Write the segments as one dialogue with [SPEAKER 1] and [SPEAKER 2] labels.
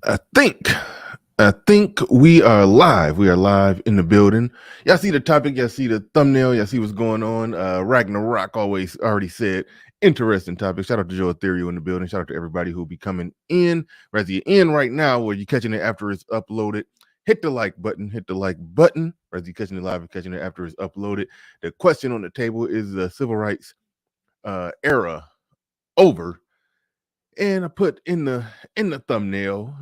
[SPEAKER 1] I think we are live. We are live in the building. Y'all see the topic, y'all see the thumbnail, y'all see what's going on. Ragnarok already said interesting topic. Shout out to Joe Ethereal in the building. Shout out to everybody who'll be coming in. Whether you're in right now or you're catching it after it's uploaded, hit the like button, Whether you're catching it live or catching it after it's uploaded. The question on the table is the civil rights era over? And I put in the thumbnail,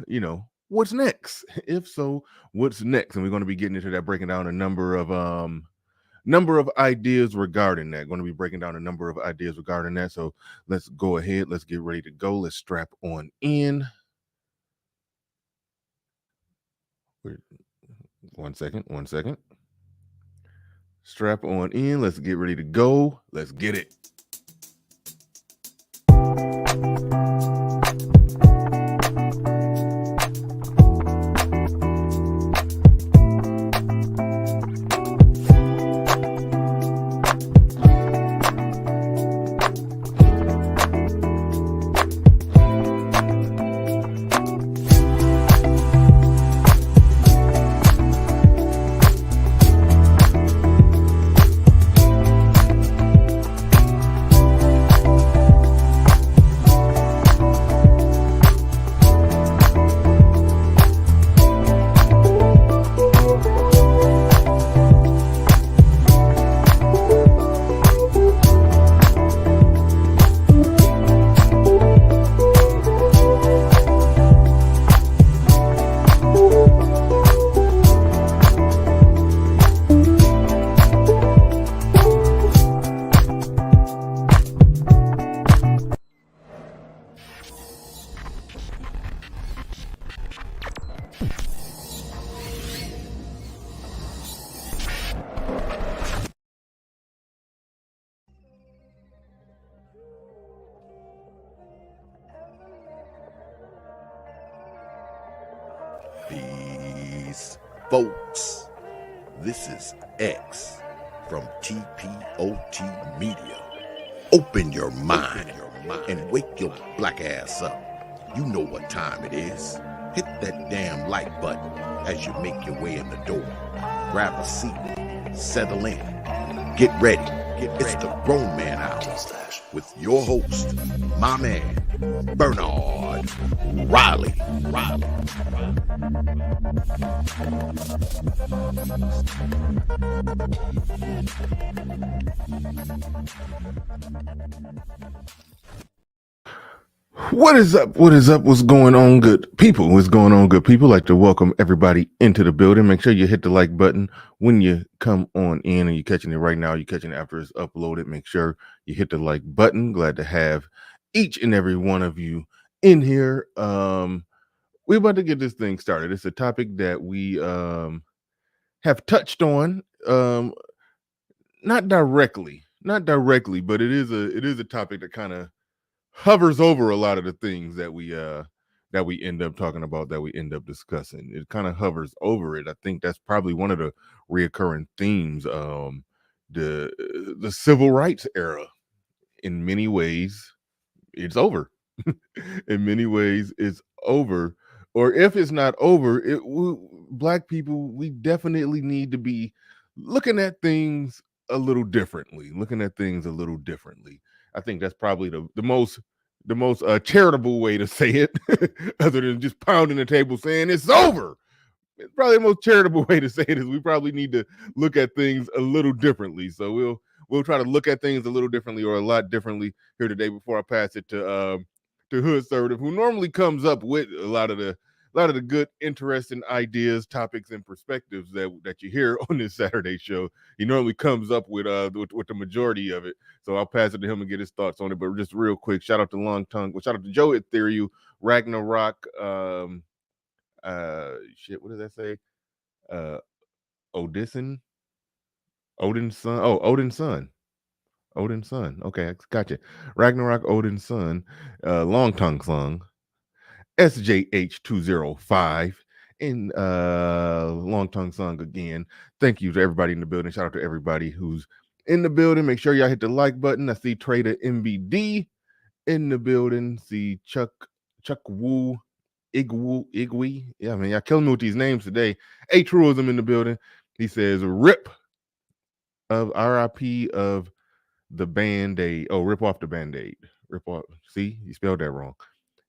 [SPEAKER 1] what's next? If so, what's next? And we're going to be getting into that, breaking down a number of ideas regarding that. Going to be breaking down a number of ideas regarding that. So let's go ahead. Let's get ready to go. Let's strap on in. One second. Strap on in. Let's get ready to go. Let's get it.
[SPEAKER 2] Peace, folks. This is X from TPOT Media. Open your mind and wake your black ass up. You know what time it is. Hit that damn like button as you make your way in the door. Grab a seat, settle in, get ready. It's the Grown Man Hour with your host, my man, Bernard Riley.
[SPEAKER 1] What is up? What's going on, good people? I'd like to welcome everybody into the building. Make sure you hit the like button when you come on in, and you're catching it right now. You're catching it after it's uploaded. Make sure you hit the like button. Glad to have each and every one of you in here. We're about to get this thing started. It's a topic that we have touched on, not directly, but it is a topic that kind of hovers over a lot of the things that we end up talking about, that we end up discussing. It kind of hovers over it. I think that's probably one of the reoccurring themes. The civil rights era, in many ways, it's over. In many ways, it's over. Or if it's not over, black people, we definitely need to be looking at things a little differently. I think that's probably the most charitable way to say it, other than just pounding the table saying it's over. It's probably the most charitable way to say it is we probably need to look at things a little differently. So we'll try to look at things a little differently, or a lot differently, here today, before I pass it to Hood Servative, who normally comes up with a lot of the good, interesting ideas, topics, and perspectives that you hear on this Saturday show. He normally comes up with the majority of it. So I'll pass it to him and get his thoughts on it. But just real quick, shout out to Long Tongue. Well, shout out to Joe Ethereal, Ragnarok. What does that say? Odin's son. Oh, Odin's son. Okay, I got you. Ragnarok, Odin's son. Long Tongue Song. SJH205 and Long Tongue Song again. Thank you to everybody in the building. Shout out to everybody who's in the building. Make sure y'all hit the like button. I see Trader MBD in the building. See Chuck Woo Igwe. Yeah, man, y'all killing me with these names today. A Truism in the building. He says, "Rip of RIP of the Band-Aid. Oh, rip off the Band-Aid. Rip off. See, you spelled that wrong.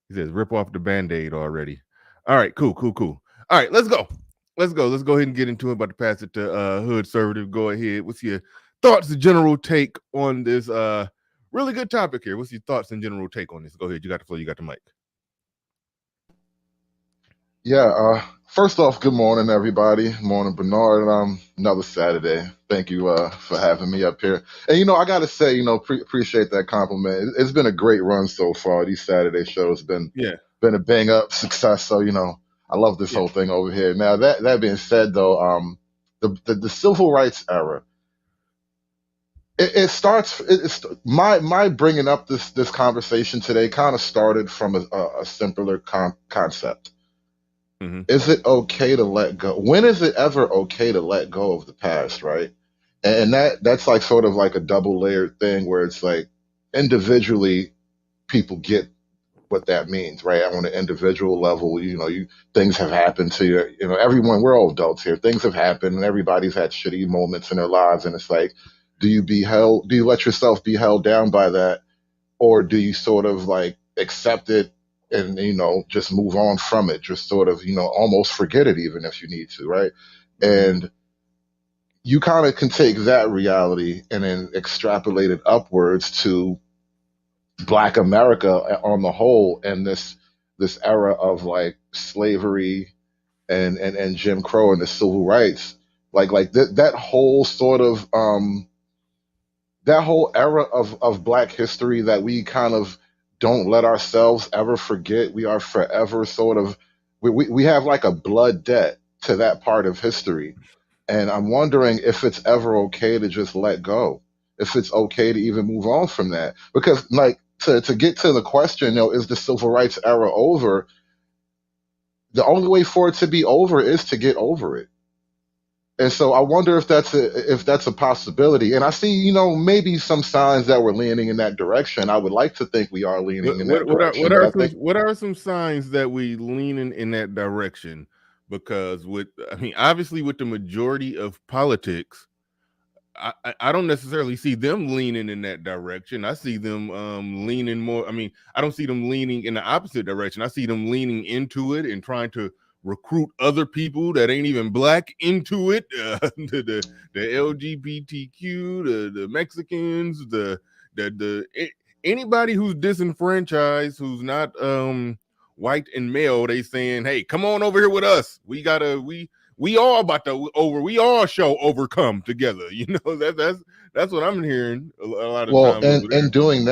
[SPEAKER 1] He says, rip off the Band-Aid already. All right, cool. All right, let's go. Let's go ahead and get into it. About to pass it to Hood Conservative. Go ahead. What's your thoughts, the general take on this really good topic here? What's your thoughts and general take on this? Go ahead. You got the floor. You got the mic.
[SPEAKER 3] Yeah, first off, good morning, everybody. Morning, Bernard. Another Saturday. Thank you for having me up here. And, I got to say, appreciate that compliment. It's been a great run so far. These Saturday shows
[SPEAKER 1] Yeah.
[SPEAKER 3] been a bang up success. So, I love this
[SPEAKER 1] Yeah.
[SPEAKER 3] whole thing over here. Now, that being said, though, the civil rights era, it starts. It's my bringing up this conversation today kind of started from a simpler concept.
[SPEAKER 1] Mm-hmm.
[SPEAKER 3] Is it okay to let go? When is it ever okay to let go of the past, right? And that's like sort of like a double layered thing where it's like individually people get what that means, right? On an individual level, things have happened to you. Everyone, we're all adults here. Things have happened, and everybody's had shitty moments in their lives, and it's like, do you let yourself be held down by that, or do you sort of like accept it and just move on from it, just sort of almost forget it even if you need to, right?
[SPEAKER 1] Mm-hmm.
[SPEAKER 3] And you kind of can take that reality and then extrapolate it upwards to Black America on the whole, and this era of like slavery and Jim Crow and the civil rights, that whole sort of that whole era of Black history that we kind of don't let ourselves ever forget. We are forever sort of, we have like a blood debt to that part of history. And I'm wondering if it's ever okay to just let go, if it's okay to even move on from that. Because, like, to get to the question, is the civil rights era over? The only way for it to be over is to get over it. And so I wonder if that's a possibility. And I see, maybe some signs that we're leaning in that direction. I would like to think we are leaning in that direction, but I think
[SPEAKER 1] What are some signs that we leaning in that direction? Because obviously with the majority of politics, I don't necessarily see them leaning in that direction. I see them leaning more. I don't see them leaning in the opposite direction. I see them leaning into it and trying to recruit other people that ain't even Black into it. The LGBTQ, the Mexicans, anybody who's disenfranchised, who's not white and male. They saying, "Hey, come on over here with us. We all about to we all shall overcome together." That's what I'm hearing a lot of
[SPEAKER 3] well,
[SPEAKER 1] times over
[SPEAKER 3] and
[SPEAKER 1] there.
[SPEAKER 3] doing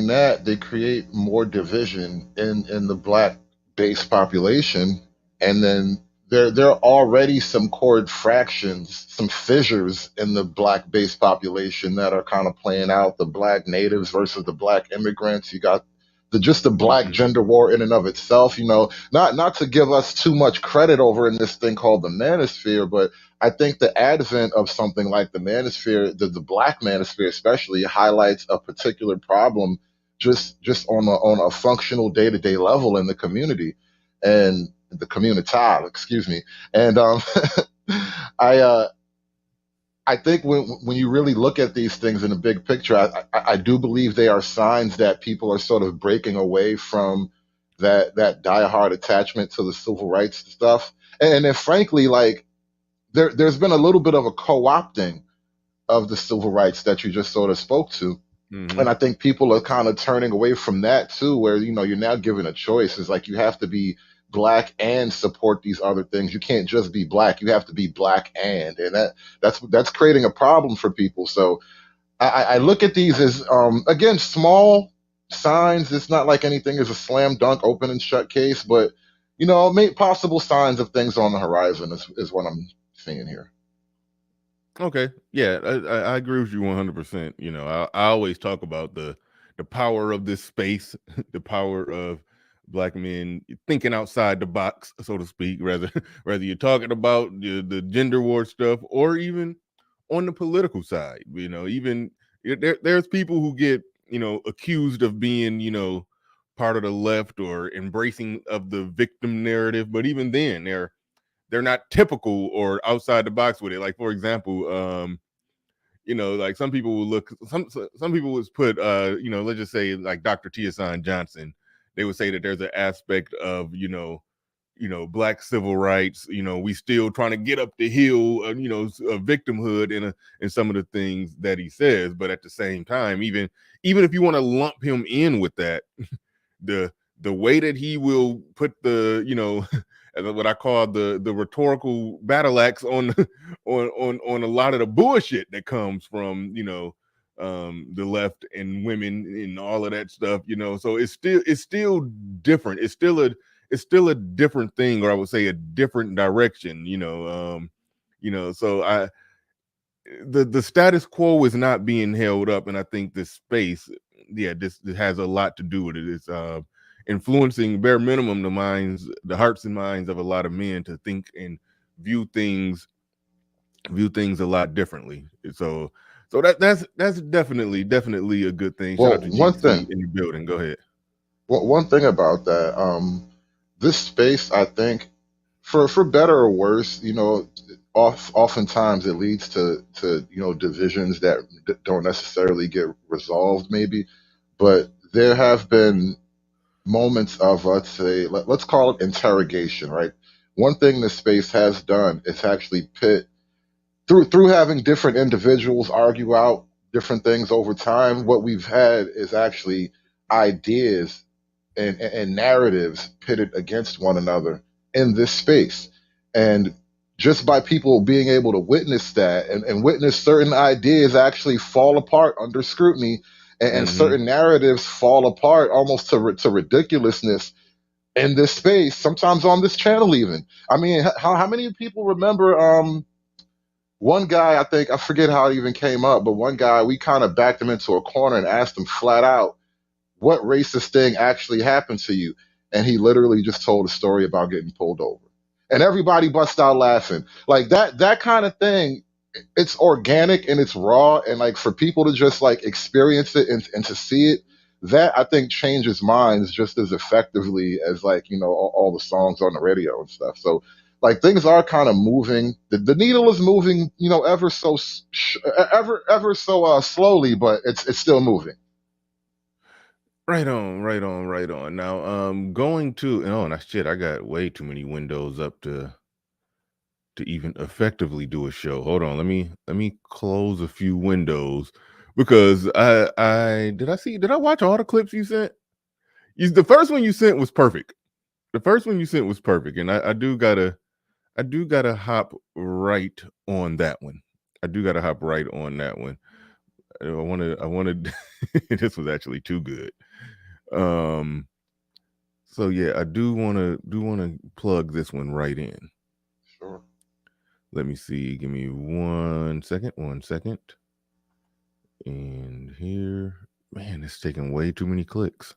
[SPEAKER 3] that, they create more division in the Black based population, and then there are already some cord fractions, some fissures in the Black based population that are kind of playing out, the Black natives versus the Black immigrants. You got the Black
[SPEAKER 1] Mm-hmm.
[SPEAKER 3] gender war in and of itself. Not to give us too much credit over in this thing called the manosphere, but I think the advent of something like the manosphere, the Black manosphere especially, highlights a particular problem just on a functional day to day level in the community and the community. Excuse me. And I I think when you really look at these things in the big picture, I do believe they are signs that people are sort of breaking away from that diehard attachment to the civil rights stuff, and then frankly, like there's been a little bit of a co-opting of the civil rights that you just sort of spoke to.
[SPEAKER 1] Mm-hmm.
[SPEAKER 3] And I think people are kind of turning away from that too, where you're now given a choice. It's like you have to be Black and support these other things. You can't just be Black. You have to be Black and that's creating a problem for people. So I look at these as again small signs. It's not like anything is a slam dunk, open and shut case, but possible signs of things on the horizon is what I'm seeing here.
[SPEAKER 1] Okay, yeah, I agree with you 100%. I always talk about the power of this space, the power of Black men thinking outside the box, so to speak. Rather, whether you're talking about the gender war stuff or even on the political side. Even there's people who get accused of being part of the left or embracing of the victim narrative, but even then they're not typical or outside the box with it. Like, for example, like some people will look, some people would put, let's just say like Dr. Tiasan Johnson, they would say that there's an aspect of, black civil rights, we still trying to get up the hill, victimhood in some of the things that he says. But at the same time, even if you want to lump him in with that, the way that he will put the what I call the rhetorical battle axe on on a lot of the bullshit that comes from the left and women and all of that stuff, so it's still different. It's still a different thing, or I would say a different direction, so the status quo is not being held up, and I think this space, this has a lot to do with it. It's influencing, bare minimum, the hearts and minds of a lot of men to think and view things a lot differently. So that's definitely a good thing. Shout out
[SPEAKER 3] Well,
[SPEAKER 1] to
[SPEAKER 3] one
[SPEAKER 1] GC
[SPEAKER 3] thing,
[SPEAKER 1] in the building. Go ahead.
[SPEAKER 3] one thing about that, this space, I think, for better or worse, oftentimes it leads to divisions that don't necessarily get resolved, maybe. But there have been moments of, let's say, let's call it interrogation, right? One thing this space has done is actually pit through having different individuals argue out different things over time. What we've had is actually ideas and narratives pitted against one another in this space. And just by people being able to witness that and witness certain ideas actually fall apart under scrutiny, and
[SPEAKER 1] Mm-hmm.
[SPEAKER 3] certain narratives fall apart almost to ridiculousness in this space, sometimes on this channel even. I mean, how many people remember one guy, I think, I forget how it even came up, but one guy, we kind of backed him into a corner and asked him flat out, what racist thing actually happened to you? And he literally just told a story about getting pulled over. And everybody bust out laughing. Like that kind of thing, it's organic and it's raw. And like for people to just like experience it and to see it, that I think changes minds just as effectively as like, all the songs on the radio and stuff. So like things are kind of moving. The needle is moving, ever so slowly, but it's still moving.
[SPEAKER 1] Right on, right on, right on. Now, going to, oh, and shit, I got way too many windows up to even effectively do a show. Hold on, let me close a few windows because did I watch all the clips you sent? The first one you sent was perfect. The first one you sent was perfect, and I do gotta hop right on that one. I do gotta hop right on that one. I wanted this was actually too good. Um, so yeah, I do wanna plug this one right in.
[SPEAKER 3] Sure.
[SPEAKER 1] Let me see. Give me 1 second. 1 second. And here, man, it's taking way too many clicks.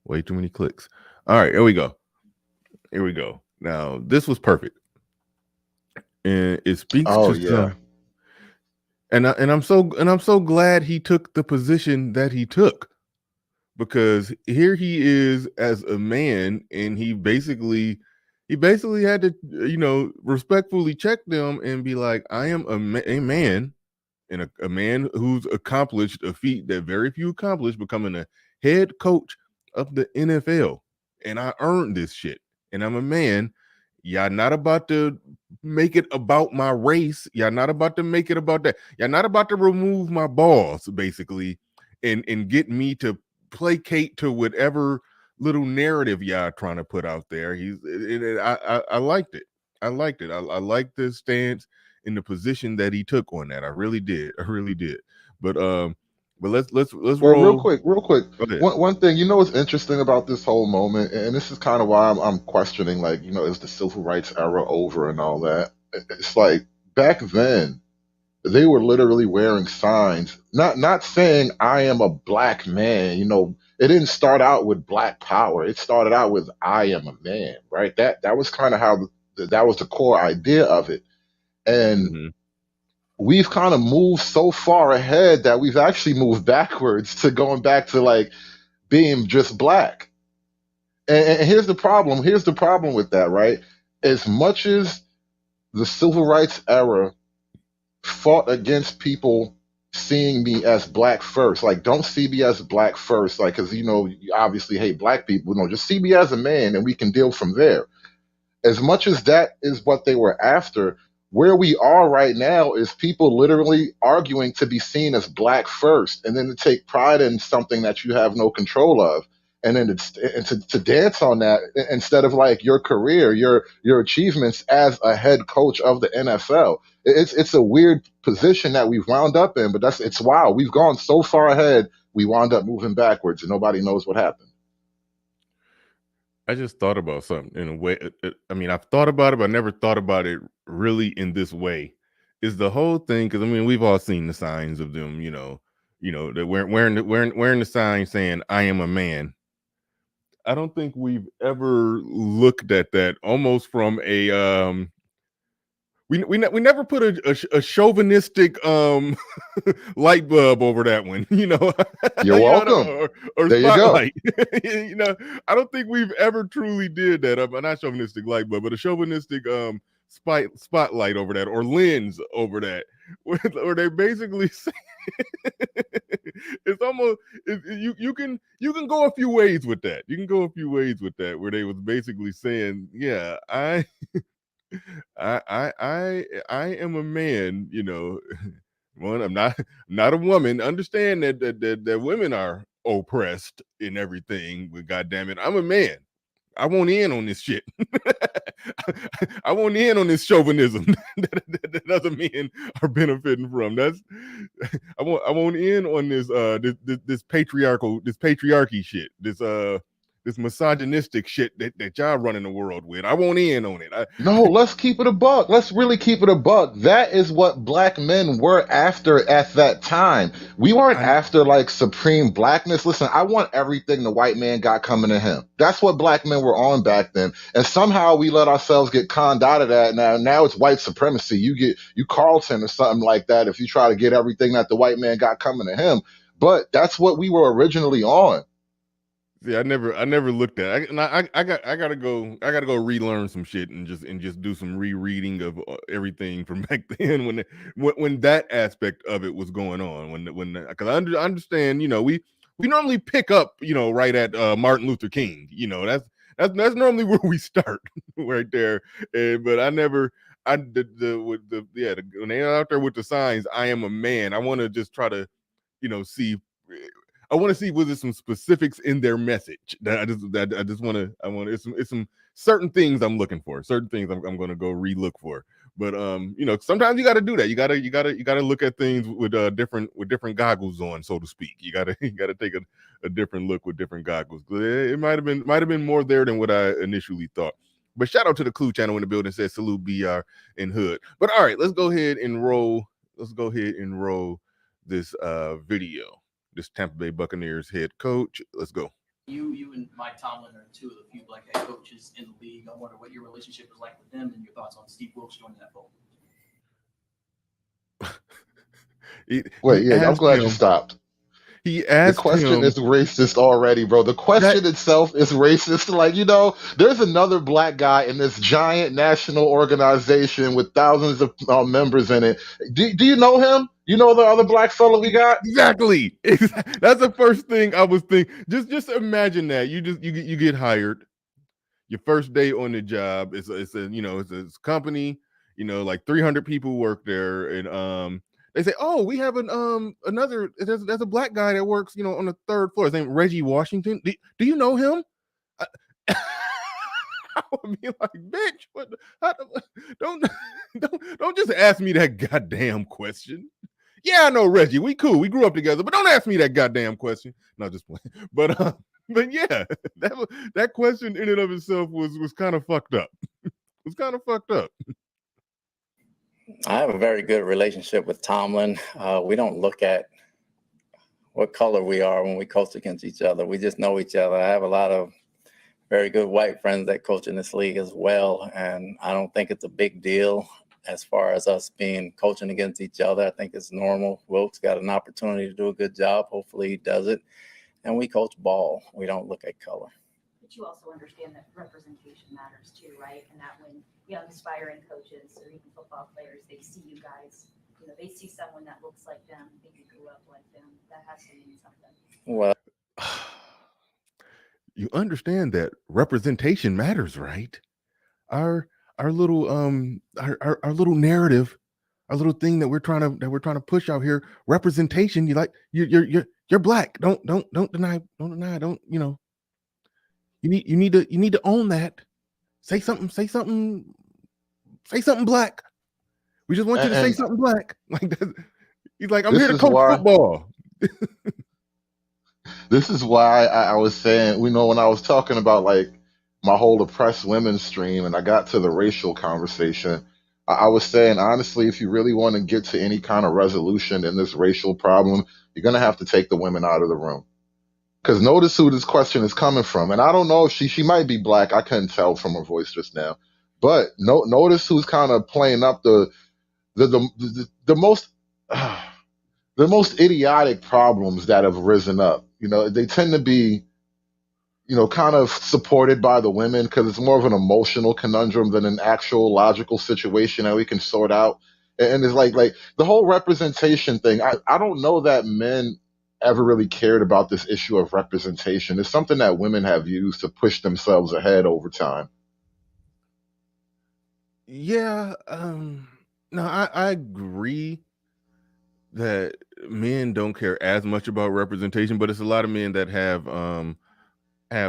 [SPEAKER 1] Way too many clicks. All right, here we go. Here we go. Now, this was perfect. And it speaks
[SPEAKER 3] Oh
[SPEAKER 1] to
[SPEAKER 3] yeah.
[SPEAKER 1] some I'm so glad he took the position that he took, because here he is as a man, and he basically had to respectfully check them and be like, I am a man, and a man who's accomplished a feat that very few accomplish, becoming a head coach of the NFL. And I earned this shit. And I'm a man. Y'all not about to make it about my race. Y'all not about to make it about that. Y'all not about to remove my balls, basically, and get me to placate to whatever little narrative y'all trying to put out there. I liked it. I liked it. I liked the stance in the position that he took on that. I really did. I really did. But let's
[SPEAKER 3] Well,
[SPEAKER 1] roll.
[SPEAKER 3] real quick.
[SPEAKER 1] Go ahead.
[SPEAKER 3] One thing, what's interesting about this whole moment, and this is kind of why I'm questioning, like, is the civil rights era over and all that? It's like back then they were literally wearing signs, not saying I am a black man. It didn't start out with black power. It started out with I am a man, right? That was kind of how that was the core idea of it, and
[SPEAKER 1] Mm-hmm.
[SPEAKER 3] we've kind of moved so far ahead that we've actually moved backwards to going back to like being just black. And here's the problem. Here's the problem with that, right? As much as the civil rights era fought against people seeing me as black first, like don't see me as black first, like because you obviously hate black people. No, just see me as a man, and we can deal from there. As much as that is what they were after, where we are right now is people literally arguing to be seen as black first and then to take pride in something that you have no control of. And then to dance on that instead of like your career, your achievements as a head coach of the NFL. It's a weird position that we've wound up in, but it's wild. We've gone so far ahead, we wound up moving backwards, and nobody knows what happened.
[SPEAKER 1] I just thought about something in a way. I mean, I've thought about it, but I never thought about it really in this way. Is the whole thing, because I mean, we've all seen the signs of them. They're wearing the sign saying "I am a man." I don't think we've ever looked at that almost from a we never put a chauvinistic light bulb over that one,
[SPEAKER 3] You're welcome.
[SPEAKER 1] or
[SPEAKER 3] There you go.
[SPEAKER 1] spotlight. I don't think we've ever truly did that. Not chauvinistic light bulb, but a chauvinistic spotlight over that, or lens over that, where they basically say it's almost you can go a few ways with that. You can go a few ways with that, where they was basically saying, yeah, I am a man, One, I'm not a woman. Understand that women are oppressed in everything, but goddamn it, I'm a man. I want in on this shit. I want in on this chauvinism that other men are benefiting from. I want in on this patriarchy shit. This misogynistic shit that y'all running the world with. I want in on it.
[SPEAKER 3] No, let's keep it a buck. Let's really keep it a buck. That is what black men were after at that time. We weren't
[SPEAKER 1] I
[SPEAKER 3] after like supreme blackness. Listen, I want everything the white man got coming to him. That's what black men were on back then. And somehow we let ourselves get conned out of that. Now it's white supremacy. You Carlton or something like that if you try to get everything that the white man got coming to him. But that's what we were originally on.
[SPEAKER 1] See, I never looked at it. I gotta go relearn some shit and just do some rereading of everything from back then when that aspect of it was going on. Because I understand, we normally pick up, right at Martin Luther King. That's normally where we start, right there. But I never. When they're out there with the signs, I am a man. I want to just try to, see. I want to see was there some specifics in their message that I want it's some certain things I'm looking for, certain things I'm going to go relook for. But sometimes you got to do that. You got to look at things with different goggles on, so to speak. You got to take a different look with different goggles. It might have been more there than what I initially thought. But shout out to the Clue channel in the building, says salute BR and Hood. But all right, let's go ahead and roll this video. This Tampa Bay Buccaneers head coach. Let's go.
[SPEAKER 4] You and Mike Tomlin are two of the few black head coaches in the league. I wonder what your relationship is like with them and your thoughts on Steve Wilkes joining that fold.
[SPEAKER 3] I'm glad you stopped.
[SPEAKER 1] He asked
[SPEAKER 3] the question
[SPEAKER 1] him,
[SPEAKER 3] is racist already, bro. The question itself is racist. Like, there's another black guy in this giant national organization with thousands of members in it. Do you know him? You know the other black fellow we got?
[SPEAKER 1] Exactly. That's the first thing I was thinking. Just imagine that. You get hired. Your first day on the job. It's a company, like 300 people work there, and they say, "Oh, we have another. There's a black guy that works, on the third floor. His name Reggie Washington. Do you know him?" I would be like, "Bitch, don't just ask me that goddamn question." Yeah, I know Reggie. We cool. We grew up together, but don't ask me that goddamn question. No, just playing. But yeah, that question in and of itself was kind of fucked up. It was kind of fucked up.
[SPEAKER 5] I have a very good relationship with Tomlin. We don't look at what color we are when we coach against each other. We just know each other. I have a lot of very good white friends that coach in this league as well, and I don't think it's a big deal as far as us coaching against each other. I think it's normal. Wilkes got an opportunity to do a good job. Hopefully he does it. And we coach ball. We don't look at color.
[SPEAKER 6] but you also understand that representation matters too, right? And that when young aspiring coaches or even football players, they see you guys, they see someone that looks like them, maybe grew up like them, that has to mean something.
[SPEAKER 5] Well,
[SPEAKER 1] You understand that representation matters, right? Our little our little narrative, our little thing that we're trying to push out here. Representation. You're black. Don't deny. Don't you need to own that. Say something black. We just want you to say something black. Like that. He's like, I'm here to coach football.
[SPEAKER 3] This is why I was saying, when I was talking about like my whole oppressed women stream and I got to the racial conversation, I was saying, honestly, if you really want to get to any kind of resolution in this racial problem, you're going to have to take the women out of the room. Because notice who this question is coming from. And I don't know if she might be black. I couldn't tell from her voice just now. But notice who's kind of playing up the most the most idiotic problems that have risen up. They tend to be, kind of supported by the women because it's more of an emotional conundrum than an actual logical situation that we can sort out. And it's like the whole representation thing. I don't know that men ever really cared about this issue of representation. It's something that women have used to push themselves ahead over time.
[SPEAKER 1] Yeah. No, I agree that men don't care as much about representation, but it's a lot of men that have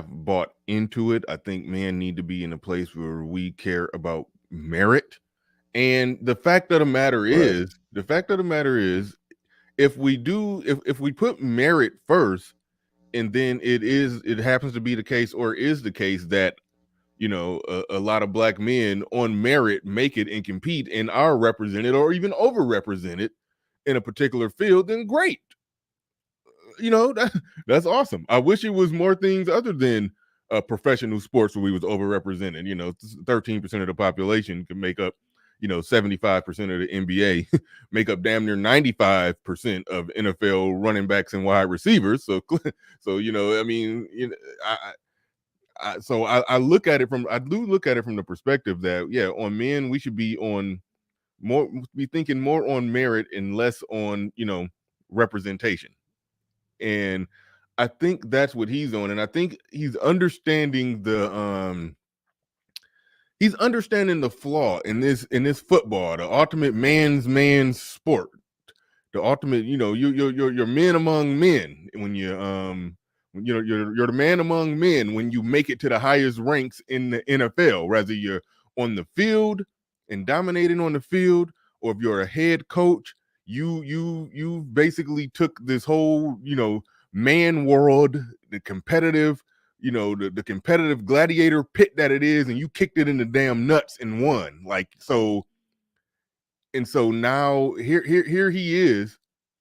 [SPEAKER 1] bought into it. I think men need to be in a place where we care about merit. And the fact of the matter is, if we put merit first, and then it happens to be the case, or is the case, that a lot of black men on merit make it and compete and are represented or even overrepresented in a particular field, then great. That's awesome. I wish it was more things other than professional sports where we was overrepresented. 13% of the population can make up 75% of the NBA, make up damn near 95% of NFL running backs and wide receivers. So I mean, I look at it from the perspective that, yeah, on men we should be thinking more on merit and less on representation. And I think that's what he's on, and I think he's understanding the flaw in this football, the ultimate man's sport, the ultimate, you're men among men when you're the man among men when you make it to the highest ranks in the NFL, whether you're on the field and dominating on the field, or if you're a head coach. You basically took this whole man world, the competitive, the competitive gladiator pit that it is, and you kicked it in the damn nuts and won. So now here he is,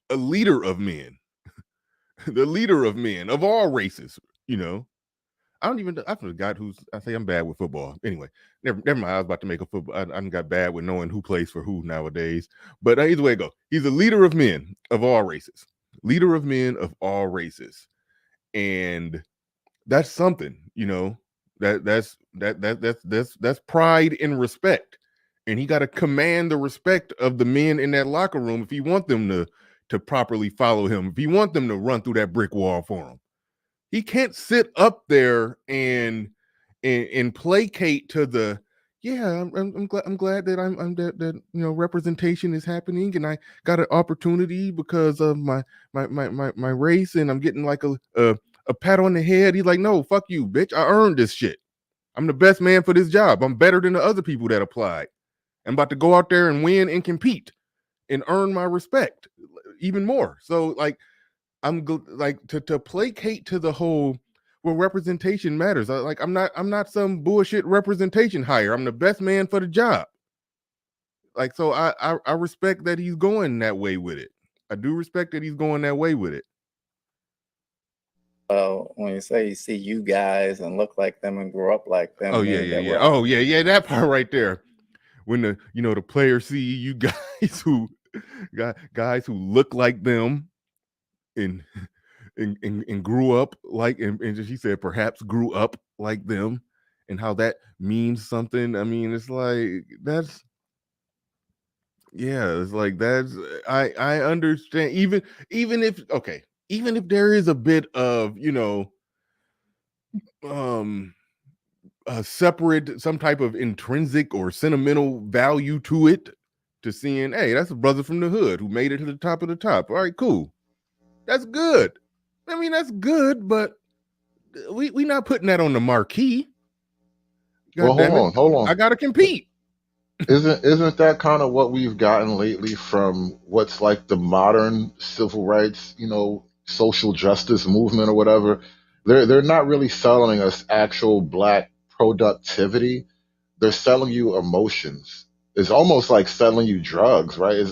[SPEAKER 1] a leader of men, the leader of men of all races. I forgot I say I'm bad with football. Anyway, never mind. I was about to make a football. I got bad with knowing who plays for who nowadays. But either way it go, he's a leader of men of all races. Leader of men of all races, and that's something. That's pride and respect, and he got to command the respect of the men in that locker room if he want them to properly follow him. If he want them to run through that brick wall for him. He can't sit up there and placate to the, yeah, I'm glad that I'm that representation is happening, and I got an opportunity because of my race, and I'm getting like a pat on the head. He's like, no, fuck you, bitch. I earned this shit. I'm the best man for this job. I'm better than the other people that applied. I'm about to go out there and win and compete and earn my respect even more. So I'm to placate to the whole, well, representation matters. I'm not some bullshit representation hire. I'm the best man for the job. So I respect that he's going that way with it. I do respect that he's going that way with it.
[SPEAKER 5] When you say you see you guys and look like them and grow up like them.
[SPEAKER 1] Oh yeah. Oh yeah. That part right there. When the players see you guys who look like them, and and grew up like, and she said perhaps grew up like them, and how that means something. I mean, it's like that's yeah, it's like that's I understand even if okay, even if there is a bit of um a separate some type of intrinsic or sentimental value to it, to seeing, hey, that's a brother from the hood who made it to the top of the top. All right, cool. That's good. I mean, that's good, but we not putting that on the marquee.
[SPEAKER 3] Well,
[SPEAKER 1] God damn it.
[SPEAKER 3] hold
[SPEAKER 1] I
[SPEAKER 3] on.
[SPEAKER 1] gotta compete.
[SPEAKER 3] Isn't that kind of what we've gotten lately from what's like the modern civil rights, social justice movement or whatever? They're not really selling us actual black productivity. They're selling you emotions. It's almost like selling you drugs, right?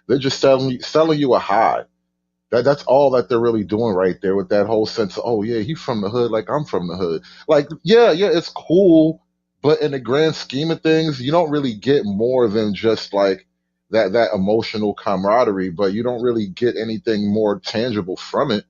[SPEAKER 3] They're just selling you a high. That's all that they're really doing right there with that whole sense of, oh yeah, he's from the hood, like I'm from the hood. Like, yeah, it's cool, but in the grand scheme of things, you don't really get more than just like that emotional camaraderie, but you don't really get anything more tangible from it.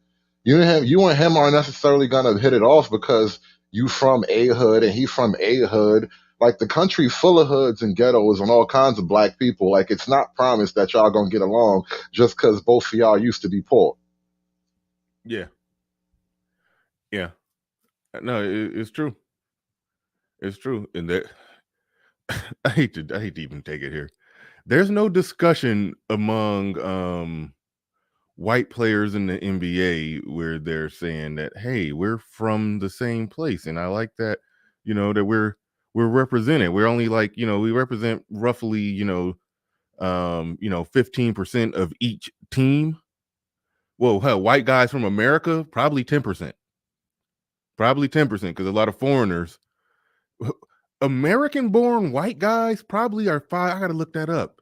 [SPEAKER 3] You and him aren't necessarily gonna hit it off because you from a hood and he from a hood. Like the country full of hoods and ghettos and all kinds of black people. Like it's not promised that y'all gonna get along just because both of y'all used to be poor.
[SPEAKER 1] Yeah. Yeah. No, it's true. It's true. And that I hate to even take it here. There's no discussion among white players in the NBA where they're saying that, hey, we're from the same place. And I like that, that we're represented. We're only like, we represent roughly, 15% of each team. Well, hell, white guys from America, probably 10%. Probably 10%, because a lot of foreigners. American born white guys probably are five. I gotta look that up.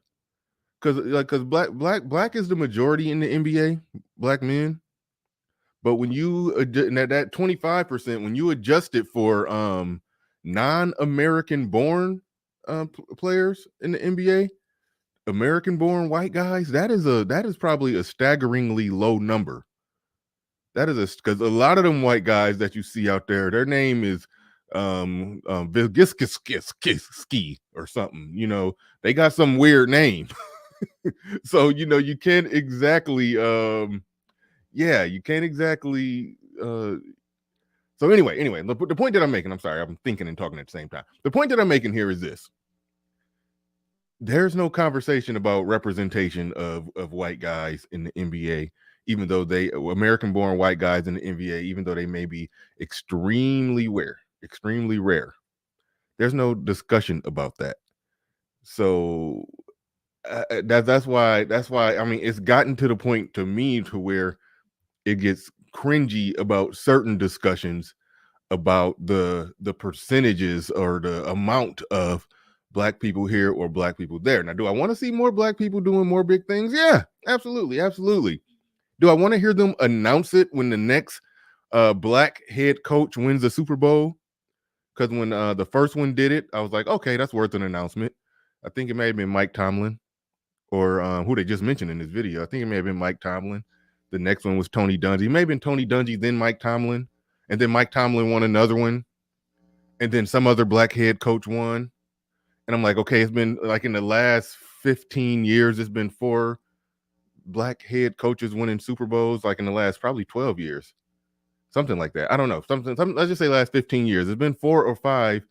[SPEAKER 1] Because black is the majority in the NBA, black men. But when you that 25%, when you adjust it for non-American born players in the NBA, American born white guys, that is probably a staggeringly low number. That is because a lot of them white guys that you see out there, their name is Vilgiskiski or something. They got some weird name. So you can't exactly you can't exactly so anyway, the point that I'm making, I'm sorry, I'm thinking and talking at the same time. The point that I'm making here is this: there's no conversation about representation of white guys in the NBA, even though American born white guys in the NBA, even though they may be extremely rare. There's no discussion about that. So that's why I mean, it's gotten to the point to me to where it gets cringy about certain discussions about the percentages or the amount of black people here or black people there. Now, do I want to see more black people doing more big things? Yeah, absolutely. Do I want to hear them announce it when the next black head coach wins the Super Bowl? Because when the first one did it, I was like, okay, that's worth an announcement. I think it may have been Mike Tomlin, or who they just mentioned in this video. I think it may have been Mike Tomlin. The next one was Tony Dungy. It may have been Tony Dungy, then Mike Tomlin, and then Mike Tomlin won another one, and then some other black head coach won. And I'm like, okay, it's been like in the last 15 years, it's been 4 black head coaches winning Super Bowls, like in the last probably 12 years. Something like that. I don't know. Something let's just say last 15 years. It's been 4 or 5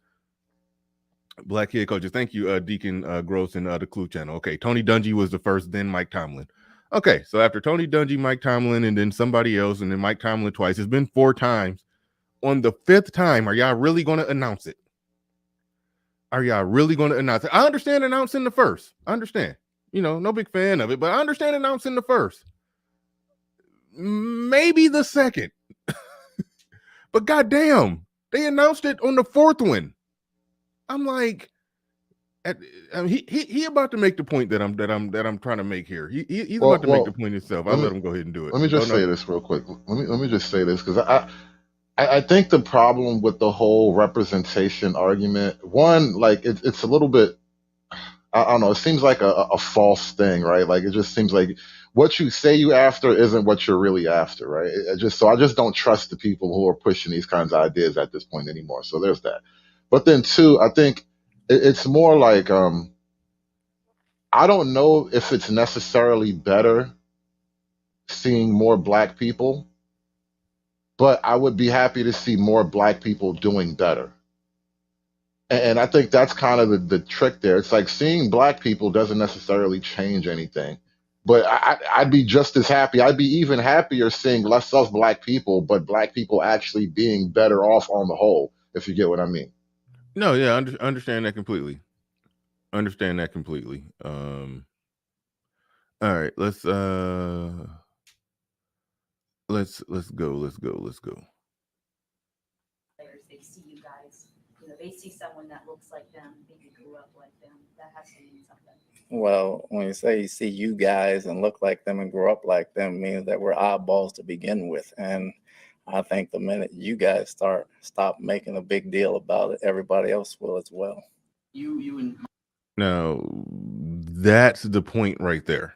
[SPEAKER 1] black head coaches. Thank you, Deacon Gross and the Clue Channel. Okay, Tony Dungy was the first, then Mike Tomlin. Okay, so after Tony Dungy, Mike Tomlin, and then somebody else, and then Mike Tomlin twice, it's been 4 times. On the 5th time, are y'all really going to announce it? Are y'all really going to announce it? I understand announcing the first. I understand. No big fan of it, but I understand announcing the first. Maybe the second. But goddamn, they announced it on the 4th one. I'm like, he about to make the point that I'm trying to make here. He's about to make the point himself. I'll let him go ahead and do it.
[SPEAKER 3] Let me just say this real quick. Let me just say this, because I think the problem with the whole representation argument, one, like it's a little bit, I don't know, it seems like a false thing, right? Like it just seems like what you say you after isn't what you're really after, right? I just don't trust the people who are pushing these kinds of ideas at this point anymore. So there's that. But then two, I think it's more like I don't know if it's necessarily better seeing more black people, but I would be happy to see more black people doing better. And I think that's kind of the trick there. It's like seeing black people doesn't necessarily change anything. But I'd be just as happy. I'd be even happier seeing less of black people, but black people actually being better off on the whole, if you get what I mean.
[SPEAKER 1] No, yeah, understand that completely. Understand that completely. All right, let's go.
[SPEAKER 6] Players, they see you guys, they see someone that looks like them, maybe grew up like them. That has to mean something.
[SPEAKER 5] Well, when you say you see you guys and look like them and grow up like them, means that we're oddballs to begin with. And I think the minute you guys stop making a big deal about it, everybody else will as well.
[SPEAKER 4] You and
[SPEAKER 1] Now, that's the point right there.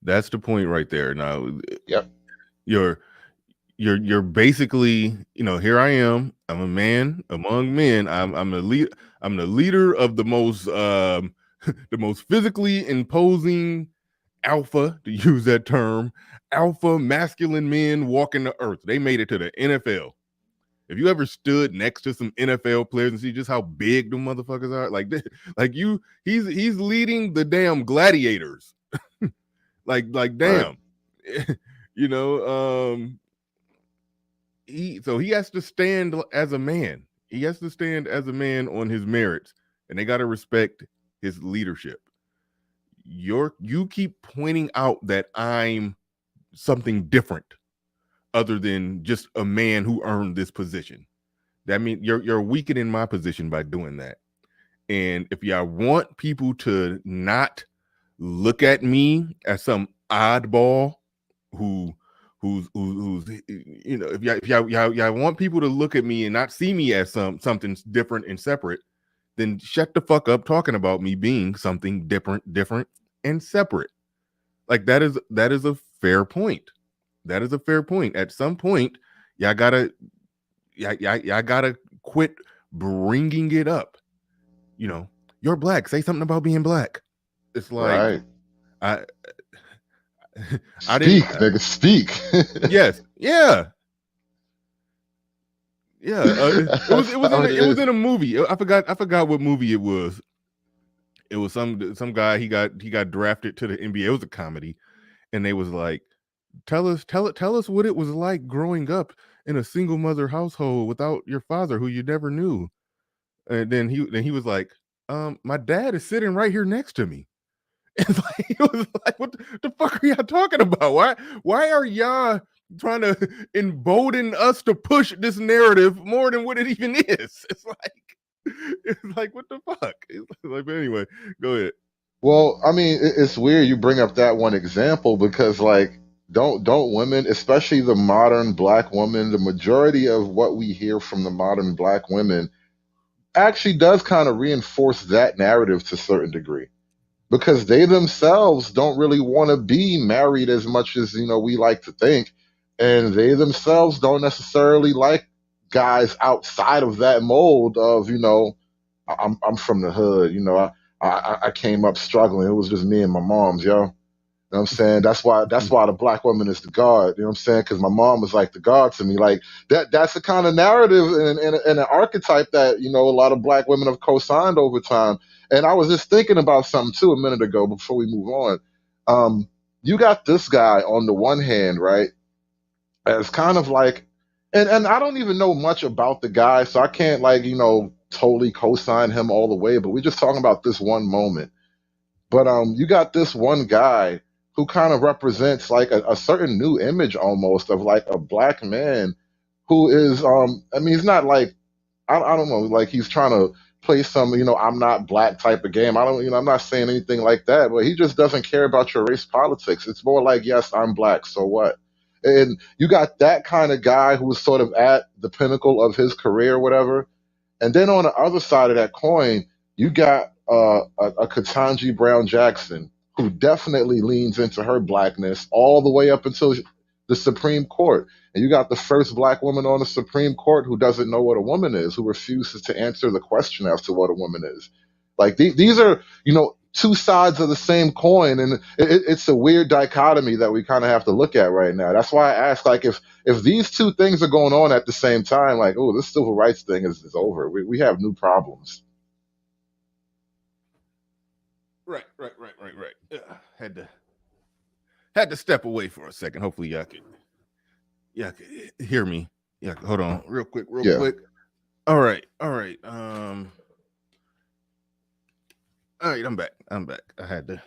[SPEAKER 1] That's the point right there. Now,
[SPEAKER 3] Yep.
[SPEAKER 1] You're basically, here I am. I'm a man among men. I'm the lead. I'm the leader of the most the most physically imposing alpha, to use that term, alpha masculine men walking the earth. They made it to the NFL. If you ever stood next to some NFL players and see just how big the motherfuckers are, he's leading the damn gladiators. like damn. Right. He has to stand as a man. He has to stand as a man on his merits, and they got to respect his leadership. You keep pointing out that I'm something different other than just a man who earned this position. That means you're weakening my position by doing that. And if y'all want people to not look at me as some oddball who's if y'all want people to look at me and not see me as something different and separate, then shut the fuck up talking about me being something different and separate. Like that is a fair point. That is a fair point. At some point, y'all gotta quit bringing it up. You're black. Say something about being black. It's like
[SPEAKER 3] Right.
[SPEAKER 1] I
[SPEAKER 3] Speak, nigga, speak.
[SPEAKER 1] Yes, yeah. It was in a movie. I forgot what movie it was. It was some guy. He got drafted to the NBA. It was a comedy, and they was like, tell us what it was like growing up in a single mother household without your father who you never knew. And then he was like, my dad is sitting right here next to me. And it was like, what the fuck are y'all talking about? Why are y'all trying to embolden us to push this narrative more than what it even is? It's like what the fuck? It's like, but anyway, go ahead.
[SPEAKER 3] Well, I mean, it's weird you bring up that one example because, like, don't women, especially the modern black woman, the majority of what we hear from the modern black women actually does kind of reinforce that narrative to a certain degree because they themselves don't really want to be married as much as we like to think, and they themselves don't necessarily like guys outside of that mold of I'm from the hood, I came up struggling. It was just me and my mom's, yo. You know what I'm saying? That's why the black woman is the god. You know what I'm saying? Because my mom was like the god to me. Like that's the kind of narrative and an archetype that a lot of black women have co-signed over time. And I was just thinking about something too a minute ago before we move on. You got this guy on the one hand, right? As kind of like, and I don't even know much about the guy, so I can't totally co-sign him all the way. But we're just talking about this one moment. But you got this one guy who kind of represents like a certain new image almost of like a black man who is I mean he's not like I don't know, like he's trying to play some I'm not black type of game. I don't I'm not saying anything like that, but he just doesn't care about your race politics. It's more like, yes, I'm black, so what? And you got that kind of guy who was sort of at the pinnacle of his career or whatever. And then on the other side of that coin, you got a Ketanji Brown Jackson who definitely leans into her blackness all the way up until the Supreme Court. And you got the first black woman on the Supreme Court who doesn't know what a woman is, who refuses to answer the question as to what a woman is. Like these are, two sides of the same coin, and it's a weird dichotomy that we kind of have to look at right now. That's why I asked, like, if these two things are going on at the same time, like, oh, this civil rights thing is over. We have new problems.
[SPEAKER 1] Right. Had to step away for a second. Hopefully y'all could hear me. Yeah, hold on real quick. All right. All right, I'm back. I had to.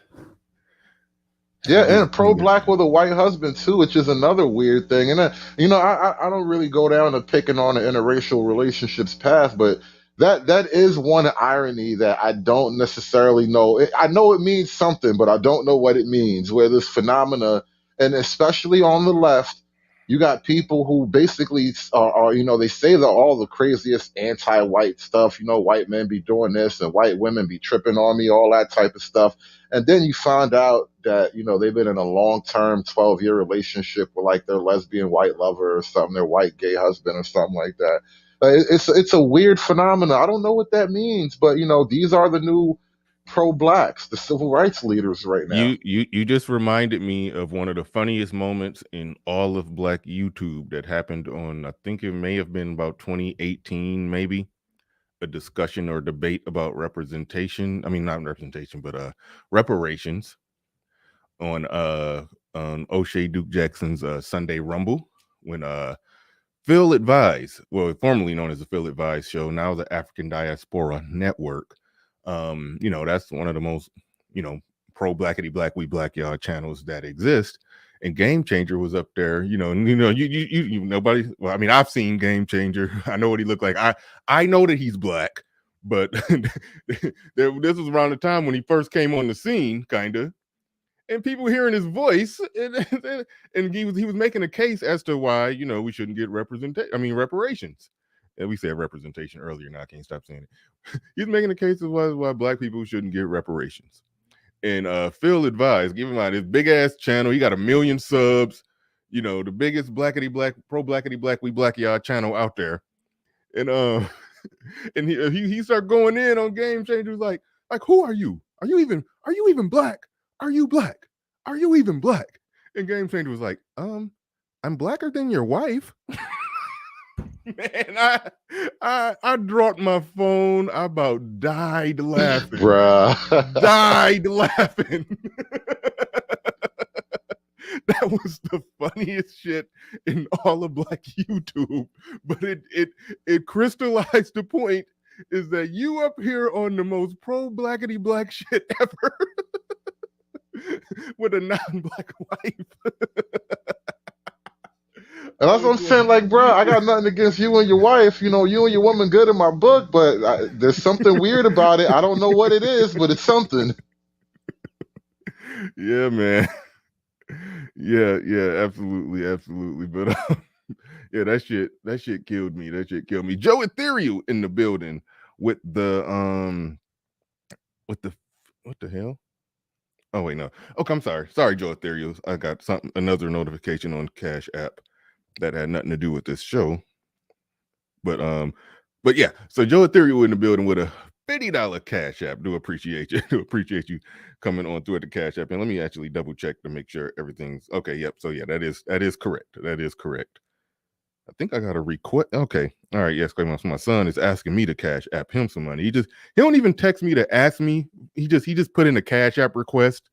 [SPEAKER 3] Yeah, and pro-black with a white husband too, which is another weird thing. And I don't really go down to picking on the interracial relationships path, but that is one irony that I don't necessarily know. I know it means something, but I don't know what it means. Where this phenomena, and especially on the left, you got people who basically are they say that all the craziest anti-white stuff. White men be doing this and white women be tripping on me, all that type of stuff. And then you find out that, they've been in a long-term 12-year relationship with like their lesbian white lover or something, their white gay husband or something like that. It's a weird phenomenon. I don't know what that means, but, these are the new pro-blacks, the civil rights leaders right now.
[SPEAKER 1] You just reminded me of one of the funniest moments in all of Black YouTube that happened on, I think it may have been about 2018, maybe. A discussion or debate about representation. I mean, not representation, but reparations on O'Shea Duke Jackson's Sunday Rumble, when Phil Advise, well, formerly known as the Phil Advise Show, now the African Diaspora Network. That's one of the most, pro blackity black we black y'all channels that exist. And Game Changer was up there, you nobody. Well, I mean, I've seen Game Changer. I know what he looked like. I know that he's black, but this was around the time when he first came on the scene, kind of. And people hearing his voice, and he was making a case as to why we shouldn't get reparations. And we said representation earlier. Now I can't stop saying it. He's making a case of why black people shouldn't get reparations. And Phil Advise, give him out his big ass channel. He got 1 million subs. The biggest blackity black pro blackity black we black y'all channel out there. And and he started going in on Game Changers like who are you? Are you even black? Are you black? Are you even black? And Game Changer was like, I'm blacker than your wife. Man, I dropped my phone. I about died laughing.
[SPEAKER 3] Bruh.
[SPEAKER 1] Died laughing. That was the funniest shit in all of Black YouTube. But it crystallized the point is that you up here on the most pro blackity black shit ever with a non-black wife.
[SPEAKER 3] And that's what I'm saying, like, bro, I got nothing against you and your wife. You and your woman good in my book, but there's something weird about it. I don't know what it is, but it's something.
[SPEAKER 1] Yeah, man. Yeah, absolutely. But yeah, that shit killed me. Joe Ethereal in the building with the what the hell? Oh wait, no. Okay, I'm sorry, Joe Ethereal. I got another notification on Cash App that had nothing to do with this show. But yeah, so Joe Ethereal in the building with a $50 Cash App. Do appreciate you coming on through at the Cash App. And let me actually double check to make sure everything's okay. Yep. So yeah, that is correct. I think I got a request. Okay. All right. Yes. My son is asking me to Cash App him some money. He don't even text me to ask me. He just put in a Cash App request.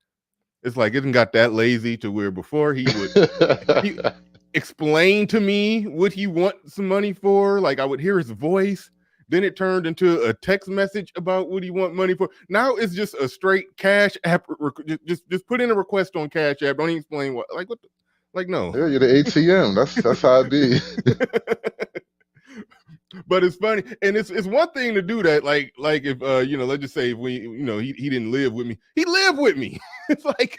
[SPEAKER 1] It's like it didn't got that lazy to where before he would explain to me what he wants some money for. Like I would hear his voice. Then it turned into a text message about what he want money for. Now it's just a straight Cash App. Just put in a request on Cash App. Don't even explain what. Like what? No.
[SPEAKER 3] Yeah, you're the ATM. That's how it be.
[SPEAKER 1] But it's funny, and it's one thing to do that. Like if let's just say if we he didn't live with me. He lived with me. It's like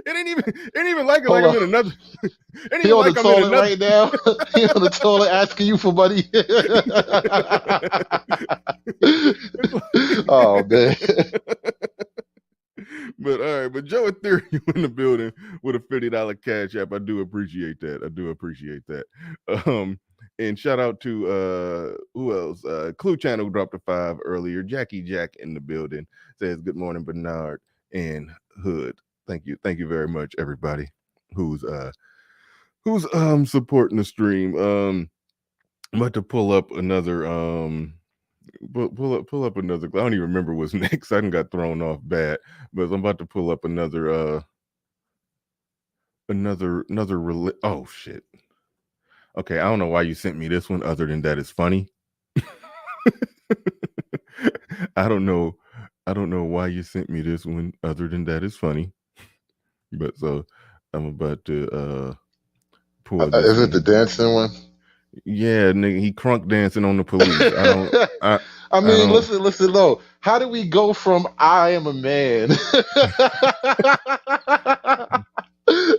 [SPEAKER 1] it ain't even like it like I'm in another.
[SPEAKER 3] He on the toilet right now. He on the toilet asking you for money.
[SPEAKER 1] Oh
[SPEAKER 3] man.
[SPEAKER 1] But all right, but Joe Ethereum in the building with a $50 cash app. I do appreciate that. And shout out to who else? Clue Channel dropped a 5 earlier. Jackie Jack in the building says good morning, Bernard and Hood. Thank you very much, everybody who's supporting the stream. I'm about to pull up another pull up another. I don't even remember what's next. I done got thrown off bad, but I'm about to pull up another oh shit. Okay, I don't know why you sent me this one other than that it's funny. I don't know why you sent me this one other than that it's funny. But so I'm about to pull this
[SPEAKER 3] Is
[SPEAKER 1] one.
[SPEAKER 3] it the dancing one?
[SPEAKER 1] Yeah, nigga, he crunk dancing on the police.
[SPEAKER 3] I mean, listen, though. How do we go from I am a man?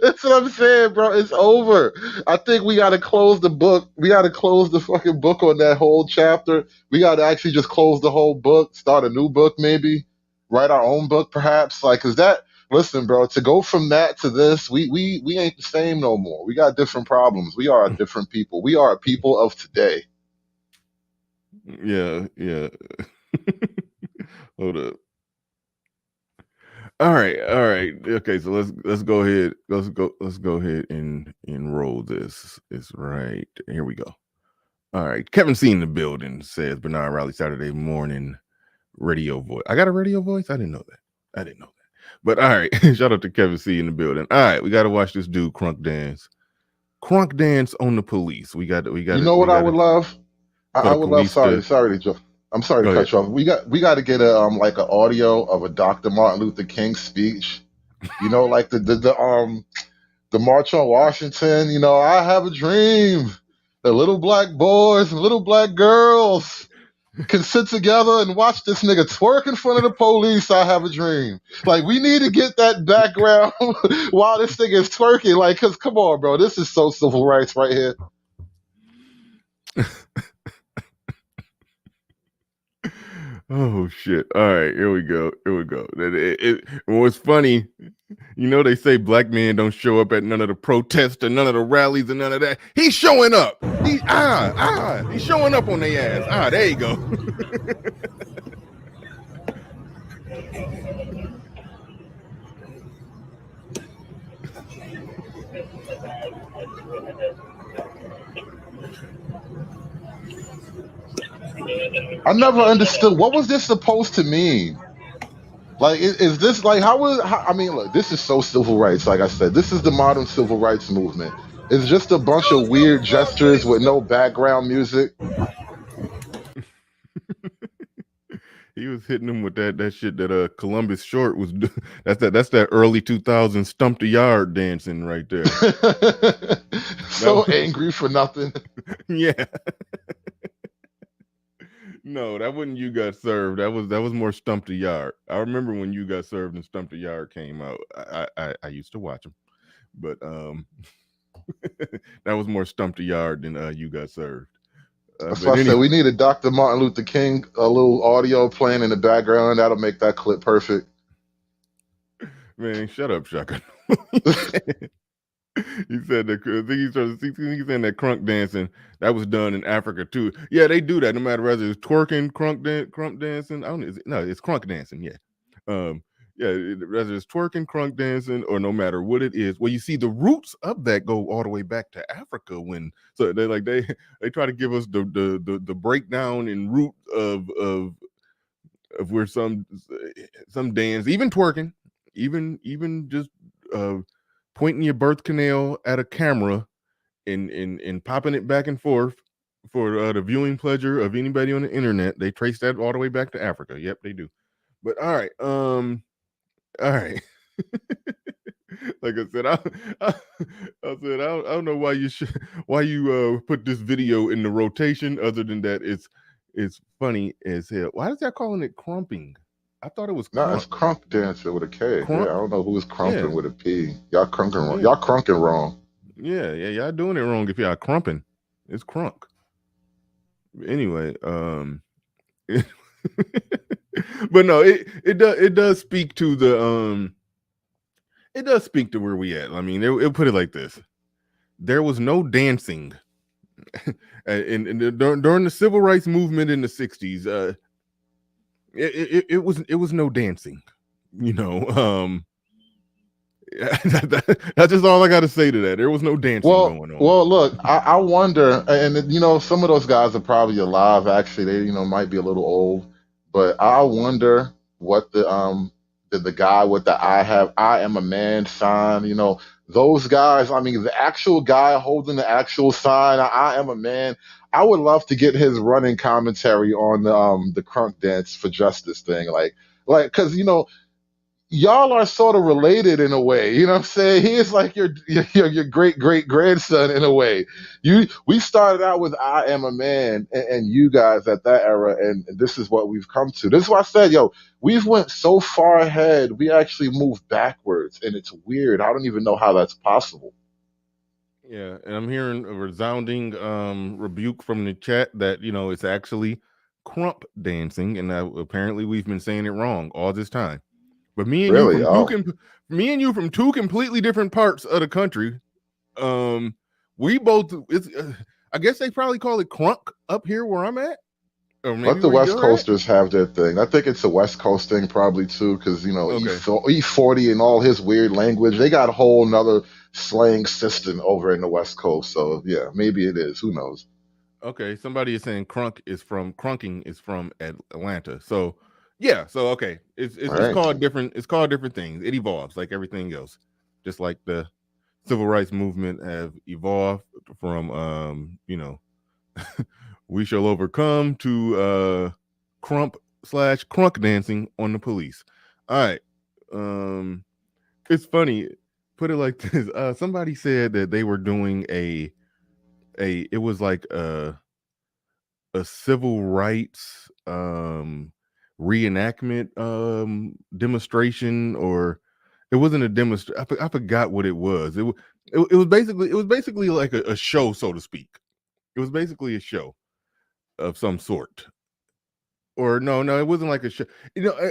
[SPEAKER 3] That's what I'm saying, bro. It's over. I think we got to close the book. We got to close the fucking book on that whole chapter. We got to actually just close the whole book, start a new book, maybe write our own book, perhaps. Like, cause that. Listen, bro. To go from that to this, we ain't the same no more. We got different problems. We are a different people. We are a people of today.
[SPEAKER 1] Yeah. Hold up. All right. Okay, so let's go ahead. Let's go ahead and roll this. It's right. Here we go. All right. Kevin C in the building says Bernard Raleigh Saturday morning radio voice. I got a radio voice? I didn't know that. But all right. Shout out to Kevin C in the building. All right, we gotta watch this dude crunk dance. Crunk dance on the police. We got
[SPEAKER 3] You know what I would love? I would love. Sorry to I'm sorry to cut you off. We got to get a like an audio of a Dr. Martin Luther King speech. You know, like the March on Washington. You know, I have a dream that little black boys and little black girls can sit together and watch this nigga twerk in front of the police. I have a dream. Like, we need to get that background while this thing is twerking. Like, cause come on, bro, this is so civil rights right here.
[SPEAKER 1] Oh shit! All right, here we go. What's funny, you know, they say black men don't show up at none of the protests or none of the rallies and none of that. He's showing up. He's showing up on their ass. There you go.
[SPEAKER 3] I never understood what was this supposed to mean. Like, is this like I mean, look, this is so civil rights. Like I said, this is the modern civil rights movement. It's just a bunch of weird gestures with no background music.
[SPEAKER 1] He was hitting them with that shit that Columbus Short was. That's that early 2000s stump the yard dancing right there.
[SPEAKER 3] So angry for nothing.
[SPEAKER 1] Yeah. No, that wasn't You Got Served. That was more Stump the Yard. I remember when You Got Served and Stump the Yard came out. I used to watch them, but that was more Stump the Yard than You Got Served.
[SPEAKER 3] That's why I said we need a Dr. Martin Luther King, a little audio playing in the background. That'll make that clip perfect.
[SPEAKER 1] Man, shut up, Shaka. He said that. I think he's saying that crunk dancing that was done in Africa too. Yeah, they do that no matter whether it's twerking, crunk dancing. I don't know. It's crunk dancing. Yeah, whether it's twerking, crunk dancing, or no matter what it is. Well, you see, the roots of that go all the way back to Africa. So they try to give us the breakdown and root of where some dance, even twerking, even just pointing your birth canal at a camera and popping it back and forth for the viewing pleasure of anybody on the internet. They trace that all the way back to Africa. Yep, they do. But all right. Like I said, I don't know why you put this video in the rotation. Other than that, it's funny as hell. Why is that calling it crumping? I thought it was
[SPEAKER 3] crunk. No, it's crunk dancing with a K.
[SPEAKER 1] Crunk?
[SPEAKER 3] Yeah, I don't know who's crumping with a P. Y'all crunking wrong. Y'all crunking wrong.
[SPEAKER 1] Yeah, y'all doing it wrong if y'all crumping. It's crunk. Anyway, but no, it does speak to the it does speak to where we at. I mean, it'll put it like this: there was no dancing during the civil rights movement in the '60s. It was no dancing. You know, that's just all I got to say to that. There was no dancing going on.
[SPEAKER 3] Well, look, I wonder, and you know, some of those guys are probably alive. Actually, they might be a little old, but I wonder what the guy with the I am a man sign. You know, those guys. I mean, the actual guy holding the actual sign, I am a man. I would love to get his running commentary on the crunk dance for justice thing, like because you know y'all are sort of related in a way. You know what I'm saying? He is like your great great grandson in a way. We started out with I am a man, and you guys at that era, and this is what we've come to. This is why I said, yo, we've went so far ahead, we actually moved backwards, and it's weird. I don't even know how that's possible.
[SPEAKER 1] Yeah, and I'm hearing a resounding rebuke from the chat that it's actually crump dancing, and apparently we've been saying it wrong all this time. But
[SPEAKER 3] Really? Oh,
[SPEAKER 1] me and you from two completely different parts of the country. We both. I guess they probably call it crunk up here where I'm at, or maybe
[SPEAKER 3] let the
[SPEAKER 1] where
[SPEAKER 3] West
[SPEAKER 1] you're at.
[SPEAKER 3] Coasters have their thing. I think it's a West Coast thing probably too, because you know
[SPEAKER 1] Okay.
[SPEAKER 3] E40 and all his weird language. They got a whole nother slang system over in the West Coast. So yeah, maybe it is. Who knows?
[SPEAKER 1] Okay. Somebody is saying crunking is from Atlanta. So yeah. So okay,
[SPEAKER 3] All
[SPEAKER 1] it's
[SPEAKER 3] right.
[SPEAKER 1] called different. It's called different things. It evolves like everything else, just like the civil rights movement have evolved from we shall overcome to crump/crunk dancing on the police. All right. It's funny. Put it like this. Somebody said that they were doing it was like a civil rights reenactment demonstration, or it wasn't a demonstration. I forgot what it was. It was basically like a show, so to speak. It was basically a show of some sort. Or no, it wasn't like a show.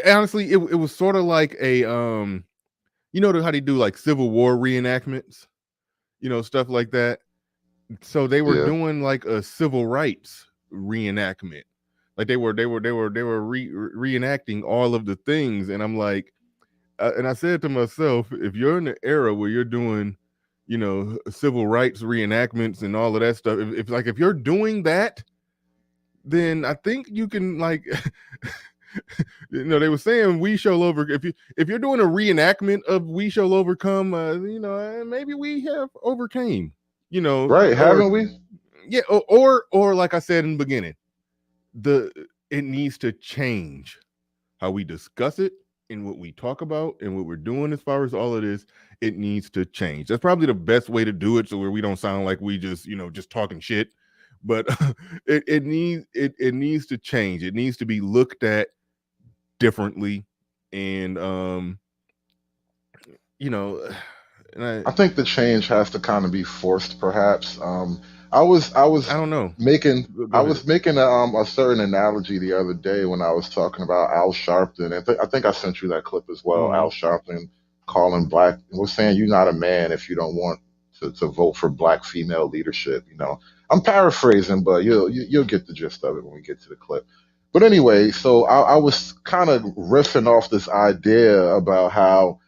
[SPEAKER 1] Honestly, it was sort of like a how they do like Civil War reenactments, stuff like that. So they were
[SPEAKER 3] Yeah.
[SPEAKER 1] doing like a civil rights reenactment. Like they were reenacting all of the things, and I'm like, and I said to myself, if you're in the era where you're doing, civil rights reenactments and all of that stuff, if you're doing that, then I think you can like they were saying we shall over if you're doing a reenactment of we shall overcome, maybe we have overcame,
[SPEAKER 3] Right?
[SPEAKER 1] or
[SPEAKER 3] Haven't we?
[SPEAKER 1] yeah, or like I said in the beginning, it needs to change how we discuss it and what we talk about and what we're doing as far as all of this. It needs to change. That's probably the best way to do it, so where we don't sound like we just just talking shit. But it needs to change. It needs to be looked at differently, and
[SPEAKER 3] I think the change has to kind of be forced, perhaps. I was
[SPEAKER 1] I don't know.
[SPEAKER 3] making
[SPEAKER 1] Go ahead.
[SPEAKER 3] a certain analogy the other day when I was talking about Al Sharpton. I think I sent you that clip as well.
[SPEAKER 1] Mm-hmm.
[SPEAKER 3] Al Sharpton calling black was saying you're not a man if you don't want to vote for black female leadership. You know, I'm paraphrasing, but you'll get the gist of it when we get to the clip. But anyway, so I was kind of riffing off this idea about how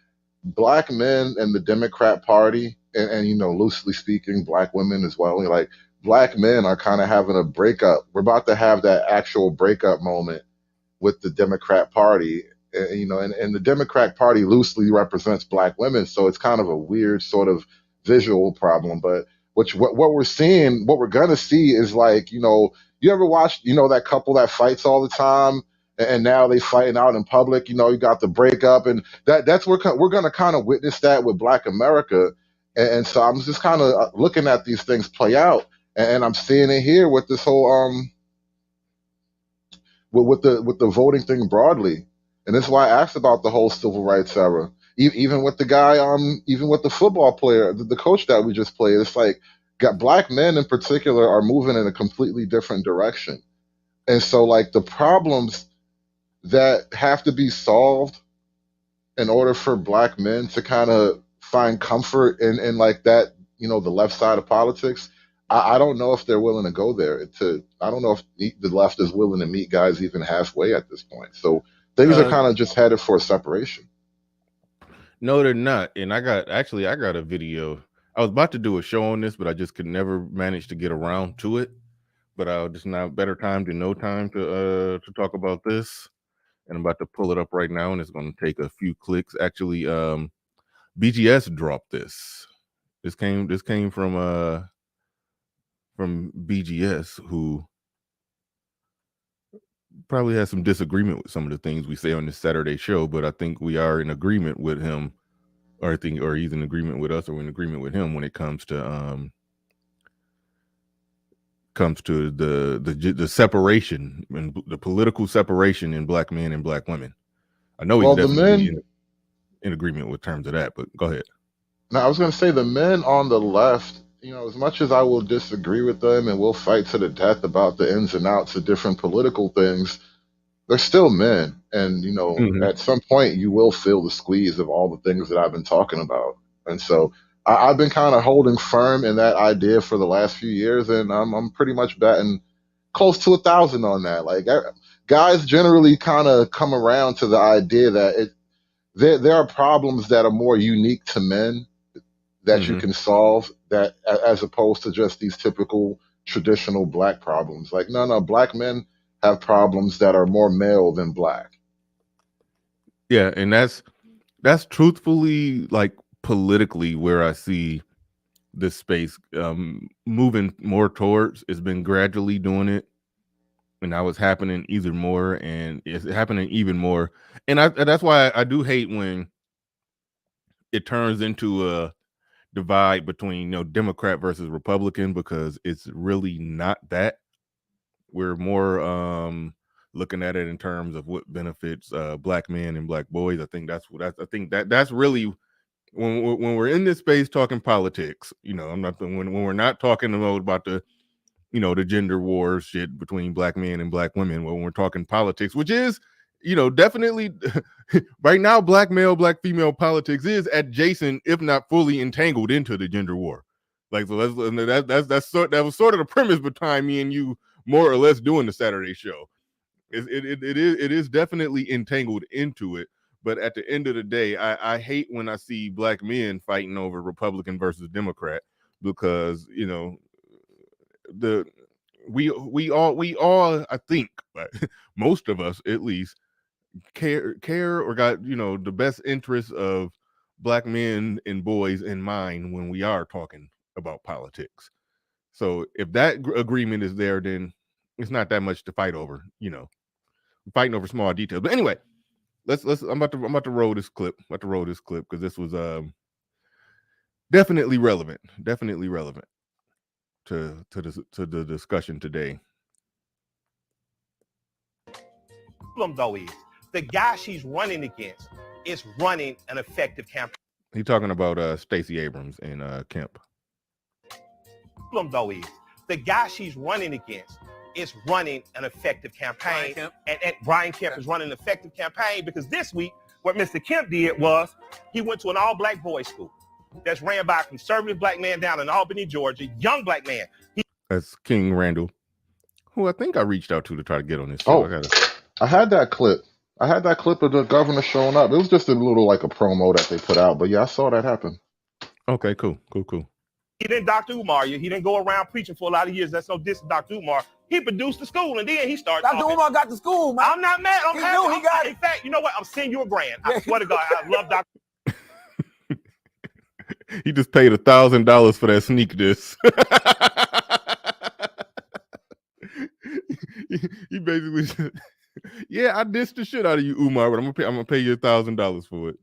[SPEAKER 3] black men and the Democrat Party, and you know, loosely speaking, black women as well. Like black men are kind of having a breakup. We're about to have that actual breakup moment with the Democrat Party. And the Democrat Party loosely represents black women, so it's kind of a weird sort of visual problem. But what we're seeing, what we're gonna see is like, you ever watch, that couple that fights all the time, and now they fighting out in public. You got the breakup, and that's we're gonna kind of witness that with Black America. And so I'm just kind of looking at these things play out, and I'm seeing it here with this whole with the voting thing broadly. And that's why I asked about the whole civil rights era. Even with the guy, even with the football player, the coach that we just played, it's like got black men in particular are moving in a completely different direction. And so like the problems that have to be solved in order for black men to kind of find comfort in like that, you know, the left side of politics. I don't know if they're willing to go there. I don't know if the left is willing to meet guys even halfway at this point. So things are kind of just headed for a separation.
[SPEAKER 1] No, they're not. And I got a video. I was about to do a show on this, but I just could never manage to get around to it. But I'll just now better time than no time to talk about this. And I'm about to pull it up right now, and it's going to take a few clicks. Actually, BGS dropped this. This came from BGS, who probably has some disagreement with some of the things we say on this Saturday show, but I think we are in agreement with him, or he's in agreement with us, or we're in agreement with him when it comes to the separation and the political separation in black men and black women. I know he's definitely in agreement with terms of that, but go ahead.
[SPEAKER 3] Now, I was going to say the men on the left, you know, as much as I will disagree with them and we'll fight to the death about the ins and outs of different political things, they're still men. And, you know, at some point you will feel the squeeze of all the things that I've been talking about. And so I've been kind of holding firm in that idea for the last few years, and I'm pretty much betting close to 1,000 on that. Like, guys generally kind of come around to the idea that there are problems that are more unique to men that you can solve, that as opposed to just these typical traditional black problems. Like, no, black men have problems that are more male than black.
[SPEAKER 1] Yeah, and that's truthfully, like, politically where I see this space moving more towards. It's been gradually doing it, and now it's happening even more, and it's happening even more. And that's why I do hate when it turns into a divide between, you know, Democrat versus Republican, because it's really not that. We're more looking at it in terms of what benefits black men and black boys. I think that's really when we're in this space talking politics. You know, I'm not when we're not talking about the, you know, the gender war shit between black men and black women. When we're talking politics, which is, you know, definitely right now, black male, black female politics is adjacent, if not fully entangled into the gender war. Like, so that was sort of the premise behind me and you more or less doing the Saturday show. It is definitely entangled into it. But at the end of the day, I hate when I see black men fighting over Republican versus Democrat, because, you know, we all I think, most of us at least, care or got, you know, the best interests of black men and boys in mind when we are talking about politics. So if that agreement is there, then it's not that much to fight over, you know. We're fighting over small details. But anyway, let's I'm about to roll this clip. Because this was definitely relevant to the discussion today.
[SPEAKER 7] Problem though is the guy she's running against is running an effective campaign.
[SPEAKER 1] He's talking about Stacey Abrams and Kemp.
[SPEAKER 7] Problem though is the guy she's running against is running an effective campaign, and Brian Kemp is running an effective campaign, because this week what Mr. Kemp did was he went to an all-black boys' school that's ran by a conservative black man down in Albany, Georgia, young black man.
[SPEAKER 1] That's King Randall, who I think I reached out to try to get on this show.
[SPEAKER 3] I had that clip. I had that clip of the governor showing up. It was just a little like a promo that they put out, but yeah, I saw that happen.
[SPEAKER 1] Okay, cool.
[SPEAKER 7] He didn't Dr. Umar you. He didn't go around preaching for a lot of years. That's no diss to Dr. Umar. He produced the school, and then he started
[SPEAKER 8] Dr. Umar got the school, man.
[SPEAKER 7] I'm not mad. I'm happy.
[SPEAKER 8] He got it.
[SPEAKER 7] In fact, you know what? I'm sending you a grand. I swear to God, I love Dr.
[SPEAKER 1] He just paid $1,000 for that sneak diss. he basically said, yeah, I dissed the shit out of you, Umar, but I'm gonna pay you $1,000 for it.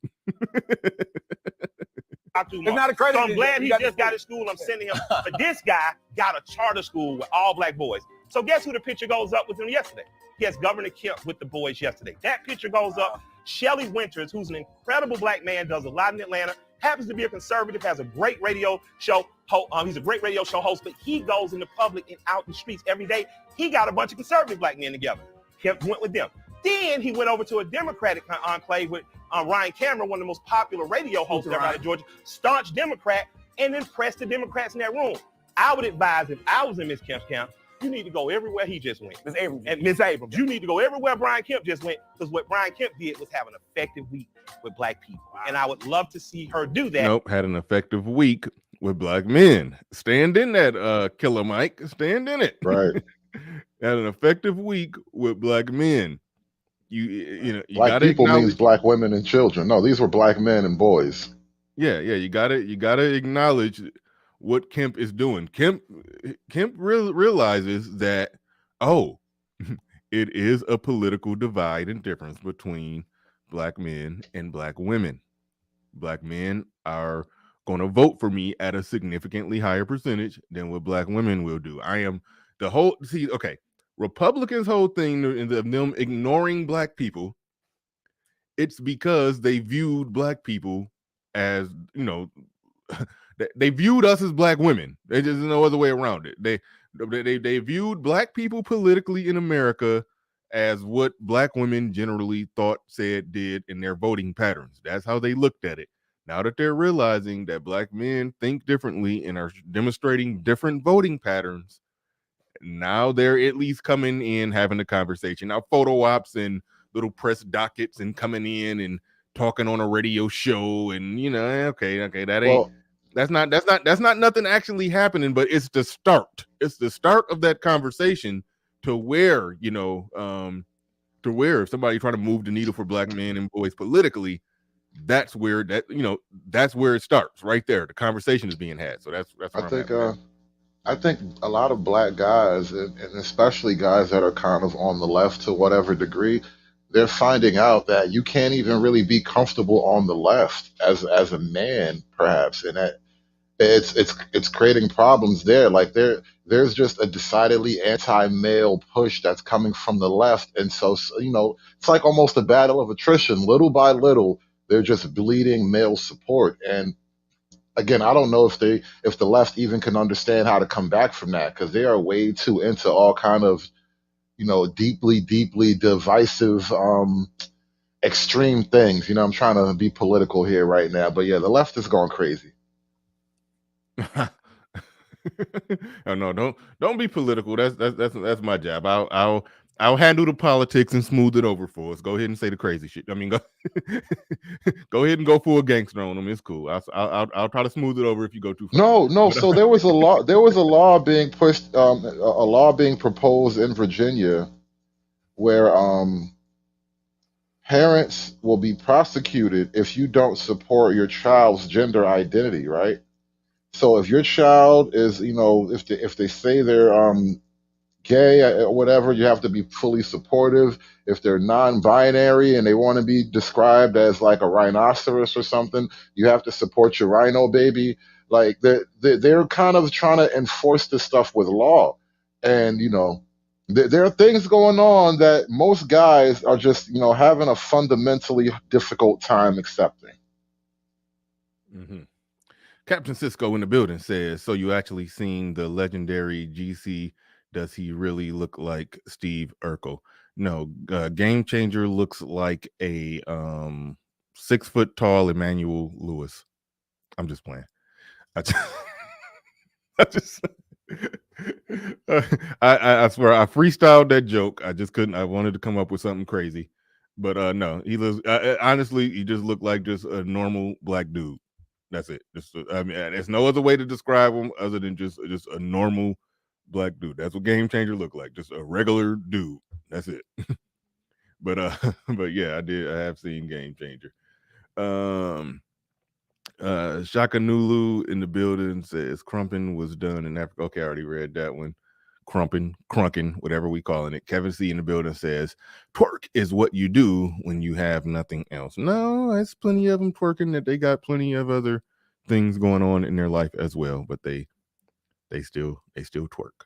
[SPEAKER 7] It's not a credit. So I'm glad he just got his school. I'm sending him. But this guy got a charter school with all black boys. So guess who the picture goes up with him yesterday? He has Governor Kemp with the boys yesterday. That picture goes up. Shelley Winters, who's an incredible black man, does a lot in Atlanta, happens to be a conservative, has a great radio show. He's a great radio show host, but he goes in the public and out in the streets every day. He got a bunch of conservative black men together. Kemp went with them. Then he went over to a Democratic enclave with Ryan Cameron, one of the most popular radio hosts there out of Georgia, staunch Democrat, and then pressed the Democrats in that room. I would advise, if I was in Ms. Kemp's camp, you need to go everywhere he just went. Ms. Abrams. And Ms. Abrams, you need to go everywhere Brian Kemp just went, because what Brian Kemp did was have an effective week with black people. And I would love to see her do that.
[SPEAKER 1] Nope, had an effective week with black men. Stand in that, Killer Mike. Stand in it.
[SPEAKER 3] Right.
[SPEAKER 1] Had an effective week with black men. You know, you
[SPEAKER 3] Black
[SPEAKER 1] gotta
[SPEAKER 3] people
[SPEAKER 1] acknowledge,
[SPEAKER 3] means black women and children. No, these were black men and boys.
[SPEAKER 1] yeah, you gotta acknowledge what Kemp is doing. Kemp realizes that, oh, it is a political divide and difference between black men and black women. Black men are going to vote for me at a significantly higher percentage than what black women will do. Republicans' whole thing of them ignoring black people, it's because they viewed black people as, you know, they viewed us as black women. There's no other way around it. They viewed black people politically in America as what black women generally thought, said, did in their voting patterns. That's how they looked at it. Now that they're realizing that black men think differently and are demonstrating different voting patterns, now they're at least coming in, having a conversation. Now photo ops and little press dockets and coming in and talking on a radio show, and you know, okay, that's not nothing actually happening, but it's the start. It's the start of that conversation to where, you know, if somebody trying to move the needle for black men and boys politically, that's where it starts right there. The conversation is being had. So that's
[SPEAKER 3] I think a lot of black guys, and especially guys that are kind of on the left to whatever degree, they're finding out that you can't even really be comfortable on the left as a man, perhaps, and that it's creating problems there. Like there's just a decidedly anti-male push that's coming from the left, and so you know, it's like almost a battle of attrition. Little by little, they're just bleeding male support. And again, I don't know if the left even can understand how to come back from that, because they are way too into all kind of, you know, deeply divisive, extreme things. You know, I'm trying to be political here right now, but yeah, the left is going crazy.
[SPEAKER 1] Oh, no, don't be political. That's my job. I'll handle the politics and smooth it over for us. Go ahead and say the crazy shit. I mean, go ahead and go full gangster on them. It's cool. I'll try to smooth it over if you go too far.
[SPEAKER 3] No. So there was a law being pushed, a law being proposed in Virginia, where parents will be prosecuted if you don't support your child's gender identity, right? So if your child is, you know, if they say they're gay or whatever, you have to be fully supportive. If they're non-binary and they want to be described as like a rhinoceros or something, you have to support your rhino baby. Like they're kind of trying to enforce this stuff with law, and you know, there are things going on that most guys are just, you know, having a fundamentally difficult time accepting.
[SPEAKER 1] Mm-hmm. Captain Cisco in the building says, so you actually seen the legendary GC? Does he really look like Steve Urkel? No, Game Changer looks like a 6 foot tall Emmanuel Lewis. I'm just playing. I swear I freestyled that joke. I just couldn't. I wanted to come up with something crazy, but no, he looks. Honestly, he just looked like just a normal black dude. That's it. I mean, there's no other way to describe him other than just a normal black dude. That's what Game Changer looked like. Just a regular dude. That's it. but yeah, I have seen Game Changer. Shaka Nulu in the building says Crumpin was done in Africa. Okay, I already read that one. Crunkin, whatever we calling it. Kevin C in the building says twerk is what you do when you have nothing else. No, there's plenty of them twerking, that they got plenty of other things going on in their life as well, but they still twerk.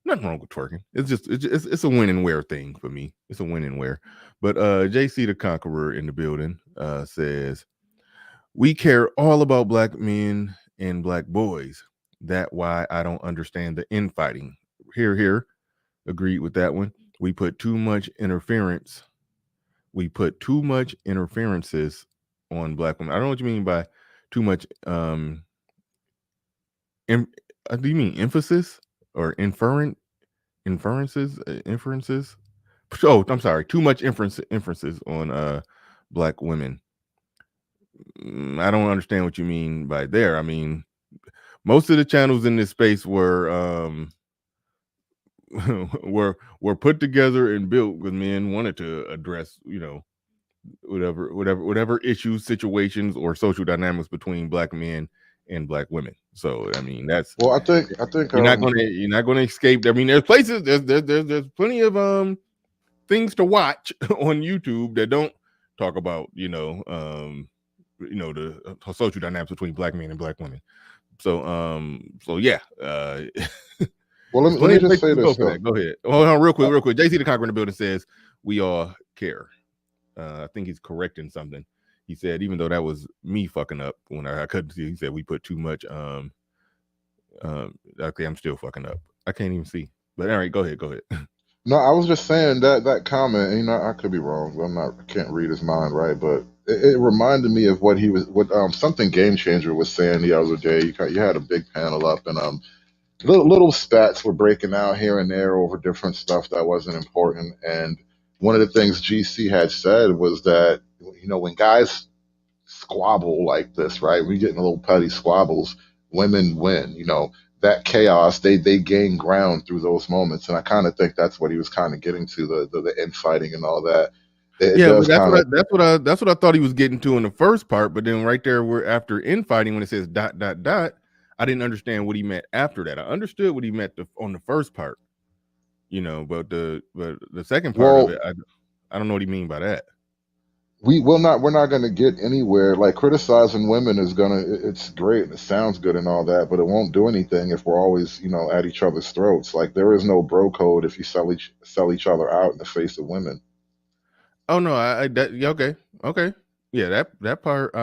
[SPEAKER 1] Nothing wrong with twerking. It's a win and wear thing for me. It's a win and wear. But JC the Conqueror in the building says we care all about black men and black boys. That's why I don't understand the infighting. Here, agreed with that one. we put too much interference. We put too much interferences on black women. I don't know what you mean by too much. Do you mean emphasis or inferences? Inferences? Oh, I'm sorry. Too much inferences on black women. I don't understand what you mean by there. I mean, most of the channels in this space were were put together and built because men wanted to address, whatever issues, situations, or social dynamics between black men and black women. So I mean, that's
[SPEAKER 3] Well, I think
[SPEAKER 1] you're not gonna escape. I mean, there's places, there's plenty of things to watch on YouTube that don't talk about the social dynamics between black men and black women. So yeah.
[SPEAKER 3] well,
[SPEAKER 1] There's
[SPEAKER 3] let
[SPEAKER 1] plenty
[SPEAKER 3] me
[SPEAKER 1] of
[SPEAKER 3] just
[SPEAKER 1] places
[SPEAKER 3] say
[SPEAKER 1] to go
[SPEAKER 3] this
[SPEAKER 1] for
[SPEAKER 3] though.
[SPEAKER 1] that. Go ahead. Hold on, real quick. JC the Conqueror in the building says we all care. I think he's correcting something. He said, even though that was me fucking up when I couldn't see, he said we put too much. Okay, I'm still fucking up. I can't even see. But all right, go ahead.
[SPEAKER 3] No, I was just saying that comment. And, I could be wrong. I can't read his mind, right? But it reminded me of what something Game Changer was saying the other day. You had a big panel up, and little spats were breaking out here and there over different stuff that wasn't important. And one of the things GC had said was that when guys squabble like this, right? We get in little petty squabbles, women win. That chaos, they gain ground through those moments, and I kind of think that's what he was kind of getting to, the infighting and all that. It
[SPEAKER 1] Yeah, but
[SPEAKER 3] does kind of
[SPEAKER 1] that's what I thought he was getting to in the first part. But then right there, we're after infighting when it says ... I didn't understand what he meant after that. I understood what he meant on the first part, but the second part of
[SPEAKER 3] well.
[SPEAKER 1] it, I don't know what he mean by that.
[SPEAKER 3] We're not going to get anywhere. Like, criticizing women it's great and it sounds good and all that, but it won't do anything if we're always at each other's throats. Like, there is no bro code if you sell each other out in the face of women.
[SPEAKER 1] Oh no, yeah, okay, yeah, that part.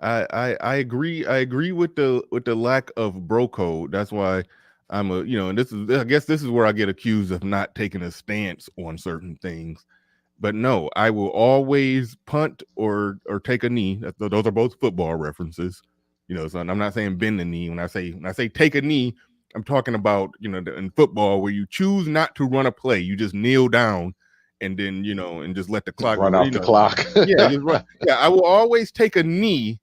[SPEAKER 1] I agree. I agree with the lack of bro code. That's why and I guess this is where I get accused of not taking a stance on certain things. But no, I will always punt or take a knee. Those are both football references. So I'm not saying bend the knee. When I say take a knee, I'm talking about in football where you choose not to run a play, you just kneel down and then and just let the clock
[SPEAKER 3] Run off the clock.
[SPEAKER 1] yeah, just run. Yeah, I will always take a knee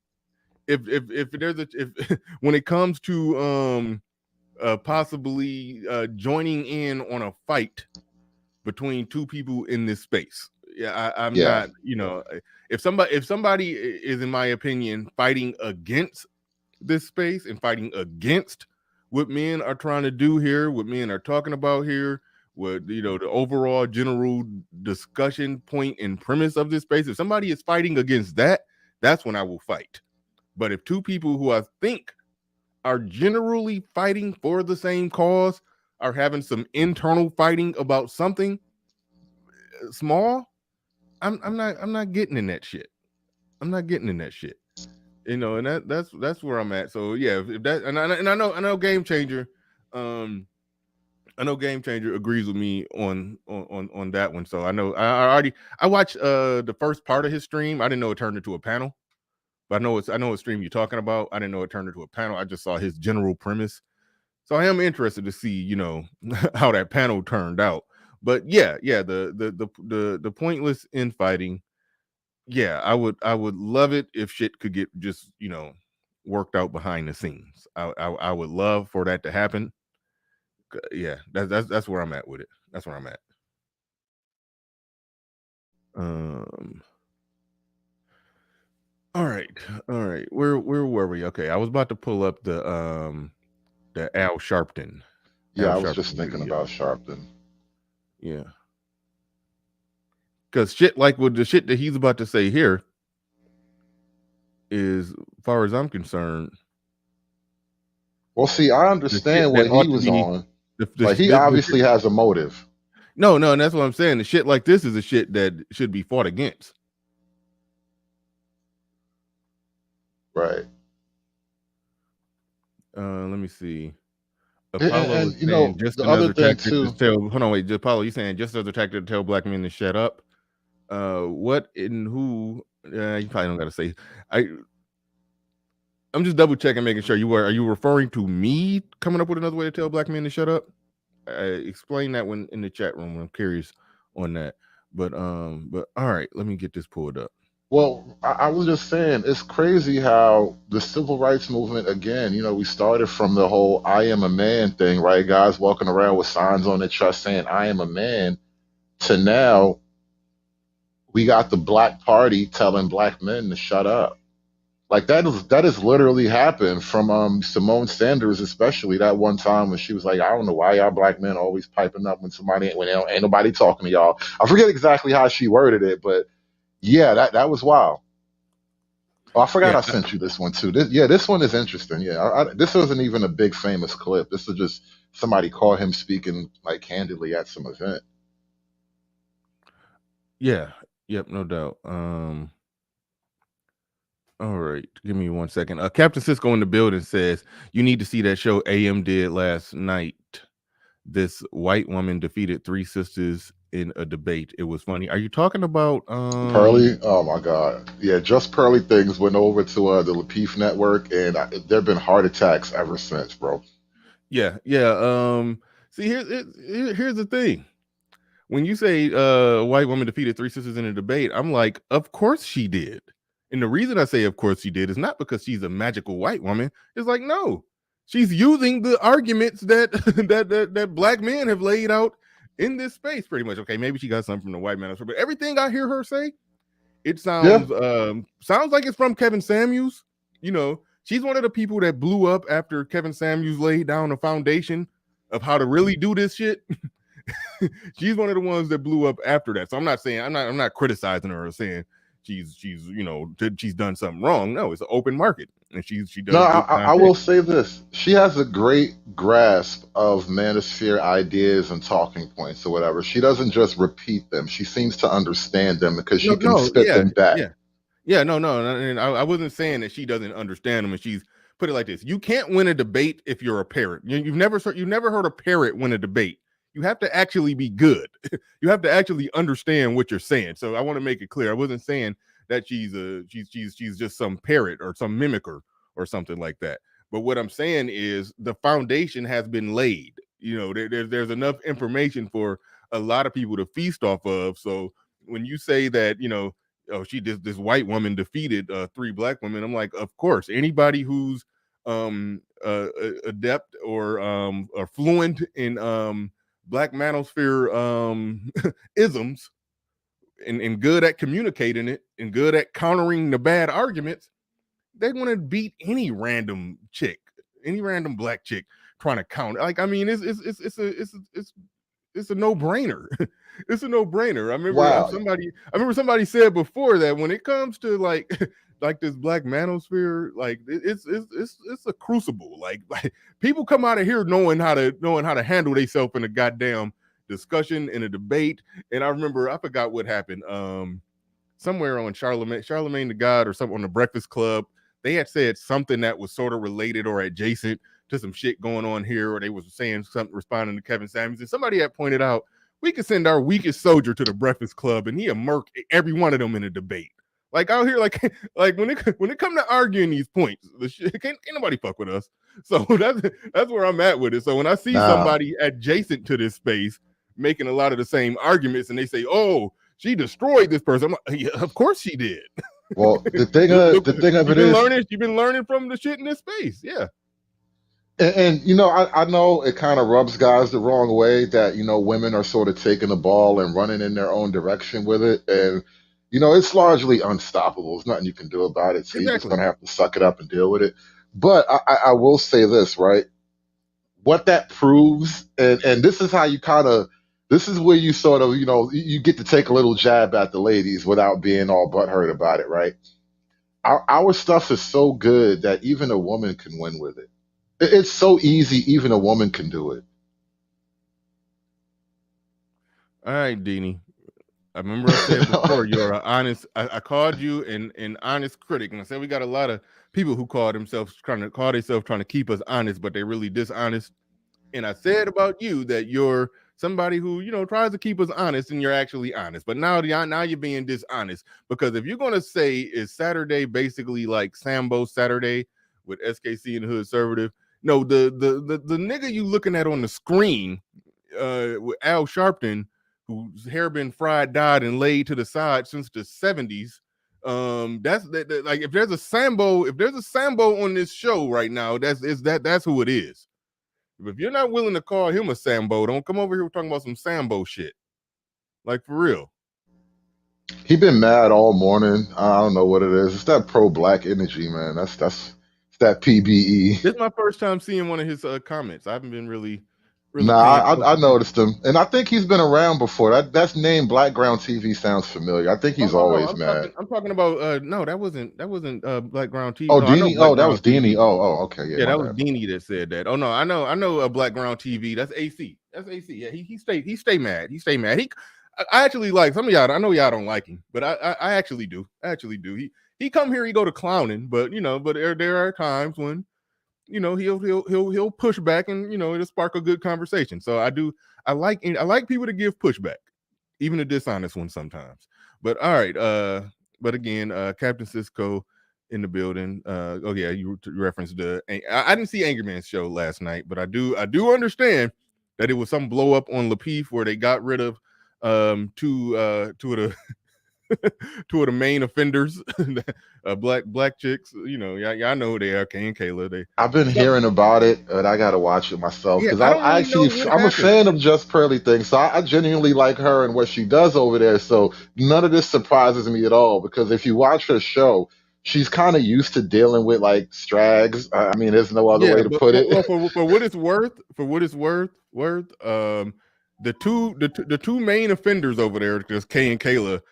[SPEAKER 1] if there's if when it comes to possibly joining in on a fight between two people in this space. Yeah, I'm
[SPEAKER 3] Yeah.
[SPEAKER 1] not, if somebody is, in my opinion, fighting against this space and fighting against what men are trying to do here, what men are talking about here, what the overall general discussion point and premise of this space, if somebody is fighting against that, that's when I will fight. But if two people who I think are generally fighting for the same cause are having some internal fighting about something small, I'm not getting in that shit. I'm not getting in that shit. And that's where I'm at. So yeah, if that and I know Game Changer, I know Game Changer agrees with me on that one. So I watched the first part of his stream. I didn't know it turned into a panel, but I know what stream you're talking about. I didn't know it turned into a panel. I just saw his general premise. So I am interested to see, how that panel turned out. But yeah, the pointless infighting. Yeah, I would love it if shit could get just worked out behind the scenes. I would love for that to happen. Yeah, that's where I'm at with it. That's where I'm at. All right. Where were we? Okay, I was about to pull up the Al Sharpton.
[SPEAKER 3] Yeah, I was just thinking
[SPEAKER 1] video.
[SPEAKER 3] about Sharpton.
[SPEAKER 1] Yeah. Because shit like with the shit that he's about to say here is, as far as I'm concerned.
[SPEAKER 3] Well, see, I understand what he was on. Like, he obviously has a motive.
[SPEAKER 1] No, and that's what I'm saying. The shit like this is a shit that should be fought against.
[SPEAKER 3] Right.
[SPEAKER 1] Let me see. Apollo
[SPEAKER 3] And
[SPEAKER 1] is
[SPEAKER 3] you
[SPEAKER 1] saying
[SPEAKER 3] know,
[SPEAKER 1] just
[SPEAKER 3] the other
[SPEAKER 1] another
[SPEAKER 3] thing
[SPEAKER 1] tactic to
[SPEAKER 3] too.
[SPEAKER 1] tell. Hold on, wait, Apollo, you saying just another tactic to tell black men to shut up? What and who? You probably don't got to say. I I'm just double checking, making sure are you referring to me coming up with another way to tell black men to shut up? Explain that one in the chat room. I'm curious on that. But all right, let me get this pulled up.
[SPEAKER 3] Well, I was just saying, it's crazy how the civil rights movement, again, you know, we started from the whole I am a man thing, right? Guys walking around with signs on their chest saying, I am a man, to now we got the black party telling black men to shut up. Like that is literally happened from Simone Sanders, especially that one time when she was like, I don't know why y'all black men always piping up when ain't nobody talking to y'all. I forget exactly how she worded it, but yeah, that was wild. Oh, I forgot
[SPEAKER 1] Yeah,
[SPEAKER 3] I sent you this one too. This one is interesting. Yeah, this wasn't even a big famous clip. This is just somebody caught him speaking like candidly at some event.
[SPEAKER 1] yeah, yep, no doubt. All right, give me 1 second. Captain Cisco in the building says you need to see that show AM did last night. This white woman defeated three sisters in a debate. It was funny. Are you talking about
[SPEAKER 3] Pearly, oh my God, yeah, just Pearly things went over to the Lapeef network, and there've been heart attacks ever since, bro.
[SPEAKER 1] Yeah, yeah. See, here's the thing. When you say a white woman defeated three sisters in a debate, I'm like, of course she did. And the reason I say of course she did is not because she's a magical white woman. It's like, no, she's using the arguments that that black men have laid out in this space, pretty much. Okay, maybe she got something from the white man, but everything I hear her say, it
[SPEAKER 3] Yeah,
[SPEAKER 1] sounds like it's from Kevin Samuels. You know, she's one of the people that blew up after Kevin Samuels laid down a foundation of how to really do this shit. She's one of the ones that blew up after that. So I'm not criticizing her or saying she's she's done something wrong. No, it's an open market, and she
[SPEAKER 3] no,
[SPEAKER 1] does good
[SPEAKER 3] I will
[SPEAKER 1] content.
[SPEAKER 3] say this: she has a great grasp of manosphere ideas and talking points or whatever. She doesn't just repeat them; she seems to understand them because
[SPEAKER 1] No,
[SPEAKER 3] she can
[SPEAKER 1] no,
[SPEAKER 3] spit
[SPEAKER 1] yeah,
[SPEAKER 3] them back.
[SPEAKER 1] yeah. Yeah, no, and I wasn't saying that she doesn't understand them. And she's put it like this: you can't win a debate if you're a parrot. You've never heard a parrot win a debate. You have to actually be good. You have to actually understand what you're saying. So I want to make it clear. I wasn't saying that she's just some parrot or some mimicker or something like that. But what I'm saying is the foundation has been laid. You know, there's enough information for a lot of people to feast off of. So when you say that, oh, this white woman defeated three black women, I'm like, of course, anybody who's adept or fluent in black manosphere isms and good at communicating it and good at countering the bad arguments, they want to beat any random chick, any random black chick trying to counter. Like, I mean, it's a no-brainer. It's a no-brainer.
[SPEAKER 3] Wow.
[SPEAKER 1] I remember somebody said before that when it comes to like like this black manosphere, like it's a crucible. Like people come out of here knowing how to handle themselves in a goddamn discussion, in a debate. And I remember, I forgot what happened. Somewhere on Charlemagne the God or something on the Breakfast Club, they had said something that was sort of related or adjacent to some shit going on here, or they was saying something responding to Kevin Samuels, and somebody had pointed out we could send our weakest soldier to the Breakfast Club and he'll murk every one of them in a debate. Like out here, like when it come to arguing these points, the shit, can't nobody fuck with us. So that's where I'm at with it. So when I see
[SPEAKER 3] Now,
[SPEAKER 1] somebody adjacent to this space making a lot of the same arguments, and they say, "Oh, she destroyed this person," I'm like, yeah, of course she did.
[SPEAKER 3] well,
[SPEAKER 1] Look,
[SPEAKER 3] the thing of
[SPEAKER 1] you've
[SPEAKER 3] it
[SPEAKER 1] been
[SPEAKER 3] is,
[SPEAKER 1] learning. You've been learning from the shit in this space. Yeah.
[SPEAKER 3] and you know, I know it kind of rubs guys the wrong way that, you know, women are sort of taking the ball and running in their own direction with it. And, you know, it's largely unstoppable. There's nothing you can do about it. So you're just
[SPEAKER 1] Exactly.
[SPEAKER 3] going to have to suck it up and deal with it. But I will say this, right? What that proves, and this is how you this is where you sort of, you know, you get to take a little jab at the ladies without being all butthurt about it, right? Our stuff is so good that even a woman can win with it. It's so easy, even a woman can do it.
[SPEAKER 1] All right, Deanie. I remember I said before you're an honest. I called you an honest critic, and I said we got a lot of people who call themselves trying to keep us honest, but they're really dishonest. And I said about you that you're somebody who, tries to keep us honest, and you're actually honest. But now you're being dishonest, because if you're gonna say is Saturday basically like Sambo Saturday with SKC and the Hood Conservative, no, the nigga you looking at on the screen, with Al Sharpton, whose hair been fried, dyed, and laid to the side since the 70s. That's like if there's a Sambo on this show right now, that's who it is. If you're not willing to call him a Sambo, don't come over here talking about some Sambo shit. Like, for real.
[SPEAKER 3] He been mad all morning. I don't know what it is. It's that pro-black energy, man. That's it's that PBE.
[SPEAKER 1] This is my first time seeing one of his comments. I haven't been really
[SPEAKER 3] Nah,
[SPEAKER 1] paying
[SPEAKER 3] I
[SPEAKER 1] attention.
[SPEAKER 3] noticed him, and I think he's been around before. That's name Blackground TV sounds familiar. I think he's
[SPEAKER 1] Oh, no,
[SPEAKER 3] always mad.
[SPEAKER 1] I'm talking about no, that wasn't Blackground TV.
[SPEAKER 3] Oh,
[SPEAKER 1] No, I know
[SPEAKER 3] Deanie. Oh, that was
[SPEAKER 1] Blackground
[SPEAKER 3] Deanie.
[SPEAKER 1] TV.
[SPEAKER 3] Oh, okay. Yeah,
[SPEAKER 1] Yeah,
[SPEAKER 3] my
[SPEAKER 1] that was
[SPEAKER 3] bad.
[SPEAKER 1] Deanie that said that. Oh no, I know a Blackground TV. That's AC. That's AC. Yeah, he stay mad. He stay mad. I actually like some of y'all. I know y'all don't like him, but I actually do. He come here, he go to clowning, but but there are times when he'll push back, and it'll spark a good conversation. So I like people to give pushback, even a dishonest one sometimes. But all right, but again, Captain Cisco in the building. Oh yeah, you referenced the. I didn't see Angry Man's show last night, but I do understand that it was some blow up on Lapeef where they got rid of two of the two of the main offenders, black chicks. Y'all know who they are, Kay and Kayla.
[SPEAKER 3] I've been hearing about it, but I gotta watch it myself
[SPEAKER 1] Yeah,
[SPEAKER 3] because
[SPEAKER 1] I don't
[SPEAKER 3] I
[SPEAKER 1] really know
[SPEAKER 3] actually
[SPEAKER 1] what
[SPEAKER 3] I'm a
[SPEAKER 1] happened.
[SPEAKER 3] fan of Just Pearly things, so I genuinely like her and what she does over there. So none of this surprises me at all because if you watch her show, she's kind of used to dealing with like strags. I mean, there's no other
[SPEAKER 1] Yeah,
[SPEAKER 3] way to
[SPEAKER 1] but
[SPEAKER 3] put it.
[SPEAKER 1] well, for what it's worth, the two main offenders over there, just Kay and Kayla,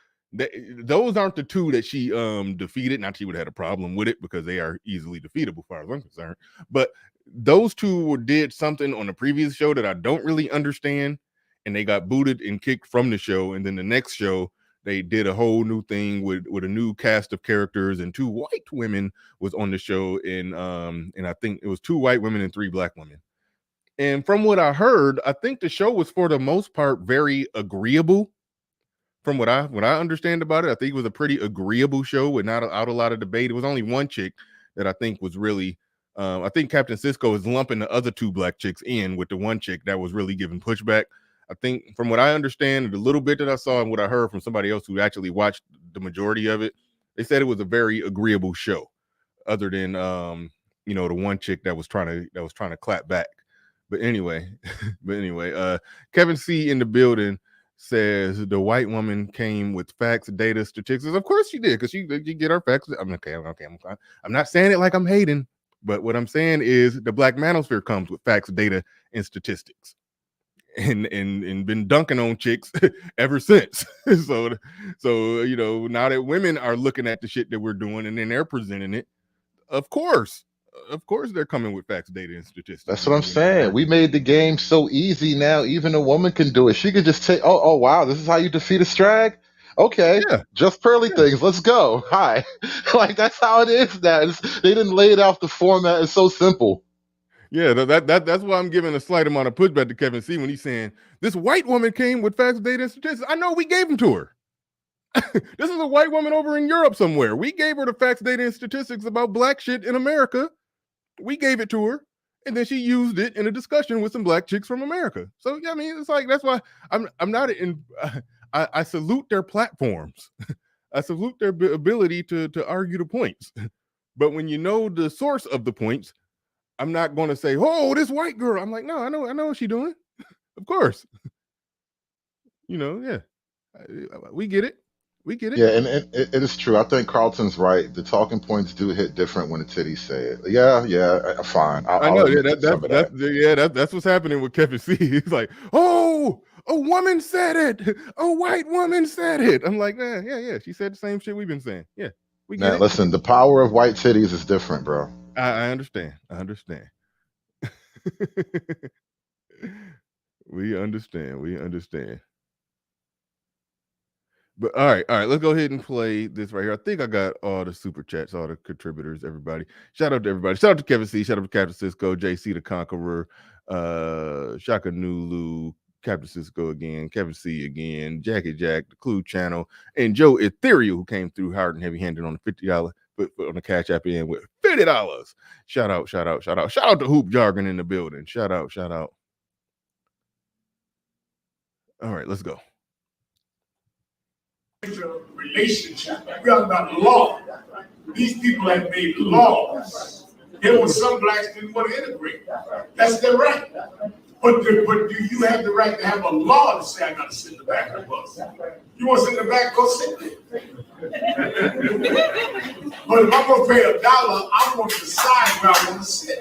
[SPEAKER 1] those aren't the two that she defeated. Not she would have had a problem with it because they are easily defeatable, as far as I'm concerned. But those two did something on the previous show that I don't really understand, and they got booted and kicked from the show. And then the next show, they did a whole new thing with a new cast of characters, and two white women was on the show, and I think it was two white women and three black women. And from what I heard, I think the show was for the most part very agreeable. From what I understand about it, I think it was a pretty agreeable show with not out a lot of debate. It was only one chick that I think was really. I think Captain Cisco is lumping the other two black chicks in with the one chick that was really giving pushback. I think from what I understand, the little bit that I saw and what I heard from somebody else who actually watched the majority of it, they said it was a very agreeable show, other than the one chick that was trying to clap back. But anyway, Kevin C in the building says the white woman came with facts, data, statistics. Of course she did, because you get our facts. I'm okay. I'm not saying it like I'm hating, but what I'm saying is the black manosphere comes with facts, data, and statistics. And been dunking on chicks ever since. so now that women are looking at the shit that we're doing and then they're presenting it, of course they're coming with facts, data, and statistics.
[SPEAKER 3] That's what I'm saying. We made the game so easy now. Even a woman can do it. She could just take. Oh wow, this is how you defeat a strag. Okay,
[SPEAKER 1] Yeah.
[SPEAKER 3] Just Pearly things. Let's go. Hi, like that's how it is now. They didn't lay it out the format. It's so simple.
[SPEAKER 1] Yeah, that's why I'm giving a slight amount of pushback to Kevin C when he's saying this white woman came with facts, data, and statistics. I know we gave them to her. This is a white woman over in Europe somewhere. We gave her the facts, data, and statistics about black shit in America. We gave it to her, and then she used it in a discussion with some black chicks from America. So yeah, I mean, it's like that's why I'm not in. I salute their platforms. I salute their ability to argue the points. But when you know the source of the points, I'm not going to say, "Oh, this white girl." I'm like, no, I know what she's doing. Of course, yeah, we get it.
[SPEAKER 3] Yeah, and it is true. I think Carlton's right. The talking points do hit different when the titties say it. Yeah, fine.
[SPEAKER 1] I
[SPEAKER 3] I'll
[SPEAKER 1] know. Yeah,
[SPEAKER 3] admit to some of that.
[SPEAKER 1] that's what's happening with Kevin C. He's like, "Oh, a woman said it. A white woman said it." I'm like, yeah. She said the same shit we've been saying. Yeah, we get
[SPEAKER 3] Man,
[SPEAKER 1] it.
[SPEAKER 3] listen, the power of white titties is different, bro.
[SPEAKER 1] I understand. We understand. But all right, let's go ahead and play this right here. I think I got all the super chats, all the contributors, everybody. Shout out to everybody. Shout out to Kevin C. Shout out to Captain Cisco, JC the Conqueror, Shaka Nulu, Captain Cisco again, Kevin C again, Jackie Jack, the Clue Channel, and Joe Ethereal, who came through hard and heavy handed on the $50 on the Cash App end with $50. Shout out to Hoop Jargon in the building. Shout out. All right, let's go.
[SPEAKER 8] Relationship. We are about law. These people have made laws. There were some blacks didn't want to integrate. That's their right. But do you have the right to have a law to say I got to sit in the back of the bus? You want to sit in the back? Go sit there. But if I'm gonna pay $1, I want to decide where I want to sit,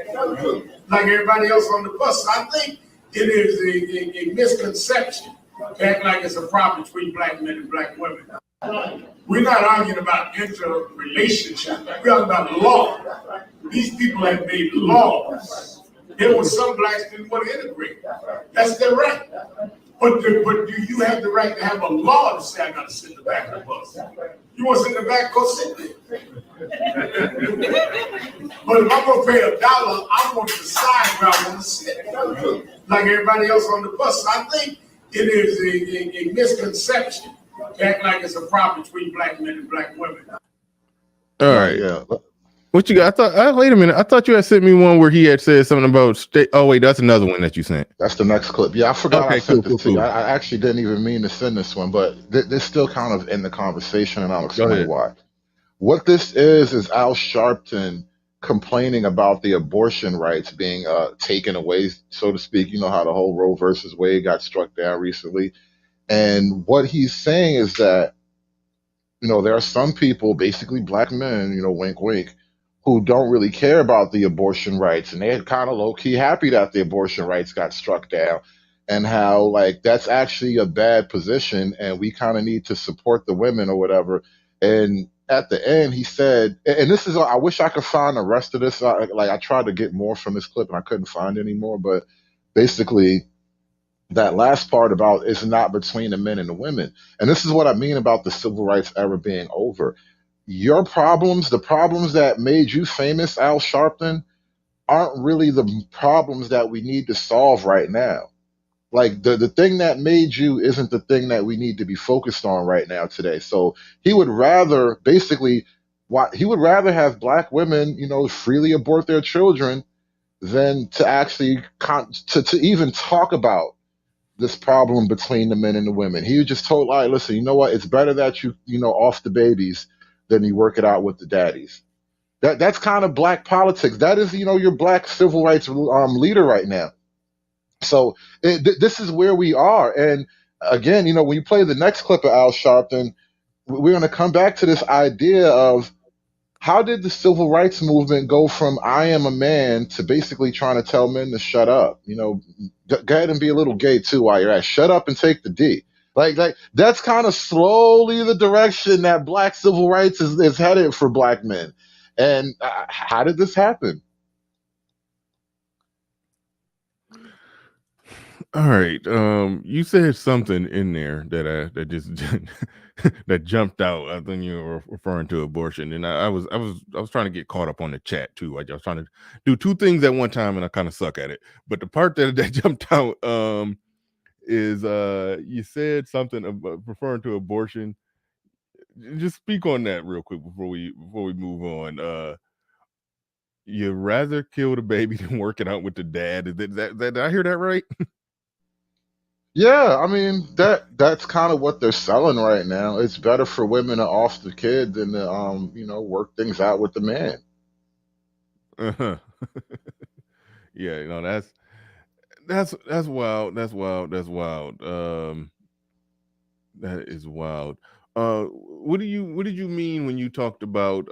[SPEAKER 8] like everybody else on the bus. I think it is a misconception to act like it's a problem between black men and black women. We're not arguing about interrelationship. We're arguing about law. These people have made laws. There were some blacks didn't want to integrate. That's their right. But do you have the right to have a law to say I got to sit in the back of the bus? You want to sit in the back? Go sit there. But if I'm gonna pay $1, I want to decide where I want to sit, like everybody else on the bus. I think it is a misconception to act like it's a problem between black men and black women.
[SPEAKER 1] All right.
[SPEAKER 3] Yeah.
[SPEAKER 1] What you got? Wait a minute. I thought you had sent me one where he had said something about state. Oh wait, that's another one that you sent.
[SPEAKER 3] That's the next clip. Yeah, I forgot
[SPEAKER 1] Okay,
[SPEAKER 3] I sent
[SPEAKER 1] cool,
[SPEAKER 3] this to you.
[SPEAKER 1] cool.
[SPEAKER 3] I actually didn't even mean to send this one, but this still kind of in the conversation, and I'll
[SPEAKER 1] Go
[SPEAKER 3] explain
[SPEAKER 1] ahead.
[SPEAKER 3] why. What this is Al Sharpton complaining about the abortion rights being taken away, so to speak. You know how the whole Roe versus Wade got struck down recently. And what he's saying is that, there are some people, basically black men, wink, wink, who don't really care about the abortion rights. And they're kind of low key happy that the abortion rights got struck down, and how, like, that's actually a bad position. And we kind of need to support the women or whatever. And at the end, he said, and this is, I wish I could find the rest of this. I tried to get more from this clip and I couldn't find any more. But basically, that last part about it's not between the men and the women. And this is what I mean about the civil rights era being over. Your problems, the problems that made you famous, Al Sharpton, aren't really the problems that we need to solve right now. Like the thing that made you isn't the thing that we need to be focused on right now today. So he would rather have black women, freely abort their children than to actually to even talk about this problem between the men and the women. He just told, all right, listen, you know what? It's better that you off the babies than you work it out with the daddies. That's kind of black politics. That is, your black civil rights leader right now. So this is where we are. And again, when you play the next clip of Al Sharpton, we're going to come back to this idea of how did the civil rights movement go from I am a man to basically trying to tell men to shut up? Go ahead and be a little gay too while you're at. Shut up and take the D. Like that's kind of slowly the direction that black civil rights is headed for black men. And how did this happen?
[SPEAKER 1] All right. You said something in there that just that jumped out. I think you were referring to abortion, and I was trying to get caught up on the chat too. I was trying to do two things at one time, and I kind of suck at it. But the part that jumped out is you said something about referring to abortion. Just speak on that real quick before we move on. You'd rather kill the baby than work it out with the dad. Did I hear that right?
[SPEAKER 3] Yeah, I mean that's kind of what they're selling right now. It's better for women to off the kid than to work things out with the man.
[SPEAKER 1] Uh-huh. Yeah, that's wild. That's wild. That is wild. What did you mean when you talked about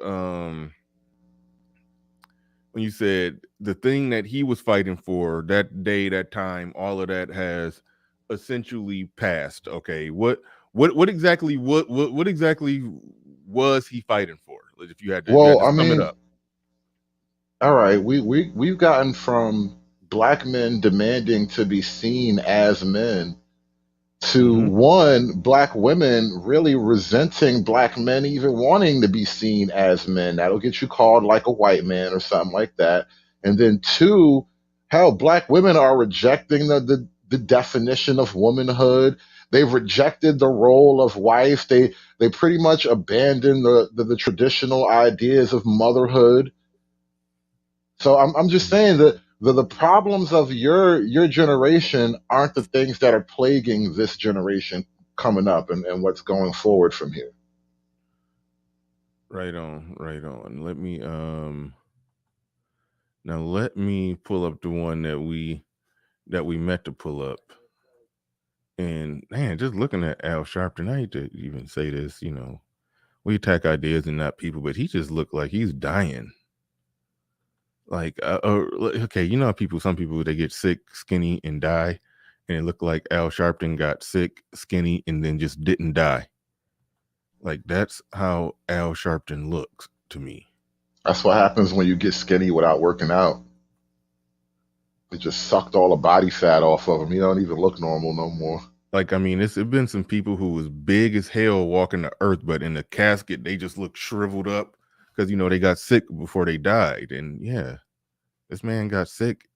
[SPEAKER 1] when you said the thing that he was fighting for that day, that time, all of that has essentially passed? Okay, what exactly what exactly was he fighting for? If you had to, sum it up.
[SPEAKER 3] All right, we've gotten from black men demanding to be seen as men to one, black women really resenting black men even wanting to be seen as men. That'll get you called like a white man or something like that. And then two, Hell, black women are rejecting the definition of womanhood. They've rejected the role of wife. They pretty much abandon the traditional ideas of motherhood. So I'm just saying that the problems of your generation aren't the things that are plaguing this generation coming up and what's going forward from here.
[SPEAKER 1] Right on, right on. Let me now let me pull up the one that we meant to pull up. And man, just looking at Al Sharpton, I hate to even say this, you know, we attack ideas and not people, but he just looked like he's dying. Like, okay, you know how some people, they get sick, skinny, and die, and it looked like Al Sharpton got sick, skinny, and then just didn't die. Like, that's how Al Sharpton looks to me.
[SPEAKER 3] That's what happens when you get skinny without working out. It just sucked all the body fat off of him. He don't even look normal no more.
[SPEAKER 1] Like, I mean, it's been some people who was big as hell walking the earth, but in the casket, they just look shriveled up because, you know, they got sick before they died. And yeah, this man got sick,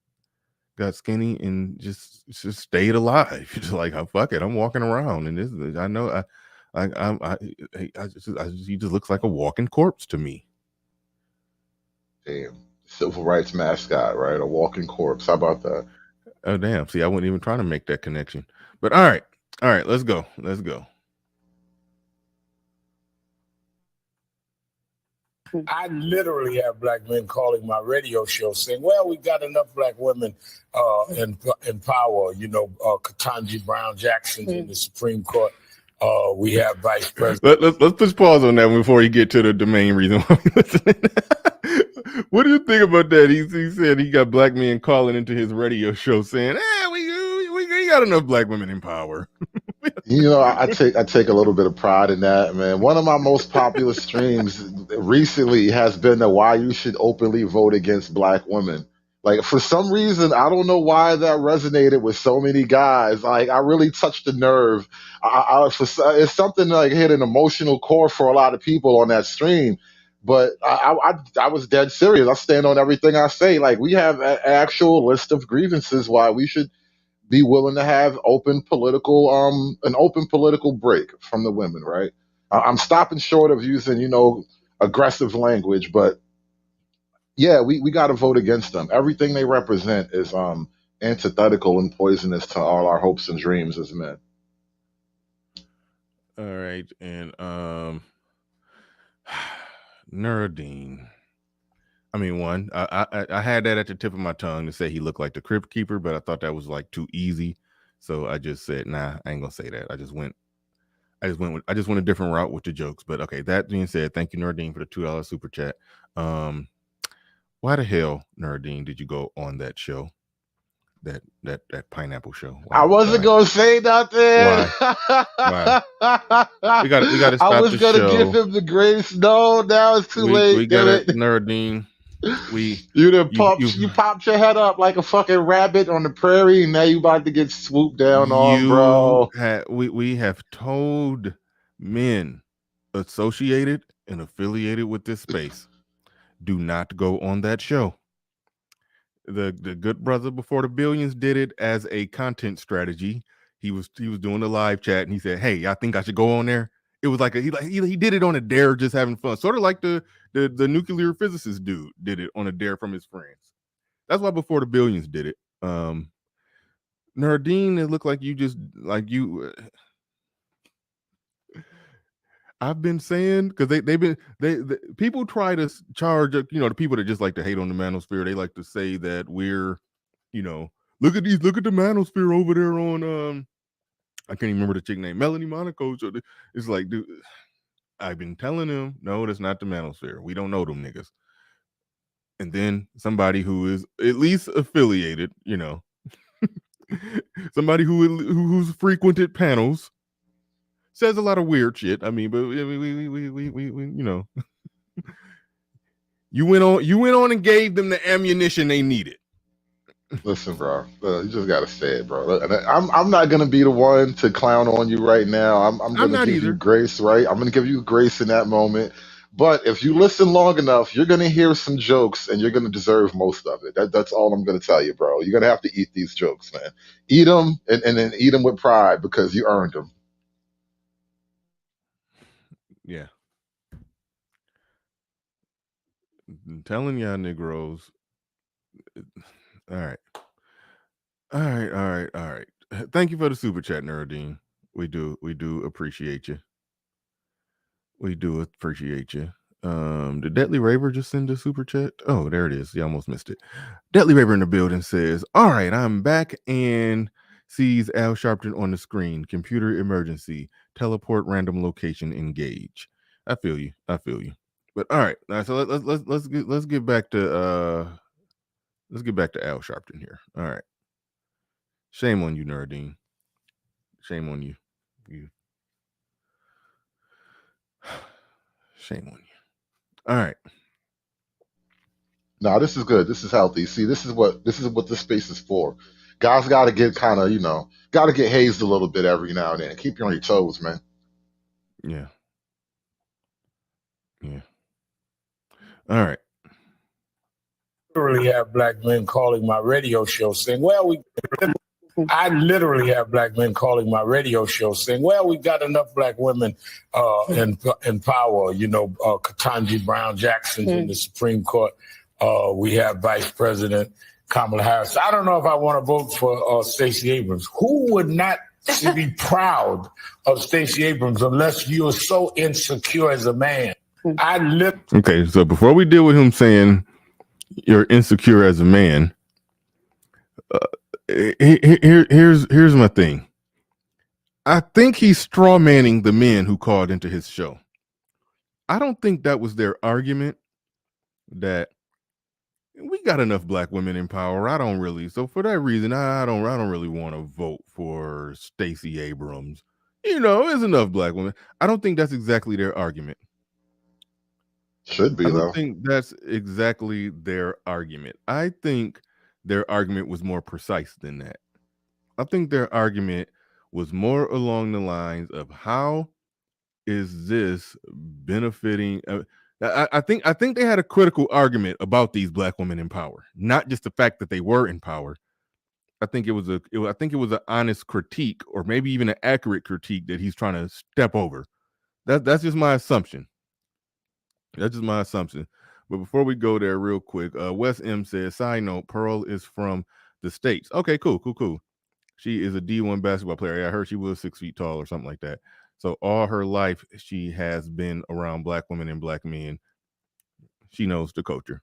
[SPEAKER 1] got skinny, and just stayed alive. Just like, oh, fuck it, I'm walking around, and this, I know, he just looks like a walking corpse to me.
[SPEAKER 3] Damn, civil rights mascot, right? A walking corpse. How about that?
[SPEAKER 1] Oh damn! See, I wasn't even trying to make that connection. But all right, let's go.
[SPEAKER 9] I literally have black men calling my radio show saying, well, we got enough black women in power. You know, Ketanji Brown Jackson in the Supreme Court. We have vice president.
[SPEAKER 1] Let's push pause on that before you get to the main reason why we're listening. What do you think about that? He said he got black men calling into his radio show saying, we got enough black women in power.
[SPEAKER 3] You know, I take a little bit of pride in that, man. One of my most popular streams recently has been the why you should openly vote against black women. Like, for some reason, I don't know why that resonated with so many guys. Like, I really touched the nerve. It's something like hit an emotional core for a lot of people on that stream. But I was dead serious. I stand on everything I say. Like, we have an actual list of grievances why we should be willing to have an open political break from the women, right? I'm stopping short of using, you know, aggressive language, but yeah, we got to vote against them. Everything they represent is antithetical and poisonous to all our hopes and dreams as men.
[SPEAKER 1] All right, and Nuruddin. I mean, I had that at the tip of my tongue to say he looked like the Crypt Keeper, but I thought that was like too easy, so I just said, nah, I ain't gonna say that. I just went a different route with the jokes. But okay, that being said, thank you, Nuruddin, for the $2 super chat. Why the hell, Nuruddin, did you go on that show? That pineapple show?
[SPEAKER 3] I wasn't gonna say nothing.
[SPEAKER 1] Why? We got to stop.
[SPEAKER 3] I was gonna give him the grace. No, now it's too late.
[SPEAKER 1] We got it, Nuruddin.
[SPEAKER 3] You popped your head up like a fucking rabbit on the prairie, and now you about to get swooped down on, bro.
[SPEAKER 1] We have told men associated and affiliated with this space, do not go on that show. The good brother before the billions did it as a content strategy. He was doing the live chat, and he said, "Hey, I think I should go on there." It was like he did it on a dare, just having fun, sort of like the nuclear physicist dude did it on a dare from his friends. That's why before the billions did it. Nuruddin, it looked like you just like you. I've been saying, because people try to charge, you know, the people that just like to hate on the manosphere. They like to say that we're, you know, look at the manosphere over there on I can't even remember the chick name, Melanie Monaco. So it's like, dude, I've been telling them, no, that's not the manosphere. We don't know them niggas. And then somebody who is at least affiliated, you know, somebody who's frequented panels, says a lot of weird shit. I mean, but we you know, you went on and gave them the ammunition they needed.
[SPEAKER 3] Listen, bro, you just gotta say it, bro. I'm not gonna be the one to clown on you right now. I'm gonna give you grace, right? I'm gonna give you grace in that moment. But if you listen long enough, you're gonna hear some jokes, and you're gonna deserve most of it. That's all I'm gonna tell you, bro. You're gonna have to eat these jokes, man. Eat them, and then eat them with pride because you earned them.
[SPEAKER 1] Yeah. I'm telling y'all Negroes. All right. All right. All right. All right. Thank you for the super chat, Neurodine. We do appreciate you. We do appreciate you. Did Deadly Raver just send a super chat? Oh, there it is. You almost missed it. Deadly Raver in the building says, all right, I'm back, and sees Al Sharpton on the screen. Computer emergency. Teleport random location, engage. I feel you. I feel you. But all right. So let's get back to Al Sharpton here. All right. Shame on you, Nardine. Shame on you. Shame on you. All right.
[SPEAKER 3] No, this is good. This is healthy. See, this is what this space is for. Guys got to get kind of, got to get hazed a little bit every now and then. Keep you on your toes, man.
[SPEAKER 1] Yeah. Yeah. All right.
[SPEAKER 9] Literally have black men calling my radio show saying, well, I literally have black men calling my radio show saying, well, we've got enough black women in power. Ketanji Brown Jackson's in the Supreme Court. We have Vice President Kamala Harris. I don't know if I want to vote for Stacey Abrams. Who would not be proud of Stacey Abrams unless you're so insecure as a man?
[SPEAKER 1] Okay, so before we deal with him saying you're insecure as a man, here's my thing. I think he's straw manning the men who called into his show. I don't think that was their argument that we got enough black women in power. I don't really. So for that reason, I don't really want to vote for Stacey Abrams. There's enough black women. I don't think that's exactly their argument.
[SPEAKER 3] Should be,
[SPEAKER 1] I don't
[SPEAKER 3] though.
[SPEAKER 1] think that's exactly their argument. I think their argument was more precise than that. I think their argument was more along the lines of how is this benefiting? I think they had a critical argument about these black women in power, not just the fact that they were in power. I think it was an honest critique, or maybe even an accurate critique that he's trying to step over. That's just my assumption. That's just my assumption. But before we go there, real quick, Wes M says, side note, Pearl is from the States. Okay, cool. She is a D1 basketball player. I heard she was 6 feet tall or something like that. So all her life, she has been around black women and black men. She knows the culture.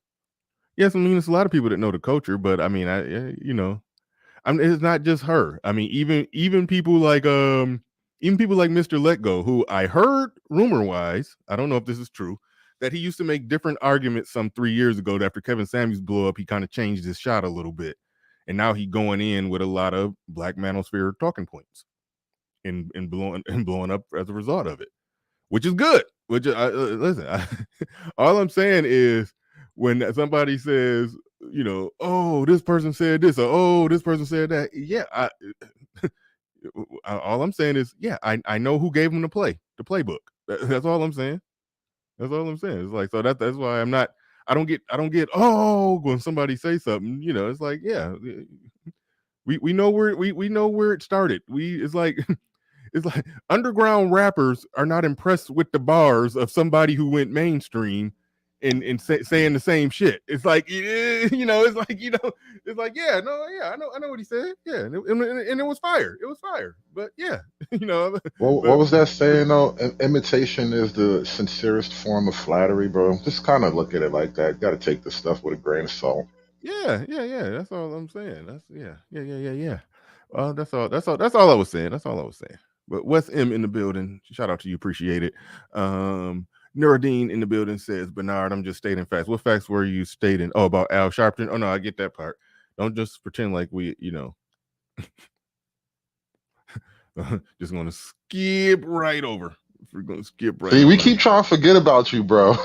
[SPEAKER 1] Yes, I mean, it's a lot of people that know the culture, but I mean, it's not just her. I mean, even people like Mr. Let Go, who I heard rumor wise, I don't know if this is true, that he used to make different arguments some 3 years ago. That after Kevin Samuels blew up, he kind of changed his shot a little bit, and now he going in with a lot of black manosphere talking points, and blowing up as a result of it, which is good. Which listen, all I'm saying is when somebody says, oh, this person said this, or oh, this person said that, yeah, all I'm saying is, yeah, I know who gave him the playbook. That's all I'm saying. That's all I'm saying. It's like, so that's why I don't get oh, when somebody say something, it's like, yeah, we know where it started. It's like underground rappers are not impressed with the bars of somebody who went mainstream and saying the same shit. It's like, it's like, yeah, no, yeah, I know what he said. Yeah. And it was fire. It was fire. But yeah,
[SPEAKER 3] What was that saying though? Imitation is the sincerest form of flattery, bro. Just kind of look at it like that. Got to take this stuff with a grain of salt.
[SPEAKER 1] Yeah. That's all I'm saying. That's yeah. That's all I was saying. That's all I was saying. But Wes M in the building. Shout out to you. Appreciate it. Nuruddin in the building says, Bernard, I'm just stating facts. What facts were you stating? Oh, about Al Sharpton? Oh no, I get that part. Don't just pretend like we, just gonna skip right over. We're gonna skip right.
[SPEAKER 3] See,
[SPEAKER 1] over.
[SPEAKER 3] we keep trying to forget about you, bro.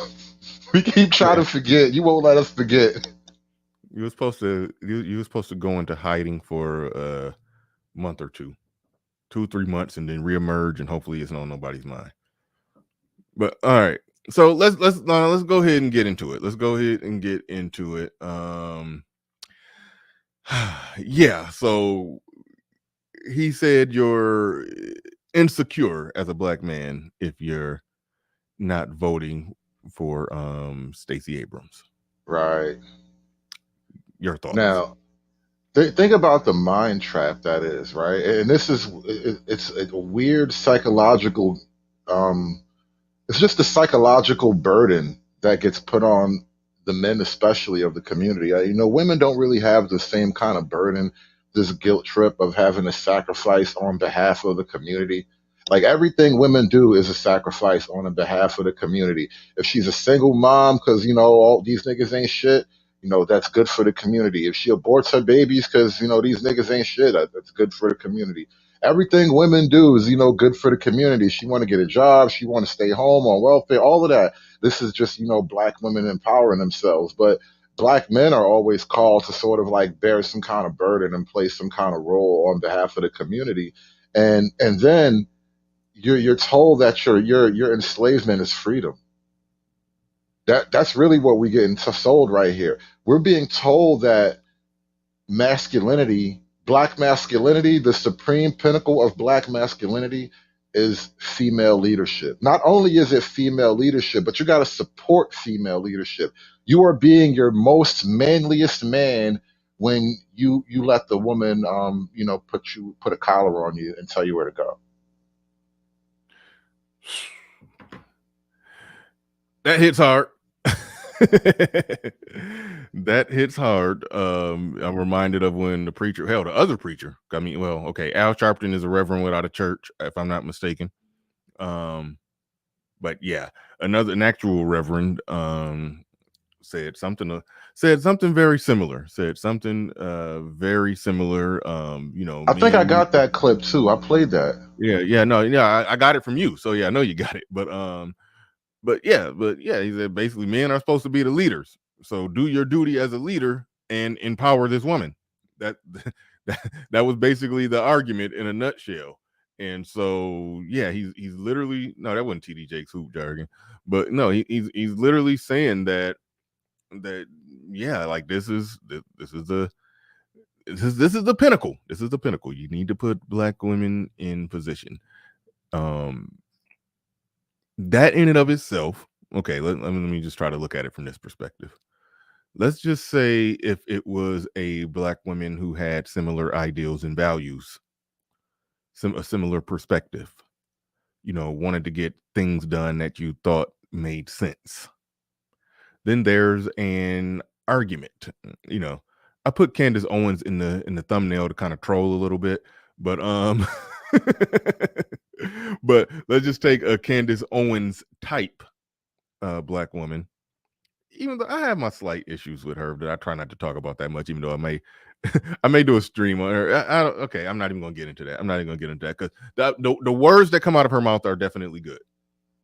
[SPEAKER 3] We keep trying to forget. You won't let us forget.
[SPEAKER 1] You were supposed to go into hiding for a month or 2-3 months, and then reemerge, and hopefully it's on nobody's mind. But all right, So let's go ahead and get into it. Yeah. So he said you're insecure as a black man if you're not voting for Stacey Abrams.
[SPEAKER 3] Right.
[SPEAKER 1] Your thoughts?
[SPEAKER 3] Now, think about the mind trap that is, right? And this is it's a weird psychological um it's just the psychological burden that gets put on the men, especially of the community. Women don't really have the same kind of burden, this guilt trip of having to sacrifice on behalf of the community. Like everything women do is a sacrifice on the behalf of the community. If she's a single mom, because all these niggas ain't shit, that's good for the community. If she aborts her babies because these niggas ain't shit, that's good for the community. Everything women do is good for the community. She want to get a job, she want to stay home on welfare, all of that. This is just black women empowering themselves. But black men are always called to sort of like bear some kind of burden and play some kind of role on behalf of the community. And then you're told that your enslavement is freedom. That's really what we get sold right here. We're being told that masculinity, black masculinity, the supreme pinnacle of black masculinity is female leadership. Not only is it female leadership, but you got to support female leadership. You are being your manliest man when you let the woman put a collar on you and tell you where to go.
[SPEAKER 1] That hits hard. That hits hard. I'm reminded of when the other preacher. Al Sharpton is a reverend without a church, if I'm not mistaken. But yeah, an actual reverend said something very similar. I
[SPEAKER 3] think I got that clip too. I played that.
[SPEAKER 1] I got it from you. So yeah, I know you got it. But yeah, he said basically men are supposed to be the leaders. So do your duty as a leader and empower this woman. That was basically the argument in a nutshell. And so yeah, he's literally, no, that wasn't TD Jakes hoop jargon, but no, he's literally saying that yeah, like this is the pinnacle. This is the pinnacle. You need to put black women in position. That in and of itself, okay, let me just try to look at it from this perspective. Let's just say if it was a black woman who had similar ideals and values, a similar perspective, wanted to get things done that you thought made sense, then there's an argument. I put Candace Owens in the thumbnail to kind of troll a little bit, but but let's just take a Candace Owens type black woman. Even though I have my slight issues with her that I try not to talk about that much, even though I may do a stream on her. Okay, I'm not even going to get into that. Because the words that come out of her mouth are definitely good.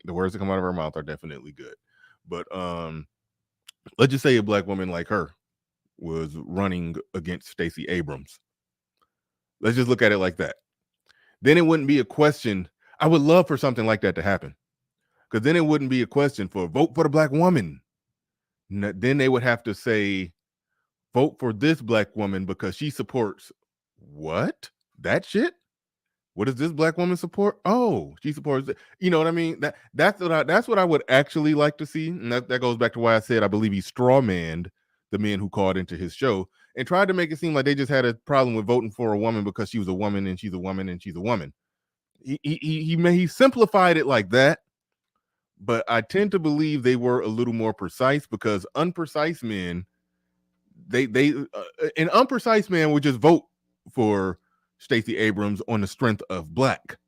[SPEAKER 1] But let's just say a black woman like her was running against Stacey Abrams. Let's just look at it like that. Then it wouldn't be a question. I would love for something like that to happen, because then it wouldn't be a question for vote for the black woman. Then they would have to say, vote for this black woman because she supports what? That shit? What does this black woman support? Oh, she supports it. You know what I mean? That's what I would actually like to see. And that goes back to why I said I believe he strawmanned the men who called into his show and tried to make it seem like they just had a problem with voting for a woman because she was a woman and she's a woman and she's a woman. He simplified it like that, but I tend to believe they were a little more precise, because unprecise men, an unprecise man would just vote for Stacey Abrams on the strength of black.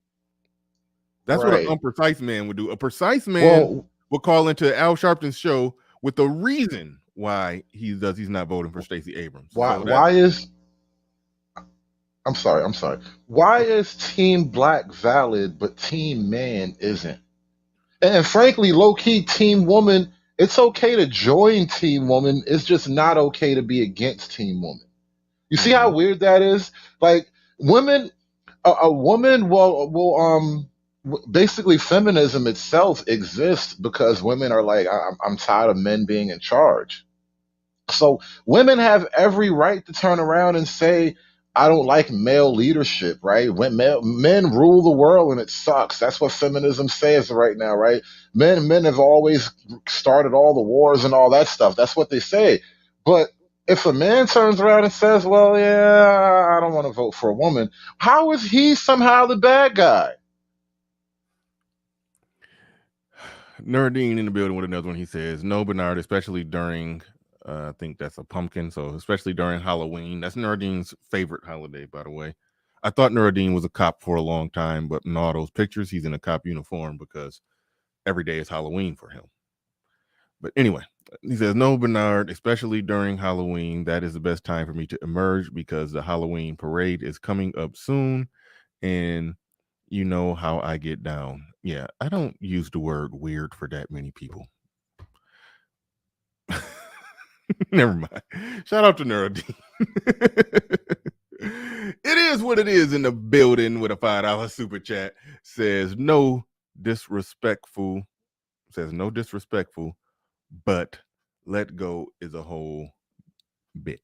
[SPEAKER 1] That's right. What an unprecise man would do. A precise man will call into Al Sharpton's show with the reason why he's not voting for Stacey Abrams.
[SPEAKER 3] I'm sorry. Why is Team Black valid, but Team Man isn't? And frankly, low-key, Team Woman, it's okay to join Team Woman. It's just not okay to be against Team Woman. You see how weird that is? Like, a woman will basically feminism itself exists because women are like, I'm tired of men being in charge. So women have every right to turn around and say, I don't like male leadership, right? When men rule the world and it sucks. That's what feminism says right now, right? Men have always started all the wars and all that stuff. That's what they say. But if a man turns around and says, well, yeah, I don't want to vote for a woman, how is he somehow the bad guy?
[SPEAKER 1] Nuruddin in the building with another one. He says, no, Bernard, especially during, I think that's a pumpkin. So especially during Halloween. That's Nuruddin's favorite holiday, by the way. I thought Nuruddin was a cop for a long time, but in all those pictures, he's in a cop uniform because every day is Halloween for him. But anyway, he says, no, Bernard, especially during Halloween, that is the best time for me to emerge because the Halloween parade is coming up soon. And you know how I get down. Yeah, I don't use the word weird for that many people. Never mind. Shout out to Nuruddin. It is what it is in the building with a $5 super chat. Says no disrespectful. Says no disrespectful, but let go is a whole bitch.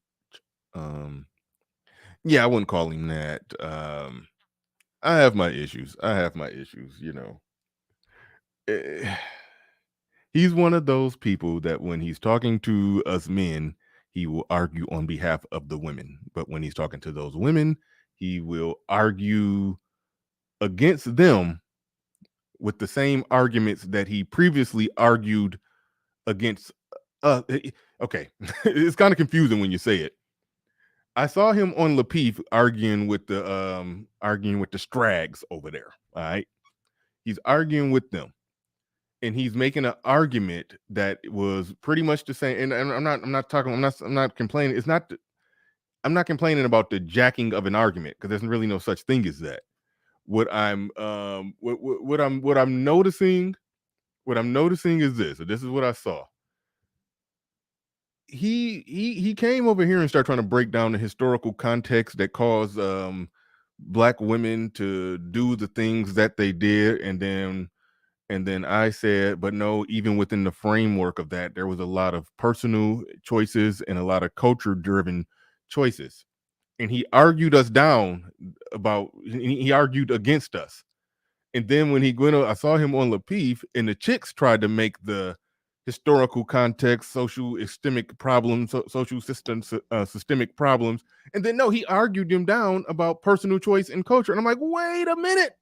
[SPEAKER 1] Yeah, I wouldn't call him that. I have my issues. You know. He's one of those people that when he's talking to us men, he will argue on behalf of the women. But when he's talking to those women, he will argue against them with the same arguments that he previously argued against. Okay, it's kind of confusing when you say it. I saw him on Lapeef arguing with the Strags over there. All right, he's arguing with them. And he's making an argument that was pretty much the same. And I'm not complaining. I'm not complaining about the jacking of an argument because there's really no such thing as that. What I'm noticing is this. So this is what I saw. He came over here and started trying to break down the historical context that caused black women to do the things that they did, and then I said, but no, even within the framework of that, there was a lot of personal choices and a lot of culture-driven choices. And he argued us down he argued against us. And then when I saw him on Lapeef, and the chicks tried to make the historical context, social systemic problems, systemic problems. And then no, he argued them down about personal choice and culture. And I'm like, wait a minute.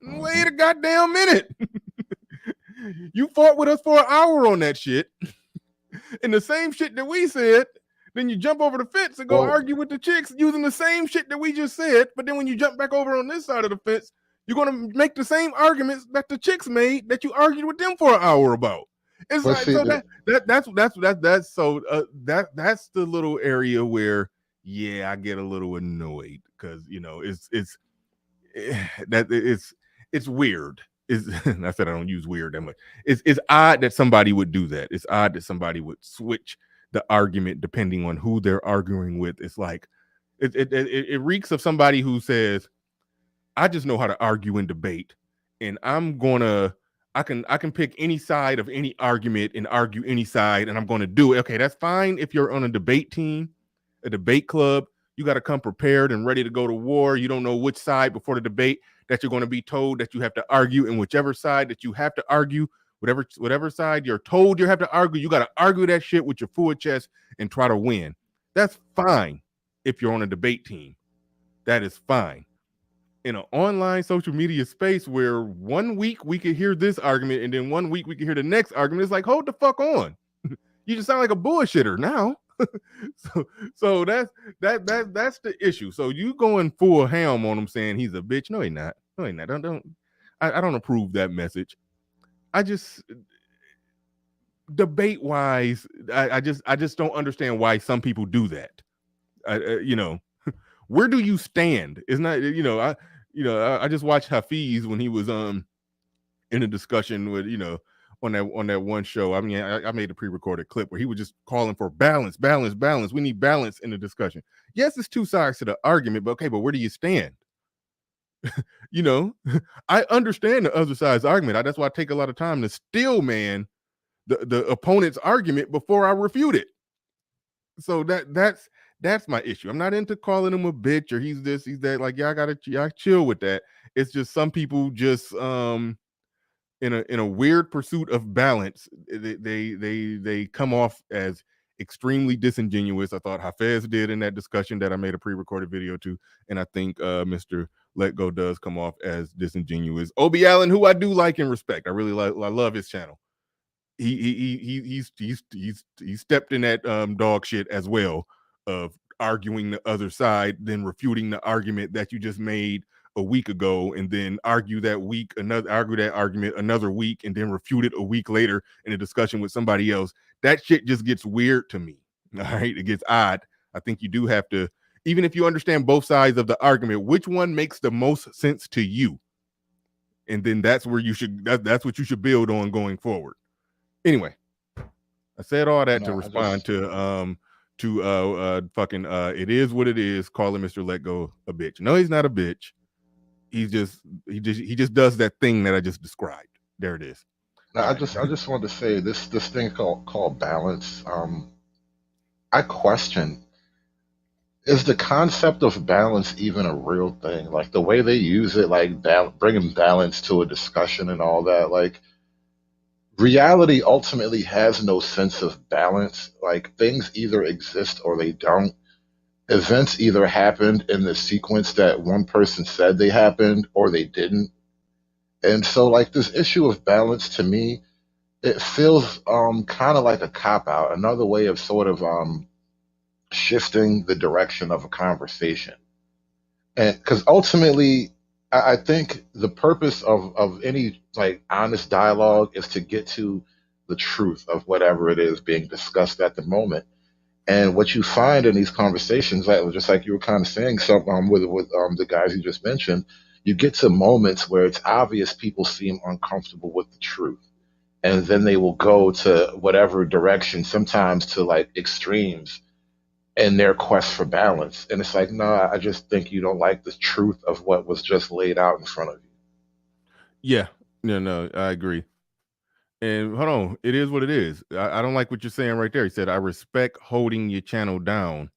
[SPEAKER 1] Wait a goddamn minute. You fought with us for an hour on that shit. And the same shit that we said, then you jump over the fence and go argue with the chicks using the same shit that we just said. But then when you jump back over on this side of the fence, you're going to make the same arguments that the chicks made that you argued with them for an hour about. It's like, so that's the little area where, yeah, I get a little annoyed because, you know, it's weird. I said I don't use weird that much. It's odd that somebody would do that. It's odd that somebody would switch the argument depending on who they're arguing with. It's like it reeks of somebody who says, I just know how to argue and debate, and I can pick any side of any argument and argue any side, and I'm going to do it. Okay, that's fine if you're on a debate team, a debate club. You got to come prepared and ready to go to war. You don't know which side before the debate that you're going to be told that you have to argue, and whichever side that you have to argue, whatever side you're told you have to argue, you got to argue that shit with your full chest and try to win. That's fine if you're on a debate team. That is fine. In an online social media space where 1 week we could hear this argument and then 1 week we could hear the next argument, it's like, hold the fuck on. You just sound like a bullshitter now. so that's the issue. So you going full ham on him saying he's a bitch. No, he's not. I don't approve that message. I just debate wise, I just don't understand why some people do that. You know, where do you stand? It's not, I just watched Hafiz when he was in a discussion with, on that one show. I mean, I made a pre-recorded clip where he was just calling for balance. We need balance in the discussion. Yes, it's two sides to the argument, but okay, but where do you stand? You know, I understand the other side's argument. That's why I take a lot of time to steel man the opponent's argument before I refute it. So that's my issue. I'm not into calling him a bitch or he's this, he's that. Like, y'all chill with that. It's just some people just in a weird pursuit of balance, they come off as extremely disingenuous. I thought Hafez did in that discussion that I made a pre-recorded video to, and I think Mr. Let Go does come off as disingenuous. Obie Allen, who I do like and respect, I love his channel. He's stepped in that dog shit as well, of arguing the other side, then refuting the argument that you just made a week ago, and then argue that argument another week, and then refute it a week later in a discussion with somebody else. That shit just gets weird to me. All right, it gets odd. I think you do have to, even if you understand both sides of the argument, which one makes the most sense to you, and then that's where you should that's what you should build on going forward. Anyway, I said all that to respond to fucking it is what it is, calling Mr. Let Go a bitch. No, he's not a bitch. He just does that thing that I just described. There it is.
[SPEAKER 3] I just wanted to say this thing called balance. I question, is the concept of balance even a real thing? Like the way they use it, like bringing balance to a discussion and all that, like. Reality ultimately has no sense of balance. Like things either exist or they don't. Events either happened in the sequence that one person said they happened or they didn't. And so like this issue of balance to me, it feels kind of like a cop out, another way of sort of shifting the direction of a conversation. And because ultimately I think the purpose of any like honest dialogue is to get to the truth of whatever it is being discussed at the moment. And what you find in these conversations, like just like you were kind of saying something with the guys you just mentioned, you get to moments where it's obvious people seem uncomfortable with the truth, and then they will go to whatever direction, sometimes to like extremes in their quest for balance. And it's like, no, I just think you don't like the truth of what was just laid out in front of you.
[SPEAKER 1] Yeah, no, I agree. And hold on, it is what it is. I don't like what you're saying right there. He said, I respect holding your channel down.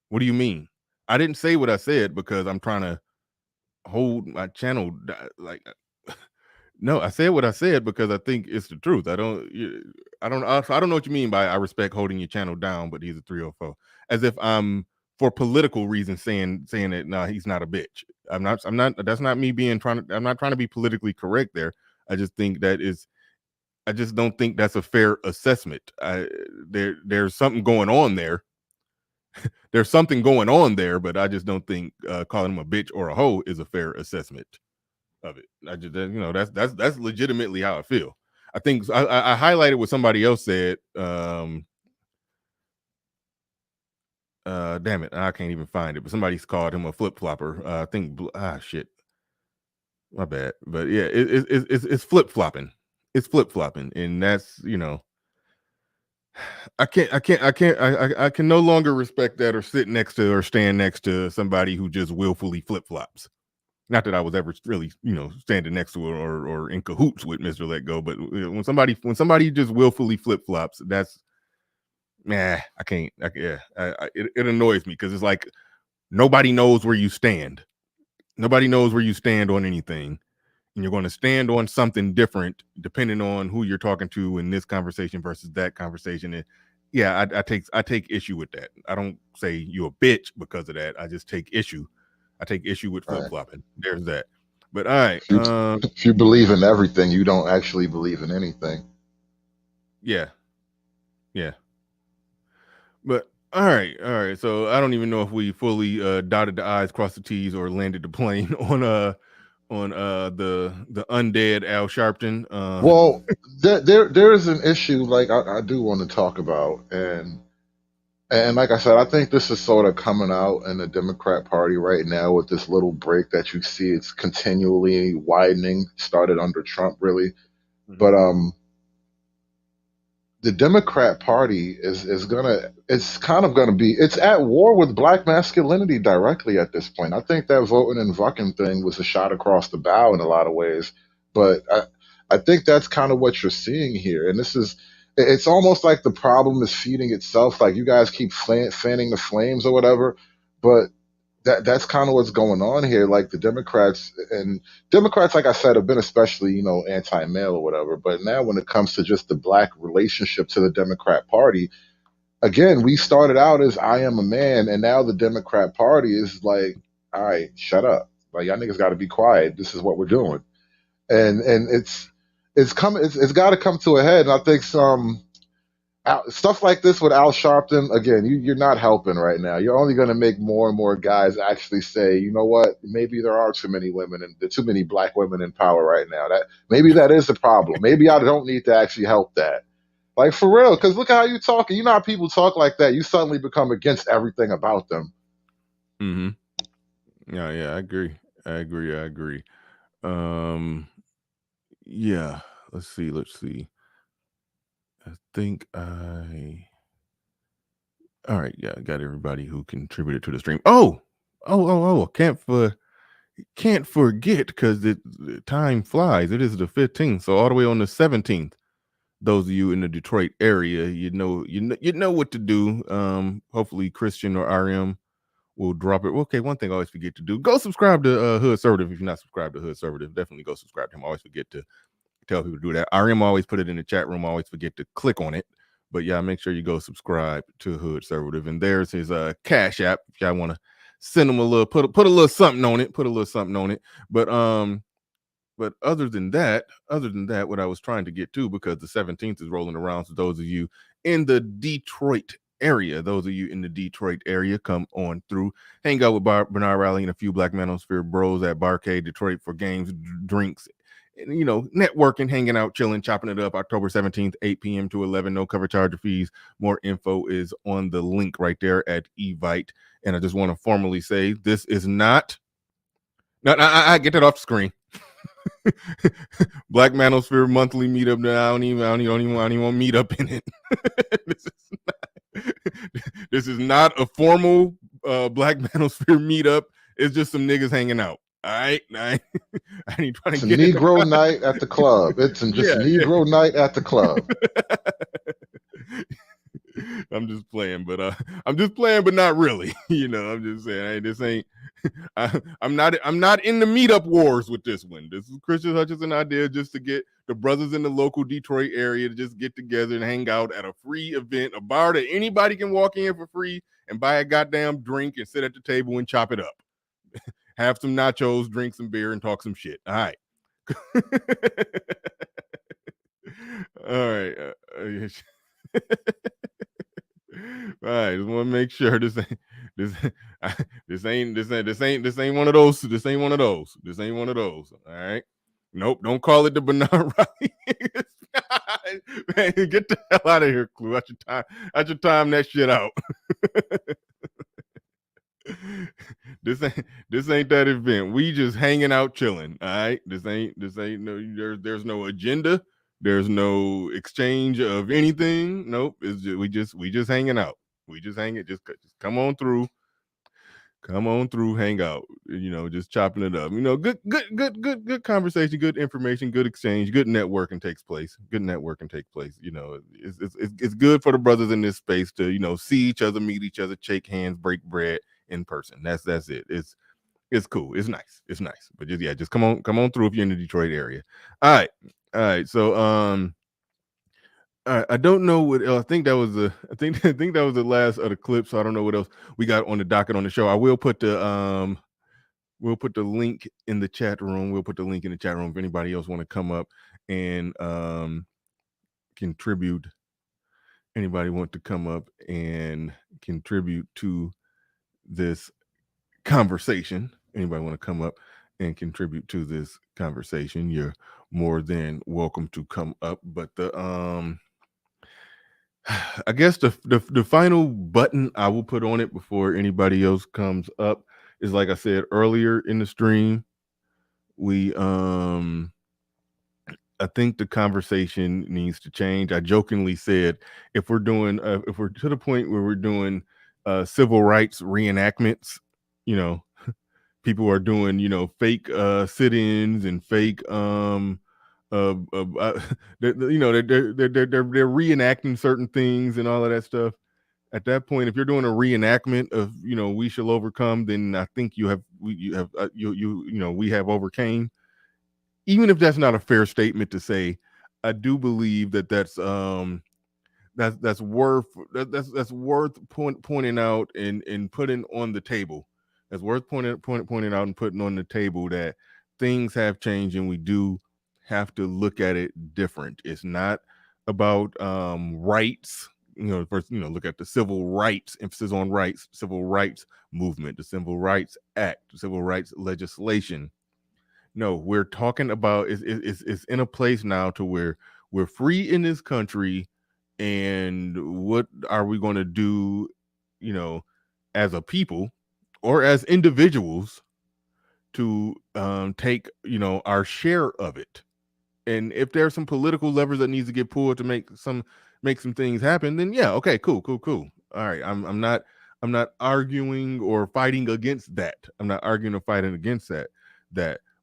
[SPEAKER 1] What do you mean? I didn't say what I said because I'm trying to hold my channel like no, I said what I said because I think it's the truth. I don't know what you mean by I respect holding your channel down, but he's a 304. As if I'm for political reasons saying that no, he's not a bitch. I'm not that's not me I'm not trying to be politically correct there. I just think I just don't think that's a fair assessment. There's something going on there. There's something going on there, but I just don't think calling him a bitch or a hoe is a fair assessment of it. I just, that's legitimately how I feel. I think I highlighted what somebody else said. Damn it, I can't even find it. But somebody's called him a flip flopper. I think shit, my bad. But yeah, it's flip flopping. It's flip flopping, and that's I can no longer respect that or sit next to or stand next to somebody who just willfully flip flops. Not that I was ever really, standing next to or in cahoots with Mr. Let Go, but when somebody just willfully flip flops, that's I can't. It annoys me because it's like nobody knows where you stand. Nobody knows where you stand on anything, and you're going to stand on something different depending on who you're talking to in this conversation versus that conversation. And yeah, I take issue with that. I don't say you're a bitch because of that. I just take issue. I take issue with flip flopping. There's that. But all right.
[SPEAKER 3] If you believe in everything, you don't actually believe in anything.
[SPEAKER 1] Yeah. But all right. So I don't even know if we fully dotted the I's, crossed the T's, or landed the plane on the undead Al Sharpton.
[SPEAKER 3] Well, there is an issue like I do want to talk about, and like I said, I think this is sort of coming out in the Democrat Party right now with this little break that you see. It's continually widening. Started under Trump, really, but the Democrat Party is gonna it's kind of gonna be it's at war with black masculinity directly at this point. I think that voting and vucking thing was a shot across the bow in a lot of ways, but I think that's kind of what you're seeing here, and this is it's almost like the problem is feeding itself. Like you guys keep fanning the flames or whatever, but that's kind of what's going on here. Like the Democrats, like I said, have been especially, anti-male or whatever. But now when it comes to just the black relationship to the Democrat Party, again, we started out as I am a man, and now the Democrat Party is like, all right, shut up. Like y'all niggas got to be quiet. This is what we're doing, and it's got to come to a head. And I think stuff like this with Al Sharpton, again, you're not helping right now. You're only going to make more and more guys actually say, you know what, maybe there are too many women and there are too many black women in power right now. That maybe that is the problem. Maybe I don't need to actually help that. Like for real, because look how you talking. You know how people talk like that. You suddenly become against everything about them.
[SPEAKER 1] Mm-hmm. Yeah, I agree. Yeah. Let's see. I think all right, yeah, I got everybody who contributed to the stream. Can't forget because the time flies. It is the 15th, so all the way on the 17th. Those of you in the Detroit area, you know what to do. Hopefully Christian or RM will drop it. Okay, one thing I always forget to do: go subscribe to Hood Servative. If you're not subscribed to Hood Servative, definitely go subscribe to him. I always forget to tell people to do that. RM always put it in the chat room. I always forget to click on it. But yeah, make sure you go subscribe to Hood Servative. And there's his Cash App. If y'all want to send him a little, put a little something on it. But other than that, what I was trying to get to, because the 17th is rolling around, so those of you in the Detroit area, come on through, hang out with Bernard Raleigh and a few Black Manosphere bros at Barcade Detroit for games, drinks, and, networking, hanging out, chilling, chopping it up. October 17th, 8 p.m. to 11, no cover charge or fees. More info is on the link right there at Evite. And I just want to formally say this is not. No, I get that off the screen. Black Manosphere monthly meetup. No, I don't even want to meet up in it. This is not a formal Black Manosphere meetup. It's just some niggas hanging out. All right, I ain't trying to get
[SPEAKER 3] Negro night at the club. It's just Negro night at the club.
[SPEAKER 1] I'm just playing, but not really. I'm just saying, this ain't. I'm not in the meetup wars with this one. This is Christian Hutchinson idea just to get the brothers in the local Detroit area to just get together and hang out at a free event, a bar that anybody can walk in for free and buy a goddamn drink and sit at the table and chop it up. Have some nachos, drink some beer, and talk some shit. All right. All right. All right, just want to make sure this ain't one of those. This ain't one of those. All right. Nope, don't call it the Bernard Raleigh. Man, get the hell out of here, Clue. I should time that shit out. This ain't that event. We just hanging out, chilling. All right. This ain't no. There's no agenda. There's no exchange of anything. Nope. It's just, we just hanging out. We just hanging. Just come on through. Hang out. Just chopping it up. Good conversation, good information, good exchange, good networking takes place. It's good for the brothers in this space to see each other, meet each other, shake hands, break bread in person. That's it. It's cool. It's nice. But just come on through if you're in the Detroit area. All right. So I don't know what else. I think that was the last of the clip. So I don't know what else we got on the docket on the show. I will put the link in the chat room. If anybody else want to come up and contribute. Anybody want to come up and contribute to this conversation? Anybody want to come up and contribute to this conversation? You're more than welcome to come up. But I guess the final button I will put on it before anybody else comes up is, like I said earlier in the stream, we the conversation needs to change. I jokingly said if we're to the point where we're doing civil rights reenactments, you know, people are doing, you know, fake sit-ins and fake you know, they're reenacting certain things and all of that stuff. At that point, if you're doing a reenactment of, you know, we shall overcome, then I think you know, we have overcame. Even if that's not a fair statement to say, I do believe that's worth pointing out and putting on the table. That's worth pointing out and putting on the table that things have changed and we do have to look at it different. It's not about rights. You know, first, you know, look at the civil rights, emphasis on rights, civil rights movement, the Civil Rights Act, the civil rights legislation. No, we're talking about it's in a place now to where we're free in this country, and what are we going to do, you know, as a people or as individuals to take, you know, our share of it. And if there's some political levers that needs to get pulled to make some things happen, then yeah, okay, cool. All right, I'm not arguing or fighting against that. I'm not arguing or fighting against that.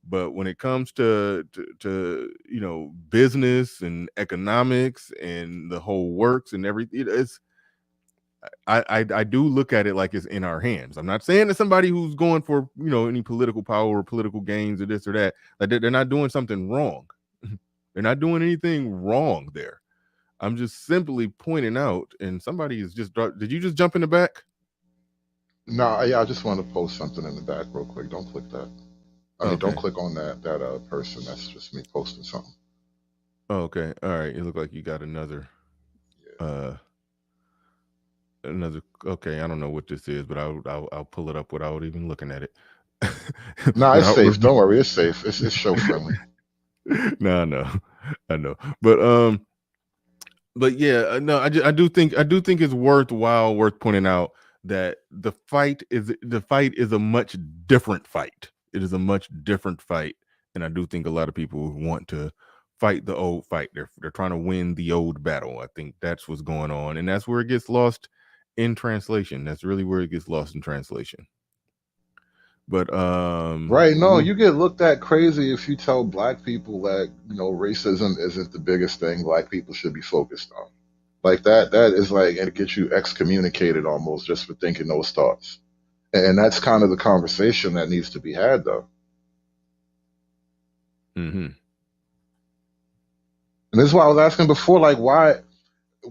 [SPEAKER 1] But when it comes to you know, business and economics and the whole works and everything, it's I do look at it like it's in our hands. I'm not saying that somebody who's going for, you know, any political power or political gains or this or that, like they're not doing something wrong. They're not doing anything wrong there. I'm just simply pointing out, and somebody is just, did you just jump in the back?
[SPEAKER 3] No, yeah, I just want to post something in the back real quick. Don't click that. I mean, don't
[SPEAKER 1] Okay.
[SPEAKER 3] click on that person. That's just me posting something.
[SPEAKER 1] Oh, okay. All right. It looked like you got another. Okay, I don't know what this is, but I'll pull it up without even looking at it.
[SPEAKER 3] No, it's
[SPEAKER 1] Without
[SPEAKER 3] safe. Don't worry, it's safe. It's show friendly.
[SPEAKER 1] No, I know. But yeah, no, I do think it's worth pointing out that the fight is a much different fight. It is a much different fight, and I do think a lot of people want to fight the old fight. They're trying to win the old battle. I think that's what's going on, and that's where it gets lost in translation. That's really where it gets lost in translation. But
[SPEAKER 3] Right, no, you get looked at crazy if you tell black people that, you know, racism isn't the biggest thing black people should be focused on. Like that is like, it gets you excommunicated almost just for thinking those thoughts. And that's kind of the conversation that needs to be had though.
[SPEAKER 1] Mm-hmm.
[SPEAKER 3] And this is why I was asking before, like why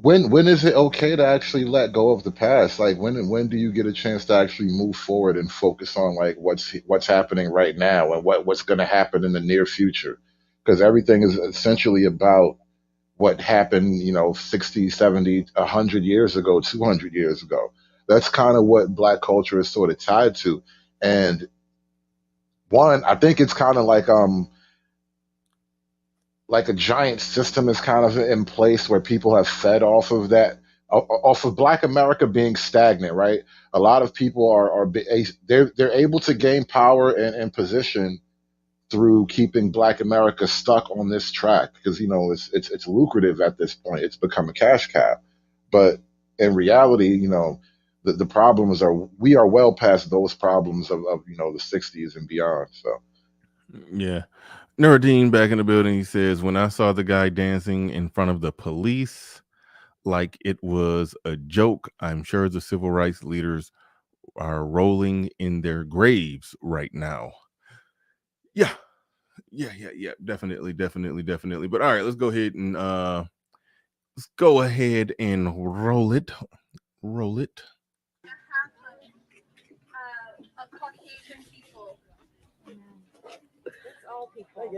[SPEAKER 3] when is it okay to actually let go of the past? Like when do you get a chance to actually move forward and focus on like what's happening right now and what's going to happen in the near future? Because everything is essentially about what happened, you know, 60, 70, 100 years ago, 200 years ago. That's kind of what black culture is sort of tied to. And one, I think it's kind of like a giant system is kind of in place where people have fed off of that, off of Black America being stagnant, right? A lot of people they're able to gain power and position through keeping Black America stuck on this track because, you know, it's lucrative at this point. It's become a cash cow, but in reality, you know, the problems we are well past those problems of you know, the '60s and beyond. So
[SPEAKER 1] yeah. Nuruddin back in the building. He says, when I saw the guy dancing in front of the police like it was a joke, I'm sure the civil rights leaders are rolling in their graves right now. Yeah. Definitely. But all right, let's go ahead and roll it. Roll it.
[SPEAKER 10] Caucasian people. It's all people.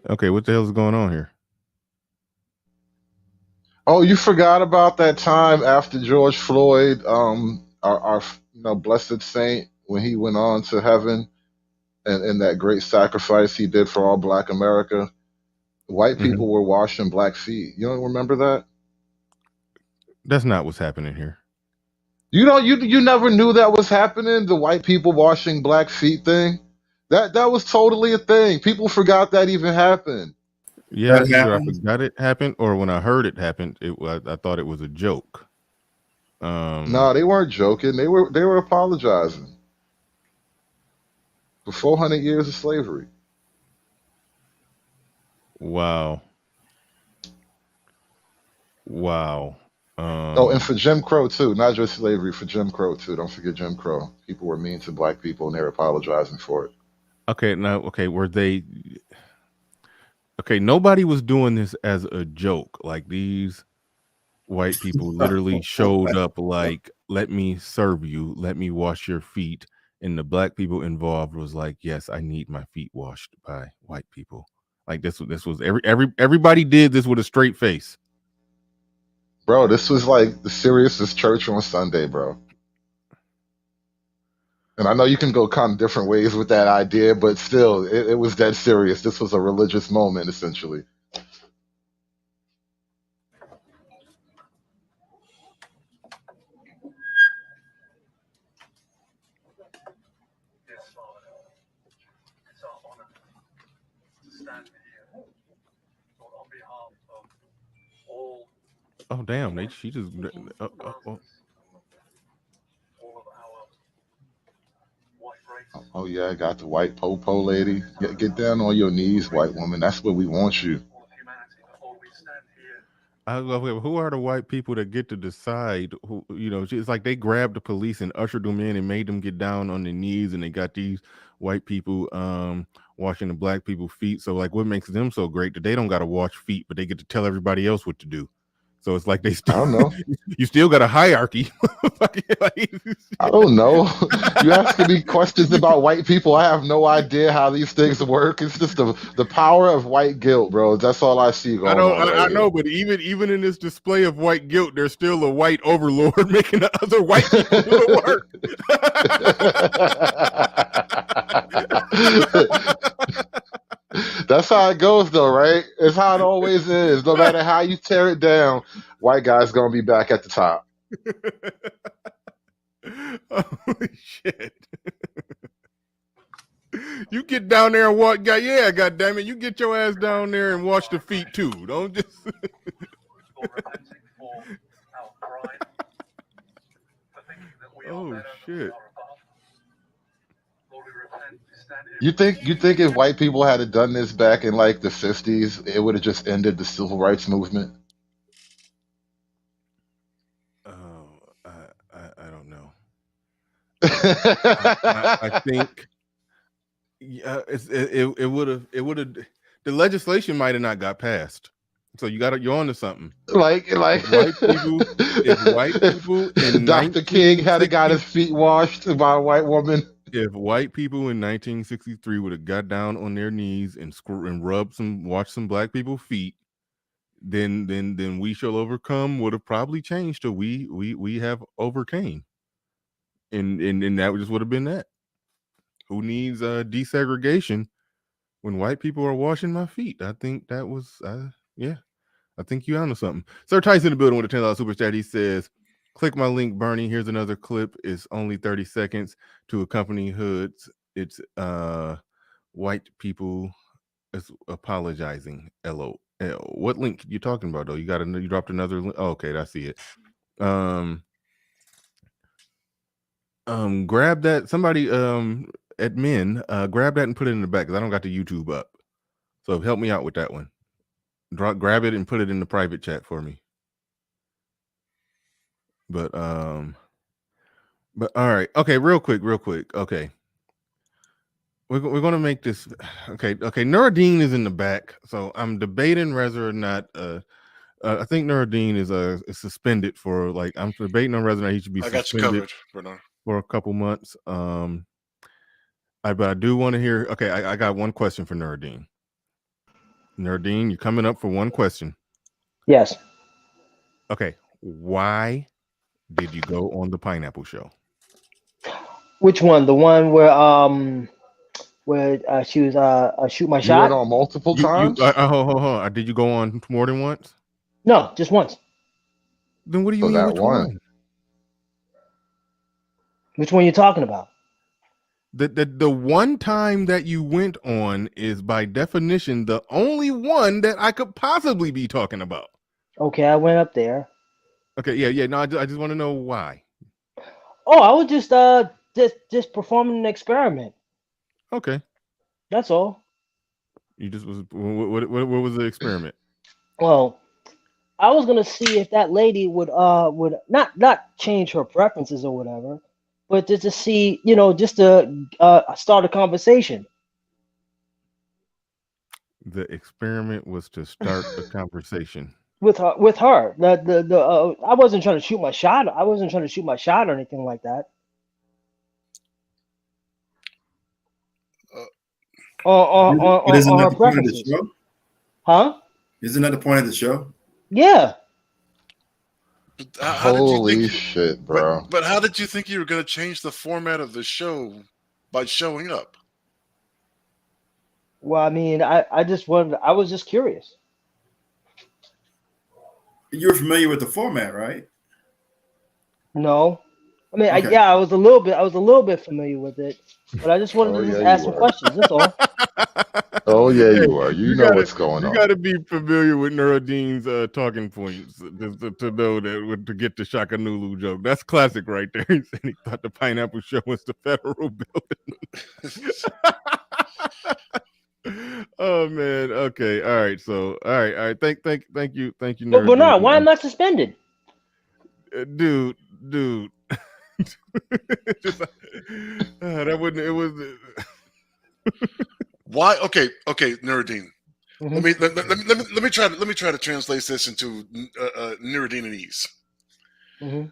[SPEAKER 1] Okay, what the hell is going on here?
[SPEAKER 3] oh, you forgot about that time after George Floyd, our you know, blessed saint, when he went on to heaven and that great sacrifice he did for all Black America. White people were washing black feet. You don't remember that?
[SPEAKER 1] That's not what's happening here.
[SPEAKER 3] You know, you never knew that was happening. The white people washing black feet thing. That was totally a thing. People forgot that even happened.
[SPEAKER 1] Yeah,
[SPEAKER 11] That
[SPEAKER 1] either I
[SPEAKER 11] happens.
[SPEAKER 1] forgot it happened, or when I heard it happened, I thought it was a joke.
[SPEAKER 3] No, they weren't joking. They were apologizing for 400 years of slavery.
[SPEAKER 1] Wow, wow.
[SPEAKER 3] Oh, and for Jim Crow too, not just slavery, for Jim Crow too. Don't forget Jim Crow. People were mean to black people and they're apologizing for it.
[SPEAKER 1] Okay, now, okay, were they? Okay, nobody was doing this as a joke. Like these white people literally showed up like, let me serve you, let me wash your feet. And the black people involved was like, yes, I need my feet washed by white people. Like this was everybody did this with a straight face.
[SPEAKER 3] Bro, this was like the seriousest church on Sunday, bro. And I know you can go kind of different ways with that idea, but still, it was dead serious. This was a religious moment, essentially.
[SPEAKER 1] Oh damn, she just
[SPEAKER 3] Oh yeah, I got the white po-po lady. Get down on your knees, white woman. That's what we want you.
[SPEAKER 1] I love it. Who are the white people that get to decide who, it's like they grabbed the police and ushered them in and made them get down on their knees, and they got these white people washing the black people's feet. So like what makes them so great that they don't gotta wash feet, but they get to tell everybody else what to do. So it's like they
[SPEAKER 3] I
[SPEAKER 1] still
[SPEAKER 3] don't know.
[SPEAKER 1] you still got a hierarchy.
[SPEAKER 3] I don't know. You asking me questions about white people. I have no idea how these things work. It's just the power of white guilt, bro. That's all I see
[SPEAKER 1] I
[SPEAKER 3] going
[SPEAKER 1] don't.
[SPEAKER 3] on right
[SPEAKER 1] I
[SPEAKER 3] here.
[SPEAKER 1] know, but even in this display of white guilt, there's still a white overlord making the other white people do the work.
[SPEAKER 3] That's how it goes, though, right? It's how it always is. No matter how you tear it down, white guy's gonna be back at the top.
[SPEAKER 1] Holy shit! You get down there and walk, yeah, God damn it! You get your ass down there and wash the feet too. Don't just. Oh shit!
[SPEAKER 3] You think if white people had done this back in like the 50s, it would have just ended the civil rights movement?
[SPEAKER 1] Oh, I don't know. I think it would have the legislation might have not got passed. So you're on to something.
[SPEAKER 3] like
[SPEAKER 1] if white people in
[SPEAKER 3] Dr. King had got his feet washed by a white woman.
[SPEAKER 1] If white people in 1963 would have got down on their knees and washed some black people's feet, then we shall overcome would have probably changed to we have overcame. And that just would have been that. Who needs desegregation when white people are washing my feet? I think that was yeah. I think you onto something. Sir Tice in the building with a $10 super chat. He says, click my link, Bernie. Here's another clip. It's only 30 seconds to accompany hoods. It's white people is apologizing. LOL. What link you talking about though? You dropped another link. Oh, okay, I see it. Grab that. Somebody admin, grab that and put it in the back because I don't got the YouTube up. So help me out with that one. Grab it and put it in the private chat for me. But all right. Okay, real quick. Okay. We're gonna make this okay. Nuruddin is in the back, so I'm debating whether or not I think Nuruddin is suspended for I'm debating on whether or not he should be suspended for a couple months. But I do want to hear. Okay, I got one question for Nuruddin. Nuruddin, you're coming up for one question.
[SPEAKER 12] Yes.
[SPEAKER 1] Okay, why did you go on the Pineapple Show?
[SPEAKER 12] Which one? The one where she was shoot my shot?
[SPEAKER 3] You went on multiple times?
[SPEAKER 1] Hold on. Did you go on more than once?
[SPEAKER 12] No, just once.
[SPEAKER 1] Then what do you mean? Which one?
[SPEAKER 12] Which one are you talking about?
[SPEAKER 1] The one time that you went on is by definition the only one that I could possibly be talking about.
[SPEAKER 12] Okay, I went up there.
[SPEAKER 1] Okay, yeah. No, I just want to know why.
[SPEAKER 12] Oh, I was just performing an experiment.
[SPEAKER 1] Okay,
[SPEAKER 12] That's all.
[SPEAKER 1] you just was what was the experiment?
[SPEAKER 12] Well, I was gonna see if that lady would not change her preferences or whatever, but just to see, just to start a conversation
[SPEAKER 1] The experiment was to start a conversation.
[SPEAKER 12] with her. With her, I wasn't trying to shoot my shot. I wasn't trying to shoot my shot or anything like that.
[SPEAKER 11] Isn't
[SPEAKER 12] On
[SPEAKER 11] that
[SPEAKER 12] her
[SPEAKER 11] the point of the
[SPEAKER 12] preferences,
[SPEAKER 11] show?
[SPEAKER 12] huh?
[SPEAKER 11] Isn't that the point of the show?
[SPEAKER 12] Yeah.
[SPEAKER 13] How did you
[SPEAKER 3] Holy
[SPEAKER 13] think?
[SPEAKER 3] shit, bro.
[SPEAKER 13] But how did you think you were going to change the format of the show by showing up?
[SPEAKER 12] Well, I mean, I just wanted. I was just curious.
[SPEAKER 11] You're familiar with the format, right?
[SPEAKER 12] No, I mean,
[SPEAKER 11] Okay.
[SPEAKER 12] I was a little bit familiar with it, but I just wanted
[SPEAKER 3] Oh
[SPEAKER 12] to just
[SPEAKER 3] yeah,
[SPEAKER 12] ask
[SPEAKER 3] you
[SPEAKER 12] some
[SPEAKER 3] were.
[SPEAKER 12] questions. That's all.
[SPEAKER 3] Oh yeah,
[SPEAKER 1] Hey,
[SPEAKER 3] you are. You know what's going
[SPEAKER 1] you
[SPEAKER 3] on.
[SPEAKER 1] gotta be familiar with Neurodean's talking points to know that to get the Shakanulu joke. That's classic right there. He said he thought the pineapple show was the federal building. Oh man. Okay. All right. So all right. Thank you,
[SPEAKER 12] But
[SPEAKER 1] Neurodean.
[SPEAKER 12] Bernard, why am I suspended?
[SPEAKER 1] Dude. Just, that wouldn't. It was.
[SPEAKER 13] Why? Okay, Nuruddin.
[SPEAKER 12] Mm-hmm.
[SPEAKER 13] Let me try to translate this into Nuruddinese.
[SPEAKER 12] Mm-hmm.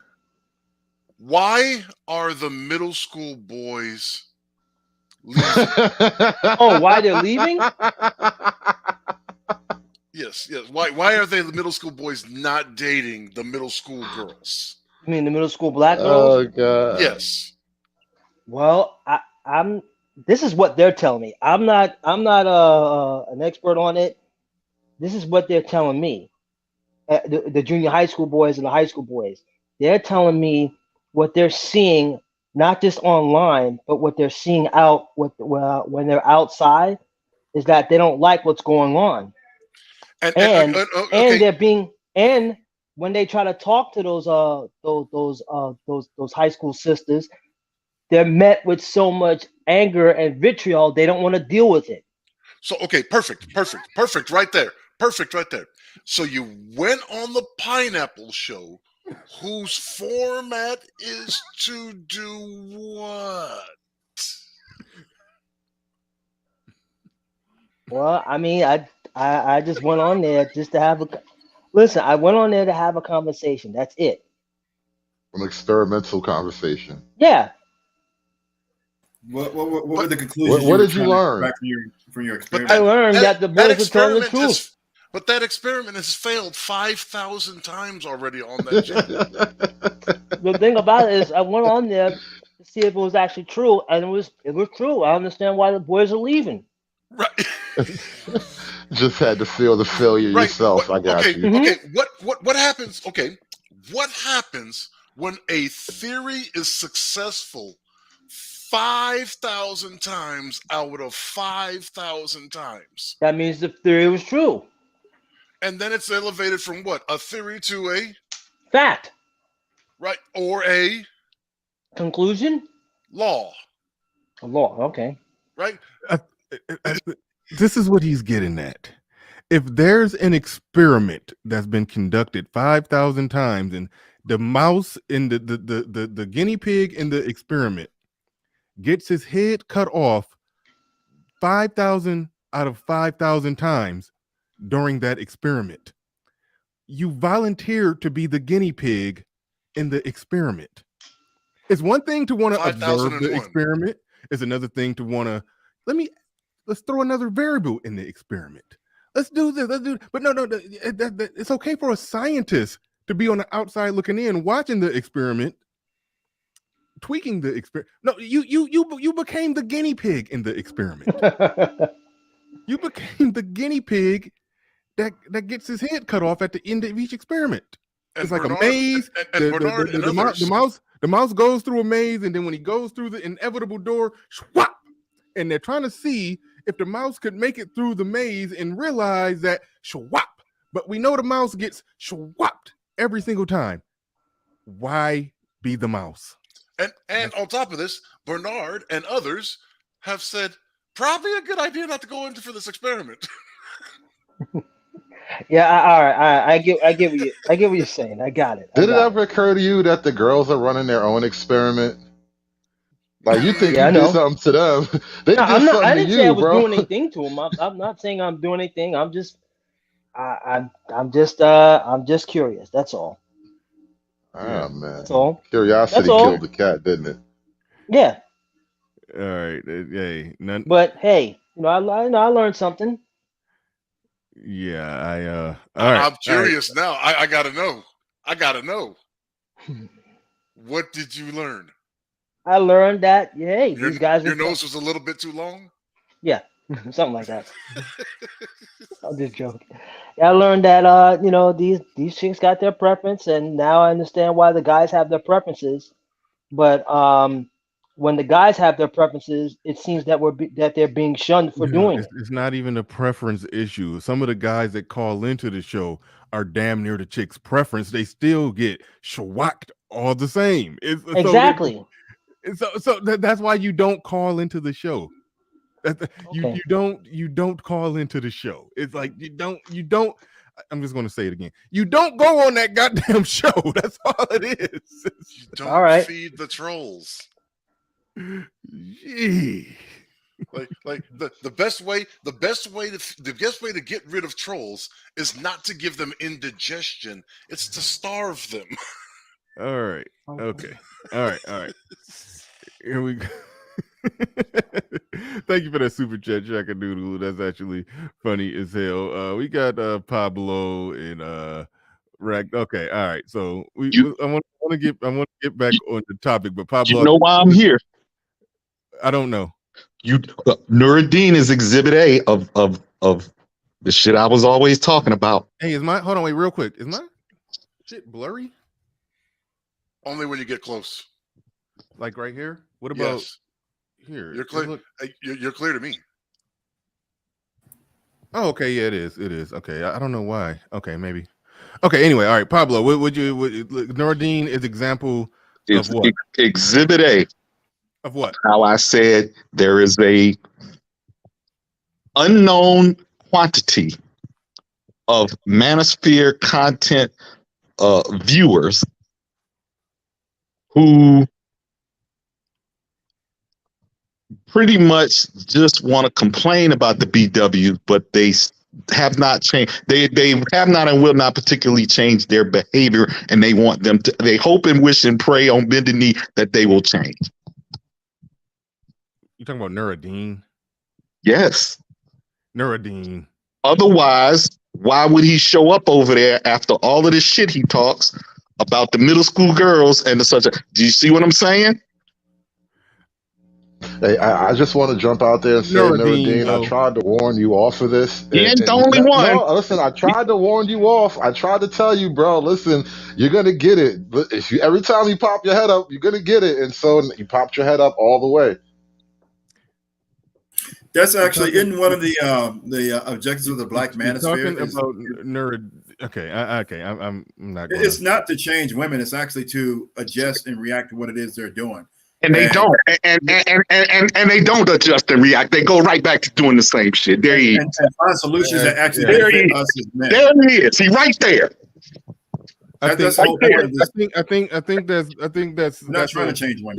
[SPEAKER 13] Why are the middle school boys leaving?
[SPEAKER 12] Oh, why they're leaving?
[SPEAKER 13] Yes. Why are they the middle school boys not dating the middle school girls?
[SPEAKER 12] You mean the middle school black girls?
[SPEAKER 3] Oh god.
[SPEAKER 13] Yes.
[SPEAKER 12] Well, I'm. This is what they're telling me. I'm not an expert on it. This is what they're telling me. The junior high school boys and the high school boys. They're telling me what they're seeing, not just online, but what they're seeing out when they're outside, is that they don't like what's going on, and
[SPEAKER 13] okay.
[SPEAKER 12] they're being, and when they try to talk to those high school sisters, they're met with so much anger and vitriol they don't want to deal with it.
[SPEAKER 13] So okay, perfect right there. Perfect right there. So you went on the Pineapple Show, whose format is to do what?
[SPEAKER 12] Well, I mean, I just went on there just to have a listen. I went on there to have a conversation. That's it.
[SPEAKER 3] An experimental conversation.
[SPEAKER 12] Yeah.
[SPEAKER 11] What were the conclusions?
[SPEAKER 3] What
[SPEAKER 11] were
[SPEAKER 3] did you
[SPEAKER 11] trying to
[SPEAKER 3] learn?
[SPEAKER 11] extract from your experiment?
[SPEAKER 12] I learned that the boys are telling the truth.
[SPEAKER 13] But that experiment has failed 5,000 times already on that channel.
[SPEAKER 12] The thing about it is, I went on there to see if it was actually true, and it was true. I understand why the boys are leaving.
[SPEAKER 13] Right.
[SPEAKER 3] Just had to feel the failure yourself. I got you.
[SPEAKER 13] Okay. What happens? Okay. What happens when a theory is successful 5,000 times out of 5,000 times?
[SPEAKER 12] That means the theory was true.
[SPEAKER 13] And then it's elevated from what? A theory to a
[SPEAKER 12] fact.
[SPEAKER 13] Right. Or a
[SPEAKER 12] conclusion?
[SPEAKER 13] Law.
[SPEAKER 12] A law, okay.
[SPEAKER 13] Right?
[SPEAKER 1] This is what he's getting at. If there's an experiment that's been conducted 5,000 times and the mouse in the guinea pig in the experiment gets his head cut off 5,000 out of 5,000 times during that experiment, you volunteered to be the guinea pig in the experiment. It's one thing to want to observe the experiment. It's another thing to want to let's throw another variable in the experiment. Let's do this. But no, it's okay for a scientist to be on the outside looking in, watching the experiment, tweaking the experiment. No, you became the guinea pig in the experiment. You became the guinea pig that gets his head cut off at the end of each experiment. It's like a maze. The The mouse goes through a maze, and then when he goes through the inevitable door, swap, and they're trying to see if the mouse could make it through the maze and realize that swap. But we know the mouse gets swapped every single time. Why be the mouse?
[SPEAKER 13] And on top of this, Bernard and others have said probably a good idea not to go into for this experiment.
[SPEAKER 12] Yeah, all right. I get what you're saying. I got it.
[SPEAKER 3] Did it ever occur to you that the girls are running their own experiment? Like you think
[SPEAKER 12] Yeah, I
[SPEAKER 3] you did
[SPEAKER 12] know.
[SPEAKER 3] something to them? They
[SPEAKER 12] No,
[SPEAKER 3] did
[SPEAKER 12] I'm not.
[SPEAKER 3] something
[SPEAKER 12] I
[SPEAKER 3] to
[SPEAKER 12] didn't say I
[SPEAKER 3] you,
[SPEAKER 12] was
[SPEAKER 3] bro.
[SPEAKER 12] doing anything to him. I'm not saying I'm doing anything. I'm just curious. That's all.
[SPEAKER 3] Ah man,
[SPEAKER 12] That's all. That's
[SPEAKER 3] curiosity
[SPEAKER 12] all.
[SPEAKER 3] killed the cat, didn't it?
[SPEAKER 12] Yeah.
[SPEAKER 1] All right. Hey, none.
[SPEAKER 12] But hey, I learned something.
[SPEAKER 1] Yeah, all right.
[SPEAKER 13] I'm curious now. I gotta know. I gotta know. What did you learn?
[SPEAKER 12] I learned that hey, these guys.
[SPEAKER 13] Your nose was a little bit too long.
[SPEAKER 12] Yeah, something like that. I'm just joking. I learned that these chicks got their preference, and now I understand why the guys have their preferences. But when the guys have their preferences, it seems that they're being shunned for
[SPEAKER 1] No,
[SPEAKER 12] doing it.
[SPEAKER 1] it's not even a preference issue. Some of the guys that call into the show are damn near the chick's preference. They still get schwacked all the same.
[SPEAKER 12] Exactly.
[SPEAKER 1] So that's why you don't call into the show. You
[SPEAKER 12] Okay.
[SPEAKER 1] you don't call into the show. It's like you don't. I'm just going to say it again. You don't go on that goddamn show. That's all it is.
[SPEAKER 13] You don't
[SPEAKER 12] All right.
[SPEAKER 13] feed the trolls.
[SPEAKER 1] Gee.
[SPEAKER 13] Like the best way to get rid of trolls is not to give them indigestion. It's to starve them.
[SPEAKER 1] All right. Okay. All right. Here we go. Thank you for that super chat, Shakadoodle. That's actually funny as hell. We got Pablo and Rack. Okay, all right. So I want to get back on the topic, but Pablo,
[SPEAKER 14] You know why I'm here?
[SPEAKER 1] I don't know.
[SPEAKER 14] Nuruddin is Exhibit A of the shit I was always talking about.
[SPEAKER 1] Hey, hold on, wait, real quick. Is my shit blurry?
[SPEAKER 13] Only when you get close.
[SPEAKER 1] Like right here? What about
[SPEAKER 13] Yes.
[SPEAKER 1] here?
[SPEAKER 13] You're clear. You're clear to me.
[SPEAKER 1] Oh, okay, yeah, it is. It is. Okay, I don't know why. Okay, maybe. Okay, anyway, all right, Pablo, Nuruddin is example of what?
[SPEAKER 14] Exhibit A.
[SPEAKER 1] Of what?
[SPEAKER 14] How I said there is a unknown quantity of manosphere content viewers who pretty much just want to complain about the BW, but they have not changed. They have not and will not particularly change their behavior, and they want them to. They hope and wish and pray on bended knee that they will change.
[SPEAKER 1] You talking about Nuruddin?
[SPEAKER 14] Yes.
[SPEAKER 1] Nuruddin.
[SPEAKER 14] Otherwise, why would he show up over there after all of this shit he talks about the middle school girls and the such? Do you see what I'm saying?
[SPEAKER 3] Hey, I just want to jump out there and say, Nuruddin, I tried to warn you off of this.
[SPEAKER 14] He ain't the only one.
[SPEAKER 3] No, listen, I tried to warn you off. I tried to tell you, bro, listen, you're going to get it. But every time you pop your head up, you're going to get it. And so you popped your head up all the way.
[SPEAKER 11] That's actually in one of the objectives of the Black Manosphere.
[SPEAKER 1] Talking about Nuruddin. Okay, I'm not.
[SPEAKER 11] It's not to change women. It's actually to adjust and react to what it is they're doing.
[SPEAKER 14] And they don't, and they don't adjust and react. They go right back to doing the same shit. There he is.
[SPEAKER 11] And find solutions that actually benefit us as men.
[SPEAKER 14] There he is. He right there.
[SPEAKER 1] I think that's
[SPEAKER 11] not trying to change women.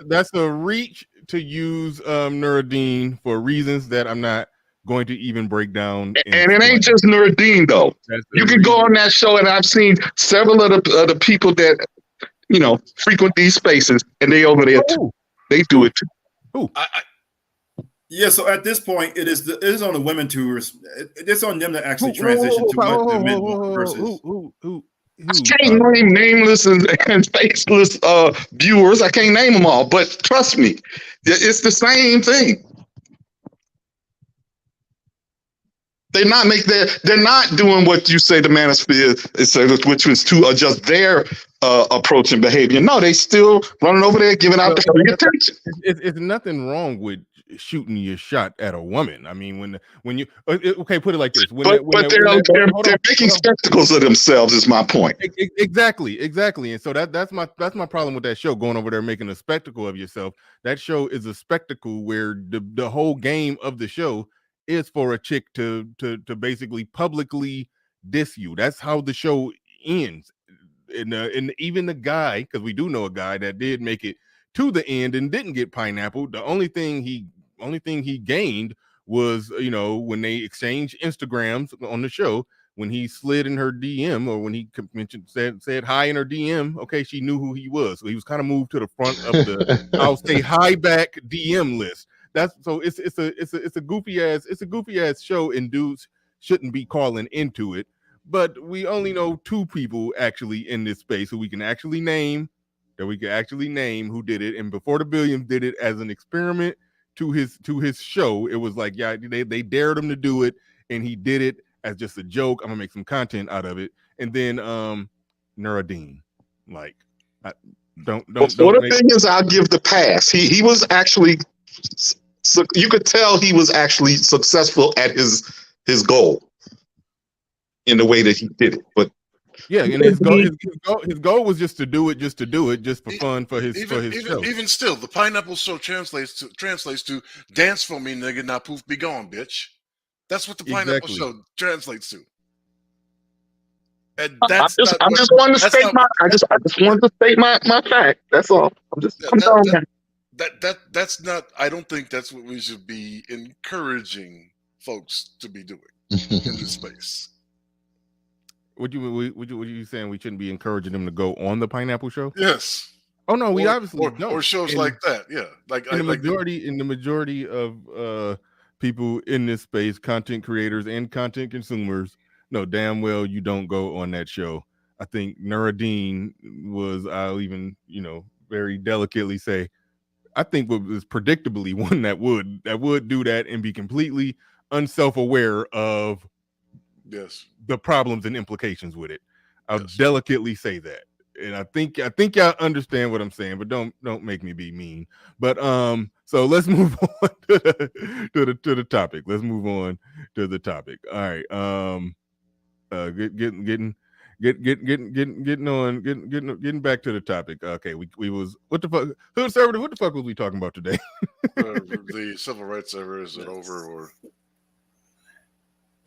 [SPEAKER 1] That's a reach to use Nuruddin for reasons that I'm not going to even break down.
[SPEAKER 14] And it ain't just Nuruddin though. You can go on that show, and I've seen several of the people that frequent these spaces, and they over there too. They do it too.
[SPEAKER 11] Yeah, so at this point, it is on the women to it's on them to actually transition to what the men want versus.
[SPEAKER 14] I can't name nameless and faceless viewers. I can't name them all, but trust me, it's the same thing. They're not doing what you say the manosphere is, which was to adjust their approach and behavior. No, they still running over there giving out the free attention.
[SPEAKER 1] It's nothing wrong with shooting your shot at a woman. I mean, when you okay, put it like this.
[SPEAKER 14] But they're making spectacles of themselves. Is my point.
[SPEAKER 1] Exactly. And so that's my problem with that show. Going over there making a spectacle of yourself. That show is a spectacle where the whole game of the show is for a chick to basically publicly diss you. That's how the show ends. And even the guy, because we do know a guy that did make it to the end and didn't get pineapple. The only thing he gained was, when they exchanged Instagrams on the show, when he slid in her DM, or when he said hi in her DM, okay, she knew who he was. So he was kind of moved to the front of the I'll say hi back DM list. It's a goofy ass show, and dudes shouldn't be calling into it. But we only know two people actually in this space who we can actually name who did it. And Before the Billions did it as an experiment to his show. It was like, yeah, they dared him to do it, and he did it as just a joke. I'm gonna make some content out of it. And then Nuruddin, like,
[SPEAKER 14] the thing is, I'll give the pass. He was actually, so you could tell he was actually successful at his goal in the way that he did it. But
[SPEAKER 1] yeah, and his goal was just to do it just for fun for his show.
[SPEAKER 13] Even still, the pineapple show translates to dance for me, nigga. Now poof, be gone, bitch. That's what the pineapple show translates to. And I just wanted to state
[SPEAKER 14] my fact. That's all.
[SPEAKER 13] That's not. I don't think that's what we should be encouraging folks to be doing in this space.
[SPEAKER 1] Would you saying we shouldn't be encouraging them to go on the pineapple show?
[SPEAKER 13] Yes.
[SPEAKER 1] Oh no, we obviously don't.
[SPEAKER 13] Or shows like that. Yeah,
[SPEAKER 1] in the majority of people in this space, content creators and content consumers, know damn well you don't go on that show. I think Nuruddin was, I'll even very delicately say, I think was predictably one that would do that and be completely unself-aware of the problems and implications with it. I'll delicately say that. And I think y'all understand what I'm saying, but don't make me be mean. But so let's move on to the topic. Let's move on to the topic. All right. Getting back to the topic. Okay, we was what the fuck? Conservative, what the fuck was we talking about today?
[SPEAKER 13] The civil rights era, is it over or?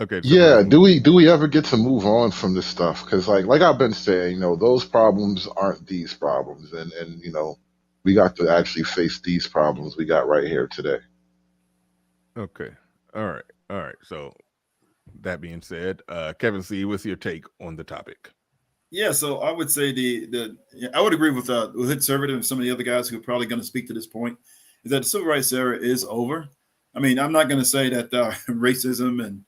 [SPEAKER 1] Okay.
[SPEAKER 3] Yeah. Do we ever get to move on from this stuff? Because like I've been saying, those problems aren't these problems, and we got to actually face these problems we got right here today.
[SPEAKER 1] Okay. All right. So that being said, Kevin C., what's your take on the topic?
[SPEAKER 11] Yeah, so I would say I would agree with Conservative and some of the other guys who are probably going to speak to this point, is that the civil rights era is over. I mean, I'm not going to say that racism and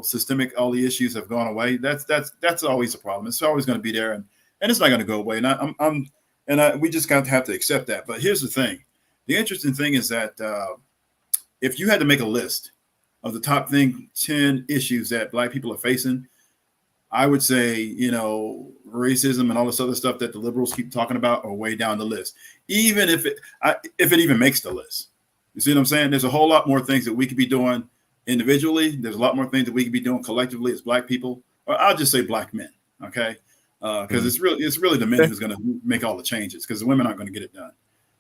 [SPEAKER 11] systemic, all the issues have gone away. That's always a problem. It's always going to be there, and it's not going to go away. And we just got to have to accept that. But here's the thing: the interesting thing is that if you had to make a list of the top 10 issues that Black people are facing, I would say racism and all this other stuff that the liberals keep talking about are way down the list. Even if it even makes the list, you see what I'm saying? There's a whole lot more things that we could be doing individually. There's a lot more things that we could be doing collectively as Black people, or I'll just say Black men, okay? Because it's really the men who's going to make all the changes, because the women aren't going to get it done.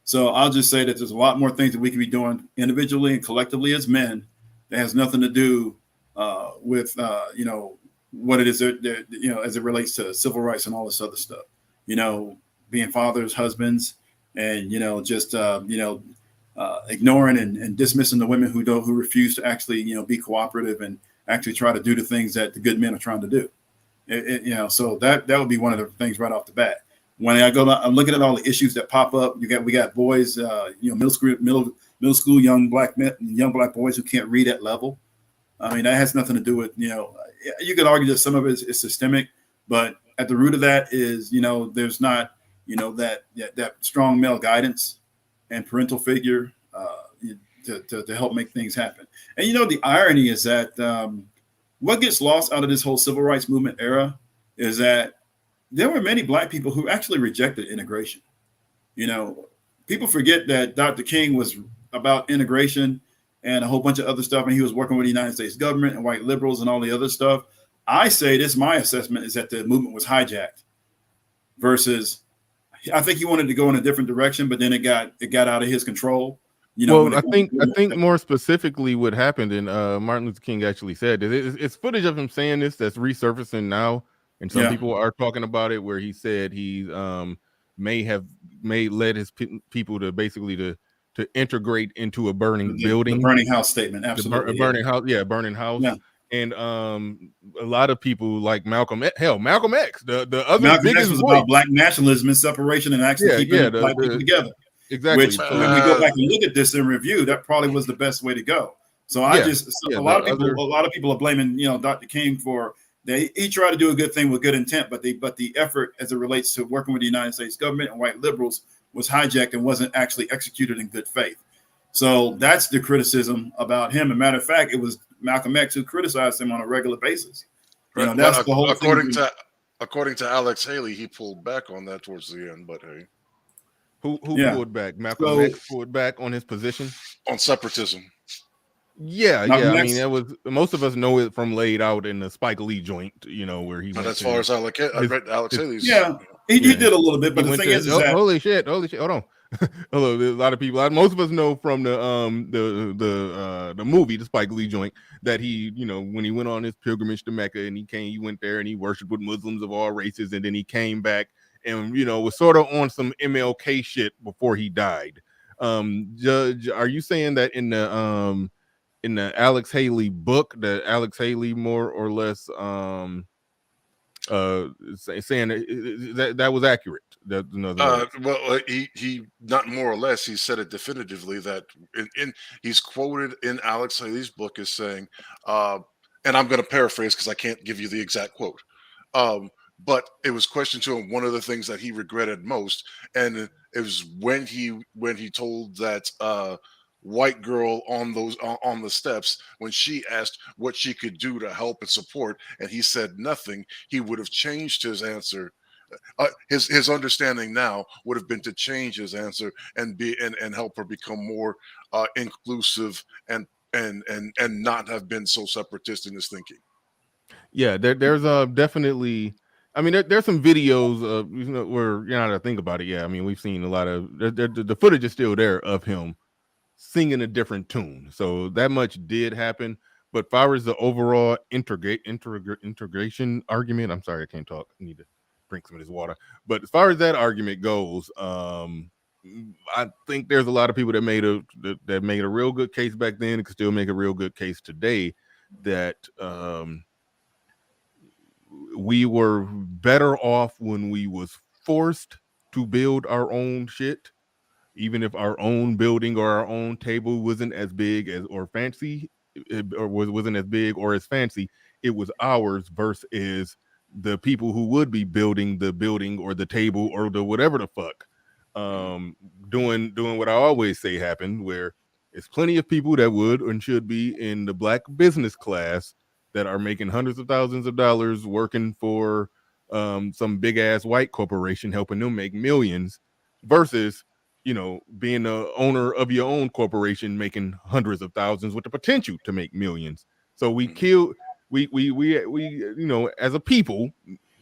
[SPEAKER 11] So I'll just say that there's a lot more things that we could be doing individually and collectively as men that has nothing to do with what it is that, as it relates to civil rights and all this other stuff. Being fathers, husbands, and just ignoring and dismissing the women who refuse to actually be cooperative and actually try to do the things that the good men are trying to do. So that would be one of the things right off the bat. When I'm looking at all the issues that pop up. We got boys, middle school young Black men, young Black boys who can't read at level. I mean, that has nothing to do with you could argue that some of it is systemic, but at the root of that is there's not that strong male guidance and parental figure to help make things happen. And the irony is that what gets lost out of this whole civil rights movement era is that there were many black people who actually rejected integration. You know, people forget that Dr. King was about integration and a whole bunch of other stuff, and he was working with the United States government and white liberals and all the other stuff. I say this, my assessment is that the movement was hijacked versus I think he wanted to go in a different direction, but then it got out of his control. You know,
[SPEAKER 1] well, I think more specifically what happened, and Martin Luther King actually said that it's footage of him saying this that's resurfacing now, and some people are talking about it, where he said he may led his people to basically to integrate into a burning building,
[SPEAKER 11] the burning house statement, absolutely,
[SPEAKER 1] burning house. Yeah. And a lot of people like Malcolm X, the other
[SPEAKER 11] Malcolm
[SPEAKER 1] biggest
[SPEAKER 11] X was
[SPEAKER 1] voice.
[SPEAKER 11] About black nationalism and separation and actually keeping black people together.
[SPEAKER 1] Exactly.
[SPEAKER 11] Which when we go back and look at this in review, that probably was the best way to go. So a lot of people are blaming, Dr. King for he tried to do a good thing with good intent, but the effort as it relates to working with the United States government and white liberals was hijacked and wasn't actually executed in good faith. So that's the criticism about him. As a matter of fact, it was Malcolm X who criticized him on a regular basis.
[SPEAKER 13] Right.
[SPEAKER 11] That's the whole
[SPEAKER 13] according to Alex Haley, he pulled back on that towards the end. But hey,
[SPEAKER 1] who pulled back? Malcolm X pulled back on his position
[SPEAKER 13] on separatism.
[SPEAKER 1] Yeah. I mean, that was most of us know it from Laid Out in the Spike Lee joint. Where he.
[SPEAKER 13] But as far as I read Alex Haley's.
[SPEAKER 11] He did a little bit, but the thing is that
[SPEAKER 1] holy shit, hold on. Hello, there's a lot of people. Most of us know from the movie, the Spike Lee joint, that he, when he went on his pilgrimage to Mecca and he went there and he worshipped with Muslims of all races, and then he came back and was sort of on some MLK shit before he died. Judge, are you saying that in the Alex Haley book, that Alex Haley more or less saying that was accurate?
[SPEAKER 13] Well, he not more or less. He said it definitively that he's quoted in Alex Haley's book as saying, and I'm going to paraphrase because I can't give you the exact quote. But it was questioned to him one of the things that he regretted most, and it was when he told that white girl on the steps when she asked what she could do to help and support, and he said nothing. He would have changed his answer. His understanding now would have been to change his answer and help her become more inclusive and not have been so separatist in his thinking.
[SPEAKER 1] Yeah, there's definitely. I mean, there's some videos where to think about it. Yeah, I mean, we've seen a lot of the footage is still there of him singing a different tune. So that much did happen. But as far as the overall integration argument, I'm sorry, I can't talk. I need to drink some of this water. But as far as that argument goes, I think there's a lot of people that made a real good case back then and could still make a real good case today that we were better off when we was forced to build our own shit, even if our own building or our own table wasn't as big as or fancy, or wasn't as big or as fancy. It was ours versus the people who would be building the building or the table or the whatever the fuck, doing what I always say happened, where there's plenty of people that would and should be in the black business class that are making hundreds of thousands of dollars working for some big ass white corporation helping them make millions, versus being the owner of your own corporation making hundreds of thousands with the potential to make millions. So we killed we as a people,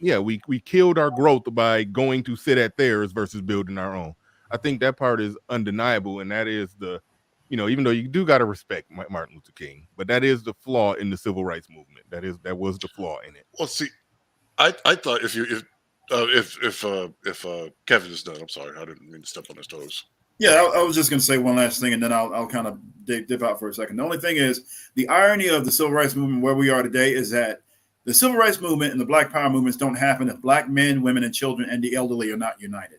[SPEAKER 1] we killed our growth by going to sit at theirs versus building our own. I think that part is undeniable, and that is the even though you do got to respect Martin Luther King, but that is the flaw in the civil rights movement. That was the flaw in it.
[SPEAKER 13] Well, see, I thought if Kevin is done, I'm sorry, I didn't mean to step on his toes.
[SPEAKER 11] Yeah, I was just going to say one last thing, and then I'll kind of dip out for a second. The only thing is, the irony of the civil rights movement where we are today is that the civil rights movement and the Black Power movements don't happen if black men, women, and children and the elderly are not united.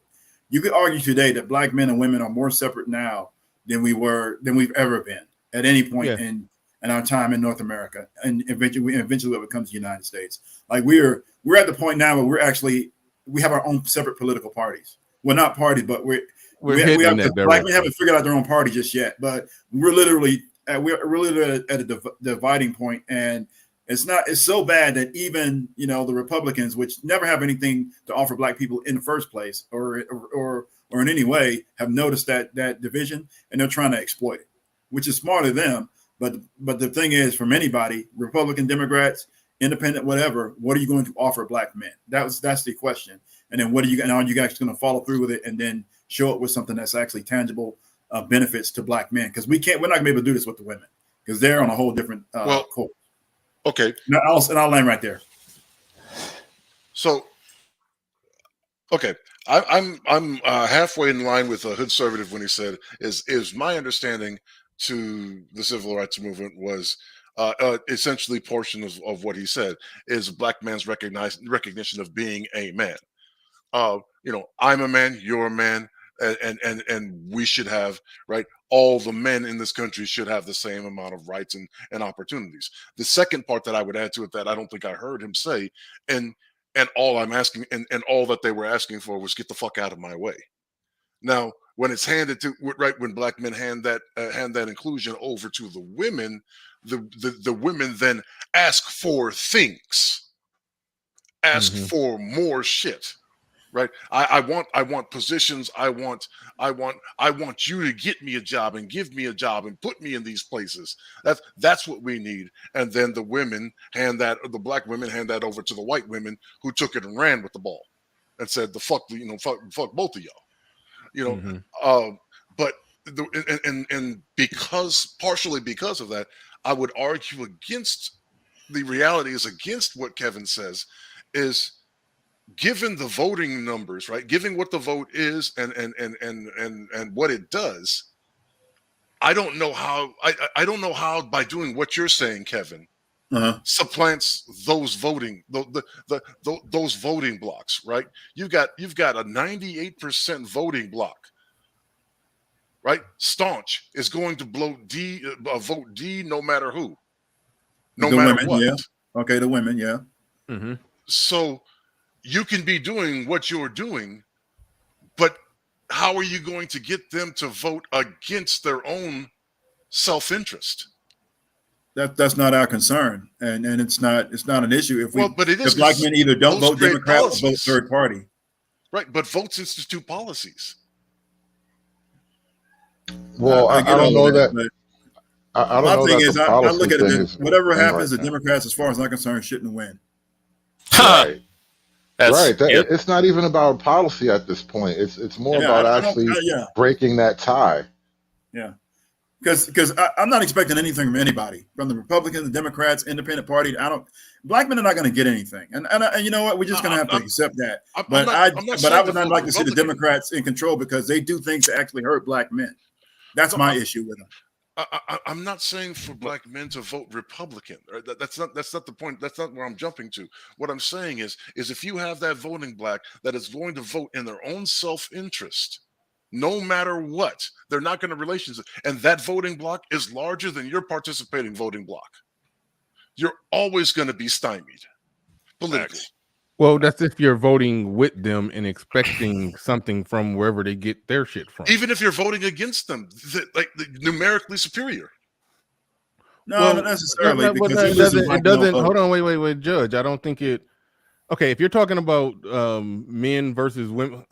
[SPEAKER 11] You could argue today that black men and women are more separate now than we've ever been at any point in our time in North America, and eventually when it comes to the United States. Like we're at the point now where we have our own separate political parties. Well, not parties, but black men haven't figured out their own party just yet. But we're literally at a dividing point, and It's so bad that even, you know, the Republicans, which never have anything to offer black people in the first place or in any way, have noticed that division, and they're trying to exploit it, which is smart of them. But the thing is, from anybody, Republican, Democrats, independent, whatever, what are you going to offer black men? That's the question. And then are you guys going to follow through with it and then show it with something that's actually tangible benefits to black men? Because we're not going to be able to do this with the women because they're on a whole different course.
[SPEAKER 13] Okay.
[SPEAKER 11] Now, I'll land right there.
[SPEAKER 13] So, okay, I'm halfway in line with a hood conservative when he said is my understanding to the civil rights movement was essentially portion of what he said is black man's recognition of being a man. You know, I'm a man, you're a man, and we should have, right, all the men in this country should have the same amount of rights and opportunities. The second part that I would add to it that I don't think I heard him say, and all I'm asking and all that they were asking for was get the fuck out of my way. Now, when it's handed to, right, when black men hand that inclusion over to the women, the women then ask for things, ask for more shit. Right. I want positions. I want you to get me a job and give me a job and put me in these places. That's what we need. And then the black women hand that over to the white women who took it and ran with the ball and said fuck both of y'all. You know, but partially because of that, I would argue against the reality is against what Kevin says is, given the voting numbers, right? Given what the vote is and what it does, I don't know how. I don't know how by doing what you're saying, Kevin, supplants those voting those voting blocks, right? You've got a 98% voting block, right? Staunch is going to vote D no matter who, no matter
[SPEAKER 11] women,
[SPEAKER 13] what.
[SPEAKER 11] Yeah. Okay, the women, yeah.
[SPEAKER 13] So you can be doing what you're doing, but how are you going to get them to vote against their own self-interest?
[SPEAKER 11] That's not our concern, and it's not an issue
[SPEAKER 13] but it is,
[SPEAKER 11] if black men either don't vote Democrat or vote third party.
[SPEAKER 13] Right, but votes institute policies.
[SPEAKER 3] Well, I don't know that. I don't
[SPEAKER 11] my
[SPEAKER 3] know
[SPEAKER 11] thing
[SPEAKER 3] that
[SPEAKER 11] is,
[SPEAKER 3] the
[SPEAKER 11] I
[SPEAKER 3] policy
[SPEAKER 11] look at
[SPEAKER 3] thing
[SPEAKER 11] it.
[SPEAKER 3] is
[SPEAKER 11] Whatever
[SPEAKER 3] thing
[SPEAKER 11] happens,
[SPEAKER 3] right
[SPEAKER 11] the
[SPEAKER 3] now.
[SPEAKER 11] Democrats, as far as I'm concerned, shouldn't win.
[SPEAKER 3] Right. Right.
[SPEAKER 15] Yep.
[SPEAKER 3] It's not even about policy at this point. It's more about actually breaking that tie.
[SPEAKER 11] Yeah. Because I'm not expecting anything from anybody, from the Republicans, the Democrats, Independent Party. Black men are not going to get anything, and you know what? We're just going to have to accept that. But I would not like to see the Democrats in control because they do things to actually hurt black men. That's my issue with them.
[SPEAKER 13] I'm not saying for black men to vote Republican. That's not the point. That's not where I'm jumping to. What I'm saying is if you have that voting bloc that is going to vote in their own self-interest, no matter what, they're not going to relations. And that voting bloc is larger than your participating voting bloc. You're always going to be stymied politically.
[SPEAKER 1] Well, that's if you're voting with them and expecting something from wherever they get their shit from.
[SPEAKER 13] Even if you're voting against them, like numerically superior.
[SPEAKER 11] No, not necessarily.
[SPEAKER 1] Because it doesn't. Hold on, wait, Judge. I don't think it. Okay, if you're talking about men versus women.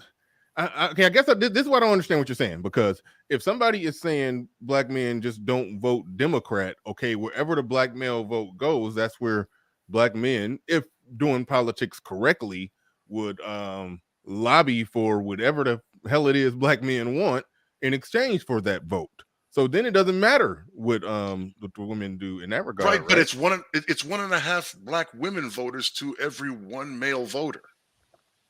[SPEAKER 1] I guess this is why I don't understand what you're saying, because if somebody is saying black men just don't vote Democrat, okay, wherever the black male vote goes, that's where black men, if doing politics correctly, would lobby for whatever the hell it is black men want in exchange for that vote. So then it doesn't matter what the women do in that regard.
[SPEAKER 13] Right, but it's 1.5 black women voters to every one male voter.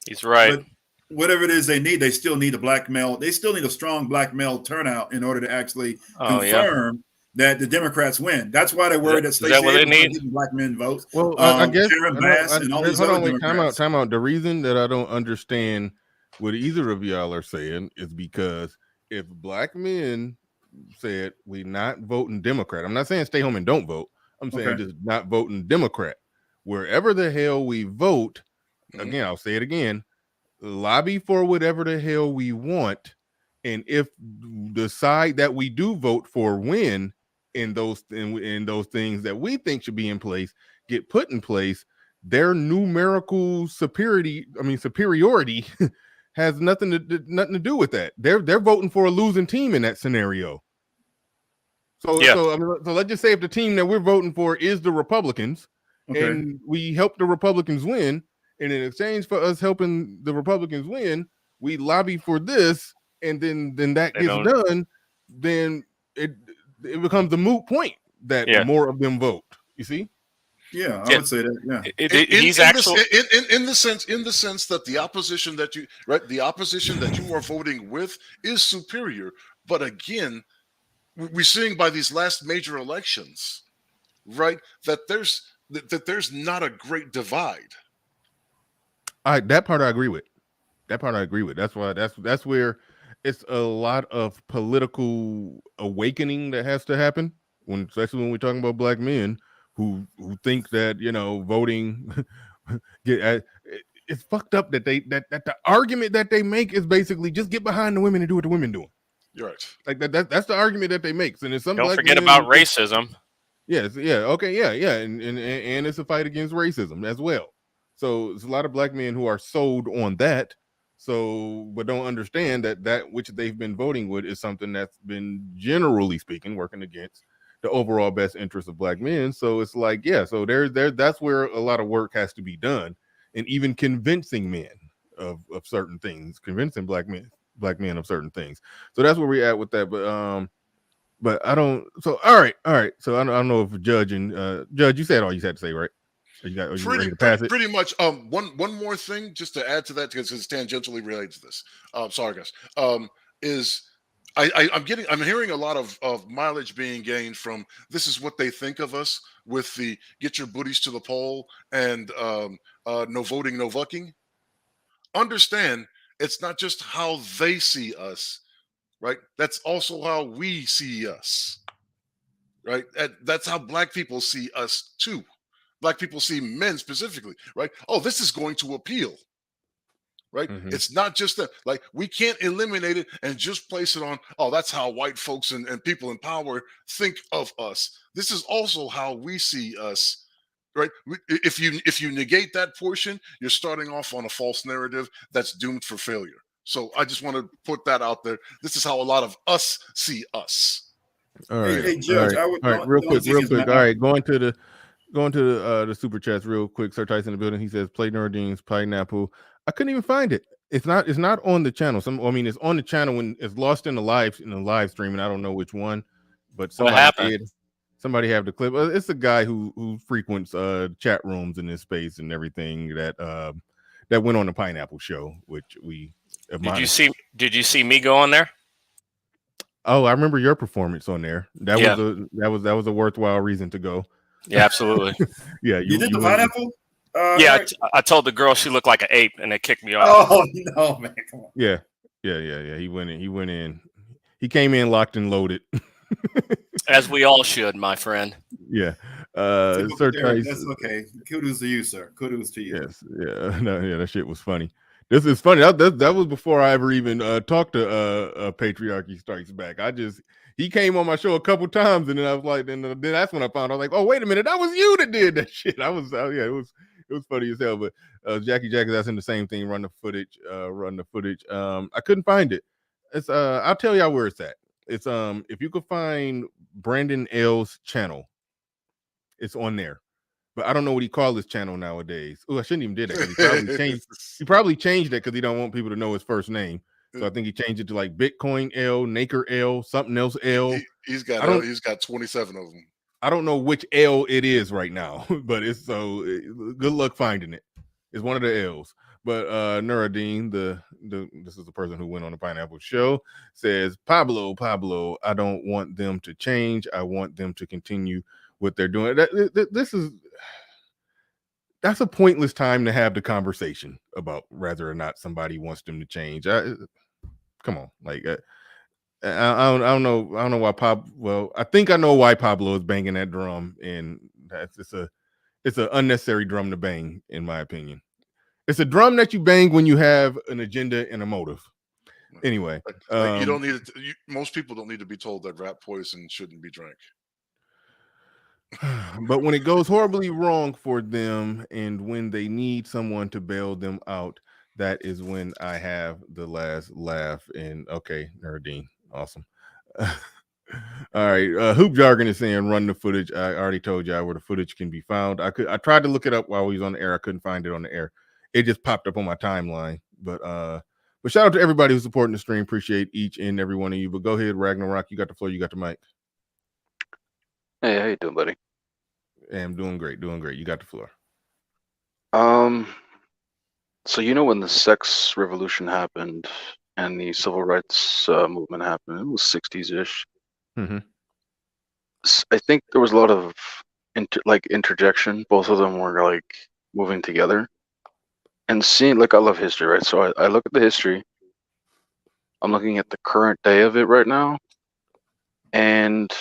[SPEAKER 15] He's right.
[SPEAKER 11] But whatever it is they need, they still need a black male. They still need a strong black male turnout in order to actually confirm that the Democrats win. That's why they're worried that Stacey Abrams is getting black men votes.
[SPEAKER 1] Well, I guess
[SPEAKER 11] Sharon Bass and all these other Democrats.
[SPEAKER 1] Time out. The reason that I don't understand what either of y'all are saying is because if black men said we not voting Democrat, I'm not saying stay home and don't vote. I'm saying just not voting Democrat. Wherever the hell we vote, again, I'll say it again, lobby for whatever the hell we want, and if the side that we do vote for win in those things that we think should be in place, get put in place, their numerical superiority has nothing to do with that. They're voting for a losing team in that scenario. So let's just say if the team that we're voting for is the Republicans, and we help the Republicans win, and in exchange for us helping the Republicans win, we lobby for this, and then that gets done, then it becomes a moot point that more of them vote. You see?
[SPEAKER 11] Yeah, I would say that. Yeah,
[SPEAKER 13] in the sense that the opposition that you are voting with is superior. But again, we're seeing by these last major elections, right, that there's not a great divide.
[SPEAKER 1] That part I agree with. That's why that's where it's a lot of political awakening that has to happen, especially when we're talking about black men who think that voting it's fucked up that the argument that they make is basically just get behind the women and do what the women doing.
[SPEAKER 13] You're right.
[SPEAKER 1] Like that's the argument that they make. And some
[SPEAKER 15] don't forget about racism.
[SPEAKER 1] Yes, and it's a fight against racism as well. So there's a lot of black men who are sold on that, but don't understand that which they've been voting with is something that's been, generally speaking, working against the overall best interest of black men. So it's like, so that's where a lot of work has to be done, and even convincing men of certain things, convincing black men of certain things. So that's where we're at with that. But I don't. So all right. So I don't know if Judge, you said all you had to say, right? Are you ready to pass it?
[SPEAKER 13] Pretty much. One more thing just to add to that, because it's tangentially related to this. Sorry, guys. Is I'm hearing a lot of mileage being gained from this is what they think of us with the get your booties to the poll and no voting, no vucking. Understand, it's not just how they see us, right? That's also how we see us, right? That's how black people see us too. Black people see men specifically, right? Oh, this is going to appeal, right?
[SPEAKER 1] Mm-hmm.
[SPEAKER 13] It's not just that. Like, we can't eliminate it and just place it on, oh, that's how white folks and people in power think of us. This is also how we see us, right? If you negate that portion, you're starting off on a false narrative that's doomed for failure. So I just want to put that out there. This is how a lot of us see us.
[SPEAKER 1] All right,
[SPEAKER 11] hey Judge,
[SPEAKER 1] all right, real quick. All right, going to the super chats real quick. Sir Tyson in the building. He says, "Play Nardin's Pineapple." I couldn't even find it. It's not on the channel. It's on the channel when it's lost in the live stream, and I don't know which one. But somebody have the clip. It's a guy who frequents chat rooms in this space and everything that went on the Pineapple Show, which we admonish.
[SPEAKER 15] Did you see me go on there?
[SPEAKER 1] Oh, I remember your performance on there. That was a worthwhile reason to go.
[SPEAKER 15] Yeah, absolutely.
[SPEAKER 1] Yeah,
[SPEAKER 11] you did the pineapple.
[SPEAKER 15] I told the girl she looked like an ape, and they kicked me off.
[SPEAKER 11] Oh no, man! Come on.
[SPEAKER 1] Yeah. He went in. He came in locked and loaded.
[SPEAKER 11] As we all should, my friend.
[SPEAKER 1] Yeah. Sir Tyson.
[SPEAKER 11] That's okay. Kudos to you, sir. Kudos to you.
[SPEAKER 1] Yes. Yeah. No, yeah, that shit was funny. This is funny. That was before I ever even talked to Patriarchy Strikes Back. He came on my show a couple times, and then I was like, then that's when I found out, like, oh, wait a minute, that was you that did that shit. It was funny as hell. But Jackie Jack is asking the same thing. Run the footage. I couldn't find it. It's I'll tell y'all where it's at. It's if you could find Brandon L's channel, it's on there. But I don't know what he called his channel nowadays. Oh, I shouldn't even did that. He probably changed that because he don't want people to know his first name. So I think he changed it to like Bitcoin L, Naker L, something else L.
[SPEAKER 13] He's got 27 of them.
[SPEAKER 1] I don't know which L it is right now, but it's so good luck finding it. It's one of the L's. But Nuruddin, this is the person who went on the Pineapple Show, says, Pablo, I don't want them to change. I want them to continue what they're doing. That's a pointless time to have the conversation about whether or not somebody wants them to change. Come on, like I don't know why Well, I think I know why Pablo is banging that drum, and it's an unnecessary drum to bang, in my opinion. It's a drum that you bang when you have an agenda and a motive. Anyway,
[SPEAKER 13] you don't need it. Most people don't need to be told that rat poison shouldn't be drank.
[SPEAKER 1] But when it goes horribly wrong for them and when they need someone to bail them out, that is when I have the last laugh. And okay, Nerdine, awesome. All right, Hoop Jargon is saying run the footage. I already told y'all where the footage can be found. I tried to look it up while we was on the air. I couldn't find it on the air. It just popped up on my timeline. But shout out to everybody who's supporting the stream. Appreciate each and every one of you. But go ahead, Ragnarok. You got the floor. You got the mic.
[SPEAKER 16] Hey, how you doing, buddy?
[SPEAKER 1] Hey, I'm doing great. Doing great. You got the floor.
[SPEAKER 16] So you know when the sex revolution happened and the civil rights movement happened, it was 60s-ish.
[SPEAKER 1] Mm-hmm.
[SPEAKER 16] I think there was a lot of interjection. Both of them were like moving together. And seeing, like, I love history, right? So I look at the history. I'm looking at the current day of it right now. And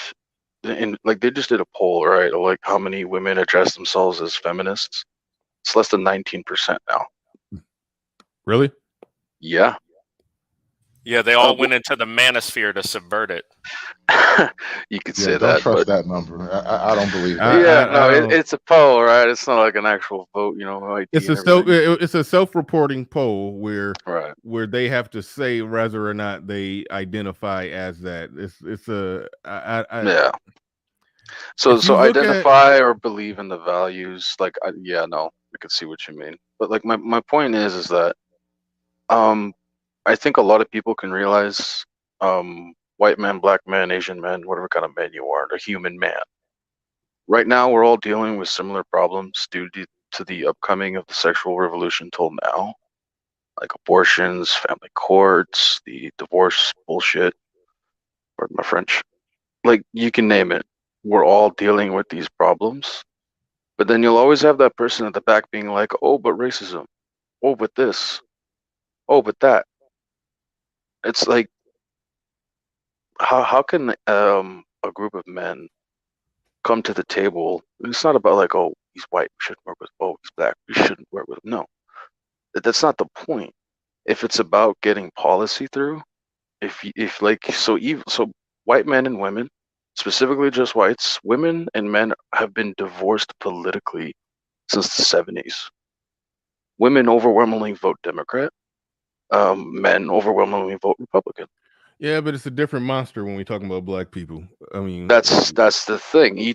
[SPEAKER 16] like they just did a poll, right? Of like how many women address themselves as feminists. It's less than 19% now.
[SPEAKER 1] Really?
[SPEAKER 16] Yeah.
[SPEAKER 15] Yeah, they all went into the manosphere to subvert it.
[SPEAKER 16] You could
[SPEAKER 3] Yeah,
[SPEAKER 16] say
[SPEAKER 3] don't
[SPEAKER 16] that,
[SPEAKER 3] trust
[SPEAKER 16] but
[SPEAKER 3] that number. I don't believe that.
[SPEAKER 16] yeah, no, it's a poll, right? It's not like an actual vote, you know. ID
[SPEAKER 1] It's
[SPEAKER 16] and
[SPEAKER 1] a
[SPEAKER 16] everything.
[SPEAKER 1] it's a self-reporting poll where
[SPEAKER 16] Right.
[SPEAKER 1] where they have to say whether or not they identify as that. It's a
[SPEAKER 16] Yeah. So
[SPEAKER 1] if you look
[SPEAKER 16] identify or believe in the values, like yeah, no, I could see what you mean. But like my point is that I think a lot of people can realize white man, black man, Asian man, whatever kind of man you are, a human man. Right now we're all dealing with similar problems due to the upcoming of the sexual revolution till now. Like abortions, family courts, the divorce bullshit, pardon my French. Like you can name it. We're all dealing with these problems. But then you'll always have that person at the back being like, oh, but racism. Oh, but this. Oh, but that. It's like, how can a group of men come to the table? It's not about like, oh, he's white, we shouldn't work with. Oh, he's black, we shouldn't work with. No, that's not the point. If it's about getting policy through, if like so white men and women, specifically just whites, women and men have been divorced politically since the 70s. Women overwhelmingly vote Democrat. Men overwhelmingly vote Republican.
[SPEAKER 1] Yeah, but it's a different monster when we're talking about black people. I mean,
[SPEAKER 16] that's the thing.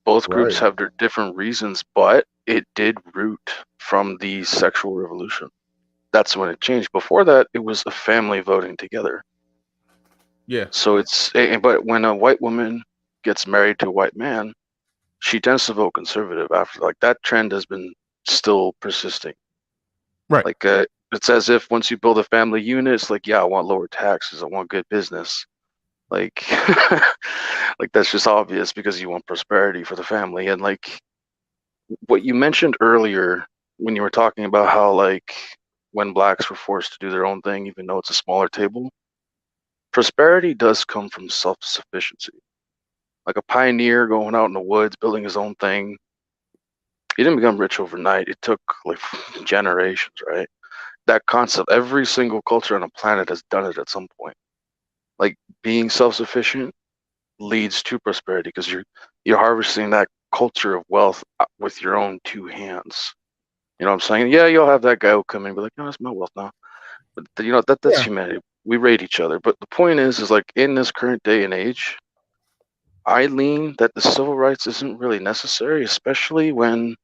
[SPEAKER 16] Both groups have their different reasons, but it did root from the sexual revolution. That's when it changed. Before that, it was a family voting together.
[SPEAKER 1] Yeah.
[SPEAKER 16] So but when a white woman gets married to a white man, she tends to vote conservative after. Like that trend has been still persisting.
[SPEAKER 1] Right.
[SPEAKER 16] Like it's as if once you build a family unit, it's like, yeah, I want lower taxes, I want good business. Like, like that's just obvious because you want prosperity for the family. And like what you mentioned earlier when you were talking about how like when blacks were forced to do their own thing, even though it's a smaller table, prosperity does come from self-sufficiency. Like a pioneer going out in the woods, building his own thing. He didn't become rich overnight. It took like generations, right? That concept, every single culture on the planet has done it at some point. Like being self-sufficient leads to prosperity because you're harvesting that culture of wealth with your own two hands. You know what I'm saying? Yeah, you'll have that guy who'll come in and be like, no, that's my wealth now. But you know, that's humanity. We rate each other. But the point is like in this current day and age, I lean that the civil rights isn't really necessary, especially when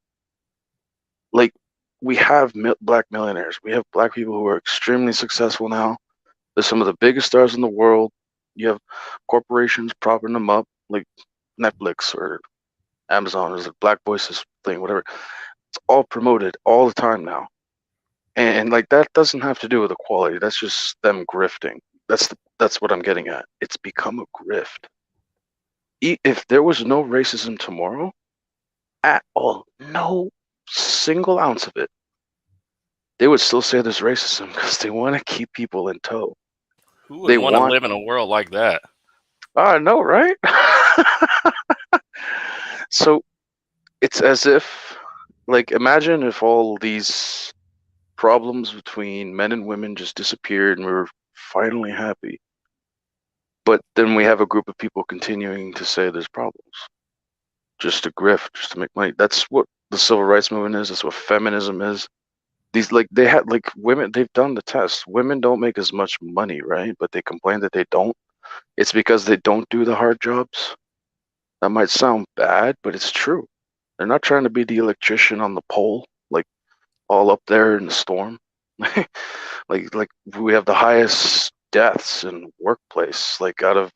[SPEAKER 16] like we have black millionaires. We have black people who are extremely successful now. They're some of the biggest stars in the world. You have corporations propping them up, like Netflix or Amazon, or the Black Voices thing, whatever. It's all promoted all the time now, and like that doesn't have to do with equality. That's just them grifting. That's what I'm getting at. It's become a grift. If there was no racism tomorrow, at all, no single ounce of it, they would still say there's racism because they want to keep people in tow.
[SPEAKER 15] Who would want to live in a world like that?
[SPEAKER 16] I know, right? So it's as if, like, imagine if all these problems between men and women just disappeared and we were finally happy. But then we have a group of people continuing to say there's problems. just to grift, just to make money. That's what the civil rights movement is. That's what feminism is. These they had women. They've done the test. Women don't make as much money, right? But they complain that they don't. It's because they don't do the hard jobs. That might sound bad, but it's true. They're not trying to be the electrician on the pole, all up there in the storm. like we have the highest deaths in workplace, out of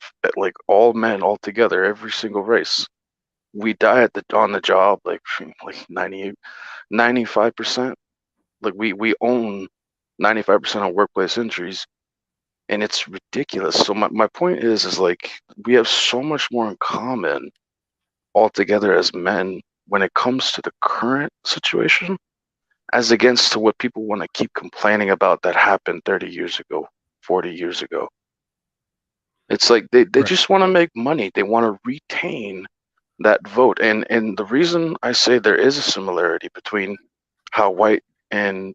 [SPEAKER 16] all men altogether, every single race. We die on the job, 98, 95%. We own 95% of workplace injuries, and it's ridiculous. So my point is we have so much more in common altogether as men when it comes to the current situation, as against to what people want to keep complaining about that happened 30 years ago, 40 years ago. It's they
[SPEAKER 1] Right.
[SPEAKER 16] just want to make money. They want to retain that vote. And the reason I say there is a similarity between how white men,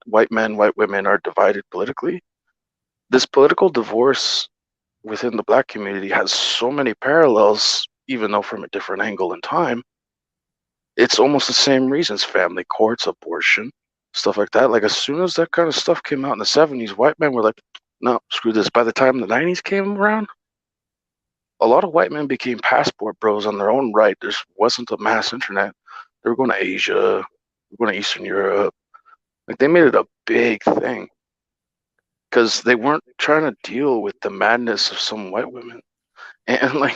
[SPEAKER 16] white women are divided politically, this political divorce within the Black community has so many parallels, even though from a different angle in time. It's almost the same reasons: family courts, abortion, stuff like that. As soon as that kind of stuff came out in the 70s, white men were like, no, screw this. By the time the 90s came around, a lot of white men became passport bros on their own right. There wasn't a mass internet. They were going to Asia, they were going to Eastern Europe. They made it a big thing because they weren't trying to deal with the madness of some white women. And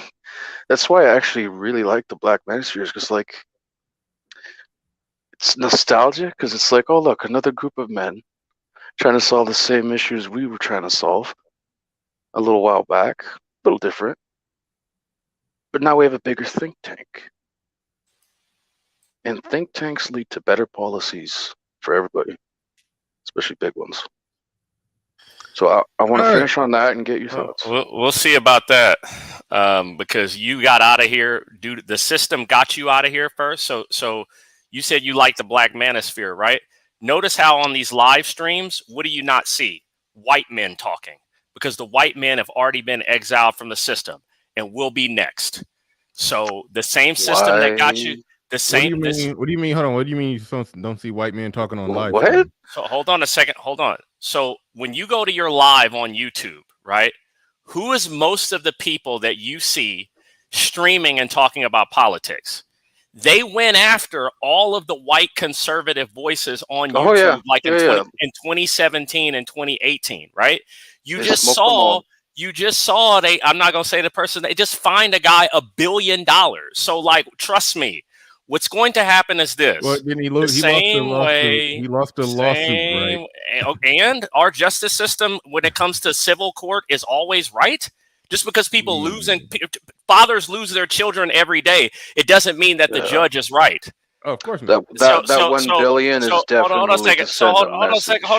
[SPEAKER 16] that's why I actually really like the Black Manosphere, because it's nostalgia, because it's oh, look, another group of men trying to solve the same issues we were trying to solve a little while back, a little different. But now we have a bigger think tank. And think tanks lead to better policies for everybody, especially big ones. So I want to finish on that and get your thoughts.
[SPEAKER 15] We'll see about that, because you got out of here. Dude, the system got you out of here first. So you said you like the Black Manosphere, right? Notice how on these live streams, what do you not see? White men talking, because the white men have already been exiled from the system and will be next. So the same system that got you, the same.
[SPEAKER 1] What do you mean? Hold on. What do you mean you don't see white men talking on live?
[SPEAKER 16] What?
[SPEAKER 15] So hold on a second. Hold on. So when you go to your live on YouTube, right? Who is most of the people that you see streaming and talking about politics? They went after all of the white conservative voices on YouTube, in 2017 and 2018, right? You just saw I'm not gonna say the person, they just fined a guy $1 billion. So trust me, what's going to happen is this.
[SPEAKER 1] Well, then he lost the lawsuit, right?
[SPEAKER 15] And our justice system, when it comes to civil court, is always right. Just because people fathers lose their children every day, it doesn't mean that the judge is right.
[SPEAKER 1] Oh, of course not.
[SPEAKER 16] That $1 billion is definitely.
[SPEAKER 15] Hold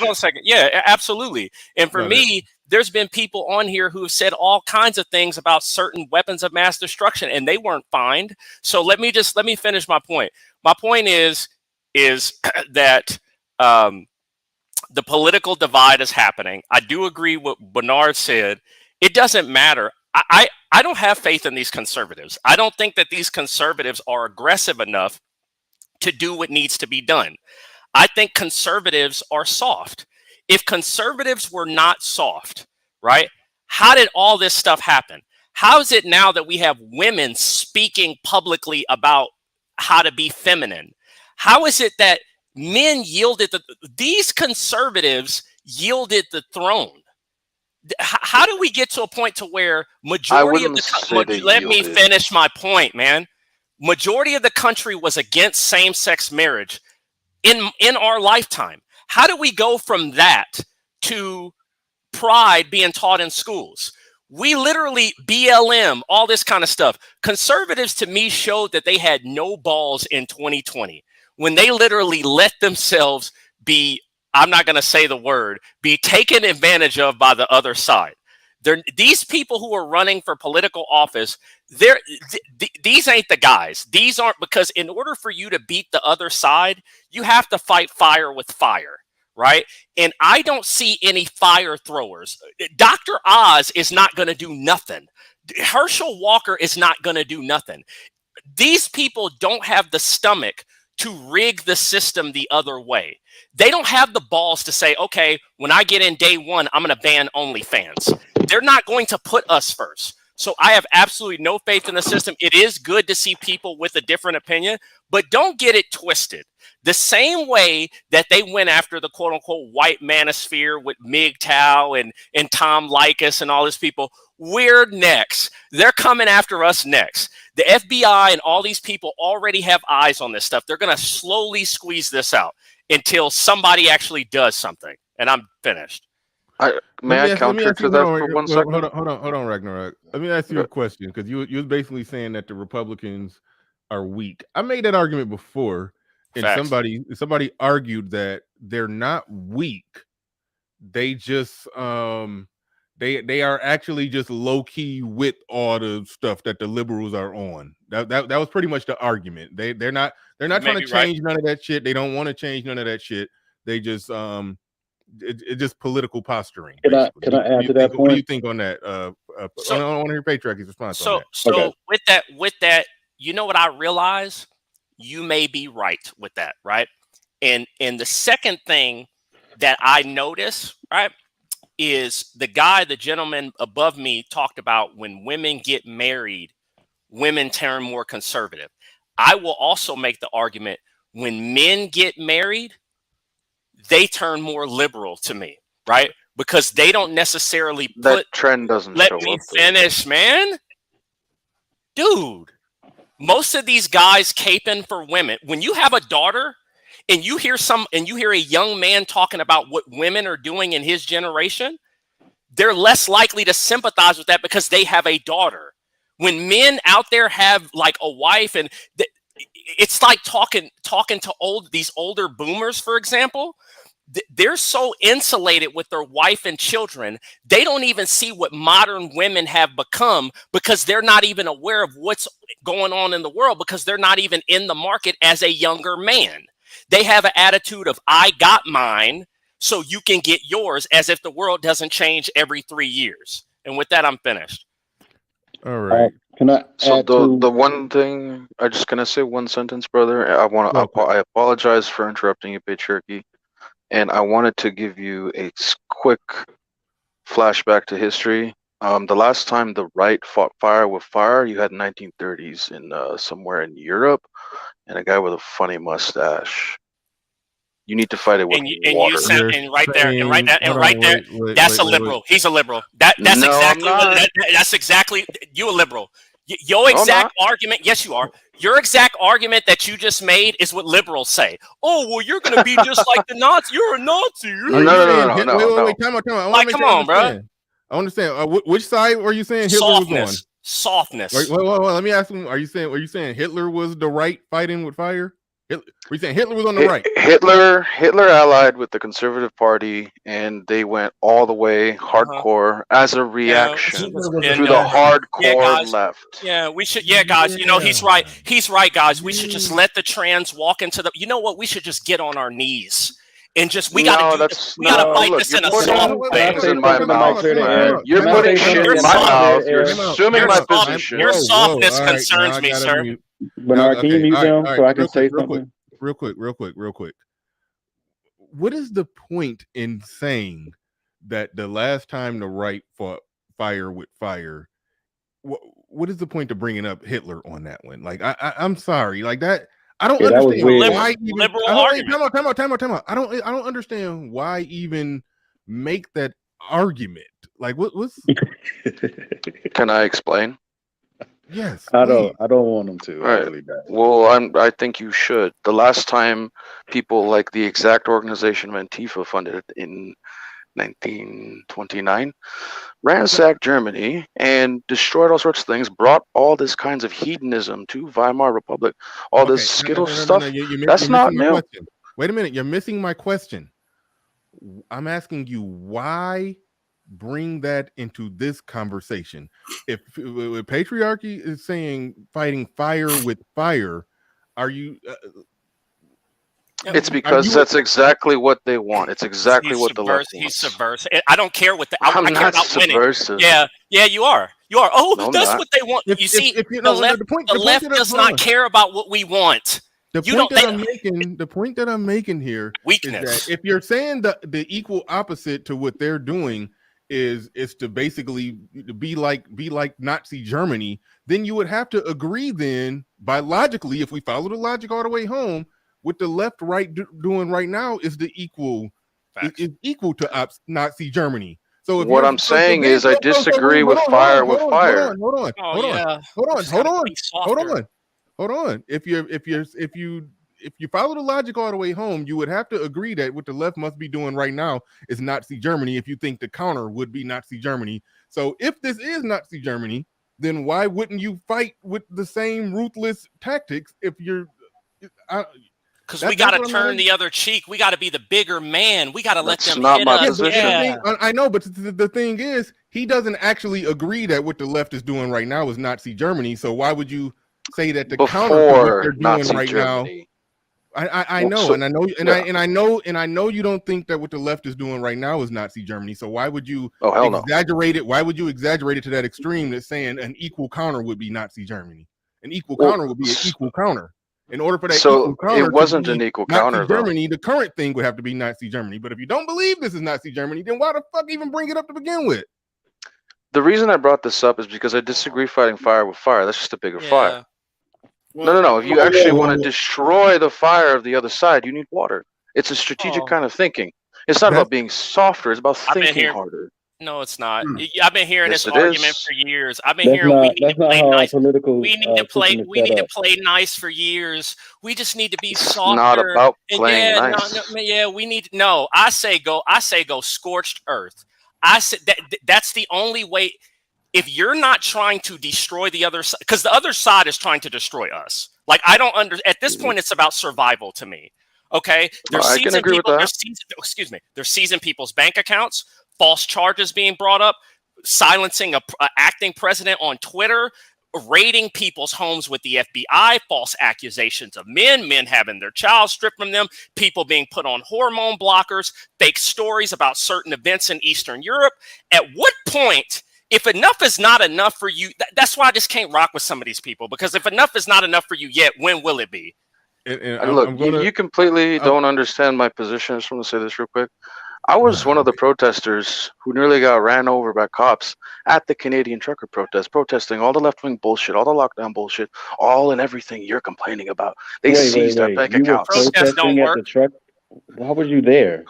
[SPEAKER 15] on a second. Yeah, absolutely. And for me, there's been people on here who have said all kinds of things about certain weapons of mass destruction, and they weren't fined. So let me finish my point. My point is that the political divide is happening. I do agree with what Bernard said. It doesn't matter. I don't have faith in these conservatives. I don't think that these conservatives are aggressive enough to do what needs to be done. I think conservatives are soft. If conservatives were not soft, right, how did all this stuff happen? How is it now that we have women speaking publicly about how to be feminine? How is it that men yielded these conservatives yielded the throne? How do we get to a point to where majority of the let me finish my point, man. Majority of the country was against same-sex marriage in our lifetime. How do we go from that to pride being taught in schools? We literally BLM, all this kind of stuff. Conservatives, to me, showed that they had no balls in 2020 when they literally let themselves be, I'm not going to say the word, be taken advantage of by the other side. These people who are running for political office, these ain't the guys. These aren't, because in order for you to beat the other side, you have to fight fire with fire, right? And I don't see any fire throwers. Dr. Oz is not going to do nothing. Herschel Walker is not going to do nothing. These people don't have the stomach to rig the system the other way. They don't have the balls to say, okay, when I get in day one, I'm going to ban OnlyFans. They're not going to put us first. So I have absolutely no faith in the system. It is good to see people with a different opinion, but don't get it twisted. The same way that they went after the quote unquote white manosphere with MGTOW and Tom Likas and all these people, we're next. They're coming after us next. The FBI and all these people already have eyes on this stuff. They're going to slowly squeeze this out until somebody actually does something. And I'm finished.
[SPEAKER 16] May I counter to that for 1 second?
[SPEAKER 1] Hold on, Ragnarok. Let me ask you a question, because you was basically saying that the Republicans are weak. I made that argument before, and
[SPEAKER 15] Facts.
[SPEAKER 1] somebody argued that they're not weak. They just they are actually just low key with all the stuff that the liberals are on. That was pretty much the argument. They're not trying to change none of that shit. They don't want to change none of that shit. They just it's just political posturing.
[SPEAKER 17] Can I add to that point?
[SPEAKER 1] What do you think on that? I want to hear Patriarchy's response on that.
[SPEAKER 15] So with that, you know what I realize? You may be right with that, right? And the second thing that I notice, right, is the gentleman above me talked about when women get married, women turn more conservative. I will also make the argument when men get married, they turn more liberal to me, right? Because they don't necessarily put
[SPEAKER 16] that trend doesn't
[SPEAKER 15] let
[SPEAKER 16] show
[SPEAKER 15] me
[SPEAKER 16] up.
[SPEAKER 15] finish, man. Dude, most of these guys caping for women, when you have a daughter and you hear a young man talking about what women are doing in his generation, they're less likely to sympathize with that because they have a daughter. When men out there have like a wife, and it's like talking to these older boomers, for example, they're so insulated with their wife and children, they don't even see what modern women have become because they're not even aware of what's going on in the world because they're not even in the market as a younger man. They have an attitude of, I got mine, so you can get yours, as if the world doesn't change every 3 years. And with that, I'm finished.
[SPEAKER 1] All right.
[SPEAKER 17] Can I add
[SPEAKER 16] the one thing I'm just gonna say one sentence, brother. I apologize for interrupting you, Patriarchy, and I wanted to give you a quick flashback to history. The last time the right fought fire with fire, you had 1930s in somewhere in Europe, and a guy with a funny mustache. You need to fight it with water.
[SPEAKER 15] That's a liberal. He's a liberal. That's exactly you a liberal. Your exact argument, yes, you are. Your exact argument that you just made is what liberals say. Oh, well, you're going to be just like the Nazi. You're a Nazi.
[SPEAKER 16] No.
[SPEAKER 1] Wait, time out. I want to make sure I understand. I understand. Which side were you saying Hitler was on?
[SPEAKER 15] Softness.
[SPEAKER 1] Wait, let me ask him. Were you saying Hitler was the right fighting with fire? Were you saying Hitler was on the right?
[SPEAKER 16] Hitler allied with the Conservative Party, and they went all the way hardcore as a reaction to the hardcore left.
[SPEAKER 15] Yeah, we should. Yeah, guys. You know, he's right. He's right, guys. We should just let the trans walk into the. You know what? We should just get on our knees and just we gotta bite this in a soft way.
[SPEAKER 16] You're putting shit in my mouth. You're assuming my position.
[SPEAKER 15] Your softness concerns me, sir.
[SPEAKER 17] Bernard, can you mute them so I can say something?
[SPEAKER 1] Real quick. What is the point in saying that the last time the right fought fire with fire? What is the point of bringing up Hitler on that one? Like, I'm sorry, like that. I don't understand why even. Time out. I don't understand why even make that argument. Like, what's?
[SPEAKER 16] Can I explain?
[SPEAKER 1] Yes.
[SPEAKER 17] I don't want them to.
[SPEAKER 16] Right.
[SPEAKER 17] Really bad.
[SPEAKER 16] Well, I think you should. The last time people like the exact organization of Antifa funded it in 1929, ransacked Germany and destroyed all sorts of things, brought all this kinds of hedonism to Weimar Republic, all this Skittles stuff. That's not new.
[SPEAKER 1] Wait a minute. You're missing my question. I'm asking you why bring that into this conversation. If Patriarchy is saying fighting fire with fire, are you
[SPEAKER 16] it's because that's exactly what they want. It's exactly what the left wants.
[SPEAKER 15] He's subversive. I don't care what I
[SPEAKER 16] I'm
[SPEAKER 15] care
[SPEAKER 16] not
[SPEAKER 15] about
[SPEAKER 16] subversive.
[SPEAKER 15] winning. Yeah, you are. You are. Oh,
[SPEAKER 16] No, I'm
[SPEAKER 15] that's
[SPEAKER 16] not.
[SPEAKER 15] what they want. You see,
[SPEAKER 1] if you
[SPEAKER 15] the
[SPEAKER 1] know,
[SPEAKER 15] left,
[SPEAKER 1] the point
[SPEAKER 15] left
[SPEAKER 1] that
[SPEAKER 15] does
[SPEAKER 1] hold
[SPEAKER 15] not
[SPEAKER 1] on.
[SPEAKER 15] care about what we want.
[SPEAKER 1] The
[SPEAKER 15] You
[SPEAKER 1] point
[SPEAKER 15] don't.
[SPEAKER 1] that I'm making, the point that I'm making here
[SPEAKER 15] Weakness.
[SPEAKER 1] is that if you're saying the equal opposite to what they're doing is to basically be like Nazi Germany, then you would have to agree then biologically, if we follow the logic all the way home, what the left right doing right now is the equal is equal to Nazi Germany. So if
[SPEAKER 16] What
[SPEAKER 1] you're
[SPEAKER 16] I'm saying is I disagree with
[SPEAKER 1] hold
[SPEAKER 16] fire
[SPEAKER 1] on,
[SPEAKER 16] with
[SPEAKER 1] hold
[SPEAKER 16] fire.
[SPEAKER 1] on.
[SPEAKER 15] Oh yeah.
[SPEAKER 1] Hold on. If you follow the logic all the way home, you would have to agree that what the left must be doing right now is Nazi Germany if you think the counter would be Nazi Germany. So if this is Nazi Germany, then why wouldn't you fight with the same ruthless tactics if you're
[SPEAKER 15] because we got to turn the other cheek. We got to be the bigger man. We got to let them hit us. Yeah.
[SPEAKER 1] I know, but the thing is, he doesn't actually agree that what the left is doing right now is Nazi Germany. So why would you say that the counter to what they're doing
[SPEAKER 16] Nazi
[SPEAKER 1] right
[SPEAKER 16] Germany.
[SPEAKER 1] now? I know,
[SPEAKER 16] So,
[SPEAKER 1] and I know, and I know you don't think that what the left is doing right now is Nazi Germany. So why would you exaggerate it? Why would you exaggerate it to that extreme that saying an equal counter would be Nazi Germany? An equal counter would be an equal counter. In order for that equal counter
[SPEAKER 16] it wasn't
[SPEAKER 1] to be
[SPEAKER 16] an equal
[SPEAKER 1] Nazi
[SPEAKER 16] counter, though.
[SPEAKER 1] Germany, the current thing would have to be Nazi Germany. But if you don't believe this is Nazi Germany, then why the fuck even bring it up to begin with?
[SPEAKER 16] The reason I brought this up is because I disagree fighting fire with fire. That's just a bigger fire. No. If you actually want to destroy the fire of the other side, you need water. It's a strategic kind of thinking. It's not about being softer. It's about thinking harder.
[SPEAKER 15] No, it's not. I've been hearing
[SPEAKER 16] Yes,
[SPEAKER 15] this
[SPEAKER 16] it
[SPEAKER 15] argument
[SPEAKER 16] is.
[SPEAKER 15] for years. I've been hearing we need to play nice. We need to play. We need to play nice for years. We just need to be softer.
[SPEAKER 16] Not about
[SPEAKER 15] And
[SPEAKER 16] playing nice.
[SPEAKER 15] we need. No, I say go scorched earth. I said that's the only way. If you're not trying to destroy the other side, because the other side is trying to destroy us. Like I don't at this point, it's about survival to me. Okay, they're
[SPEAKER 16] I can agree with that.
[SPEAKER 15] They're seizing people's bank accounts. False charges being brought up, silencing a acting president on Twitter, raiding people's homes with the FBI, false accusations of men having their child stripped from them, people being put on hormone blockers, fake stories about certain events in Eastern Europe. At what point, if enough is not enough for you, that's why I just can't rock with some of these people, because if enough is not enough for you yet, when will it be?
[SPEAKER 16] Look, you completely don't understand my position. I just want to say this real quick. I was one of the protesters who nearly got ran over by cops at the Canadian trucker protest, protesting all the left-wing bullshit, all the lockdown bullshit, all and everything you're complaining about. They seized our bank accounts.
[SPEAKER 15] Protests don't work.
[SPEAKER 17] At the truck? Why was you there?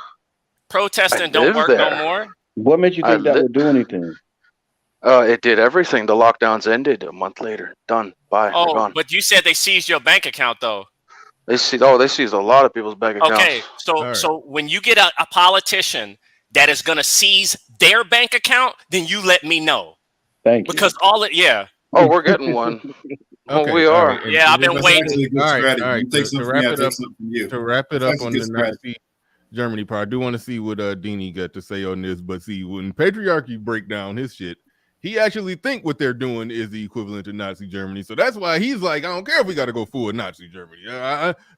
[SPEAKER 15] Protesting don't work no more.
[SPEAKER 17] What made you think that would do anything?
[SPEAKER 16] It did everything. The lockdowns ended a month later. Done. Bye. They're gone.
[SPEAKER 15] But you said they seized your bank account, though.
[SPEAKER 16] They seized a lot of people's bank accounts.
[SPEAKER 15] Okay, so when you get a politician that is going to seize their bank account, then you let me know.
[SPEAKER 17] Thank you.
[SPEAKER 15] Because
[SPEAKER 16] Oh, we're getting one.
[SPEAKER 1] Okay,
[SPEAKER 16] we are.
[SPEAKER 1] Right.
[SPEAKER 15] Yeah, I've been waiting.
[SPEAKER 1] All right. To wrap it up on the Nazi Germany part, I do want to see what Dini got to say on this. But see, when patriarchy break down his shit, he actually think what they're doing is the equivalent to Nazi Germany. So that's why he's like, I don't care if we got to go full Nazi Germany.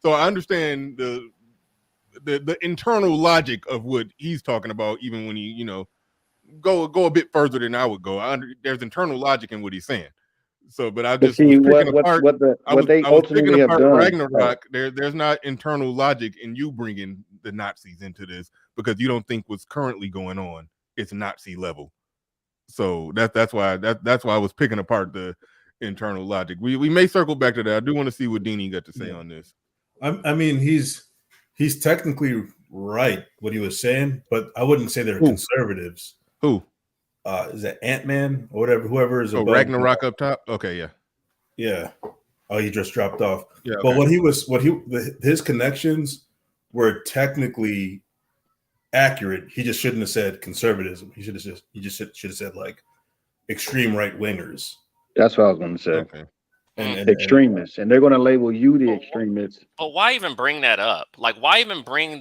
[SPEAKER 1] So I understand the internal logic of what he's talking about, even when he, go a bit further than I would go. There's internal logic in what he's saying. So, but I just
[SPEAKER 17] see
[SPEAKER 1] what
[SPEAKER 17] they ultimately have done.
[SPEAKER 1] Ragnarok. There's not internal logic in you bringing the Nazis into this because you don't think what's currently going on is Nazi level. So that's why I was picking apart the internal logic. We may circle back to that. I do want to see what Dini got to say on this.
[SPEAKER 18] I mean, he's technically right what he was saying, but I wouldn't say they're conservatives.
[SPEAKER 1] Who?
[SPEAKER 18] Is that Ant-Man or whatever? Whoever is above
[SPEAKER 1] Ragnarok up top. Okay, yeah.
[SPEAKER 18] Yeah. Oh, he just dropped off.
[SPEAKER 1] Yeah.
[SPEAKER 18] But his connections were technically accurate. He just shouldn't have said conservatism. He just should have said like extreme right wingers.
[SPEAKER 17] That's what I was going to say.
[SPEAKER 1] Okay.
[SPEAKER 18] And
[SPEAKER 17] extremists, and they're going to label you the extremists.
[SPEAKER 15] But why even bring that up? Like, why even bring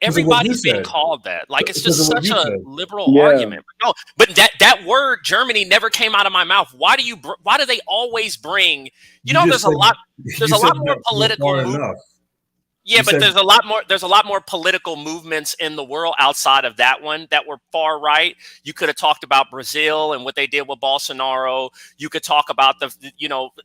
[SPEAKER 15] everybody's being called that? Like, it's just such a liberal argument. No, but that word Germany never came out of my mouth. Why do they always bring? There's a lot more political. Yeah,
[SPEAKER 18] You
[SPEAKER 15] but
[SPEAKER 18] said
[SPEAKER 15] there's a lot more. There's a lot more political movements in the world outside of that one that were far right. You could have talked about Brazil and what they did with Bolsonaro. You could talk about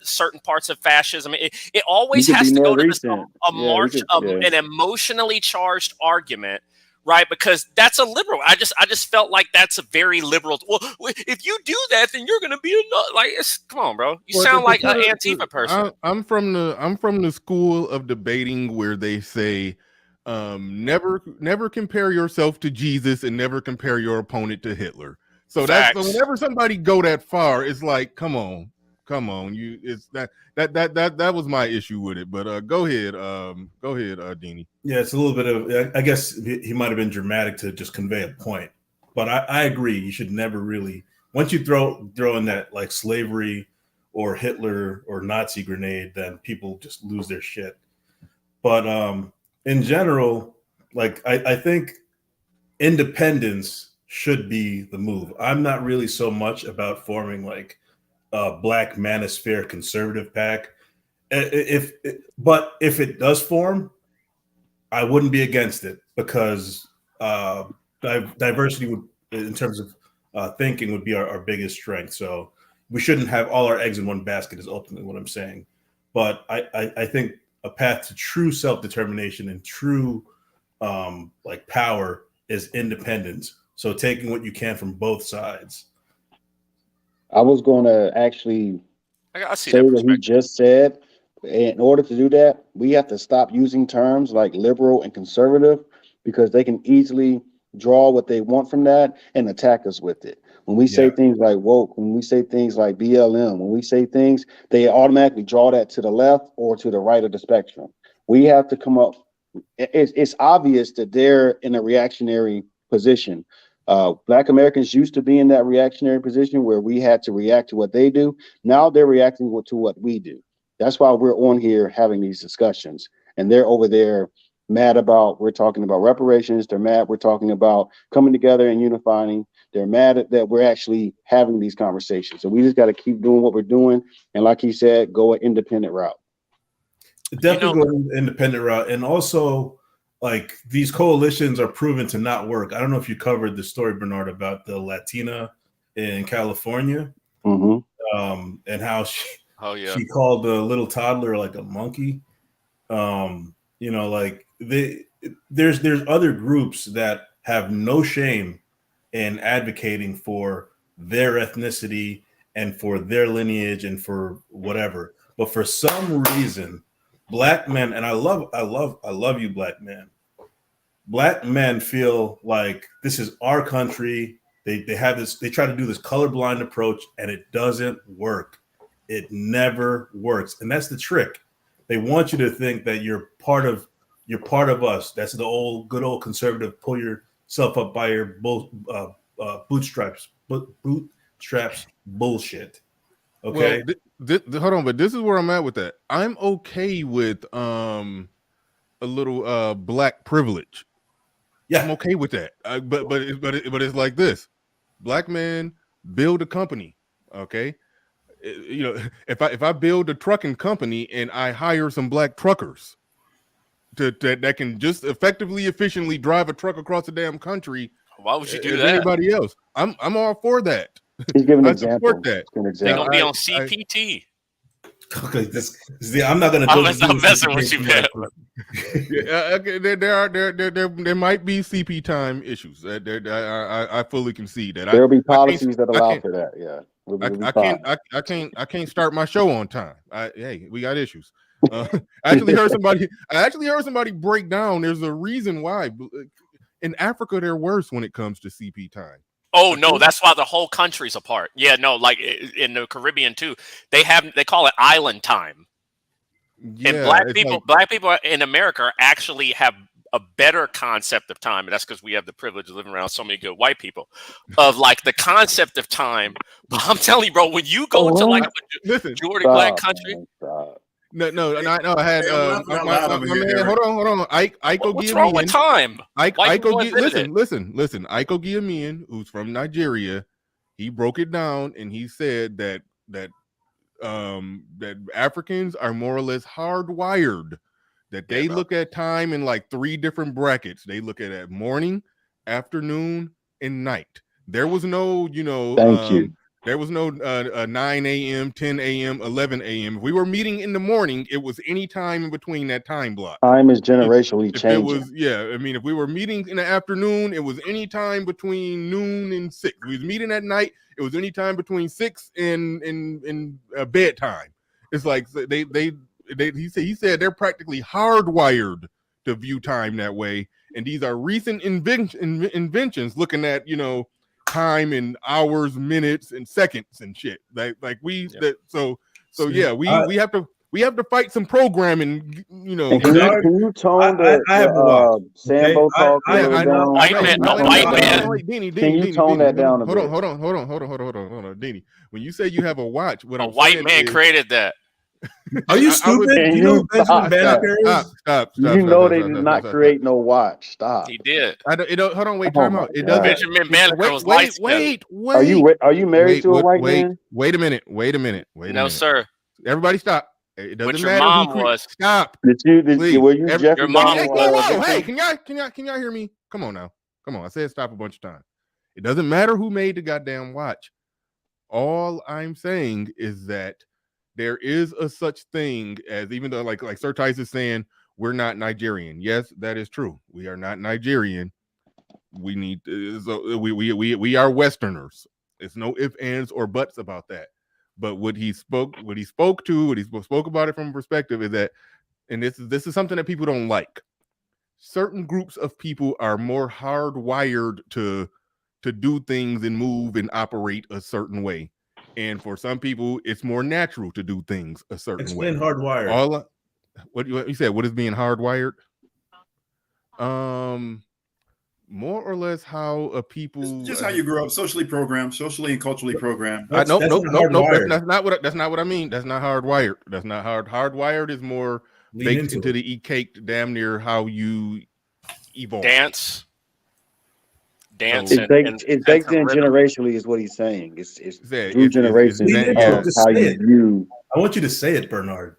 [SPEAKER 15] certain parts of fascism. It
[SPEAKER 17] You
[SPEAKER 15] always
[SPEAKER 17] could be
[SPEAKER 15] has to
[SPEAKER 17] more
[SPEAKER 15] go to
[SPEAKER 17] recent.
[SPEAKER 15] a
[SPEAKER 17] Yeah, you
[SPEAKER 15] march,
[SPEAKER 17] could. Yeah.
[SPEAKER 15] an emotionally charged argument, right? Because that's a liberal. I just felt like that's a very liberal. Well, if you do that, then you're going to be a nut. Like, come on, bro. You
[SPEAKER 1] Well,
[SPEAKER 15] sound like an Antifa person.
[SPEAKER 1] I'm from the school of debating where they say, never compare yourself to Jesus and never compare your opponent to Hitler. So
[SPEAKER 15] Facts.
[SPEAKER 1] whenever somebody go that far, it's like, come on, it's that was my issue with it. But go ahead, Deanie.
[SPEAKER 18] Yeah, it's a little bit of. I guess he might have been dramatic to just convey a point, but I agree. You should never really, once you throw in that like slavery or Hitler or Nazi grenade, then people just lose their shit. But in general, like I think independence should be the move. I'm not really so much about forming like a black manosphere conservative pack. But if it does form, I wouldn't be against it because diversity would, in terms of thinking, would be our biggest strength. So we shouldn't have all our eggs in one basket is ultimately what I'm saying. But I think a path to true self-determination and true like power is independence. So taking what you can from both sides.
[SPEAKER 17] I was going to actually
[SPEAKER 15] I see
[SPEAKER 17] say
[SPEAKER 15] that
[SPEAKER 17] what he just said. In order to do that, we have to stop using terms like liberal and conservative because they can easily draw what they want from that and attack us with it. When we say things like woke, when we say things like BLM, when we say things, they automatically draw that to the left or to the right of the spectrum. We have to come up. It's obvious that they're in a reactionary position. Black Americans used to be in that reactionary position where we had to react to what they do. Now they're reacting to what we do. That's why we're on here having these discussions. And they're over there mad about, we're talking about reparations. They're mad we're talking about coming together and unifying. They're mad that we're actually having these conversations. So we just got to keep doing what we're doing. And like he said, go an independent route.
[SPEAKER 18] Definitely go an independent route. And also, like, these coalitions are proven to not work. I don't know if you covered the story, Bernard, about the Latina in California, and how she called the little toddler like a monkey. Like there's other groups that have no shame in advocating for their ethnicity and for their lineage and for whatever. But for some reason, black men, and I love you, black men. Black men feel like this is our country. They have this, they try to do this colorblind approach, and it doesn't work. It never works. And that's the trick. They want you to think that you're part of us. That's the good old conservative, pull yourself up by your bootstraps bullshit. Okay.
[SPEAKER 1] Well, hold on, but this is where I'm at with that. I'm okay with a little black privilege.
[SPEAKER 18] Yeah,
[SPEAKER 1] I'm okay with that. But it's like this: black man build a company. Okay, if I build a trucking company and I hire some black truckers that can just efficiently drive a truck across the damn country.
[SPEAKER 15] Why would you do
[SPEAKER 1] as
[SPEAKER 15] that?
[SPEAKER 1] Anybody else? I'm all for that.
[SPEAKER 17] He's giving an
[SPEAKER 1] I
[SPEAKER 17] example.
[SPEAKER 1] support that.
[SPEAKER 15] They're gonna be on CPT.
[SPEAKER 18] I'm not gonna go.
[SPEAKER 15] I'm messing with you, man.
[SPEAKER 1] There might be CP time issues. I fully concede that.
[SPEAKER 17] There'll be policies that allow for that. Yeah,
[SPEAKER 1] I can't start my show on time. Hey, we got issues. I actually heard somebody break down. There's a reason why in Africa they're worse when it comes to CP time.
[SPEAKER 15] Oh no, that's why the whole country's apart. Yeah, no, like in the Caribbean too, they call it island time.
[SPEAKER 1] Yeah,
[SPEAKER 15] and black people in America actually have a better concept of time, and that's because we have the privilege of living around so many good white people. Of like the concept of time, but I'm telling you, bro, when you go to like a majority black country.
[SPEAKER 1] No. I had my man. Hold on. Ike
[SPEAKER 15] What's wrong with time?
[SPEAKER 1] Listen. Ike Ogiamian, who's from Nigeria, he broke it down and he said that Africans are more or less hardwired that they look at time in like 3 different brackets. They look at it morning, afternoon, and night. There was no,
[SPEAKER 17] Thank you.
[SPEAKER 1] there was no 9 a.m., 10 a.m., 11 a.m. If we were meeting in the morning, it was any time in between that time block.
[SPEAKER 17] Time is generationally
[SPEAKER 1] If it
[SPEAKER 17] changing.
[SPEAKER 1] was, I mean, if we were meeting in the afternoon, it was any time between noon and 6. If we was meeting at night, it was any time between 6 and bedtime. It's like he said they're practically hardwired to view time that way. And these are recent inventions looking at, time in hours, minutes, and seconds and shit. We have to fight some programming,
[SPEAKER 17] And can you tone the Sambo talk a little down?
[SPEAKER 1] Can
[SPEAKER 17] you tone that down a bit?
[SPEAKER 1] Hold on, Deanie. When you say you have a watch, what
[SPEAKER 15] a white man created that.
[SPEAKER 18] Are you stupid? You know Benjamin Banneker is?
[SPEAKER 1] Stop.
[SPEAKER 17] You know they did not create no watch. Stop.
[SPEAKER 15] He did.
[SPEAKER 1] Hold on, wait, time out. It doesn't.
[SPEAKER 15] Benjamin Banneker was
[SPEAKER 1] Wait.
[SPEAKER 17] Are you married to a white man?
[SPEAKER 1] Wait a minute.
[SPEAKER 15] No, sir.
[SPEAKER 1] Everybody stop. It doesn't
[SPEAKER 15] Your
[SPEAKER 1] matter.
[SPEAKER 15] mom was.
[SPEAKER 1] Stop.
[SPEAKER 17] Were you Jeffrey
[SPEAKER 15] your mom?
[SPEAKER 1] Hey, can y'all hear me? Come on now. Come on. I said stop a bunch of times. It doesn't matter who made the goddamn watch. All I'm saying is that there is a such thing as, even though like Sir Tice is saying we're not Nigerian. Yes, that is true. We are not Nigerian. We need we are Westerners. It's no ifs, ands, or buts about that. But what he spoke about it from a perspective is that, and this is something that people don't like. Certain groups of people are more hardwired to do things and move and operate a certain way. And for some people, it's more natural to do things a certain way.
[SPEAKER 18] Explain hardwired.
[SPEAKER 1] What you said? What is being hardwired? More or less how people
[SPEAKER 11] just how you grew up, socially programmed, socially and culturally programmed.
[SPEAKER 1] Nope. That's not what I mean. That's not hardwired. That's not hard. Hardwired is more baked into the caked, damn near how you evolve.
[SPEAKER 15] Dance.
[SPEAKER 17] It's baked in generationally, is what he's saying. It's through generations of how you view.
[SPEAKER 18] I want you to say it, Bernard.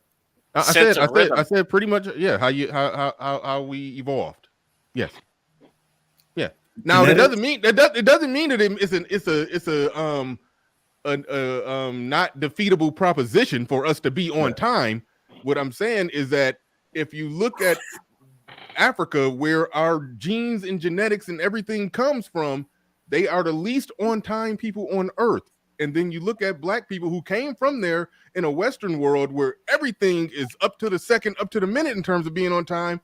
[SPEAKER 1] I said pretty much, how we evolved. Yes. Yeah. Now it doesn't mean that it's a not defeatable proposition for us to be on time. What I'm saying is that if you look at Africa, where our genes and genetics and everything comes from, they are the least on time people on earth. And then you look at black people who came from there in a Western world where everything is up to the second, up to the minute in terms of being on time.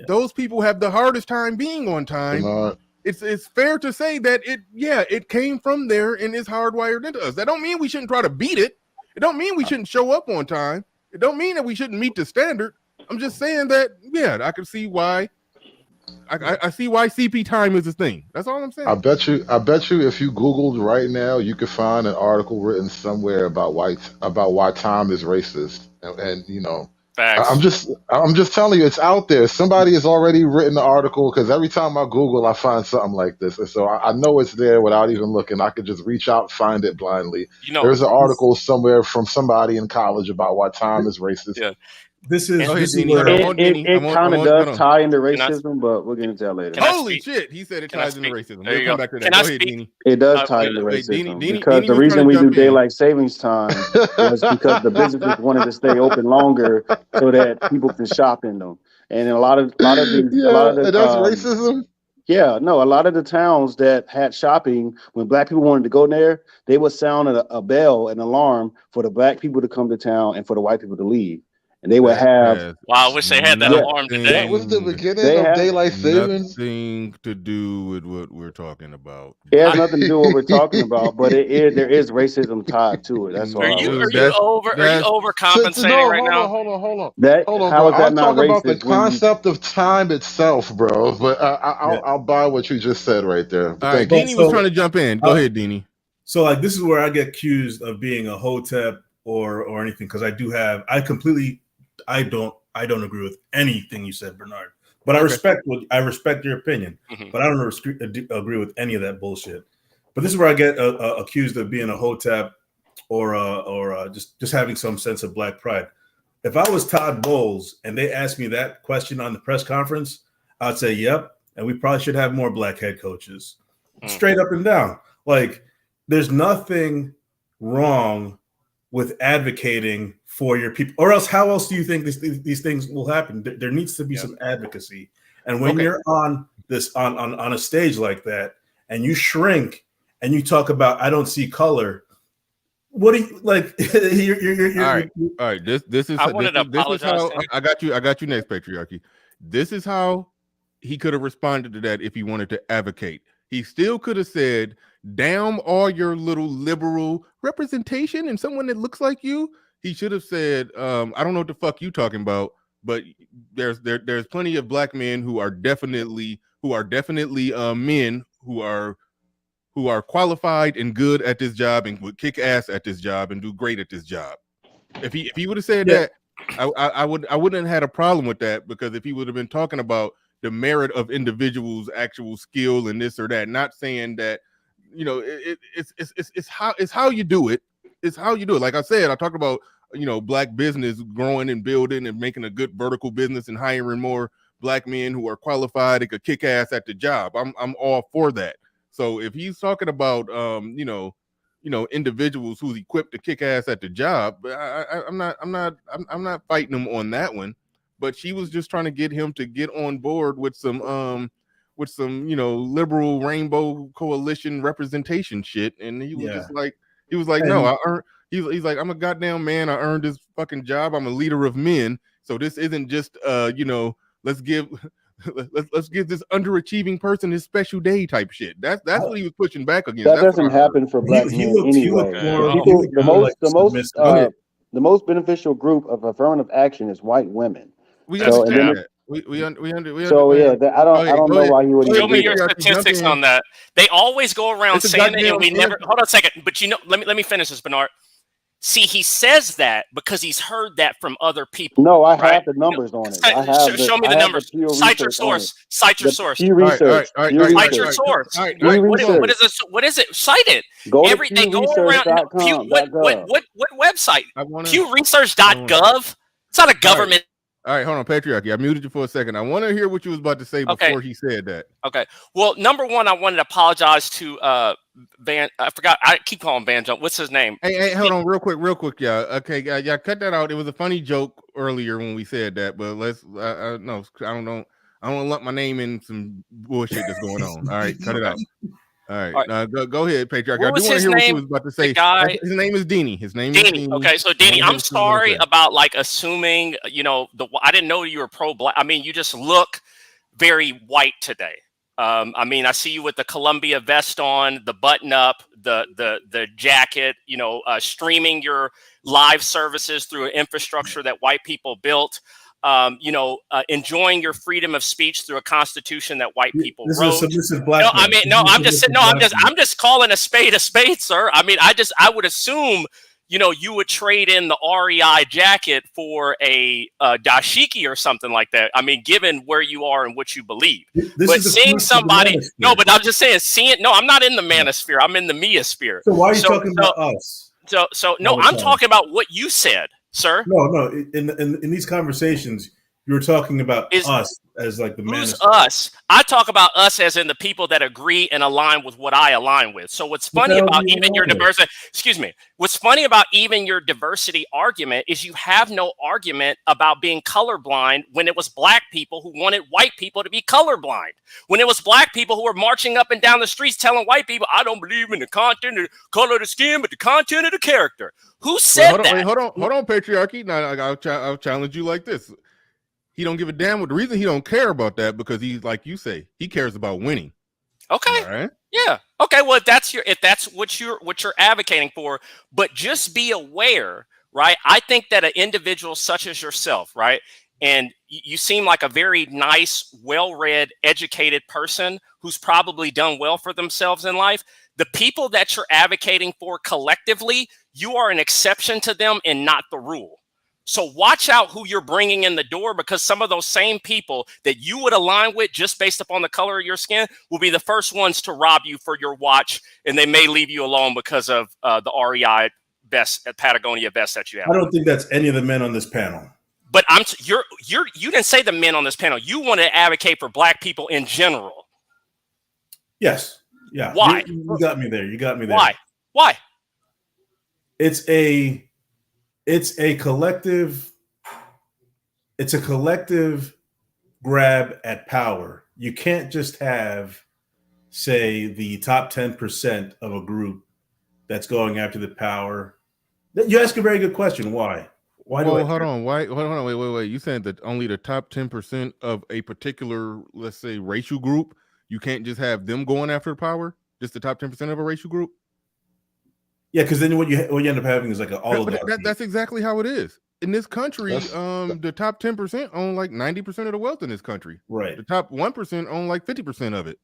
[SPEAKER 1] Those people have the hardest time being on time. It's fair to say that it came from there and is hardwired into us. That don't mean we shouldn't try to beat it. It don't mean we shouldn't show up on time. It don't mean that we shouldn't meet the standard. I'm just saying that, I can see why. I see why CP time is a thing. That's all I'm saying.
[SPEAKER 3] I bet you, if you Googled right now, you could find an article written somewhere about why time is racist. And
[SPEAKER 15] Facts.
[SPEAKER 3] I'm just telling you, it's out there. Somebody has already written the article, because every time I Google, I find something like this. And so I know it's there without even looking. I could just reach out, find it blindly. There's an article somewhere from somebody in college about why time is racist.
[SPEAKER 18] Yeah.
[SPEAKER 17] It kind of does tie into racism, but we'll get into that later.
[SPEAKER 1] Holy shit, he said it ties into racism. We'll come back to that. Go ahead, Deanie.
[SPEAKER 17] It does tie into racism, because the reason we do daylight savings time was because the businesses wanted to stay open longer so that people can shop in them. And a lot of the
[SPEAKER 3] that's racism.
[SPEAKER 17] Yeah, no, a lot of the towns that had shopping, when black people wanted to go there, they would sound a bell, an alarm for the black people to come to town and for the white people to leave. And they would have.
[SPEAKER 15] Wow, I wish they had that alarm today.
[SPEAKER 3] That was the beginning of daylight savings.
[SPEAKER 1] Nothing to do with what we're talking about.
[SPEAKER 17] It has nothing to do with what we're talking about, but there is racism tied to it. That's all.
[SPEAKER 15] Are you overcompensating right now?
[SPEAKER 3] Hold on.
[SPEAKER 17] How is that
[SPEAKER 3] I'm
[SPEAKER 17] not
[SPEAKER 3] talking about the
[SPEAKER 17] racist
[SPEAKER 3] concept of time itself, bro. But I'll buy what you just said right there.
[SPEAKER 1] All right, Deanie was trying to jump in. Go ahead, Deanie.
[SPEAKER 18] So this is where I get accused of being a hotep or anything, because I don't agree with anything you said, Bernard. But I respect your opinion.
[SPEAKER 15] Mm-hmm.
[SPEAKER 18] But I don't agree with any of that bullshit. But this is where I get accused of being a hotep or just having some sense of black pride. if I was Todd Bowles and they asked me that question on the press conference, I'd say, yep. And we probably should have more black head coaches. Straight up and down. Like, there's nothing wrong with advocating for your people, or else how else do you think these things will happen? There needs to be some advocacy. And when you're on this on a stage like that and you shrink and you talk about I don't see color, what do you like?
[SPEAKER 1] All right. This is how I got you. I got you next, patriarchy. This is how he could have responded to that if he wanted to advocate. He still could have said, damn all your little liberal representation and someone that looks like you. He should have said, I don't know what the fuck you talking about, but there's plenty of black men who are definitely men who are qualified and good at this job and would kick ass at this job and do great at this job. If he would have said that, I wouldn't have had a problem with that, because if he would have been talking about the merit of individuals' actual skill and this or that, not saying that, it's how you do it. It's how you do it. Like I said, I talked about, black business growing and building and making a good vertical business and hiring more black men who are qualified and could kick ass at the job. I'm all for that. So if he's talking about, individuals who's equipped to kick ass at the job, I'm not fighting him on that one. But she was just trying to get him to get on board with some liberal rainbow coalition representation shit, and he was just like, no, I earned. He's like, I'm a goddamn man. I earned this fucking job. I'm a leader of men. So this isn't just let's give this underachieving person his special day type shit. That's what he was pushing back against.
[SPEAKER 17] That doesn't happen for black men anyway. The most beneficial group of affirmative action is white women.
[SPEAKER 1] We
[SPEAKER 17] so,
[SPEAKER 1] understand that.
[SPEAKER 17] I don't know why he would.
[SPEAKER 15] Show me your statistics on that. They always go around saying it, and we never. Hold on a second, but let me finish this, Bernard. See, he says that because he's heard that from other people.
[SPEAKER 17] No, I have the numbers on it. I have
[SPEAKER 15] show me the numbers. Cite your source. Cite your source. Cite your source. What is it? Cite it. They go around. What website? PewResearch.gov. It's not a government.
[SPEAKER 1] All right, hold on, patriarchy. I muted you for a second. I want to hear what you was about to say before he said that.
[SPEAKER 15] Okay. Well, number one, I wanted to apologize to Van. I forgot. I keep calling Van Jump. What's his name?
[SPEAKER 1] Hey, hold on, real quick, y'all. Okay, y'all, cut that out. It was a funny joke earlier when we said that, but let's. No, I don't know. I don't want to lump my name in some bullshit that's going on. All right, cut it out. All right, go ahead, patriarchy. I do want to hear what you was about to say.
[SPEAKER 15] His
[SPEAKER 1] name is Deanie. His name
[SPEAKER 15] Deanie.
[SPEAKER 1] is Deanie.
[SPEAKER 15] Okay, so Deanie, I'm sorry about assuming. I didn't know you were pro-black. I mean, you just look very white today. I see you with the Columbia vest on, the button up, the jacket. Streaming your live services through an infrastructure that white people built. Enjoying your freedom of speech through a constitution that white people wrote. I'm just calling a spade, sir. I mean, I would assume, you would trade in the REI jacket for a dashiki or something like that. I mean, given where you are and what you believe. But seeing somebody, but I'm just saying, I'm not in the manosphere. I'm in the meosphere.
[SPEAKER 18] So why are you talking about us?
[SPEAKER 15] I'm talking about what you said, sir.
[SPEAKER 18] No. In these conversations, you were talking about us as like the
[SPEAKER 15] who's us? I talk about us as in the people that agree and align with what I align with. So what's funny about even your diversity? Excuse me. What's funny about even your diversity argument is you have no argument about being colorblind when it was black people who wanted white people to be colorblind. When it was black people who were marching up and down the streets telling white people, I don't believe in the content or color of the skin, but the content of the character. Who said that?
[SPEAKER 1] Hold on, patriarchy. Now I'll challenge you like this. He don't give a damn. The reason he don't care about that because he's like you say, he cares about winning.
[SPEAKER 15] Okay.
[SPEAKER 1] All right.
[SPEAKER 15] Yeah. Okay. Well, if that's what you're advocating for, but just be aware, right? I think that an individual such as yourself, right, and you seem like a very nice, well-read, educated person who's probably done well for themselves in life. The people that you're advocating for collectively, you are an exception to them and not the rule. So watch out who you're bringing in the door, because some of those same people that you would align with just based upon the color of your skin will be the first ones to rob you for your watch, and they may leave you alone because of the REI vest, Patagonia vest that you have.
[SPEAKER 18] I don't think that's any of the men on this panel.
[SPEAKER 15] But you didn't say the men on this panel. You want to advocate for black people in general.
[SPEAKER 18] Yes. Yeah.
[SPEAKER 15] Why?
[SPEAKER 18] You got me there. You got me there.
[SPEAKER 15] Why? Why?
[SPEAKER 18] It's a collective. It's a collective grab at power. You can't just have, say, the top 10% of a group that's going after the power. You ask a very good question. Why? Why do I?
[SPEAKER 1] Hold on. Why? Hold on. Wait. You saying that only the top 10% of a particular, let's say, racial group, you can't just have them going after the power? Just the top 10% of a racial group?
[SPEAKER 18] Yeah, because then what you end up having is like an oligarchy.
[SPEAKER 1] That's exactly how it is. In this country, the top 10% own like 90% of the wealth in this country.
[SPEAKER 18] Right.
[SPEAKER 1] The top 1% own like 50% of it.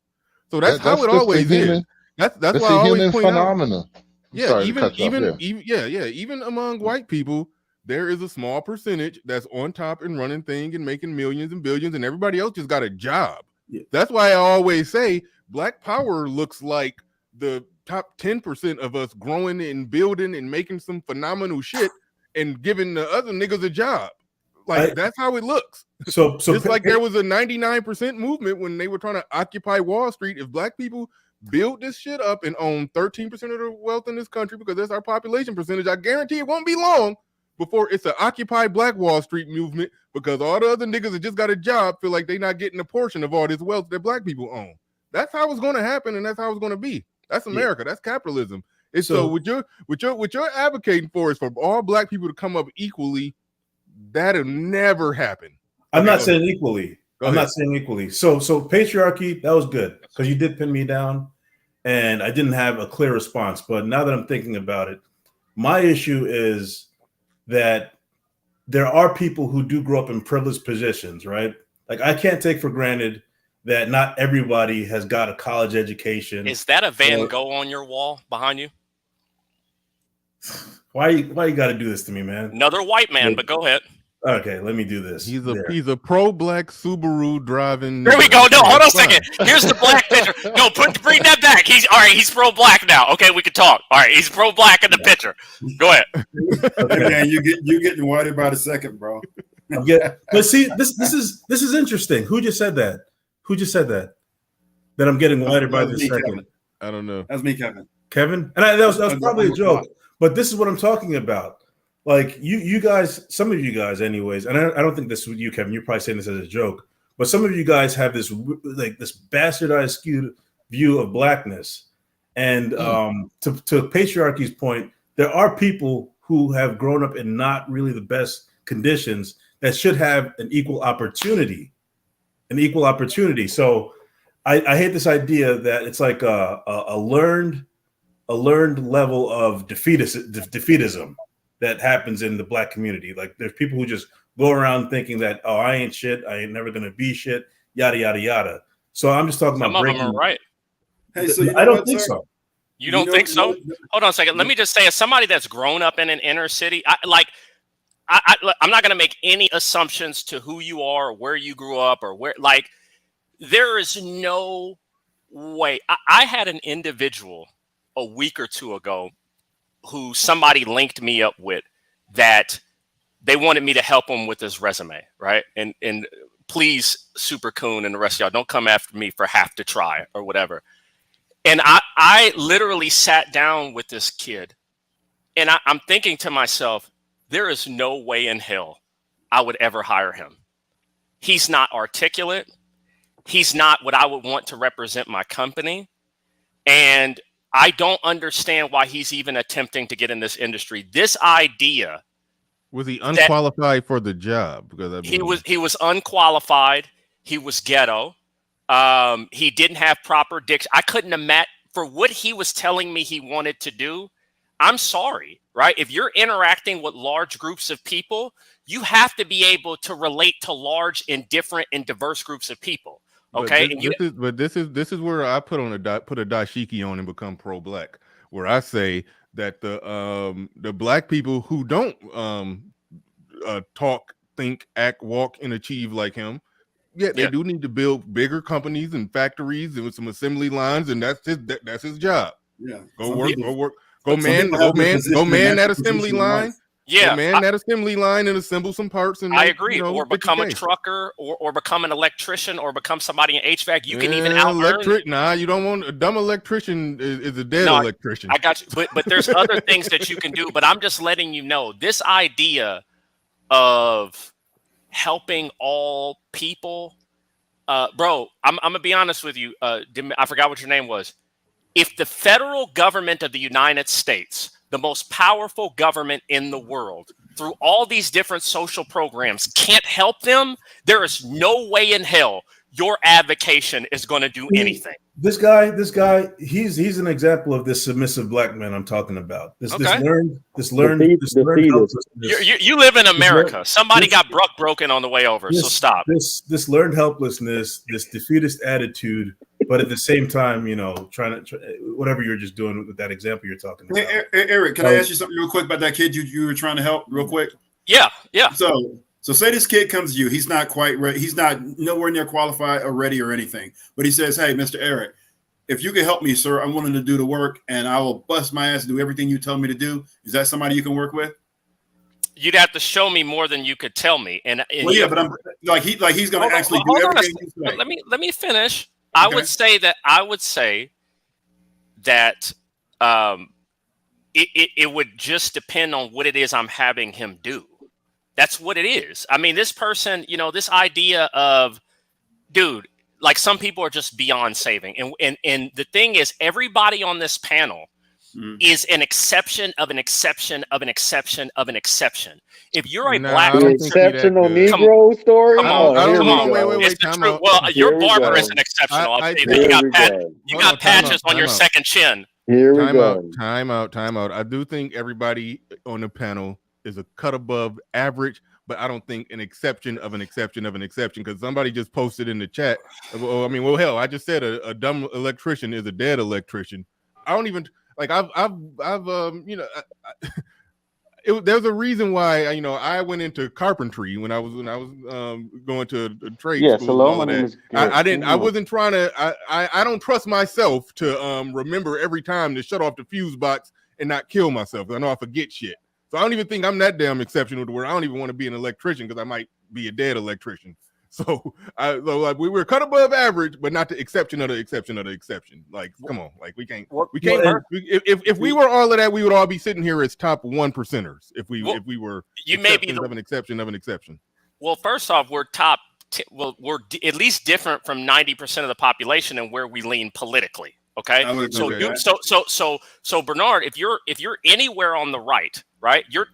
[SPEAKER 1] So that's how it always is. That's why I always point
[SPEAKER 3] phenomena.
[SPEAKER 1] out. Yeah, even among white people, there is a small percentage that's on top and running things and making millions and billions, and everybody else just got a job.
[SPEAKER 18] Yeah.
[SPEAKER 1] That's why I always say black power looks like the top 10% of us growing and building and making some phenomenal shit and giving the other niggas a job. Like that's how it looks.
[SPEAKER 18] So
[SPEAKER 1] it's like there was a 99% movement when they were trying to occupy Wall Street. If black people build this shit up and own 13% of the wealth in this country, because that's our population percentage, I guarantee it won't be long before it's an Occupy Black Wall Street movement, because all the other niggas that just got a job feel like they're not getting a portion of all this wealth that black people own. That's how it's going to happen, and that's how it's going to be. That's America. That's capitalism. It's so what you're advocating for is for all black people to come up equally. That'll never happen.
[SPEAKER 18] I'm not saying equally. I'm not saying equally. So patriarchy, that was good because you did pin me down and I didn't have a clear response. But now that I'm thinking about it, my issue is that there are people who do grow up in privileged positions, right? Like I can't take for granted that not everybody has got a college education.
[SPEAKER 15] Is that a Van Gogh on your wall behind you?
[SPEAKER 18] Why you got to do this to me, man?
[SPEAKER 15] Another white man, but go ahead.
[SPEAKER 18] Okay, let me do this.
[SPEAKER 1] He's a pro-black Subaru driving.
[SPEAKER 15] There we go. No, hold on a second. Here's the black picture. No, bring that back. He's all right. He's pro-black now. Okay, we can talk. All right, he's pro-black in the picture. Go ahead.
[SPEAKER 11] Okay, you getting whiter by the second, bro.
[SPEAKER 18] Yeah, but see, this is interesting. Who just said that? Who just said that? That I'm getting whiter by the second.
[SPEAKER 11] Kevin.
[SPEAKER 1] I don't know.
[SPEAKER 11] That's me, Kevin.
[SPEAKER 18] Kevin, and that was probably a joke. But this is what I'm talking about. Like you guys, some of you guys, anyways, and I don't think this is with you, Kevin. You're probably saying this as a joke, but some of you guys have this like this bastardized, skewed view of blackness. And to patriarchy's point, there are people who have grown up in not really the best conditions that should have an equal opportunity. So I hate this idea that it's like a learned level of defeatism that happens in the black community. Like there's people who just go around thinking that, oh, I ain't shit, I ain't never gonna be shit, yada yada yada. So I'm just talking
[SPEAKER 15] Some
[SPEAKER 18] about
[SPEAKER 15] of them are right.
[SPEAKER 11] Hey, so
[SPEAKER 18] I don't think so.
[SPEAKER 15] You don't think so? Hold on a second. Let me just say, as somebody that's grown up in an inner city, I'm not gonna make any assumptions to who you are, or where you grew up, or where. Like, there is no way. I had an individual a week or two ago who somebody linked me up with that they wanted me to help him with his resume, right? And please, Super Coon and the rest of y'all, don't come after me for have to try or whatever. And I literally sat down with this kid and I'm thinking to myself, there is no way in hell I would ever hire him. He's not articulate. He's not what I would want to represent my company. And I don't understand why he's even attempting to get in this industry. This idea.
[SPEAKER 1] Was he unqualified for the job? Because
[SPEAKER 15] he was unqualified. He was ghetto. He didn't have proper diction. I couldn't imagine for what he was telling me he wanted to do. I'm sorry, right? If you're interacting with large groups of people, you have to be able to relate to large and different and diverse groups of people. Okay,
[SPEAKER 1] this is where I put a dashiki on and become pro-black, where I say that the black people who don't talk, think, act, walk, and achieve like him, they do need to build bigger companies and factories and with some assembly lines, and that's his job.
[SPEAKER 11] Yeah,
[SPEAKER 1] go man that assembly line.
[SPEAKER 15] Yeah,
[SPEAKER 1] man that assembly line and assemble some parts and
[SPEAKER 15] I
[SPEAKER 1] make,
[SPEAKER 15] agree. Or
[SPEAKER 1] 50K.
[SPEAKER 15] become a trucker, or become an electrician, or become somebody in HVAC. You can even out earn.
[SPEAKER 1] Nah, you don't want a dumb electrician is a dead
[SPEAKER 15] No,
[SPEAKER 1] electrician.
[SPEAKER 15] I got you. But there's other things that you can do. But I'm just letting you know this idea of helping all people, bro. I'm gonna be honest with you. I forgot what your name was. If the federal government of the United States, the most powerful government in the world, through all these different social programs, can't help them, there is no way in hell your advocation is going to do anything.
[SPEAKER 18] This guy, he's an example of this submissive black man I'm talking about. This learned helplessness.
[SPEAKER 15] You live in America. Somebody got broken on the way over, so stop.
[SPEAKER 18] This learned helplessness, this defeatist attitude, but at the same time, trying to whatever you're just doing with that example you're talking about.
[SPEAKER 11] Hey, Eric, can I ask you something real quick about that kid you were trying to help real quick?
[SPEAKER 15] Yeah.
[SPEAKER 11] So say this kid comes to you. He's not quite ready. He's not nowhere near qualified or ready or anything. But he says, hey, Mr. Eric, if you can help me, sir, I'm willing to do the work and I will bust my ass and do everything you tell me to do. Is that somebody you can work with?
[SPEAKER 15] You'd have to show me more than you could tell me. And
[SPEAKER 11] but I'm he's going to actually do everything you say.
[SPEAKER 15] Let me finish.
[SPEAKER 11] Okay.
[SPEAKER 15] I would say that it would just depend on what it is I'm having him do. That's what it is. I mean, this person, this idea of, dude, like some people are just beyond saving. And the thing is, everybody on this panel is an exception of an exception of an exception of an exception. If you're a black
[SPEAKER 17] exceptional Negro story,
[SPEAKER 15] come on, wait, time out. Well, your barber is an exceptional. I'll say that. You got patches on your second chin.
[SPEAKER 17] Here we go.
[SPEAKER 1] Time out. I do think everybody on the panel is a cut above average, but I don't think an exception of an exception of an exception, because somebody just posted in the chat. Well, hell, I just said a dumb electrician is a dead electrician. I don't even like. There's a reason why I went into carpentry when I was going to a trade school.
[SPEAKER 17] Hello, my name is
[SPEAKER 1] I wasn't trying to. I don't trust myself to remember every time to shut off the fuse box and not kill myself. I know I forget shit. So I don't even think I'm that damn exceptional to where I don't even want to be an electrician, because I might be a dead electrician. So we were cut above average, but not the exception of the exception of the exception. Like, come on, like we can't. If we were all of that, we would all be sitting here as top 1%ers. If we were,
[SPEAKER 15] you may be
[SPEAKER 1] of an exception of an exception.
[SPEAKER 15] Well, first off, we're we're at least different from 90% of the population and where we lean politically. Okay, so Bernard, if you're anywhere on the right, you're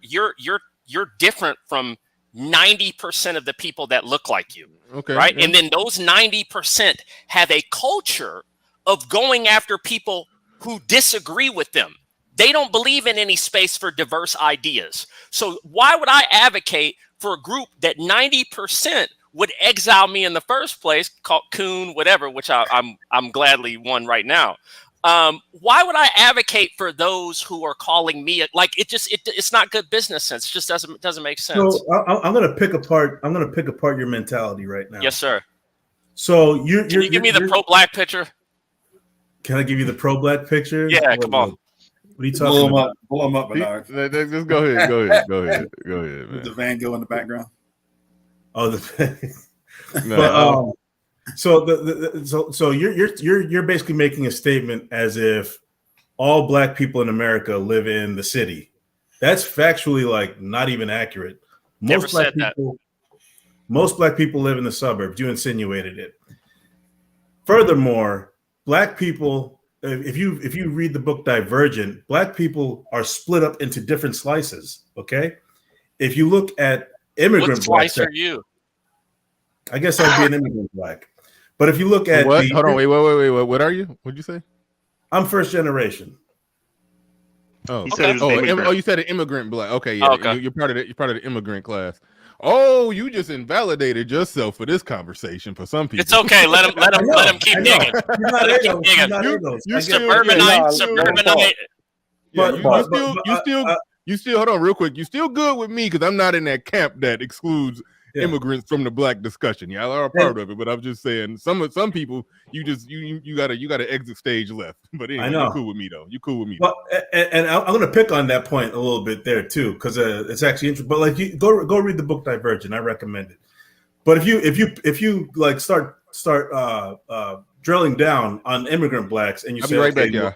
[SPEAKER 15] different from 90% of the people that look like you.
[SPEAKER 1] Okay.
[SPEAKER 15] Right. Yeah. And then those 90% have a culture of going after people who disagree with them. They don't believe in any space for diverse ideas. So why would I advocate for a group that 90% would exile me in the first place, called coon, whatever, which I'm gladly one right now. Why would I advocate for those who are calling me like it's not good business sense. It just doesn't make sense.
[SPEAKER 18] So I'm gonna pick apart your mentality right now.
[SPEAKER 15] Yes, sir.
[SPEAKER 18] So
[SPEAKER 15] can you give me the pro-black picture?
[SPEAKER 18] Can I give you the pro-black picture?
[SPEAKER 15] Yeah, come on.
[SPEAKER 18] What are you talking about?
[SPEAKER 11] Pull them up, Bernard.
[SPEAKER 1] Just go ahead. Go ahead, man.
[SPEAKER 11] With the Van Gogh in the background.
[SPEAKER 18] Oh, so you're basically making a statement as if all black people in America live in the city. That's factually like not even accurate. Most black people live in the suburbs. You insinuated it. Furthermore, black people, if you read the book Divergent, black people are split up into different slices. Okay, if you look at immigrant
[SPEAKER 15] what slice are you?
[SPEAKER 18] I guess I'd be an immigrant black. But if you look at
[SPEAKER 1] what? Hold on, wait. What are you? What'd you say?
[SPEAKER 18] I'm first generation.
[SPEAKER 1] Oh, you said an immigrant black. Okay, yeah. Okay. You're part of the immigrant class. Oh, you just invalidated yourself for this conversation. For some people,
[SPEAKER 15] it's okay. Let him keep digging. You suburbanite.
[SPEAKER 1] You still hold on real quick. You still good with me because I'm not in that camp that excludes immigrants from the black discussion. Y'all are a part of it, but I'm just saying some people you gotta exit stage left. But anyway,
[SPEAKER 18] I know.
[SPEAKER 1] you're cool with me though. You cool with me.
[SPEAKER 18] Well, and I'm going to pick on that point a little bit there too, because it's actually interesting. But like, you go read the book Divergent. I recommend it. But if you like start drilling down on immigrant blacks, and you
[SPEAKER 1] I'll
[SPEAKER 18] say,
[SPEAKER 1] be right
[SPEAKER 18] okay,
[SPEAKER 1] back, y'all.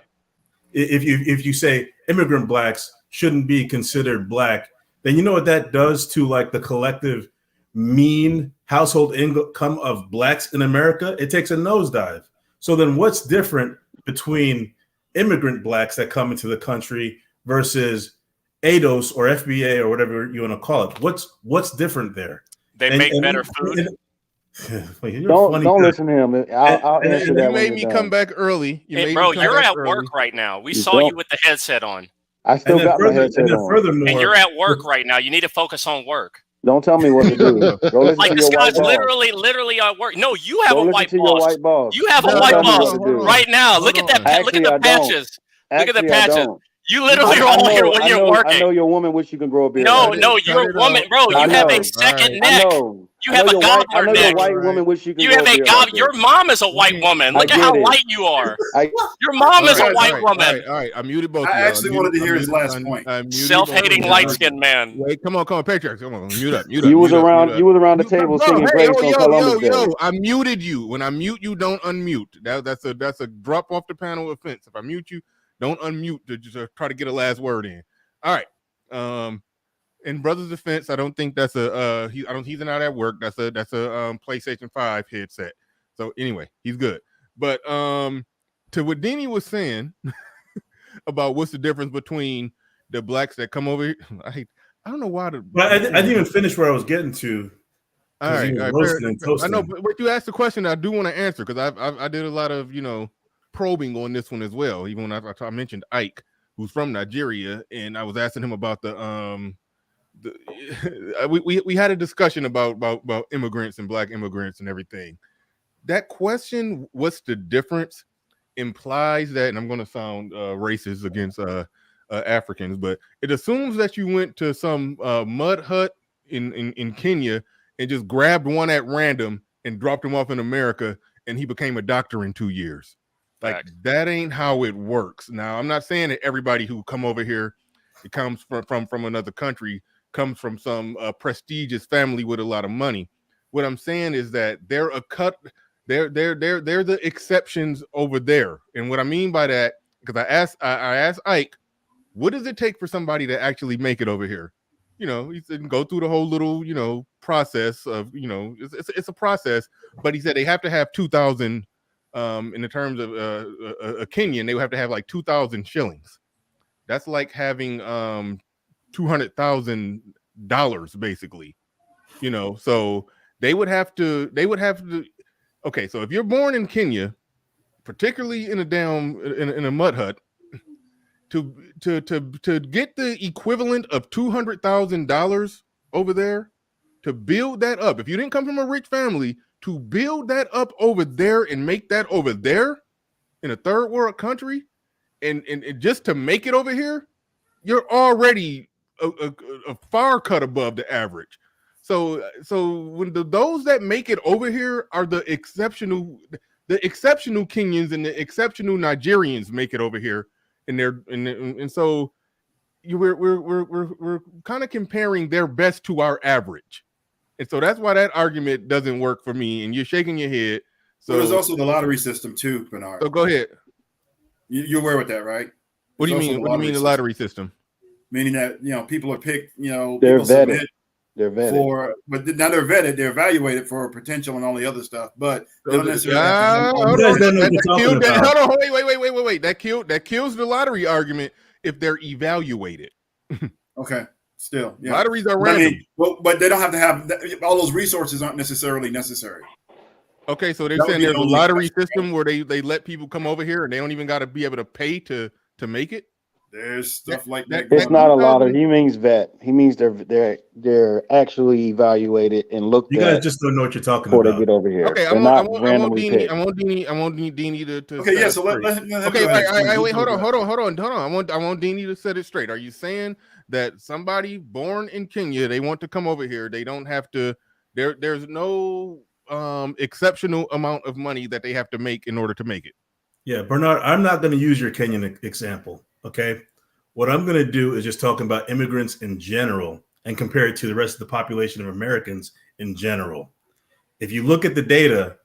[SPEAKER 18] if you say immigrant blacks shouldn't be considered black, then you know what that does to like the collective mean household income of blacks in America? It takes a nosedive. So then what's different between immigrant blacks that come into the country versus ADOS or FBA or whatever you want to call it? What's different there?
[SPEAKER 15] They make better food.
[SPEAKER 17] Don't listen to him. I'll answer that.
[SPEAKER 1] You made me come back early.
[SPEAKER 15] Hey, bro, you're at work right now. We saw you with the headset on.
[SPEAKER 17] I still got my headset on.
[SPEAKER 15] And you're at work right now. You need to focus on work.
[SPEAKER 17] Don't tell me what to do. Go listen
[SPEAKER 15] Like
[SPEAKER 17] to
[SPEAKER 15] this
[SPEAKER 17] your white
[SPEAKER 15] guy's
[SPEAKER 17] boss.
[SPEAKER 15] literally at work. No, you have
[SPEAKER 17] Go
[SPEAKER 15] a
[SPEAKER 17] listen
[SPEAKER 15] white
[SPEAKER 17] to your
[SPEAKER 15] boss.
[SPEAKER 17] white boss.
[SPEAKER 15] You have a
[SPEAKER 17] Don't
[SPEAKER 15] white
[SPEAKER 17] tell me
[SPEAKER 15] boss
[SPEAKER 17] what to do.
[SPEAKER 15] right now. Look at that. Look at the patches. Look at the patches. You literally are on here when you're working.
[SPEAKER 17] I know your woman wish you can grow a beard.
[SPEAKER 15] No, you're a woman, bro. You have a second neck. You have a gobbler neck.
[SPEAKER 17] I know your white woman wish you can
[SPEAKER 15] You
[SPEAKER 17] grow
[SPEAKER 15] have
[SPEAKER 17] a
[SPEAKER 15] a
[SPEAKER 17] beard.
[SPEAKER 15] gob. Your mom is a white woman. Look at how light you are. Your mom is a white woman.
[SPEAKER 1] All right. I muted both.
[SPEAKER 11] I
[SPEAKER 1] of y'all.
[SPEAKER 11] actually wanted to hear his last point.
[SPEAKER 15] Self-hating light-skinned man.
[SPEAKER 1] Wait, come on, Patriarchs. Come on, mute up.
[SPEAKER 17] You was around the table singing praise on Columbus Day.
[SPEAKER 1] I muted you. When I mute you, don't unmute. That's a drop off the panel offense. If I mute you, don't unmute to just try to get a last word in. All right. In brother's defense, I don't think that's he's not at work. That's a PlayStation 5 headset. So anyway, he's good. But to what Deanie was saying about what's the difference between the blacks that come over here, I don't know why.
[SPEAKER 18] But I didn't even finish where I was getting to.
[SPEAKER 1] All right. I know, but you asked the question I do want to answer because I did a lot of probing on this one as well. Even when I mentioned Ike, who's from Nigeria, and I was asking him about we had a discussion about immigrants and black immigrants and everything. That question, what's the difference, implies that, and I'm going to sound racist against Africans, but it assumes that you went to some mud hut in Kenya and just grabbed one at random and dropped him off in America, and he became a doctor in 2 years. Like, that ain't how it works. Now, I'm not saying that everybody who come over here, it comes from another country, comes from some prestigious family with a lot of money. What I'm saying is that they're the exceptions over there. And what I mean by that, because I asked Ike, what does it take for somebody to actually make it over here? He said go through the whole little process of it's a process, but he said they have to have 2,000 in the terms of a Kenyan, they would have to have like 2,000 shillings. That's like having $200,000 basically, so they would have to. Okay, so if you're born in Kenya, particularly in a mud hut, to get the equivalent of $200,000 over there, to build that up, if you didn't come from a rich family, to build that up over there and make that over there in a third world country, and just to make it over here, you're already a far cut above the average. So when those that make it over here are the exceptional Kenyans and the exceptional Nigerians make it over here, and so we're kind of comparing their best to our average, and so that's why that argument doesn't work for me. And you're shaking your head. So
[SPEAKER 11] there's also the lottery system too, Bernard.
[SPEAKER 1] So go ahead.
[SPEAKER 11] You're aware with that, right?
[SPEAKER 1] What do you mean? What do you mean the lottery system?
[SPEAKER 11] Meaning that people are picked.
[SPEAKER 17] They're vetted. They're vetted.
[SPEAKER 11] But now they're vetted. They're evaluated for potential and all the other stuff. But they don't necessarily.
[SPEAKER 1] Hold on. Wait. That kills the lottery argument if they're evaluated.
[SPEAKER 11] Okay. Still, yeah.
[SPEAKER 1] Lotteries are random.
[SPEAKER 11] But they don't have to have all those resources. Aren't necessarily necessary.
[SPEAKER 1] Okay, so they're saying there's a lottery system where they let people come over here and they don't even got to be able to pay to make it.
[SPEAKER 11] There's stuff like that.
[SPEAKER 17] It's not a lottery. He means vet. He means they're actually evaluated and looked at.
[SPEAKER 18] You guys just don't know what you're talking
[SPEAKER 17] before
[SPEAKER 18] about.
[SPEAKER 17] they get over here.
[SPEAKER 1] Okay, I want Deanie to.
[SPEAKER 11] Okay, yeah. So let
[SPEAKER 1] okay, wait, hold on. I want Deanie to set it straight. Are you saying that somebody born in Kenya, they want to come over here, they don't have to There's no exceptional amount of money that they have to make in order to make it.
[SPEAKER 18] Yeah, Bernard, I'm not going to use your Kenyan example. Okay. What I'm going to do is just talking about immigrants in general and compare it to the rest of the population of Americans in general. If you look at the data,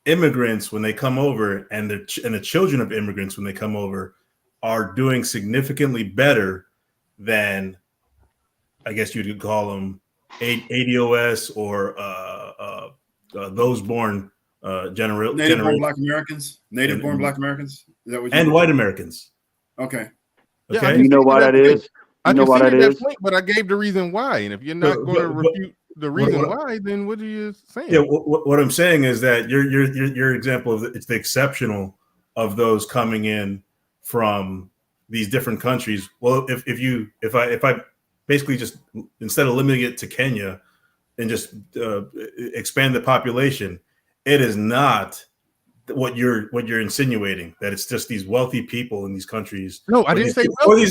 [SPEAKER 18] immigrants, when they come over, and the children of immigrants, when they come over, are doing significantly better than, I guess you could call them ADOS or those born
[SPEAKER 11] native-born Black Americans, native-born Black Americans. Is that what
[SPEAKER 18] and white Americans?
[SPEAKER 11] Okay.
[SPEAKER 1] Yeah,
[SPEAKER 18] Okay.
[SPEAKER 17] You know why that is?
[SPEAKER 1] I
[SPEAKER 17] You know
[SPEAKER 1] can
[SPEAKER 17] why
[SPEAKER 1] see
[SPEAKER 17] that
[SPEAKER 1] that
[SPEAKER 17] is?
[SPEAKER 1] point, but I gave the reason why. And if you're not going to refute the reason why, then what are you saying?
[SPEAKER 18] Yeah, what I'm saying is that your example of it's the exceptional of those coming in from these different countries. Well, if I basically just, instead of limiting it to Kenya and just expand the population, it is not what you're insinuating, that it's just these wealthy people in these countries.
[SPEAKER 1] No, I didn't say
[SPEAKER 18] or
[SPEAKER 1] wealthy.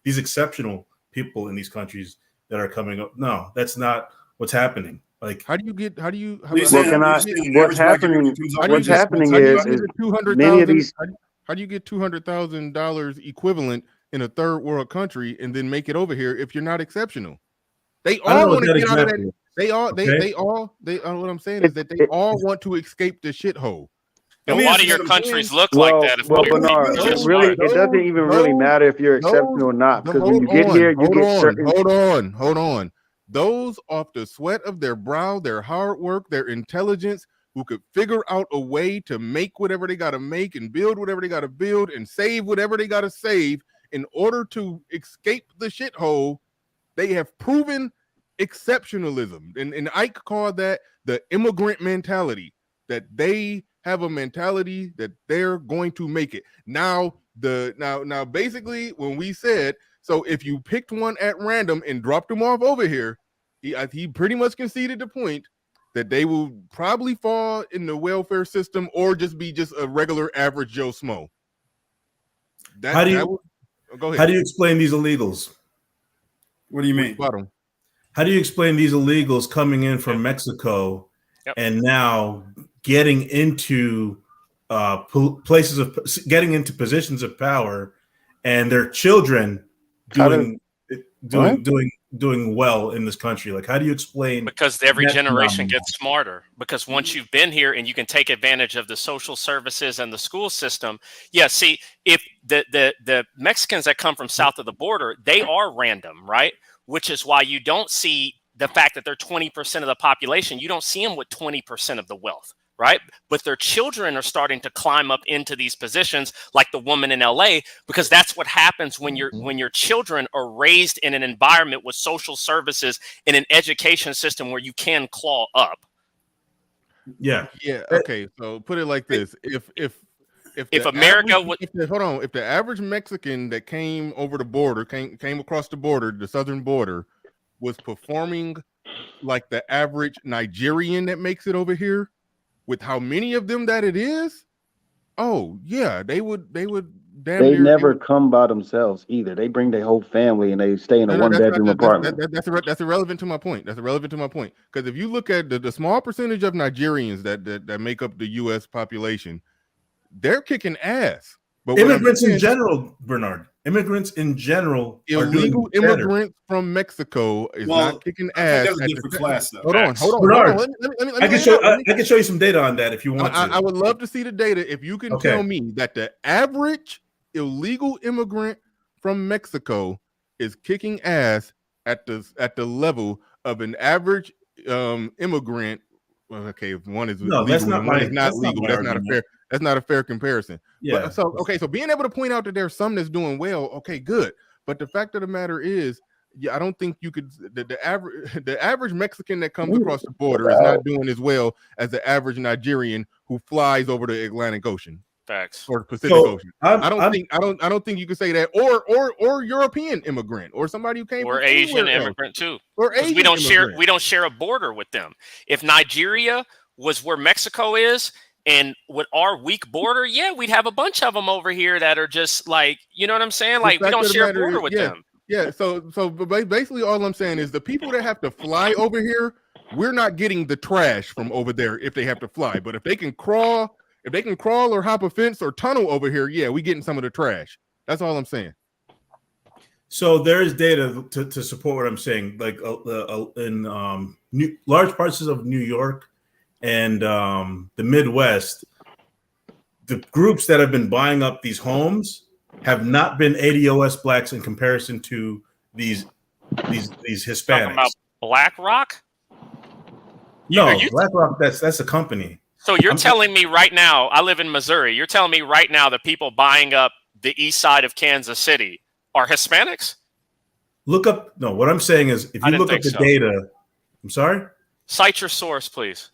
[SPEAKER 18] these exceptional people in these countries that are coming up. No, that's not what's happening. Like,
[SPEAKER 1] what's happening
[SPEAKER 17] What's happening is many of these.
[SPEAKER 1] How do you get $200,000 equivalent in a third world country and then make it over here if you're not exceptional? They all want to get out of that. They all what I'm saying is that they all want to escape the shithole.
[SPEAKER 15] And why do your countries look like that?
[SPEAKER 17] Well, Bernard, it doesn't even really matter if you're exceptional or not, because when you get here, you get certain.
[SPEAKER 1] Hold on. Those off the sweat of their brow, their hard work, their intelligence, who could figure out a way to make whatever they got to make and build whatever they got to build and save whatever they got to save in order to escape the shithole, they have proven exceptionalism. And Ike called that the immigrant mentality, that they have a mentality that they're going to make it. Now basically when we said, so if you picked one at random and dropped them off over here, he pretty much conceded the point that they will probably fall in the welfare system or just be just a regular average Joe Smo.
[SPEAKER 18] How do you explain these illegals?
[SPEAKER 11] What do you mean?
[SPEAKER 18] How do you explain these illegals coming in from Mexico and now getting into getting into positions of power, and their children doing well in this country? Like, how do you explain?
[SPEAKER 15] Because every
[SPEAKER 18] that
[SPEAKER 15] generation
[SPEAKER 18] phenomenon?
[SPEAKER 15] gets smarter. Because once you've been here and you can take advantage of the social services and the school system. Yeah, see, if the Mexicans that come from south of the border, they are random, right? Which is why you don't see the fact that they're 20% of the population. You don't see them with 20% of the wealth, right? But their children are starting to climb up into these positions, like the woman in LA, because that's what happens when your children are raised in an environment with social services in an education system where you can claw up.
[SPEAKER 18] Yeah.
[SPEAKER 1] Okay, so put it like this: if
[SPEAKER 15] America would
[SPEAKER 1] if the average Mexican that came over the border, came across the border, the southern border, was performing like the average Nigerian that makes it over here, with how many of them that it is, oh yeah, they would
[SPEAKER 17] They never come by themselves either. They bring their whole family and they stay in a one-bedroom apartment.
[SPEAKER 1] That's irrelevant to my point. Because if you look at the small percentage of Nigerians that make up the U.S. population, they're kicking ass. But
[SPEAKER 18] immigrants in general, Bernard. Immigrants in general,
[SPEAKER 1] illegal immigrants from Mexico is not kicking ass.
[SPEAKER 11] That's a different class, though.
[SPEAKER 1] Hold on.
[SPEAKER 18] Bernard,
[SPEAKER 1] Let
[SPEAKER 18] I
[SPEAKER 1] me
[SPEAKER 18] can show you some data on that if you want to.
[SPEAKER 1] I would love to see the data. If you can tell me that the average illegal immigrant from Mexico is kicking ass at the level of an average immigrant. Well, okay, if one is legal and one is not legal, that's not a fair comparison.
[SPEAKER 18] Yeah.
[SPEAKER 1] But, so being able to point out that there's some that's doing well, okay, good. But the fact of the matter is, I don't think you could. The average Mexican that comes across the border is not doing as well as the average Nigerian who flies over the Atlantic Ocean.
[SPEAKER 15] Facts.
[SPEAKER 1] Or Pacific Ocean. I don't think you could say that. Or European immigrant, or somebody who came
[SPEAKER 15] or
[SPEAKER 1] from
[SPEAKER 15] Asian
[SPEAKER 1] anywhere
[SPEAKER 15] immigrant
[SPEAKER 1] else.
[SPEAKER 15] too.
[SPEAKER 1] Or Asian
[SPEAKER 15] we don't
[SPEAKER 1] immigrant.
[SPEAKER 15] share a border with them. If Nigeria was where Mexico is, and with our weak border, yeah, we'd have a bunch of them over here that are just like, you know what I'm saying? Like, we don't share a border with them.
[SPEAKER 1] Yeah. So basically all I'm saying is the people that have to fly over here we're not getting the trash from over there if they have to fly. But if they can crawl or hop a fence or tunnel over here, yeah, we getting some of the trash. That's all I'm saying.
[SPEAKER 18] So there is data to support what I'm saying. Like in large parts of New York and the Midwest, the groups that have been buying up these homes have not been ADOS blacks in comparison to these Hispanics.
[SPEAKER 15] Talking about BlackRock?
[SPEAKER 18] No, BlackRock. That's a company.
[SPEAKER 15] So you're telling me right now, I live in Missouri. You're telling me right now the people buying up the east side of Kansas City are Hispanics?
[SPEAKER 18] Look up. No, what I'm saying is, if you look up the data, I'm sorry.
[SPEAKER 15] Cite your source, please.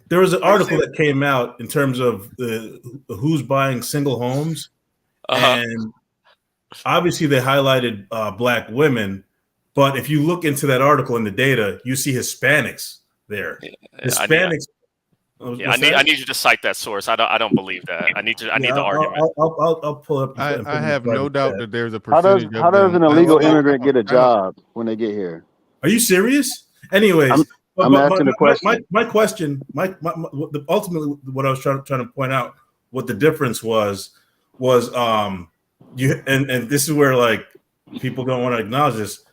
[SPEAKER 18] There was an article that came out in terms of who's buying single homes, and obviously they highlighted black women. But if you look into that article in the data, you see Hispanics there. Hispanics.
[SPEAKER 15] I need you to cite that source. I don't believe that. I need the argument.
[SPEAKER 18] I'll pull up.
[SPEAKER 1] I have no doubt that there's a percentage.
[SPEAKER 17] How does an illegal immigrant get a job when they get here?
[SPEAKER 18] Are you serious? Anyways,
[SPEAKER 17] I'm asking the question.
[SPEAKER 18] My question, ultimately, what I was trying to point out, what the difference was you, and this is where like people don't want to acknowledge this.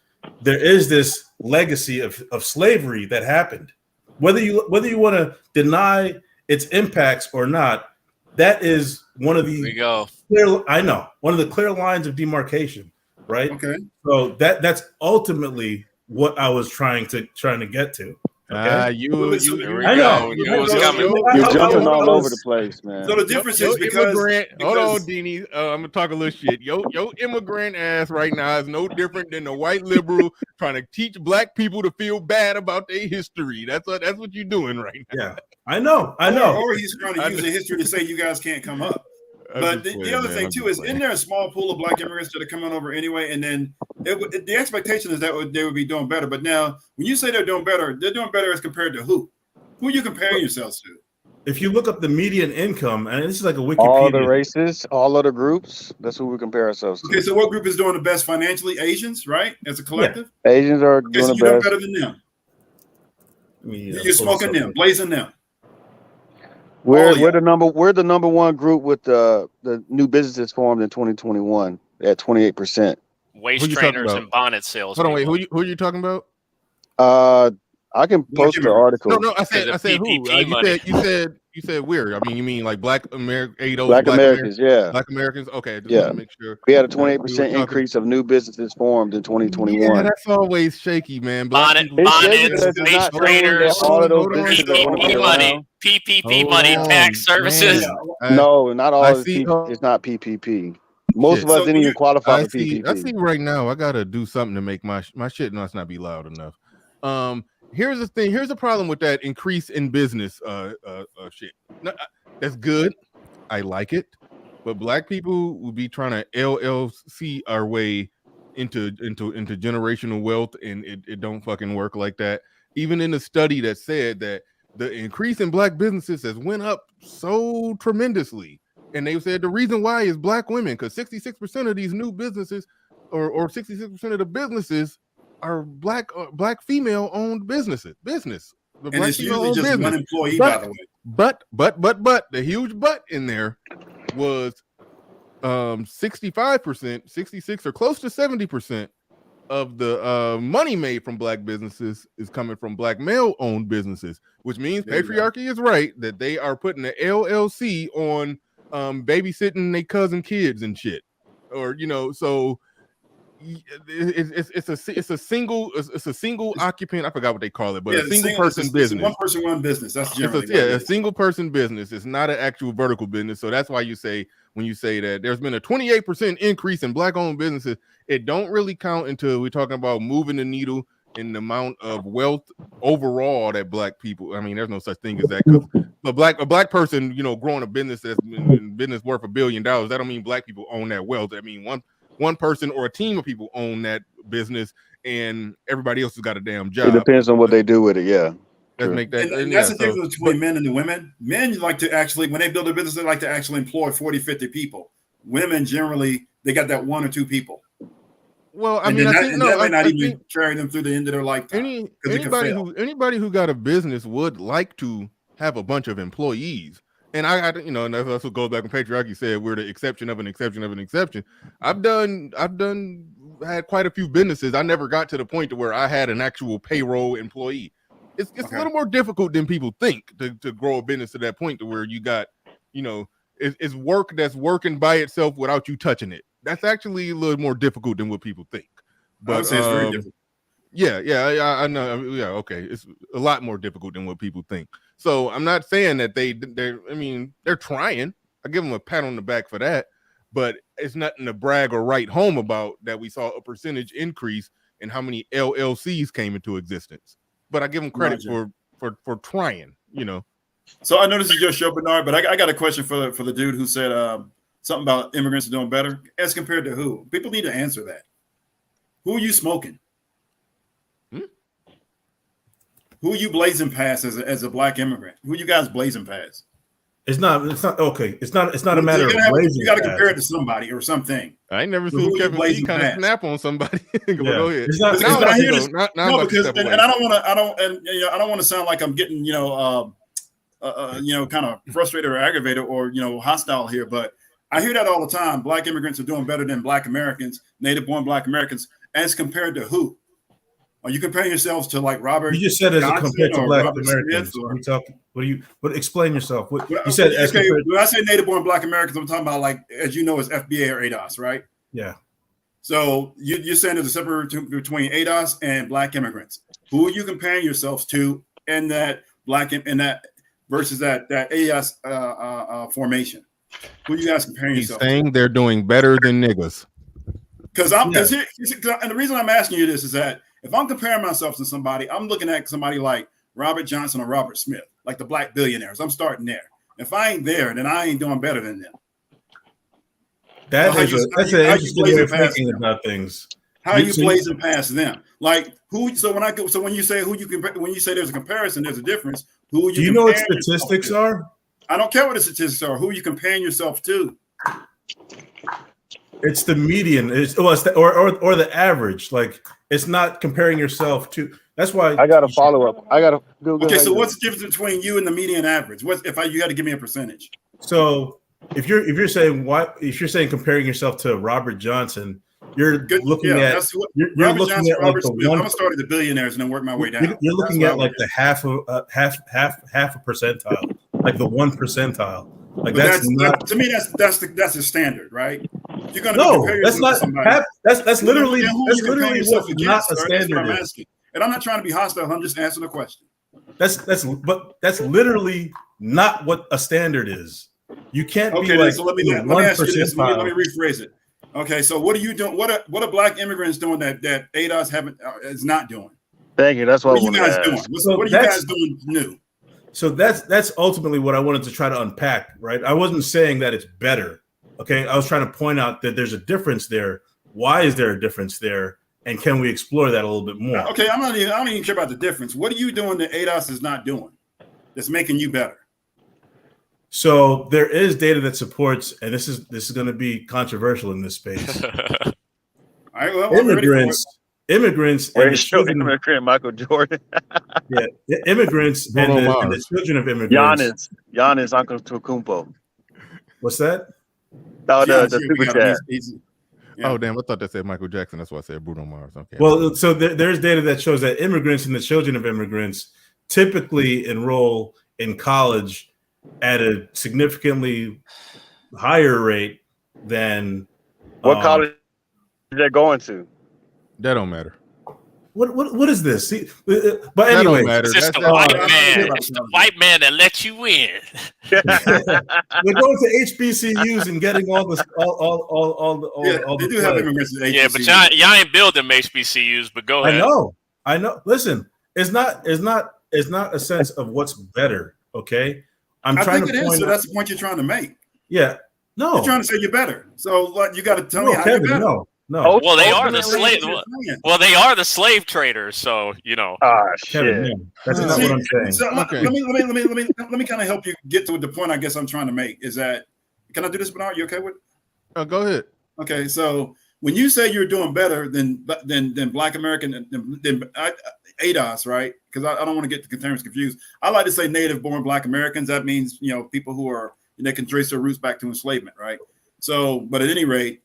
[SPEAKER 18] There is this legacy of slavery that happened. Whether you want to deny its impacts or not, that is one of the one of the clear lines of demarcation, right?
[SPEAKER 11] Okay.
[SPEAKER 18] So that's ultimately what I was trying to get to. Okay?
[SPEAKER 1] I know.
[SPEAKER 17] You're jumping all over the place, man.
[SPEAKER 11] So the difference is because
[SPEAKER 1] hold on, Deanie. I'm gonna talk a little shit. Yo, immigrant ass right now is no different than the white liberal trying to teach black people to feel bad about their history. That's what you're doing right now.
[SPEAKER 18] Yeah, I know.
[SPEAKER 11] Or he's trying to use the history to say you guys can't come up. But the other thing too is, isn't there a small pool of black immigrants that are coming over anyway? And then the expectation is that they would be doing better. But now, when you say they're doing better as compared to who? Who are you comparing yourselves to?
[SPEAKER 18] If you look up the median income, and this is like a Wikipedia.
[SPEAKER 17] All the races, all other groups. That's who we compare ourselves to.
[SPEAKER 11] Okay, so what group is doing the best financially? Asians, right? As a collective,
[SPEAKER 17] Asians are doing the best.
[SPEAKER 11] You're better than them. You're smoking them, blazing them.
[SPEAKER 17] We're the number one group with the new businesses formed in 2021 at 28%.
[SPEAKER 15] Waist trainers and bonnet sales.
[SPEAKER 1] Hold on, wait. Who are you talking about?
[SPEAKER 17] I can post the article.
[SPEAKER 1] No, I said who? You said where? I mean, you mean like Black Americans?
[SPEAKER 17] Black Americans, yeah.
[SPEAKER 1] Black Americans. Okay, just
[SPEAKER 17] yeah.
[SPEAKER 1] want to make sure.
[SPEAKER 17] We had a 28% increase of new businesses formed in 2021.
[SPEAKER 1] Yeah, that's always shaky, man.
[SPEAKER 15] Bonnets, waist trainers, PPP money, PPP money, tax services.
[SPEAKER 17] No, not all of it. It's not PPP. Most of us didn't even qualify for PPP.
[SPEAKER 1] I see right now. I gotta do something to make my shit must not be loud enough. Here's the thing. Here's the problem with that increase in business shit. No, that's good. I like it. But black people will be trying to LLC our way into generational wealth, and it don't fucking work like that. Even in the study that said that the increase in black businesses has went up so tremendously. And they said the reason why is black women, because 66% of these new businesses or 66% of the businesses are black female owned businesses. The
[SPEAKER 11] and it's usually just one employee, by the way.
[SPEAKER 1] But the huge but in there was 65%, 66 or close to 70% of the money made from black businesses is coming from black male owned businesses, which means patriarchy is right that they are putting the LLC on babysitting their cousin kids and shit, or so it's a single occupant. I forgot what they call it, but a single person business.
[SPEAKER 11] One person, one business. That's generally
[SPEAKER 1] a single person business. It's not an actual vertical business. So that's why when you say that there's been a 28% increase in black owned businesses, it don't really count until we're talking about moving the needle in the amount of wealth overall that black people. I mean, there's no such thing as that. A black person, growing a business that's business worth $1 billion, that don't mean black people own that wealth. I mean, one person or a team of people own that business, and everybody else has got a damn job.
[SPEAKER 17] It depends on what they do with it. Yeah.
[SPEAKER 1] Let's make that.
[SPEAKER 11] And that's the difference between men and the women. Men like to actually, when they build a business, they like to actually employ 40, 50 people. Women generally, they got that one or two people.
[SPEAKER 1] Well, I
[SPEAKER 11] And
[SPEAKER 1] mean,
[SPEAKER 11] then
[SPEAKER 1] I
[SPEAKER 11] that,
[SPEAKER 1] think
[SPEAKER 11] and
[SPEAKER 1] no,
[SPEAKER 11] that may not
[SPEAKER 1] I
[SPEAKER 11] even
[SPEAKER 1] think
[SPEAKER 11] carry them through the end of their lifetime because it could fail.
[SPEAKER 1] anybody who got a business would like to have a bunch of employees. And and that's also goes back when patriarchy said we're the exception of an exception of an exception. I've had quite a few businesses. I never got to the point to where I had an actual payroll employee. It's a little more difficult than people think to grow a business to that point to where you got, it's work that's working by itself without you touching it. That's actually a little more difficult than what people think. But
[SPEAKER 11] I would say it's very difficult.
[SPEAKER 1] Yeah, I know. Yeah, okay, it's a lot more difficult than what people think. So I'm not saying that they're trying. I give them a pat on the back for that, but it's nothing to brag or write home about that we saw a percentage increase in how many LLCs came into existence. But I give them credit for trying.
[SPEAKER 11] So I know this is your show, Bernard, but I got a question for the dude who said something about immigrants are doing better as compared to who? People need to answer that. Who are you smoking? Who are you blazing past as a black immigrant? Who you guys blazing past?
[SPEAKER 18] It's not okay. It's not a matter of blazing.
[SPEAKER 11] You got to compare it to somebody or something.
[SPEAKER 1] I ain't never seen Kevin C kind of snap on somebody. Go ahead.
[SPEAKER 11] Because I don't want to sound like I'm getting kind of frustrated or aggravated or hostile here, but I hear that all the time. Black immigrants are doing better than Black Americans, native-born Black Americans, as compared to who? Are you comparing yourselves to like Robert?
[SPEAKER 18] You just said as
[SPEAKER 11] Johnson
[SPEAKER 18] compared to Black
[SPEAKER 11] Robert
[SPEAKER 18] Americans.
[SPEAKER 11] Smith,
[SPEAKER 18] What explain yourself? You
[SPEAKER 11] okay,
[SPEAKER 18] said as compared.
[SPEAKER 11] when I say native-born Black Americans, I'm talking about like, as you know, as FBA or ADOS, right?
[SPEAKER 18] Yeah.
[SPEAKER 11] So you're saying there's a separation between ADOS and Black immigrants. Who are you comparing yourselves to in that versus that ADOS formation? Who are you guys comparing
[SPEAKER 1] He's
[SPEAKER 11] yourselves to?
[SPEAKER 1] saying they're doing better than niggas.
[SPEAKER 11] And the reason I'm asking you this is that if I'm comparing myself to somebody, I'm looking at somebody like Robert Johnson or Robert Smith, like the black billionaires. I'm starting there. If I ain't there, then I ain't doing better than them.
[SPEAKER 18] That's an interesting way of thinking about things.
[SPEAKER 11] How are you blazing past them? Like who? So when you say when you say there's a comparison, there's a difference. Who are you?
[SPEAKER 18] Do you know what statistics are?
[SPEAKER 11] I don't care what the statistics are. Who are you comparing yourself to?
[SPEAKER 18] It's the median. Or the average. Like it's not comparing yourself to. That's why
[SPEAKER 17] I got a follow up. I got to go.
[SPEAKER 11] Okay, so what's the difference between you and the median average? You got to give me a percentage?
[SPEAKER 18] So if you're saying comparing yourself to Robert Johnson, you're looking at
[SPEAKER 11] Robert Johnson, Robert Smith. I'm gonna start at the billionaires and then work my way down.
[SPEAKER 18] You're looking at like the half a percentile, like the 1 percentile. Like
[SPEAKER 11] to me that's the standard, right? You're gonna
[SPEAKER 18] compare yourself to somebody. That's literally what not a standard is.
[SPEAKER 11] And I'm not trying to be hostile. I'm just answering a question.
[SPEAKER 18] That's literally not what a standard is. You can't be like
[SPEAKER 11] so let me ask you this. Let me rephrase it. Okay, so what are you doing? What are black immigrants doing that ADOS is not doing?
[SPEAKER 17] Thank you. That's what
[SPEAKER 11] you guys doing. What are you guys doing new?
[SPEAKER 18] So that's ultimately what I wanted to try to unpack, right? I wasn't saying that it's better. Okay, I was trying to point out that there's a difference there. Why is there a difference there? And can we explore that a little bit more?
[SPEAKER 11] Okay, I don't even care about the difference. What are you doing that ADOS is not doing that's making you better?
[SPEAKER 18] So there is data that supports, and this is going to be controversial in this space.
[SPEAKER 11] All right, well,
[SPEAKER 18] immigrants,
[SPEAKER 17] and the children, Michael Jordan.
[SPEAKER 18] Immigrants and the children of immigrants.
[SPEAKER 17] Giannis Antetokounmpo.
[SPEAKER 18] What's that?
[SPEAKER 17] Oh, the super chat.
[SPEAKER 1] Yeah. Oh, damn. I thought that said Michael Jackson. That's why I said Bruno Mars. Okay.
[SPEAKER 18] Well, so there's data that shows that immigrants and the children of immigrants typically enroll in college at a significantly higher rate than
[SPEAKER 17] what college they're going to.
[SPEAKER 1] That don't matter.
[SPEAKER 18] What is this? See, but anyway,
[SPEAKER 15] it's the white man. It's the white man that lets you in.
[SPEAKER 18] They're going to HBCUs and getting all this, all
[SPEAKER 11] they do have immigrants at HBCUs.
[SPEAKER 15] Yeah, but y'all ain't building HBCUs. But go ahead.
[SPEAKER 18] I know. Listen, it's not a sense of what's better. Okay,
[SPEAKER 11] I think it is. So that's the point you're trying to make.
[SPEAKER 18] Yeah. No,
[SPEAKER 11] you're trying to say you're better. So you got to tell me how
[SPEAKER 18] Kevin,
[SPEAKER 11] you're better.
[SPEAKER 18] No.
[SPEAKER 15] Well, they are the slave. Well, they are the slave traders. So
[SPEAKER 18] Kevin, no. That's not what I'm saying.
[SPEAKER 11] So let me kind of help you get to the point. I guess I'm trying to make is that. Can I do this, Bernard? You okay with?
[SPEAKER 1] Go ahead.
[SPEAKER 11] Okay, so when you say you're doing better than Black American than ADOS, right? Because I don't want to get the terms confused. I like to say native-born Black Americans. That means people who are they can trace their roots back to enslavement, right? So, but at any rate,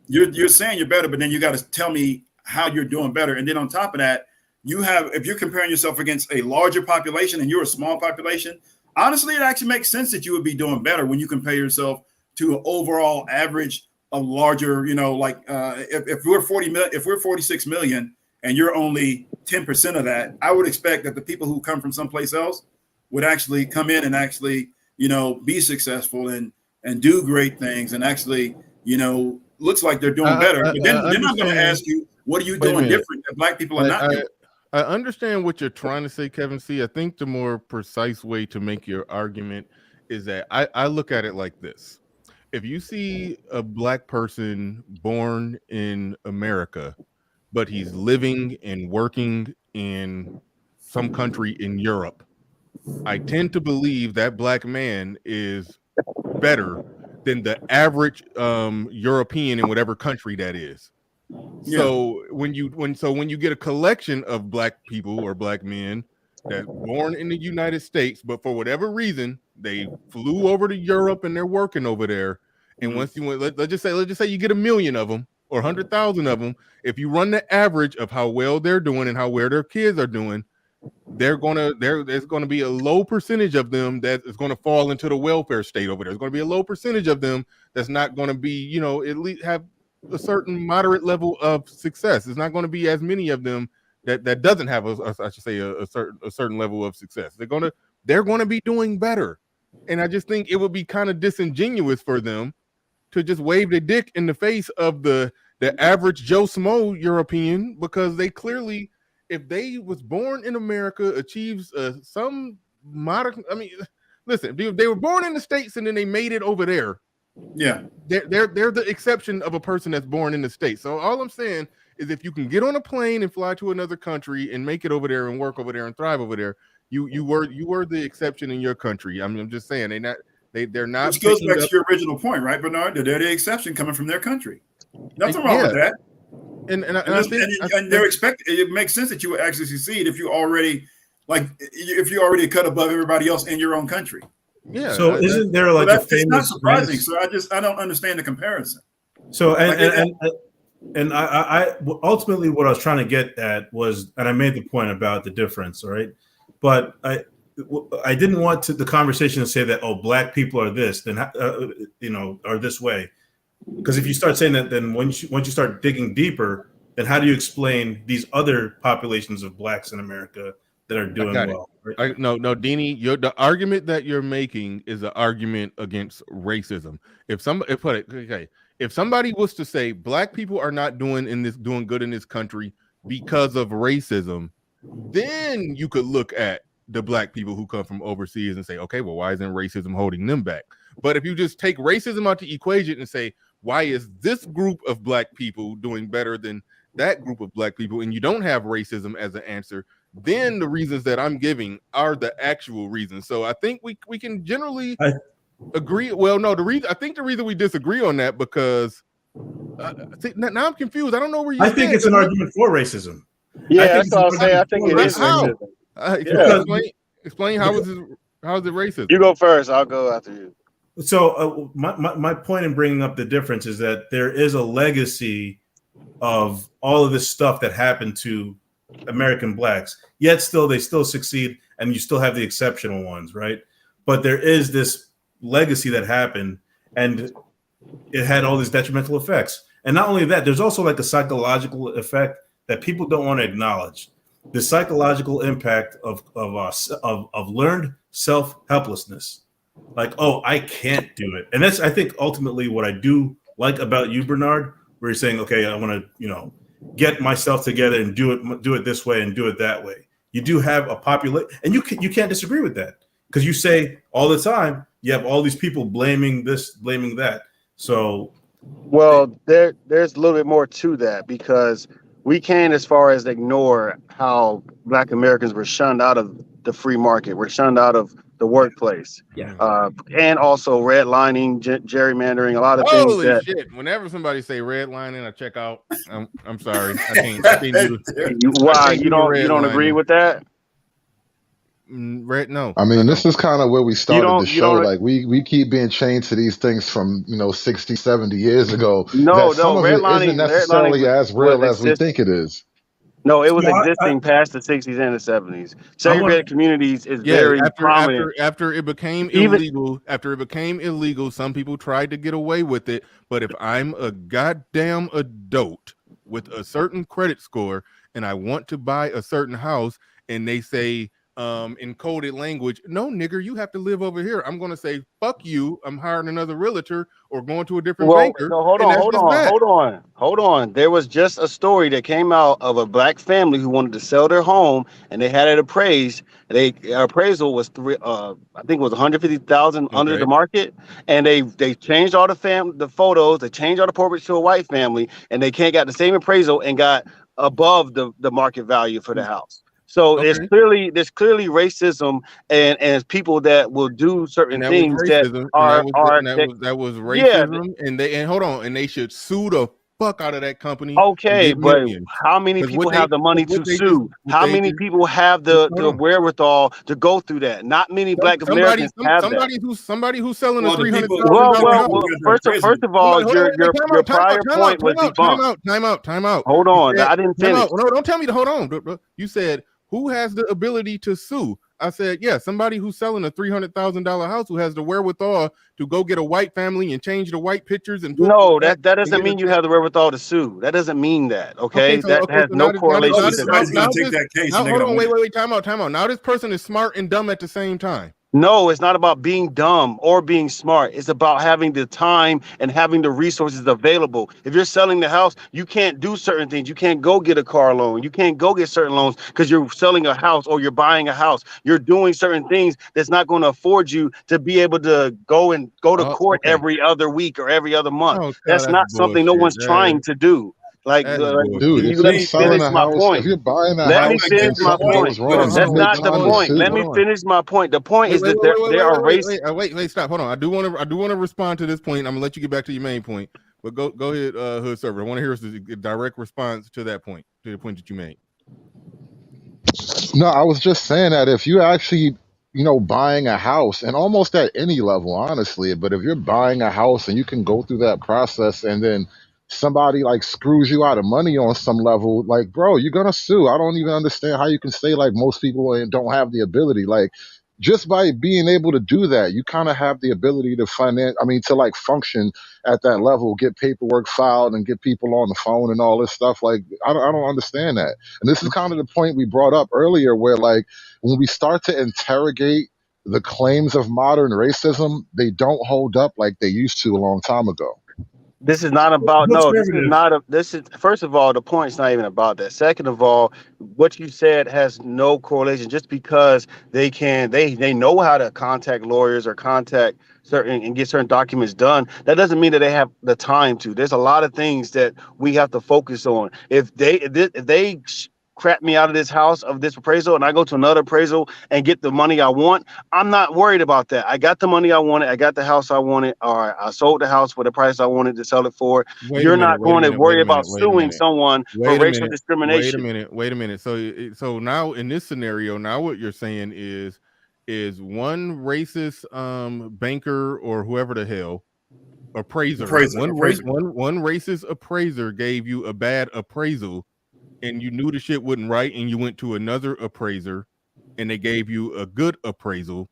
[SPEAKER 11] you're saying you're better, but then you got to tell me how you're doing better. And then on top of that, if you're comparing yourself against a larger population and you're a small population, honestly, it actually makes sense that you would be doing better when you compare yourself to an overall average of larger, if we're 40 million, if we're 46 million and you're only 10% of that, I would expect that the people who come from someplace else would actually come in and actually, be successful and do great things and actually, looks like they're doing better. But then I'm going to ask you, what are you doing different that Black people are not doing?
[SPEAKER 1] I understand what you're trying to say, Kevin C. I think the more precise way to make your argument is that I look at it like this. If you see a Black person born in America, but he's living and working in some country in Europe, I tend to believe that Black man is better than the average European in whatever country that is. So when you get a collection of Black people or Black men that's born in the United States, but for whatever reason they flew over to Europe and they're working over there, and once you let's just say you get 1 million of them or 100,000 of them, if you run the average of how well they're doing and how well their kids are doing, there's gonna be a low percentage of them that is going to fall into the welfare state over there. There's going to be a low percentage of them that's not going to be, at least have a certain moderate level of success. It's not going to be as many of them that doesn't have a certain level of success. They're going to be doing better, and I just think it would be kind of disingenuous for them to just wave their dick in the face of the average Joe Smo European, because they clearly, if they was born in America, achieves some modern. I mean, listen, they were born in the States and then they made it over there.
[SPEAKER 11] Yeah,
[SPEAKER 1] they're the exception of a person that's born in the States. So all I'm saying is, if you can get on a plane and fly to another country and make it over there and work over there and thrive over there, you were the exception in your country. I mean, I'm just saying they're not.
[SPEAKER 11] Which goes back to your original point, right, Bernard? They're the exception coming from their country. Nothing wrong with that. And they're expected. It makes sense that you would actually succeed if you already cut above everybody else in your own country.
[SPEAKER 18] Yeah. So isn't there like a famous?
[SPEAKER 11] It's not surprising. So I don't understand the comparison.
[SPEAKER 18] So and I ultimately what I was trying to get at was, and I made the point about the difference, right? But I didn't want the conversation to say that, oh, Black people are this, then are this way. Because if you start saying that, then once you start digging deeper, then how do you explain these other populations of Blacks in America that are doing well? Right?
[SPEAKER 1] No, Deanie, the argument that you're making is an argument against racism. If somebody was to say Black people are not doing good in this country because of racism, then you could look at the Black people who come from overseas and say, okay, well, why isn't racism holding them back? But if you just take racism out the equation and say, why is this group of Black people doing better than that group of Black people, and you don't have racism as an answer, then the reasons that I'm giving are the actual reasons. So I think we can generally agree. Well, no, I think the reason we disagree on that, because now I'm confused. I don't know where you.
[SPEAKER 18] I think it's an argument for racism.
[SPEAKER 16] Yeah, that's what I was saying. I think it is racism.
[SPEAKER 1] Explain how is it racist?
[SPEAKER 16] You go first. I'll go after you.
[SPEAKER 18] So my point in bringing up the difference is that there is a legacy of all of this stuff that happened to American Blacks, yet they still succeed, and you still have the exceptional ones, right? But there is this legacy that happened, and it had all these detrimental effects. And not only that, there's also like a psychological effect that people don't want to acknowledge. The psychological impact of learned self-helplessness. Like, oh, I can't do it. And that's, I think, ultimately what I do like about you, Bernard, where you're saying, okay, I want to, get myself together and do it this way and do it that way. You do have a population, and you can't disagree with that, because you say all the time, you have all these people blaming this, blaming that. So,
[SPEAKER 17] well, there's a little bit more to that, because we can't, as far as ignore how Black Americans were shunned out of the free market, were shunned out of the workplace. And also redlining, gerrymandering, a lot of things
[SPEAKER 1] Holy
[SPEAKER 17] that.
[SPEAKER 1] shit! Whenever somebody say redlining, I check out. I'm sorry, I can't do
[SPEAKER 17] Why you don't agree with that?
[SPEAKER 1] No.
[SPEAKER 3] I mean, this is kind of where we started the
[SPEAKER 17] you
[SPEAKER 3] show.
[SPEAKER 17] don't.
[SPEAKER 3] Like we keep being chained to these things from 60, 70 years ago.
[SPEAKER 17] No,
[SPEAKER 3] That some of it isn't necessarily as real as we think it is.
[SPEAKER 17] No, it was
[SPEAKER 18] No,
[SPEAKER 17] existing past the 60s and the 70s. Segregated communities is
[SPEAKER 1] Yeah,
[SPEAKER 17] very prominent.
[SPEAKER 1] after it became illegal, some people tried to get away with it. But if I'm a goddamn adult with a certain credit score and I want to buy a certain house and they say in coded language, no nigger, you have to live over here, I'm gonna say fuck you, I'm hiring another realtor or going to a different banker.
[SPEAKER 17] No, hold on. There was just a story that came out of a black family who wanted to sell their home and they had it appraised. Appraisal was I think it was 150,000 under the market, and they changed all the photos, they changed all the portraits to a white family, and they can't got the same appraisal and got above the market value for the house. So there's clearly racism and people that will do certain things that
[SPEAKER 1] was racism, and hold on, and they should sue the fuck out of that company.
[SPEAKER 17] Okay, but how many people have the money to sue? How many people have the wherewithal to go through that? Not many Black Americans have that.
[SPEAKER 1] Somebody who's selling a $300,000
[SPEAKER 17] house. First of all, your prior point was debunked.
[SPEAKER 1] Time out.
[SPEAKER 17] Hold on, I didn't finish.
[SPEAKER 1] No, don't tell me to hold on. You said who has the ability to sue? I said, yeah, somebody who's selling a $300,000 house who has the wherewithal to go get a white family and change the white pictures and
[SPEAKER 17] no, that doesn't mean you have the wherewithal to sue. That doesn't mean that. Okay, that has no correlation to that.
[SPEAKER 1] Hold on, wait, time out. Now this person is smart and dumb at the same time.
[SPEAKER 17] No, it's not about being dumb or being smart. It's about having the time and having the resources available. If you're selling the house, you can't do certain things. You can't go get a car loan. You can't go get certain loans because you're selling a house or you're buying a house. You're doing certain things that's not going to afford you to be able to go to court every other week or every other month. That's not something no one's trying to do.
[SPEAKER 3] Dude, if you're selling a house, if you're buying a house,
[SPEAKER 17] let me finish my point. That's not the point. Let me finish my point. The point is that there are races.
[SPEAKER 1] Wait, stop. Hold on. I do want to respond to this point. I'm gonna let you get back to your main point, but go ahead, Hood Server. I want to hear a direct response to that point, to the point that you made.
[SPEAKER 3] No, I was just saying that if you actually, buying a house, and almost at any level, honestly, but if you're buying a house and you can go through that process and then somebody like screws you out of money on some level, like, bro, you're gonna sue. I don't even understand how you can say like most people don't have the ability. Like, just by being able to do that, you kind of have the ability to to like function at that level, get paperwork filed and get people on the phone and all this stuff. Like, I don't understand that. And this is kind of the point we brought up earlier, where like when we start to interrogate the claims of modern racism, they don't hold up like they used to a long time ago.
[SPEAKER 17] This is not about this is first of all, the point's not even about that. Second of all, what you said has no correlation. Just because they know how to contact lawyers or contact certain and get certain documents done, that doesn't mean that they have the time to. There's a lot of things that we have to focus on. If they crap me out of this house, of this appraisal, and I go to another appraisal and get the money I want, I'm not worried about that. I got the money I wanted. I got the house I wanted, or I sold the house for the price I wanted to sell it for. You're not going to worry about suing someone for racial discrimination.
[SPEAKER 1] Wait a minute. So now in this scenario, now what you're saying is one racist banker or whoever the hell appraiser. One racist appraiser gave you a bad appraisal and you knew the shit wasn't right and you went to another appraiser and they gave you a good appraisal,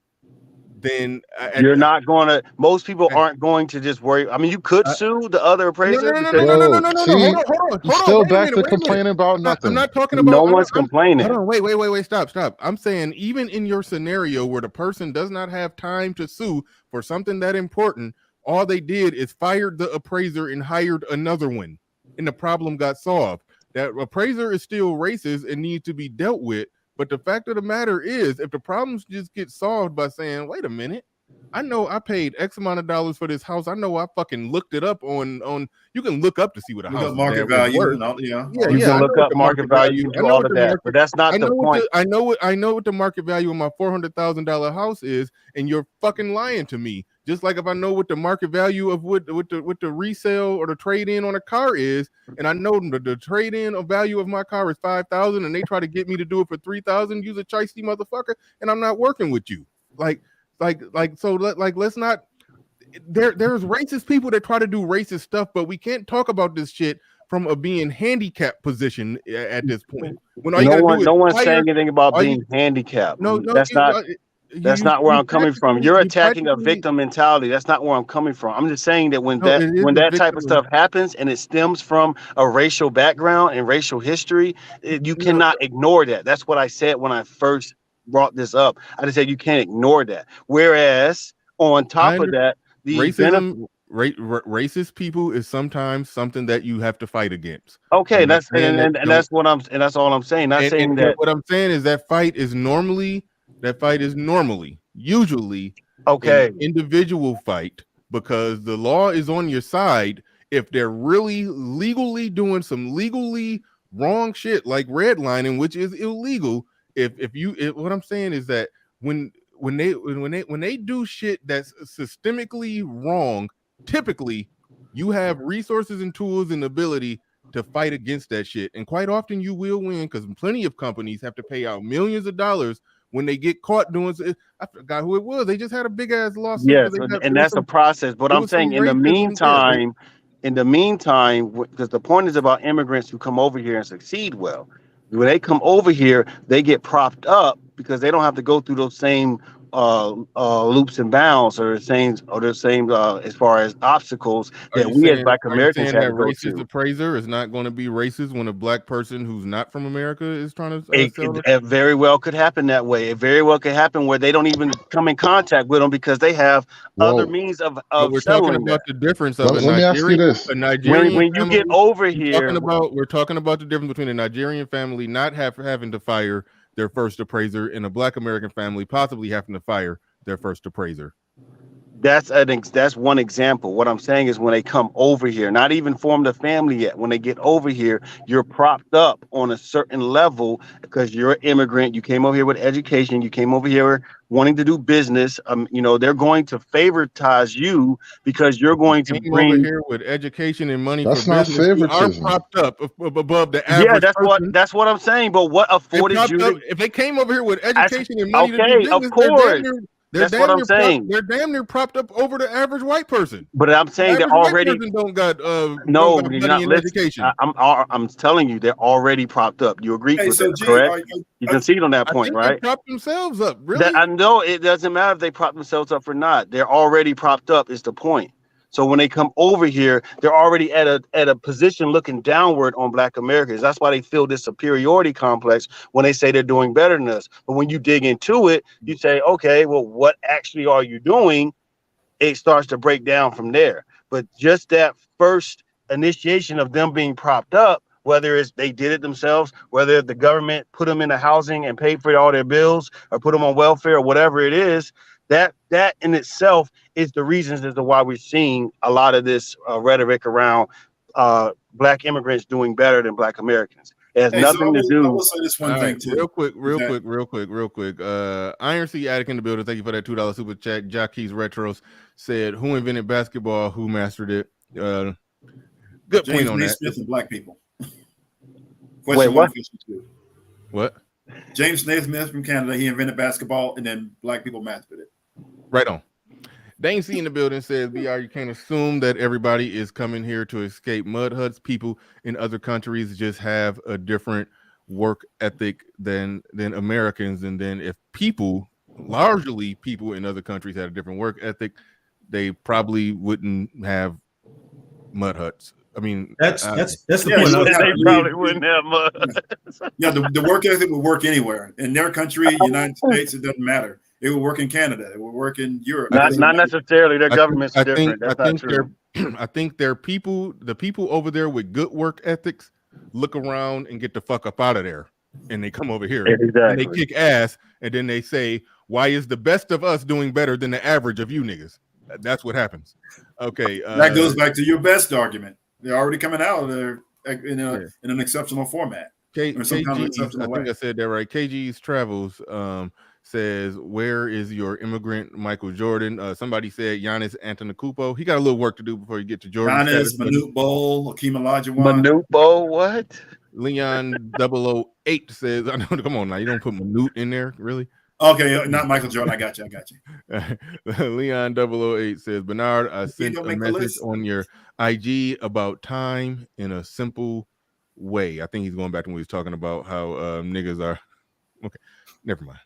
[SPEAKER 1] then
[SPEAKER 17] you're not going to, most people aren't going to just worry. I mean, you could sue the other appraiser.
[SPEAKER 1] No. Hold on.
[SPEAKER 3] Still back to complaining about nothing.
[SPEAKER 1] I'm not talking about.
[SPEAKER 17] No one's complaining.
[SPEAKER 1] Hold on, wait, stop. I'm saying even in your scenario where the person does not have time to sue for something that important, all they did is fired the appraiser and hired another one, and the problem got solved. That appraiser is still racist and needs to be dealt with. But the fact of the matter is, if the problems just get solved by saying, wait a minute, I know I paid X amount of dollars for this house. I know I fucking looked it up on. You can look up to see what a
[SPEAKER 11] Look
[SPEAKER 1] house
[SPEAKER 11] up
[SPEAKER 1] is
[SPEAKER 11] market
[SPEAKER 1] worth.
[SPEAKER 11] value and all,
[SPEAKER 1] Yeah,
[SPEAKER 11] all
[SPEAKER 17] You
[SPEAKER 1] yeah.
[SPEAKER 17] can
[SPEAKER 1] I
[SPEAKER 17] look
[SPEAKER 1] know what
[SPEAKER 17] up
[SPEAKER 1] the
[SPEAKER 17] market value. You
[SPEAKER 1] value.
[SPEAKER 17] can
[SPEAKER 1] I
[SPEAKER 17] do
[SPEAKER 1] know
[SPEAKER 17] all
[SPEAKER 1] what
[SPEAKER 17] of
[SPEAKER 1] the
[SPEAKER 17] that,
[SPEAKER 1] market.
[SPEAKER 17] but that's not
[SPEAKER 1] I
[SPEAKER 17] the
[SPEAKER 1] know what
[SPEAKER 17] point.
[SPEAKER 1] I know what the market value of my $400,000 house is, and you're fucking lying to me. Just like if I know what the market value of what the resale or the trade in on a car is, and I know the trade in value of my car is $5,000, and they try to get me to do it for $3,000, use a chicey motherfucker, and I'm not working with you. Let's not. There's racist people that try to do racist stuff, but we can't talk about this shit from a being handicapped position at this point. When all you gotta do is
[SPEAKER 17] No one's
[SPEAKER 1] fire.
[SPEAKER 17] saying anything about
[SPEAKER 1] All you,
[SPEAKER 17] being handicapped.
[SPEAKER 1] no,
[SPEAKER 17] That's not. That's not where I'm coming from. You're attacking a victim mentality. That's not where I'm coming from. I'm just saying that when
[SPEAKER 1] No, it is
[SPEAKER 17] when
[SPEAKER 1] a
[SPEAKER 17] that type of
[SPEAKER 1] victim.
[SPEAKER 17] stuff happens and it stems from a racial background and racial history, you cannot ignore that. That's what I said when I first brought this up. I just said you can't ignore that. Whereas on top of that, the
[SPEAKER 1] racism, racist people is sometimes something that you have to fight against.
[SPEAKER 17] okay,
[SPEAKER 1] I'm not
[SPEAKER 17] that's
[SPEAKER 1] saying that
[SPEAKER 17] and that's what I'm and that's all I'm saying. Not saying that.
[SPEAKER 1] what I'm saying is that fight is normally usually
[SPEAKER 17] Okay.
[SPEAKER 1] an individual fight, because the law is on your side if they're really legally doing some legally wrong shit like redlining, which is illegal. What I'm saying is that when they do shit that's systemically wrong, typically you have resources and tools and ability to fight against that shit, and quite often you will win, because plenty of companies have to pay out millions of dollars when they get caught doing. I forgot who it was. They just had a big ass lawsuit.
[SPEAKER 17] Yes, and that's a process. But I'm saying in the meantime, because the point is about immigrants who come over here and succeed well. When they come over here, they get propped up because they don't have to go through those same loops and bounds or the same as far as obstacles that we as Black Americans have
[SPEAKER 1] that
[SPEAKER 17] to go
[SPEAKER 1] racist
[SPEAKER 17] to.
[SPEAKER 1] appraiser is not going to be racist when a black person who's not from America is trying to sell
[SPEAKER 17] It very well could happen that way. It very well could happen where they don't even come in contact with them because they have other means of
[SPEAKER 1] But we're talking
[SPEAKER 17] settling
[SPEAKER 1] about
[SPEAKER 17] that.
[SPEAKER 1] the difference of
[SPEAKER 3] Let me ask you this.
[SPEAKER 1] a Nigerian
[SPEAKER 17] When you get over here,
[SPEAKER 1] we're talking about the difference between a Nigerian family not having to fire their first appraiser and a black American family possibly having to fire their first appraiser.
[SPEAKER 17] that's one example. What I'm saying is when they come over here, not even formed a family yet, when they get over here, you're propped up on a certain level because you're an immigrant. You came over here with education. You came over here wanting to do business. They're going to favoritize you because you're going to bring
[SPEAKER 1] over here with education and money
[SPEAKER 3] That's
[SPEAKER 1] for
[SPEAKER 3] not
[SPEAKER 1] business. You are
[SPEAKER 3] favoritism.
[SPEAKER 1] propped up above the average.
[SPEAKER 17] Yeah,
[SPEAKER 1] person.
[SPEAKER 17] that's what I'm saying. But what afforded you?
[SPEAKER 1] If they came over here with education and money to do business,
[SPEAKER 17] of course.
[SPEAKER 1] They're
[SPEAKER 17] That's what I'm saying.
[SPEAKER 1] They're damn near propped up over the average white person.
[SPEAKER 17] But I'm saying they're already
[SPEAKER 1] don't got
[SPEAKER 17] no,
[SPEAKER 1] don't got
[SPEAKER 17] you're
[SPEAKER 1] money
[SPEAKER 17] not
[SPEAKER 1] and
[SPEAKER 17] listening.
[SPEAKER 1] education.
[SPEAKER 17] I'm telling you, they're already propped up. You agree with that,
[SPEAKER 11] G,
[SPEAKER 17] correct? You concede on that point, right?
[SPEAKER 1] They propped themselves up. Really?
[SPEAKER 17] I know it doesn't matter if they prop themselves up or not. They're already propped up. Is the point. So when they come over here, they're already at a position looking downward on Black Americans. That's why they feel this superiority complex when they say they're doing better than us. But when you dig into it, you say, okay, well, what actually are you doing? It starts to break down from there. But just that first initiation of them being propped up, whether it's they did it themselves, whether the government put them into housing and paid for all their bills or put them on welfare or whatever it is, that in itself is the reasons as to why we're seeing a lot of this rhetoric around Black immigrants doing better than Black Americans. It has nothing to do.
[SPEAKER 11] I will say this one thing too.
[SPEAKER 1] Real quick. Iron C Attic in the building. Thank you for that $2 super chat. Jockeys Retros said, "Who invented basketball? Who mastered it?" Good
[SPEAKER 11] James
[SPEAKER 1] point on that.
[SPEAKER 11] Naismith and Black people.
[SPEAKER 17] Wait, what?
[SPEAKER 1] What?
[SPEAKER 11] James Naismith from Canada. He invented basketball, and then Black people mastered it.
[SPEAKER 1] Right on. Dane C in the building says, BR, you can't assume that everybody is coming here to escape mud huts. People in other countries just have a different work ethic than Americans. And then if largely people in other countries had a different work ethic, they probably wouldn't have mud huts. I mean, that's the point.
[SPEAKER 17] They probably wouldn't have mud.
[SPEAKER 11] Yeah, the work ethic would work anywhere. In their country, United States, it doesn't matter. It will work in Canada. It will work in Europe.
[SPEAKER 17] Not necessarily. Their governments are different. That's not true.
[SPEAKER 1] I think the people over there with good work ethics look around and get the fuck up out of there and they come over here and they kick ass, and then they say, why is the best of us doing better than the average of you niggas? That's what happens. Okay.
[SPEAKER 11] That goes back to your best argument. They're already coming out of there in an exceptional format. Or some kind of exceptional
[SPEAKER 1] I think I said that right. KG's Travels says, where is your immigrant Michael Jordan? Somebody said Giannis Antetokounmpo. He got a little work to do before you get to Jordan.
[SPEAKER 11] Giannis, Manute Bol, Hakeem Olajuwon.
[SPEAKER 19] Manute Bol, what?
[SPEAKER 1] Leon 008 says, I know, come on now, you don't put Manute in there, really?
[SPEAKER 11] Okay, not Michael Jordan. I got you.
[SPEAKER 1] Leon 008 says, Bernard, I sent a message on your IG about time in a simple way. I think he's going back to when he was talking about how niggas are. Okay, never mind.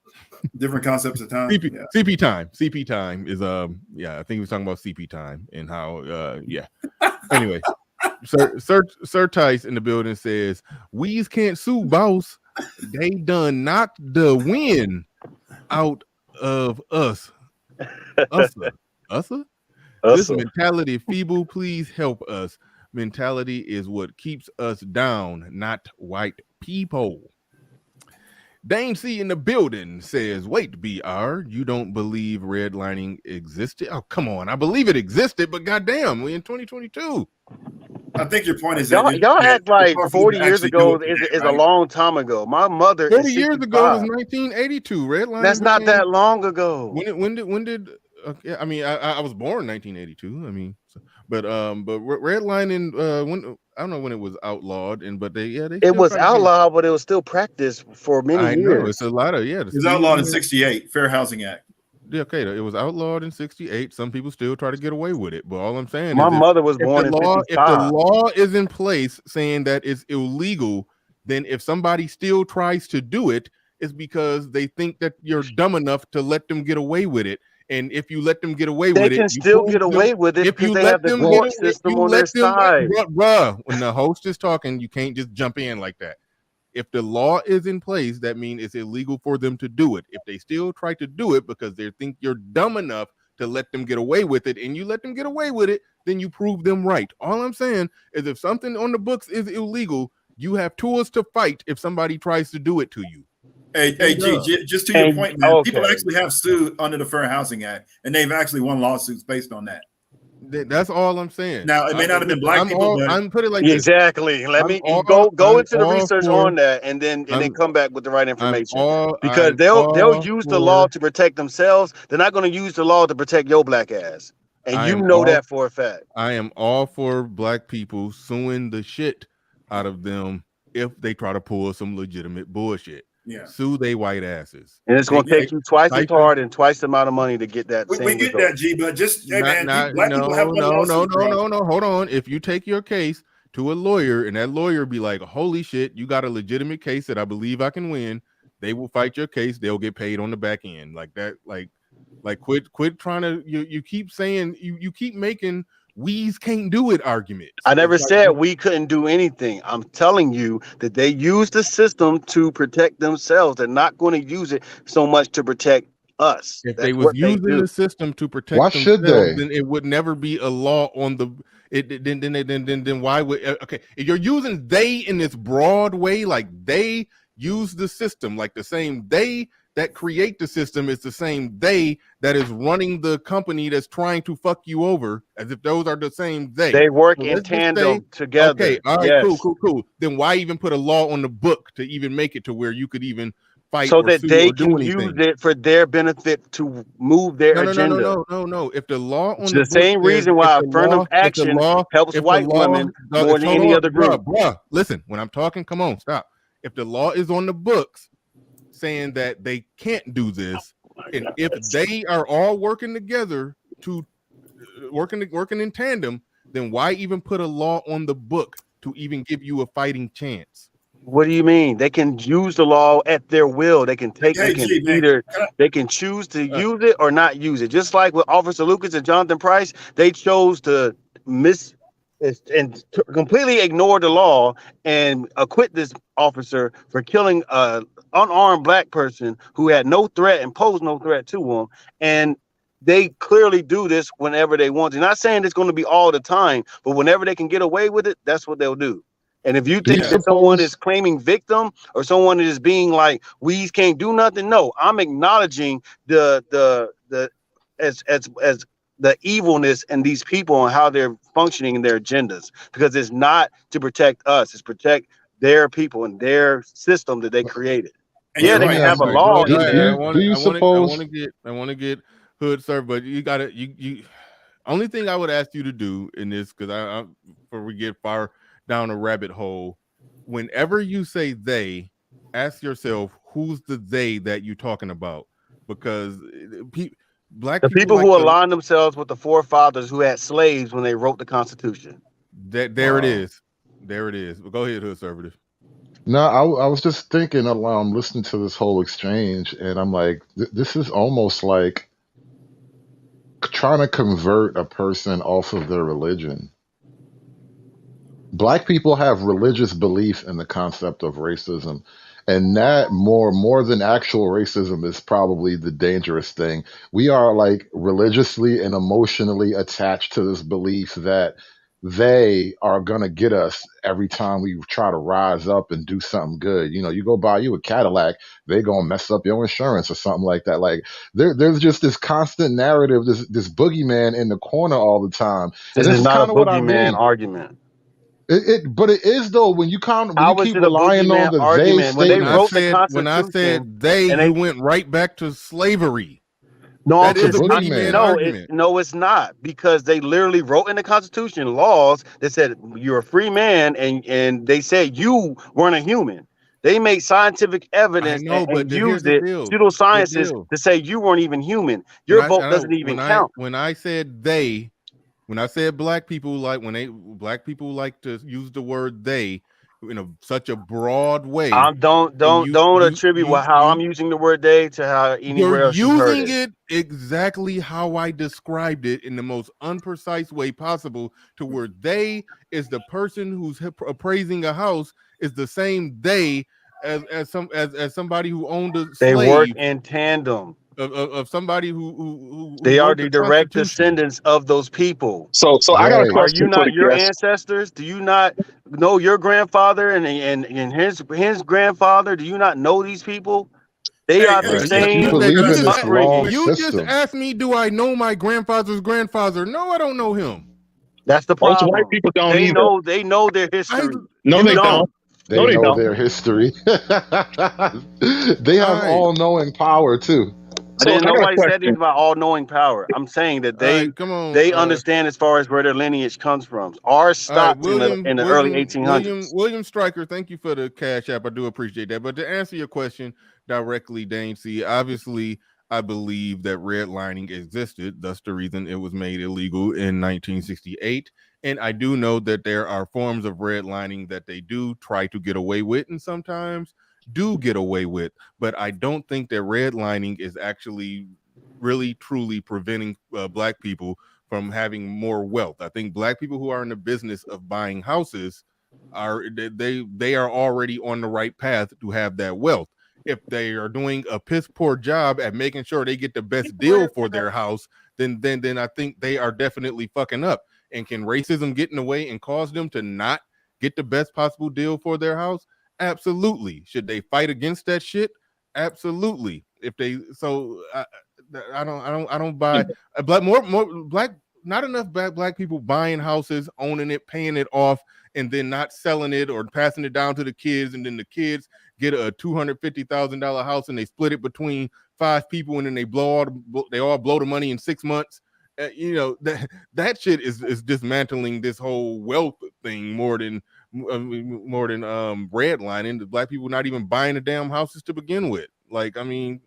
[SPEAKER 11] Different concepts of time.
[SPEAKER 1] CP time. CP time is I think he was talking about CP time and how Anyway, Sir Tice in the building says, Weez can't sue boss. They done knocked the win out of us. Usser? This mentality feeble, please help us. Mentality is what keeps us down, not white people. Dame C in the building says, wait, BR, you don't believe redlining existed? Oh, come on. I believe it existed, but goddamn, we in 2022.
[SPEAKER 11] I think your point is
[SPEAKER 19] y'all act like 40 years ago is a long time ago. My mother
[SPEAKER 1] 40 years ago was 1982. Redlining.
[SPEAKER 19] That's not that long ago.
[SPEAKER 1] When did okay, I mean, I was born in 1982. I mean, but redlining when I don't know when it was outlawed, but they
[SPEAKER 19] it was outlawed, but it was still practiced for many years.
[SPEAKER 1] I know it's a lot of
[SPEAKER 11] It was outlawed in '68, Fair Housing Act.
[SPEAKER 1] Yeah, okay, it was outlawed in '68. Some people still try to get away with it, but all I'm saying
[SPEAKER 19] my
[SPEAKER 1] is
[SPEAKER 19] mother was born in '55.
[SPEAKER 1] If the law is in place saying that it's illegal, then if somebody still tries to do it, it's because they think that you're dumb enough to let them get away with it. And if you let them get away with it,
[SPEAKER 19] they can still get away with it
[SPEAKER 1] if you
[SPEAKER 19] because they
[SPEAKER 1] let
[SPEAKER 19] have the
[SPEAKER 1] them
[SPEAKER 19] court system on their side.
[SPEAKER 1] Bruh, when the host is talking, you can't just jump in like that. If the law is in place, that means it's illegal for them to do it. If they still try to do it because they think you're dumb enough to let them get away with it, and you let them get away with it, then you prove them right. All I'm saying is if something on the books is illegal, you have tools to fight if somebody tries to do it to you.
[SPEAKER 11] Hey, G, just to your point, man, people actually have sued under the Fair Housing Act, and they've actually won lawsuits based on that.
[SPEAKER 1] That's all I'm saying.
[SPEAKER 11] Now, it may not have been black people, but
[SPEAKER 1] I'm putting it like
[SPEAKER 19] exactly.
[SPEAKER 1] This.
[SPEAKER 19] Let me go into the research on that, and then come back with the right information. Because they'll use the law to protect themselves. They're not going to use the law to protect your black ass, and you know that for a fact.
[SPEAKER 1] I am all for black people suing the shit out of them if they try to pull some legitimate bullshit.
[SPEAKER 11] Yeah.
[SPEAKER 1] Sue they white asses.
[SPEAKER 19] And it's going to take you twice as hard and twice the amount of money to get that.
[SPEAKER 11] We get that, G, but just black people have
[SPEAKER 1] no. Hold on. If you take your case to a lawyer and that lawyer be like, holy shit, you got a legitimate case that I believe I can win, they will fight your case. They'll get paid on the back end. Like that, like quit trying to you keep saying you keep making Weez can't do it arguments.
[SPEAKER 19] I never said we couldn't do anything. I'm telling you that they use the system to protect themselves. They're not going to use it so much to protect us.
[SPEAKER 1] If they was using the system to protect themselves, then it would never be a law on the then why would okay, if you're using they in this broad way, like they use the system, like the same they that create the system is the same they that is running the company that's trying to fuck you over, as if those are the same they.
[SPEAKER 19] They work in tandem together.
[SPEAKER 1] Okay, all right, cool. Then why even put a law on the book to even make it to where you could even fight
[SPEAKER 19] so
[SPEAKER 1] or
[SPEAKER 19] that
[SPEAKER 1] sue
[SPEAKER 19] they
[SPEAKER 1] or do
[SPEAKER 19] can
[SPEAKER 1] anything?
[SPEAKER 19] use it for their benefit to move their agenda?
[SPEAKER 1] No. If the law on
[SPEAKER 19] it's
[SPEAKER 1] the
[SPEAKER 19] the same reason why affirmative action helps white women more than any other group.
[SPEAKER 1] Bruh, listen, when I'm talking, come on, stop. If the law is on the books saying that they can't do this, and if they are all working together to working in tandem, then why even put a law on the book to even give you a fighting chance?
[SPEAKER 19] What do you mean? They can use the law at their will. They can take they can choose to use it or not use it. Just like with Officer Lucas and Jonathan Price, they chose to completely ignore the law and acquit this officer for killing an unarmed black person who had no threat and posed no threat to him. And they clearly do this whenever they want to. Not saying it's going to be all the time, but whenever they can get away with it, that's what they'll do. And if you
[SPEAKER 3] Do you
[SPEAKER 19] think that someone
[SPEAKER 3] suppose
[SPEAKER 19] is claiming victim or someone is being like, we can't do nothing, no, I'm acknowledging the as the evilness in these people and how they're functioning in their agendas, because it's not to protect us, it's protect their people and their system that they created.
[SPEAKER 11] And
[SPEAKER 19] Yeah,
[SPEAKER 11] you're
[SPEAKER 19] they
[SPEAKER 3] let me
[SPEAKER 19] can
[SPEAKER 11] right.
[SPEAKER 19] have
[SPEAKER 3] ask
[SPEAKER 19] a
[SPEAKER 3] you,
[SPEAKER 19] law
[SPEAKER 3] do,
[SPEAKER 19] in
[SPEAKER 3] do
[SPEAKER 19] there.
[SPEAKER 3] you do you suppose
[SPEAKER 1] I want to get Hood served, but you gotta you only thing I would ask you to do in this, because I before we get far down a rabbit hole, whenever you say they, ask yourself who's the they that you're talking about, because black
[SPEAKER 19] The
[SPEAKER 1] people
[SPEAKER 19] people
[SPEAKER 1] like
[SPEAKER 19] who
[SPEAKER 1] to
[SPEAKER 19] align themselves with the forefathers who had slaves when they wrote the Constitution.
[SPEAKER 1] there it is. There it is. But go ahead, Hood Conservative.
[SPEAKER 3] No, I was just thinking while I'm listening to this whole exchange, and I'm like, this is almost like trying to convert a person off of their religion. Black people have religious belief in the concept of racism, and that more than actual racism is probably the dangerous thing. We are like religiously and emotionally attached to this belief that they are gonna get us every time we try to rise up and do something good. You know, you go buy you a Cadillac, they gonna mess up your insurance or something like that. Like there's just this constant narrative, this boogeyman in the corner all the time, and
[SPEAKER 19] This
[SPEAKER 3] this
[SPEAKER 19] is
[SPEAKER 3] is
[SPEAKER 19] not a
[SPEAKER 3] kind of what I
[SPEAKER 19] boogeyman
[SPEAKER 3] mean.
[SPEAKER 19] argument.
[SPEAKER 3] But it is though when when you
[SPEAKER 19] How is
[SPEAKER 3] keep
[SPEAKER 19] it a
[SPEAKER 3] relying on
[SPEAKER 19] boogeyman
[SPEAKER 3] the they
[SPEAKER 19] argument? When they
[SPEAKER 3] statements.
[SPEAKER 19] wrote the
[SPEAKER 1] When I
[SPEAKER 19] Constitution
[SPEAKER 1] said they,
[SPEAKER 19] and
[SPEAKER 1] you
[SPEAKER 19] they
[SPEAKER 1] went right back to slavery.
[SPEAKER 19] no,
[SPEAKER 1] That
[SPEAKER 3] It's a
[SPEAKER 1] is a
[SPEAKER 19] because
[SPEAKER 1] boogeyman
[SPEAKER 3] boogeyman.
[SPEAKER 1] argument.
[SPEAKER 19] it's not, because they literally wrote in the Constitution laws that said you're a free man, and they said you weren't a human. They made scientific
[SPEAKER 1] I
[SPEAKER 19] evidence
[SPEAKER 1] know, but
[SPEAKER 19] and
[SPEAKER 1] here's
[SPEAKER 19] used
[SPEAKER 1] the
[SPEAKER 19] it,
[SPEAKER 1] deal. The
[SPEAKER 19] pseudosciences,
[SPEAKER 1] deal.
[SPEAKER 19] to say you weren't even human.
[SPEAKER 1] When
[SPEAKER 19] Your vote
[SPEAKER 1] I know
[SPEAKER 19] doesn't even count.
[SPEAKER 1] when I said they, when I said black people, like black people like to use the word they in such a broad way, and
[SPEAKER 19] Don't attribute how I'm using the word they to how
[SPEAKER 1] you're
[SPEAKER 19] anywhere else you've heard
[SPEAKER 1] using
[SPEAKER 19] it.
[SPEAKER 1] it exactly how I described it in the most unprecise way possible, to where they is the person who's appraising a house is the same they as somebody who owned a
[SPEAKER 19] They work
[SPEAKER 1] slave,
[SPEAKER 19] in tandem.
[SPEAKER 1] of somebody who
[SPEAKER 19] They are
[SPEAKER 1] wrote
[SPEAKER 19] the
[SPEAKER 1] the
[SPEAKER 19] direct
[SPEAKER 1] Constitution.
[SPEAKER 19] descendants of those people.
[SPEAKER 14] So I got a
[SPEAKER 3] Right.
[SPEAKER 19] Are you
[SPEAKER 14] question for
[SPEAKER 19] not
[SPEAKER 14] the
[SPEAKER 19] your
[SPEAKER 14] guests.
[SPEAKER 19] ancestors? Do you not know your grandfather and his grandfather? Do you not know these people? They
[SPEAKER 11] Hey,
[SPEAKER 19] are the
[SPEAKER 11] hey,
[SPEAKER 3] Right. But you
[SPEAKER 19] same
[SPEAKER 3] believe in this long
[SPEAKER 19] upbringing.
[SPEAKER 1] You just
[SPEAKER 3] system.
[SPEAKER 1] asked me, do I know my grandfather's grandfather? No, I don't know him.
[SPEAKER 19] That's the
[SPEAKER 14] Most white
[SPEAKER 19] problem.
[SPEAKER 14] people don't
[SPEAKER 19] They
[SPEAKER 14] either.
[SPEAKER 19] know their
[SPEAKER 1] I
[SPEAKER 19] history.
[SPEAKER 14] No,
[SPEAKER 19] You
[SPEAKER 14] they
[SPEAKER 1] listen.
[SPEAKER 14] don't.
[SPEAKER 19] don't.
[SPEAKER 14] No,
[SPEAKER 3] They
[SPEAKER 14] they
[SPEAKER 3] know
[SPEAKER 14] don't.
[SPEAKER 3] their history. They
[SPEAKER 1] All
[SPEAKER 3] have
[SPEAKER 1] right,
[SPEAKER 3] all knowing power too.
[SPEAKER 19] I
[SPEAKER 14] So
[SPEAKER 19] didn't.
[SPEAKER 14] I got a
[SPEAKER 19] Nobody said
[SPEAKER 14] question.
[SPEAKER 19] anything about all knowing power. I'm saying that
[SPEAKER 1] all right. Come on.
[SPEAKER 19] they understand as far as where their lineage comes from. Ours
[SPEAKER 1] All right,
[SPEAKER 19] stopped in the early 1800s.
[SPEAKER 1] William Stryker. Thank you for the cash app. I do appreciate that. But to answer your question directly, Dane C, obviously, I believe that redlining existed. That's the reason it was made illegal in 1968. And I do know that there are forms of redlining that they do try to get away with, and sometimes do get away with. But I don't think that redlining is actually really truly preventing black people from having more wealth. I think black people who are in the business of buying houses they are already on the right path to have that wealth. If they are doing a piss poor job at making sure they get the best deal for their house, then I think they are definitely fucking up. And can racism get in the way and cause them to not get the best possible deal for their house? Absolutely. Should they fight against that shit? Absolutely. If they I don't buy more black, not enough black people buying houses, owning it, paying it off, and then not selling it or passing it down to the kids, and then the kids get a $250,000 house and they split it between 5 people, and then they all blow the money in 6 months. That shit is dismantling this whole wealth thing more than redlining. The black people not even buying the damn houses to begin with. Like, I mean,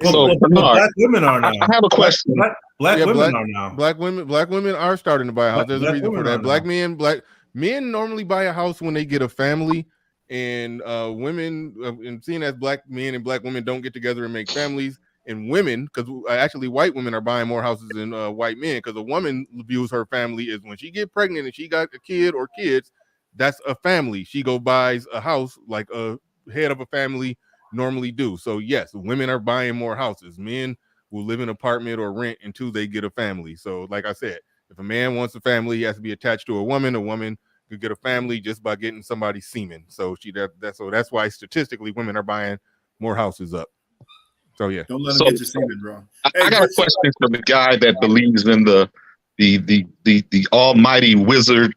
[SPEAKER 18] Well, black women are now.
[SPEAKER 14] I have a question.
[SPEAKER 18] Black women are now.
[SPEAKER 1] Black women are starting to buy a house. There's a reason for that. Black
[SPEAKER 18] now.
[SPEAKER 1] men normally buy a house when they get a family, and women, and seeing as black men and black women don't get together and make families, and women, because actually white women are buying more houses than white men, because a woman views her family as when she get pregnant and she got a kid or kids, that's a family. She buys a house like a head of a family normally do. So yes, women are buying more houses. Men will live in an apartment or rent until they get a family. So like I said, if a man wants a family, he has to be attached to a woman. A woman could get a family just by getting somebody's semen. So that's why statistically women are buying more houses up. So yeah.
[SPEAKER 11] Don't let them get your semen, bro.
[SPEAKER 14] I got a question for the guy that believes in the almighty wizard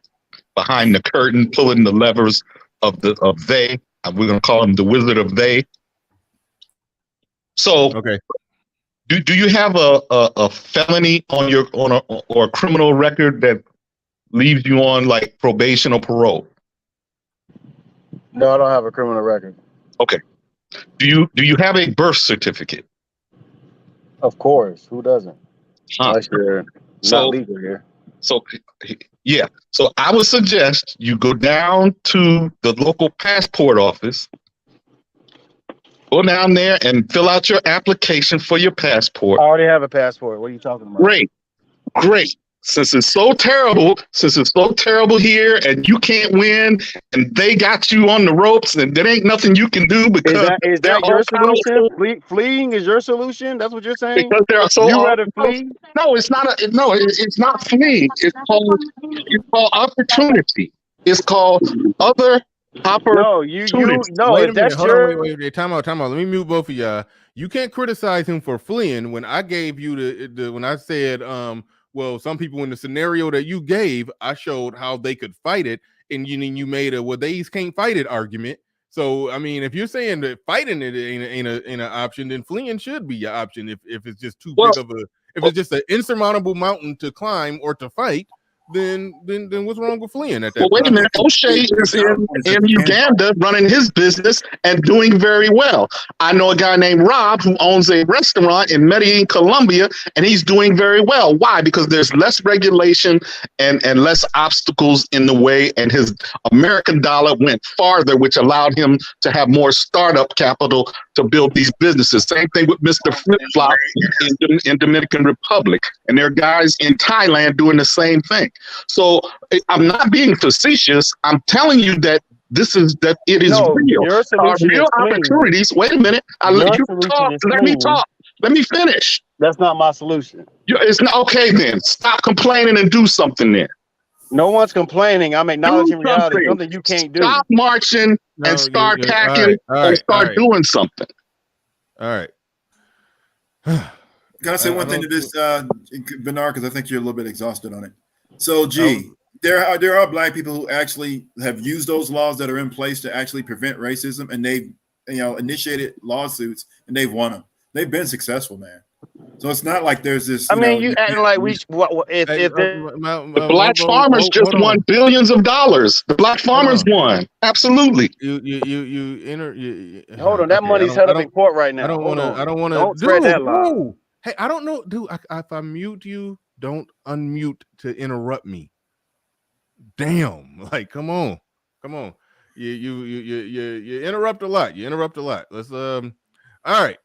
[SPEAKER 14] behind the curtain pulling the levers of they. We're gonna call him the Wizard of They. So
[SPEAKER 1] okay.
[SPEAKER 14] Do you have a felony on or a criminal record that leaves you on like probation or parole?
[SPEAKER 19] No, I don't have a criminal record.
[SPEAKER 14] Okay. Do you have a birth certificate?
[SPEAKER 19] Of course. Who doesn't? Unless you're not legal here.
[SPEAKER 14] So yeah. So I would suggest you go down to the local passport office. Go down there and fill out your application for your passport.
[SPEAKER 19] I already have a passport. What are you talking about?
[SPEAKER 14] Great. Since it's so terrible here and you can't win and they got you on the ropes and there ain't nothing you can do because
[SPEAKER 19] is that your solution? Fleeing is your solution? That's what you're saying?
[SPEAKER 14] Because they're so
[SPEAKER 19] you rather flee?
[SPEAKER 14] No, it's not it's not fleeing. It's called opportunity. It's called other opportunities.
[SPEAKER 1] Wait a minute. Hold on. Wait. Time out. Let me mute both of y'all. You can't criticize him for fleeing when I gave you when I said well, some people in the scenario that you gave, I showed how they could fight it, and you made a they can't fight it argument. So I mean, if you're saying that fighting it ain't an option, then fleeing should be your option. If it's just too big of it's just an insurmountable mountain to climb or to fight, then what's wrong with fleeing at that point?
[SPEAKER 14] Wait a minute. O'Shea is in Uganda running his business and doing very well. I know a guy named Rob who owns a restaurant in Medellin, Colombia, and he's doing very well. Why? Because there's less regulation and less obstacles in the way, and his American dollar went farther, which allowed him to have more startup capital to build these businesses. Same thing with Mr. Flip Flop in Dominican Republic. And there are guys in Thailand doing the same thing. So I'm not being facetious. I'm telling you that it is real.
[SPEAKER 19] Your solution
[SPEAKER 14] real
[SPEAKER 19] is
[SPEAKER 14] opportunities. Wait a minute. Let me talk. Let me finish.
[SPEAKER 19] That's not my solution.
[SPEAKER 14] It's not okay then. Stop complaining and do something then.
[SPEAKER 19] No one's complaining. I'm acknowledging reality. Something you can't do.
[SPEAKER 14] Stop marching and start packing and start doing something.
[SPEAKER 1] All right.
[SPEAKER 11] Can I say one thing to this, Bernard? Because I think you're a little bit exhausted on it. So, there are black people who actually have used those laws that are in place to actually prevent racism, and they've initiated lawsuits and they've won them. They've been successful, man. So it's not like there's this.
[SPEAKER 19] You acting like we.
[SPEAKER 14] The black farmers just won billions of dollars. The black farmers won. Absolutely.
[SPEAKER 19] Hold on, that money's held up in court right now.
[SPEAKER 1] I don't want to.
[SPEAKER 19] Don't spread that lie.
[SPEAKER 1] Hey, I don't know, dude. If I mute you, don't unmute to interrupt me. Damn, like come on. You interrupt a lot. Let's all right.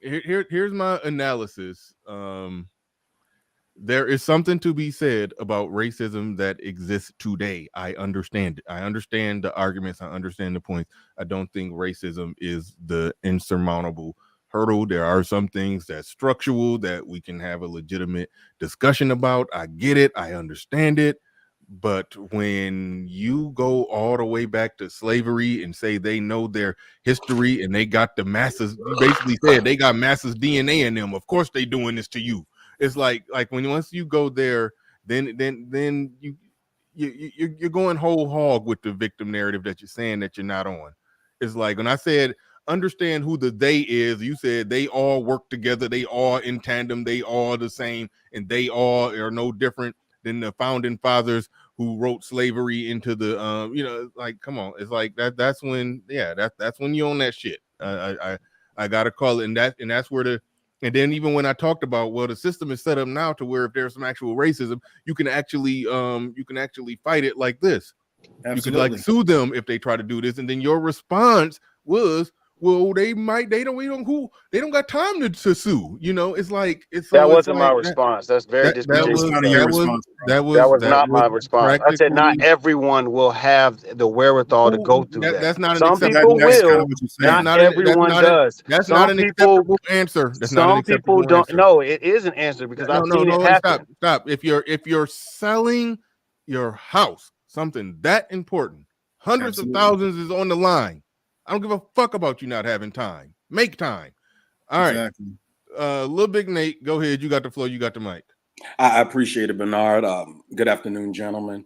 [SPEAKER 1] Here's my analysis. There is something to be said about racism that exists today. I understand it. I understand the arguments. I understand the points. I don't think racism is the insurmountable hurdle. There are some things that's structural that we can have a legitimate discussion about. I get it. I understand it. But when you go all the way back to slavery and say they know their history and they got the masses, you basically said they got masses DNA in them. Of course they doing this to you. It's like when once you go there, then you're going whole hog with the victim narrative that you're saying that you're not on. It's like when I said understand who the they is, you said they all work together, they all in tandem, they all the same, and they all are no different than the founding fathers who wrote slavery into the like come on. It's like that's when that's when you own that shit. I gotta call it, and that's where and then even when I talked about the system is set up now to where if there's some actual racism, you can actually fight it like this. Absolutely. You could like sue them if they try to do this, and then your response was, well, they don't got time to sue. It's like
[SPEAKER 19] that wasn't my response. That's very disrespectful. That was not my response. I said not everyone will have the wherewithal to go through that.
[SPEAKER 1] That's not
[SPEAKER 19] some people will. Not everyone does.
[SPEAKER 1] That's not an acceptable answer.
[SPEAKER 19] Some people don't. No, it is an answer because I've seen it happen.
[SPEAKER 1] Stop. If you're selling your house, something that important, hundreds
[SPEAKER 11] Absolutely.
[SPEAKER 1] of thousands is on the line. I don't give a fuck about you not having time. Make time. All right.
[SPEAKER 11] Exactly.
[SPEAKER 1] Little Big Nate, go ahead. You got the floor. You got the mic.
[SPEAKER 20] I appreciate it, Bernard. Good afternoon, gentlemen.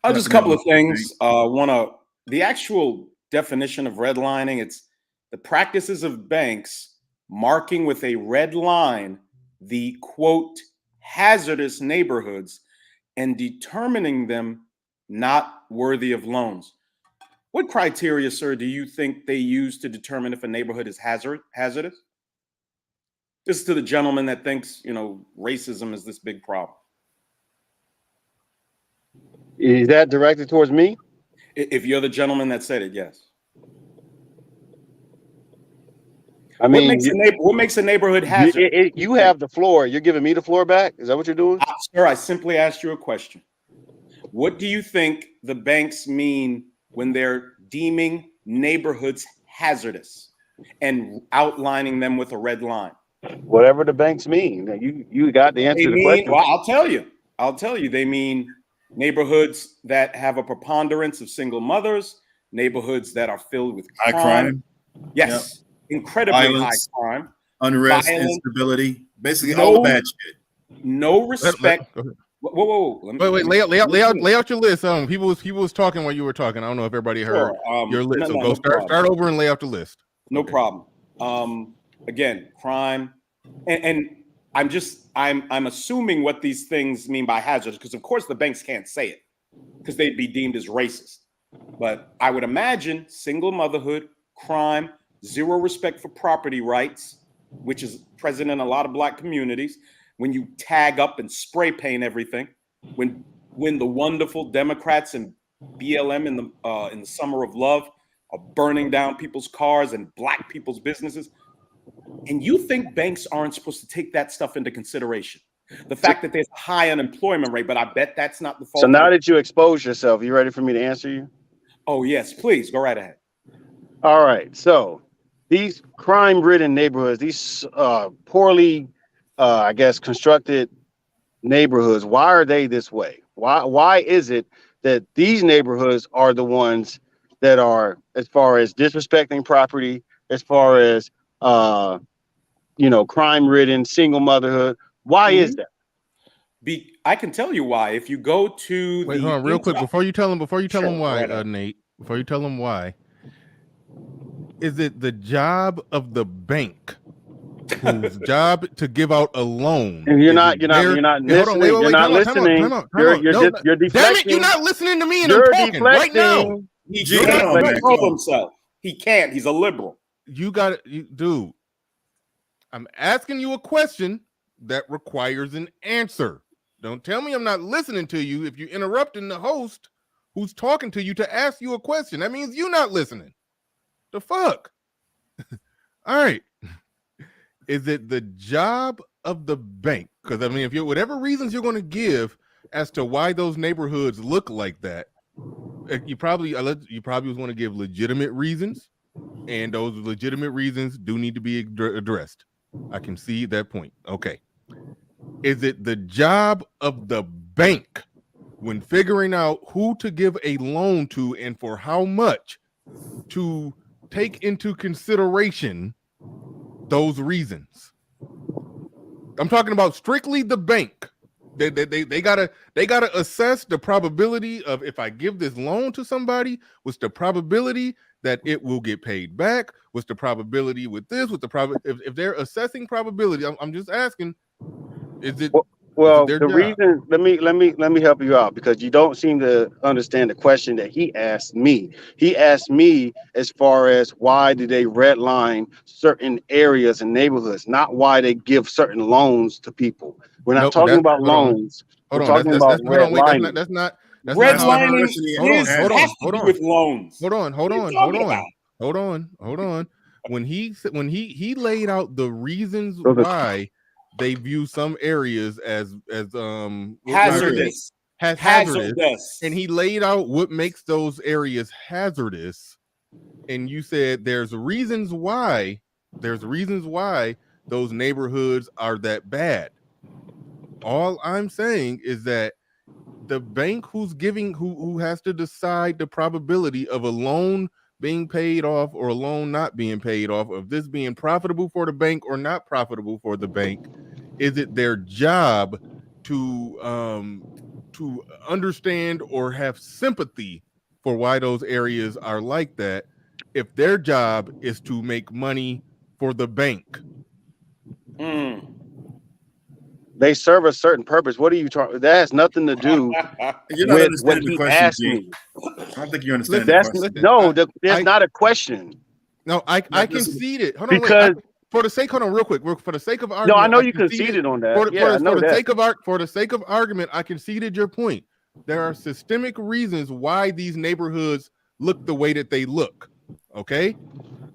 [SPEAKER 20] Just a couple of things. The actual definition of redlining, it's the practices of banks marking with a red line the quote hazardous neighborhoods and determining them not worthy of loans. What criteria, sir, do you think they use to determine if a neighborhood is hazardous? This is to the gentleman that thinks, racism is this big problem.
[SPEAKER 19] Is that directed towards me?
[SPEAKER 20] If you're the gentleman that said it, yes.
[SPEAKER 19] I mean,
[SPEAKER 20] what makes a neighborhood hazardous?
[SPEAKER 19] You have the floor. You're giving me the floor back? Is that what you're doing?
[SPEAKER 20] Sir, I simply asked you a question. What do you think the banks mean when they're deeming neighborhoods hazardous and outlining them with a red line?
[SPEAKER 19] Whatever the banks mean. You got the answer to the question.
[SPEAKER 20] Well, I'll tell you. They mean neighborhoods that have a preponderance of single mothers, neighborhoods that are filled with
[SPEAKER 11] high crime.
[SPEAKER 20] Yes, incredibly
[SPEAKER 11] Violence,
[SPEAKER 20] high crime,
[SPEAKER 11] unrest, instability, basically all the bad shit.
[SPEAKER 20] No respect. Whoa.
[SPEAKER 1] Wait. Lay out your list. People was talking while you were talking. I don't know if everybody heard your list. So start over and lay out the list.
[SPEAKER 20] No problem. Again, crime, and I'm assuming what these things mean by hazardous, because of course the banks can't say it because they'd be deemed as racist. But I would imagine single motherhood, crime, zero respect for property rights, which is present in a lot of Black communities. When you tag up and spray paint everything, when the wonderful Democrats and BLM in the summer of love are burning down people's cars and Black people's businesses, and you think banks aren't supposed to take that stuff into consideration? The fact that there's a high unemployment rate, but I bet that's not the fault.
[SPEAKER 19] So now that you expose yourself, you ready for me to answer you?
[SPEAKER 20] Oh yes, please go right ahead.
[SPEAKER 19] All right. So these crime-ridden neighborhoods, these poorly, I guess, constructed neighborhoods, why are they this way? Why is it that these neighborhoods are the ones that are, as far as disrespecting property, as far as crime-ridden, single motherhood? Why is that?
[SPEAKER 20] I can tell you why. If you go to
[SPEAKER 1] hold on, real quick before you tell them why, Nate. Before you tell them why, is it the job of the bank, whose job to give out a loan?
[SPEAKER 19] And you're not listening. You're not listening. You're deflecting.
[SPEAKER 1] Damn it! You're not listening to me, and
[SPEAKER 19] You're
[SPEAKER 1] I'm talking right now.
[SPEAKER 20] He can't control himself. He can't. He's a liberal.
[SPEAKER 1] You got it, dude. I'm asking you a question that requires an answer. Don't tell me I'm not listening to you if you're interrupting the host who's talking to you to ask you a question. That means you're not listening. The fuck? All right. Is it the job of the bank? Because I mean, if you're whatever reasons you're going to give as to why those neighborhoods look like that, you probably was going to give legitimate reasons, and those legitimate reasons do need to be addressed. I can see that point. Okay. Is it the job of the bank when figuring out who to give a loan to and for how much to take into consideration those reasons? I'm talking about strictly the bank. They gotta assess the probability of, if I give this loan to somebody, what's the probability that it will get paid back? What's the probability with this? What's the probability if they're assessing probability? I'm just asking. Is it?
[SPEAKER 19] Well, the reason, let me help you out, because you don't seem to understand the question that he asked me. He asked me as far as why do they redline certain areas and neighborhoods, not why they give certain loans to people. We're not talking about loans. We're talking about redlining.
[SPEAKER 1] That's not
[SPEAKER 20] redlining with loans.
[SPEAKER 1] Hold on. When he laid out the reasons why they view some areas as hazardous, and he laid out what makes those areas hazardous, and you said there's reasons why those neighborhoods are that bad. All I'm saying is that the bank who's giving, who has to decide the probability of a loan being paid off or a loan not being paid off, of this being profitable for the bank or not profitable for the bank. Is it their job to understand or have sympathy for why those areas are like that, if their job is to make money for the bank?
[SPEAKER 19] They serve a certain purpose. What are you talking? That has nothing to do
[SPEAKER 11] You're not
[SPEAKER 19] with what
[SPEAKER 11] understanding the
[SPEAKER 19] he
[SPEAKER 11] question,
[SPEAKER 19] asked
[SPEAKER 11] G.
[SPEAKER 19] me.
[SPEAKER 11] I don't think you understand
[SPEAKER 19] That's
[SPEAKER 11] the question.
[SPEAKER 19] no. There's not a question.
[SPEAKER 1] No, I concede it. Hold on,
[SPEAKER 19] because
[SPEAKER 1] for the sake, hold on, real quick. For the sake of
[SPEAKER 19] no,
[SPEAKER 1] argument,
[SPEAKER 19] I know you conceded on that.
[SPEAKER 1] For the sake of argument, I conceded your point. There are systemic reasons why these neighborhoods look the way that they look. Okay,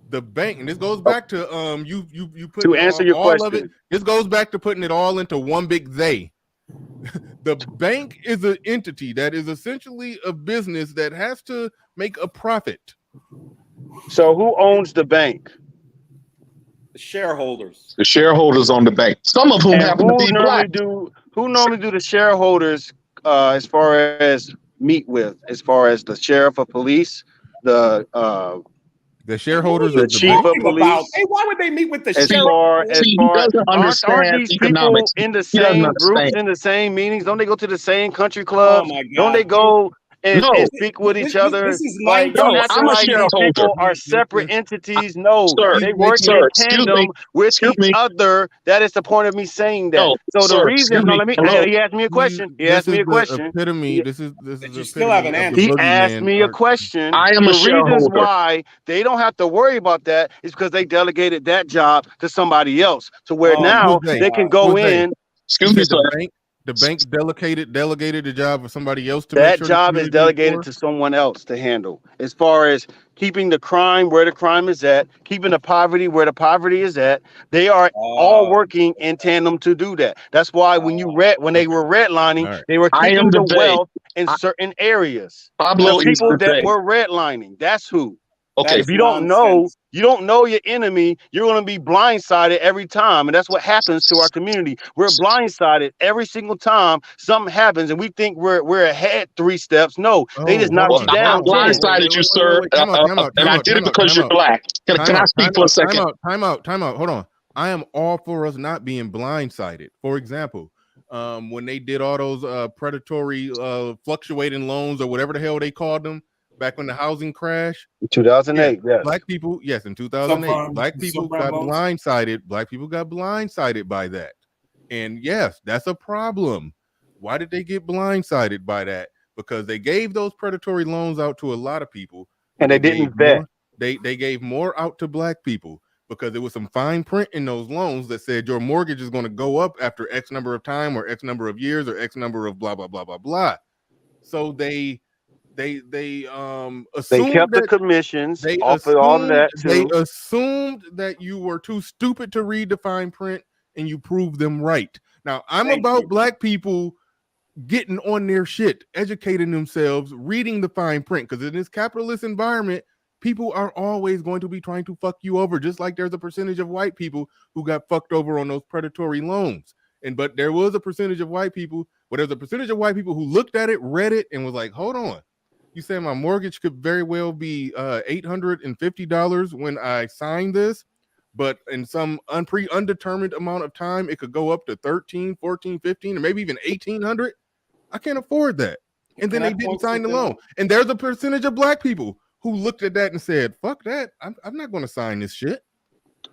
[SPEAKER 1] the bank, and this goes back to you put
[SPEAKER 19] to answer your
[SPEAKER 1] all
[SPEAKER 19] question.
[SPEAKER 1] of it. This goes back to putting it all into one big they. The bank is an entity that is essentially a business that has to make a profit.
[SPEAKER 19] So who owns the bank?
[SPEAKER 20] The shareholders.
[SPEAKER 14] The shareholders on the bank, some of whom happen to be black.
[SPEAKER 19] Who normally do the shareholders as far as meet with, as far as the sheriff of police, the
[SPEAKER 1] shareholders
[SPEAKER 19] the chief of police?
[SPEAKER 20] Hey, why would they meet with the
[SPEAKER 19] as
[SPEAKER 20] sheriff?
[SPEAKER 19] far aren't these
[SPEAKER 14] economics.
[SPEAKER 19] people in the
[SPEAKER 14] He doesn't
[SPEAKER 19] same groups,
[SPEAKER 14] understand.
[SPEAKER 19] in the same meetings? Don't they go to the same country clubs?
[SPEAKER 20] Oh my
[SPEAKER 19] Don't
[SPEAKER 20] God.
[SPEAKER 19] they go and
[SPEAKER 14] No.
[SPEAKER 19] speak with each other?
[SPEAKER 20] This is
[SPEAKER 19] Like, don't
[SPEAKER 14] No,
[SPEAKER 19] act
[SPEAKER 14] I'm a
[SPEAKER 19] like these
[SPEAKER 14] shareholder.
[SPEAKER 19] people are separate entities. No,
[SPEAKER 14] Sir,
[SPEAKER 19] they work
[SPEAKER 14] sir,
[SPEAKER 19] in
[SPEAKER 14] excuse
[SPEAKER 19] tandem
[SPEAKER 14] me.
[SPEAKER 19] with
[SPEAKER 14] Excuse
[SPEAKER 19] each
[SPEAKER 14] me.
[SPEAKER 19] other. That is the point of me saying that.
[SPEAKER 14] No,
[SPEAKER 19] So the
[SPEAKER 14] sir,
[SPEAKER 19] reason,
[SPEAKER 14] excuse
[SPEAKER 19] no,
[SPEAKER 14] me.
[SPEAKER 19] let me.
[SPEAKER 14] Hello.
[SPEAKER 19] He asked me a question. He asked me a question.
[SPEAKER 1] Epitome. This is
[SPEAKER 20] you still haven't
[SPEAKER 1] epitome of the
[SPEAKER 19] He asked
[SPEAKER 1] boogeyman
[SPEAKER 19] me a question.
[SPEAKER 14] I am a
[SPEAKER 19] The reasons
[SPEAKER 14] shareholder.
[SPEAKER 19] why they don't have to worry about that is because they delegated that job to somebody else. To where now they can go in.
[SPEAKER 14] Excuse me, sir.
[SPEAKER 1] The bank delegated the job for somebody else to make
[SPEAKER 19] That
[SPEAKER 1] sure
[SPEAKER 19] job is delegated to someone else to handle, as far as keeping the crime where the crime is at, keeping the poverty where the poverty is at. They are all working in tandem to do that. That's why when they were redlining, they were
[SPEAKER 14] I
[SPEAKER 19] keeping
[SPEAKER 14] am
[SPEAKER 19] the
[SPEAKER 14] the they.
[SPEAKER 19] wealth in certain areas.
[SPEAKER 14] Pablo
[SPEAKER 19] The
[SPEAKER 14] is
[SPEAKER 19] people
[SPEAKER 14] the
[SPEAKER 19] that
[SPEAKER 14] they.
[SPEAKER 19] were redlining, that's who.
[SPEAKER 14] Okay.
[SPEAKER 19] If you don't know your enemy, you're going to be blindsided every time. And that's what happens to our community. We're blindsided every single time something happens and we think we're ahead 3 steps. No, they just knocked you down.
[SPEAKER 14] I blindsided you, sir, and I did it because you're black. Can I speak for a second?
[SPEAKER 1] Time out. Hold on. I am all for us not being blindsided. For example, when they did all those predatory fluctuating loans or whatever the hell they called them back when the housing crash.
[SPEAKER 19] 2008, yes.
[SPEAKER 1] Black people, yes, in 2008, black people got blindsided. Black people got blindsided by that. And yes, that's a problem. Why did they get blindsided by that? Because they gave those predatory loans out to a lot of people.
[SPEAKER 19] And they didn't vet.
[SPEAKER 1] They gave more out to black people because there was some fine print in those loans that said your mortgage is going to go up after X number of time or X number of years or X number of blah, blah, blah, blah, blah. So they assumed
[SPEAKER 19] kept the commissions off of all of that too.
[SPEAKER 1] They assumed that you were too stupid to read the fine print and you proved them right. Now I'm about black people getting on their shit, educating themselves, reading the fine print, because in this capitalist environment, people are always going to be trying to fuck you over, just like there's a percentage of white people who got fucked over on those predatory loans. But there was a percentage of white people, there's a percentage of white people who looked at it, read it, and was like, hold on. You saying my mortgage could very well be $850 when I sign this, but in some undetermined amount of time, it could go up to 13, 14, 15, or maybe even 1,800. I can't afford that. And then they didn't sign the loan. And there's a percentage of black people who looked at that and said, fuck that. I'm not going to sign this shit.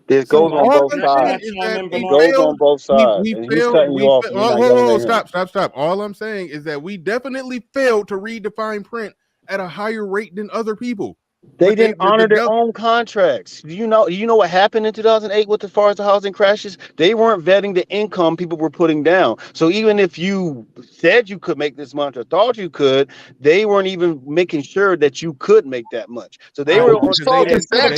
[SPEAKER 19] It goes on both sides. It goes on both sides. And he's cutting you off.
[SPEAKER 1] Stop. All I'm saying is that we definitely failed to read the fine print at a higher rate than other people.
[SPEAKER 19] They didn't honor their own contracts. You know what happened in 2008 with as far as the housing crashes? They weren't vetting the income people were putting down. So even if you said you could make this much or thought you could, they weren't even making sure that you could make that much. So they were on the same side.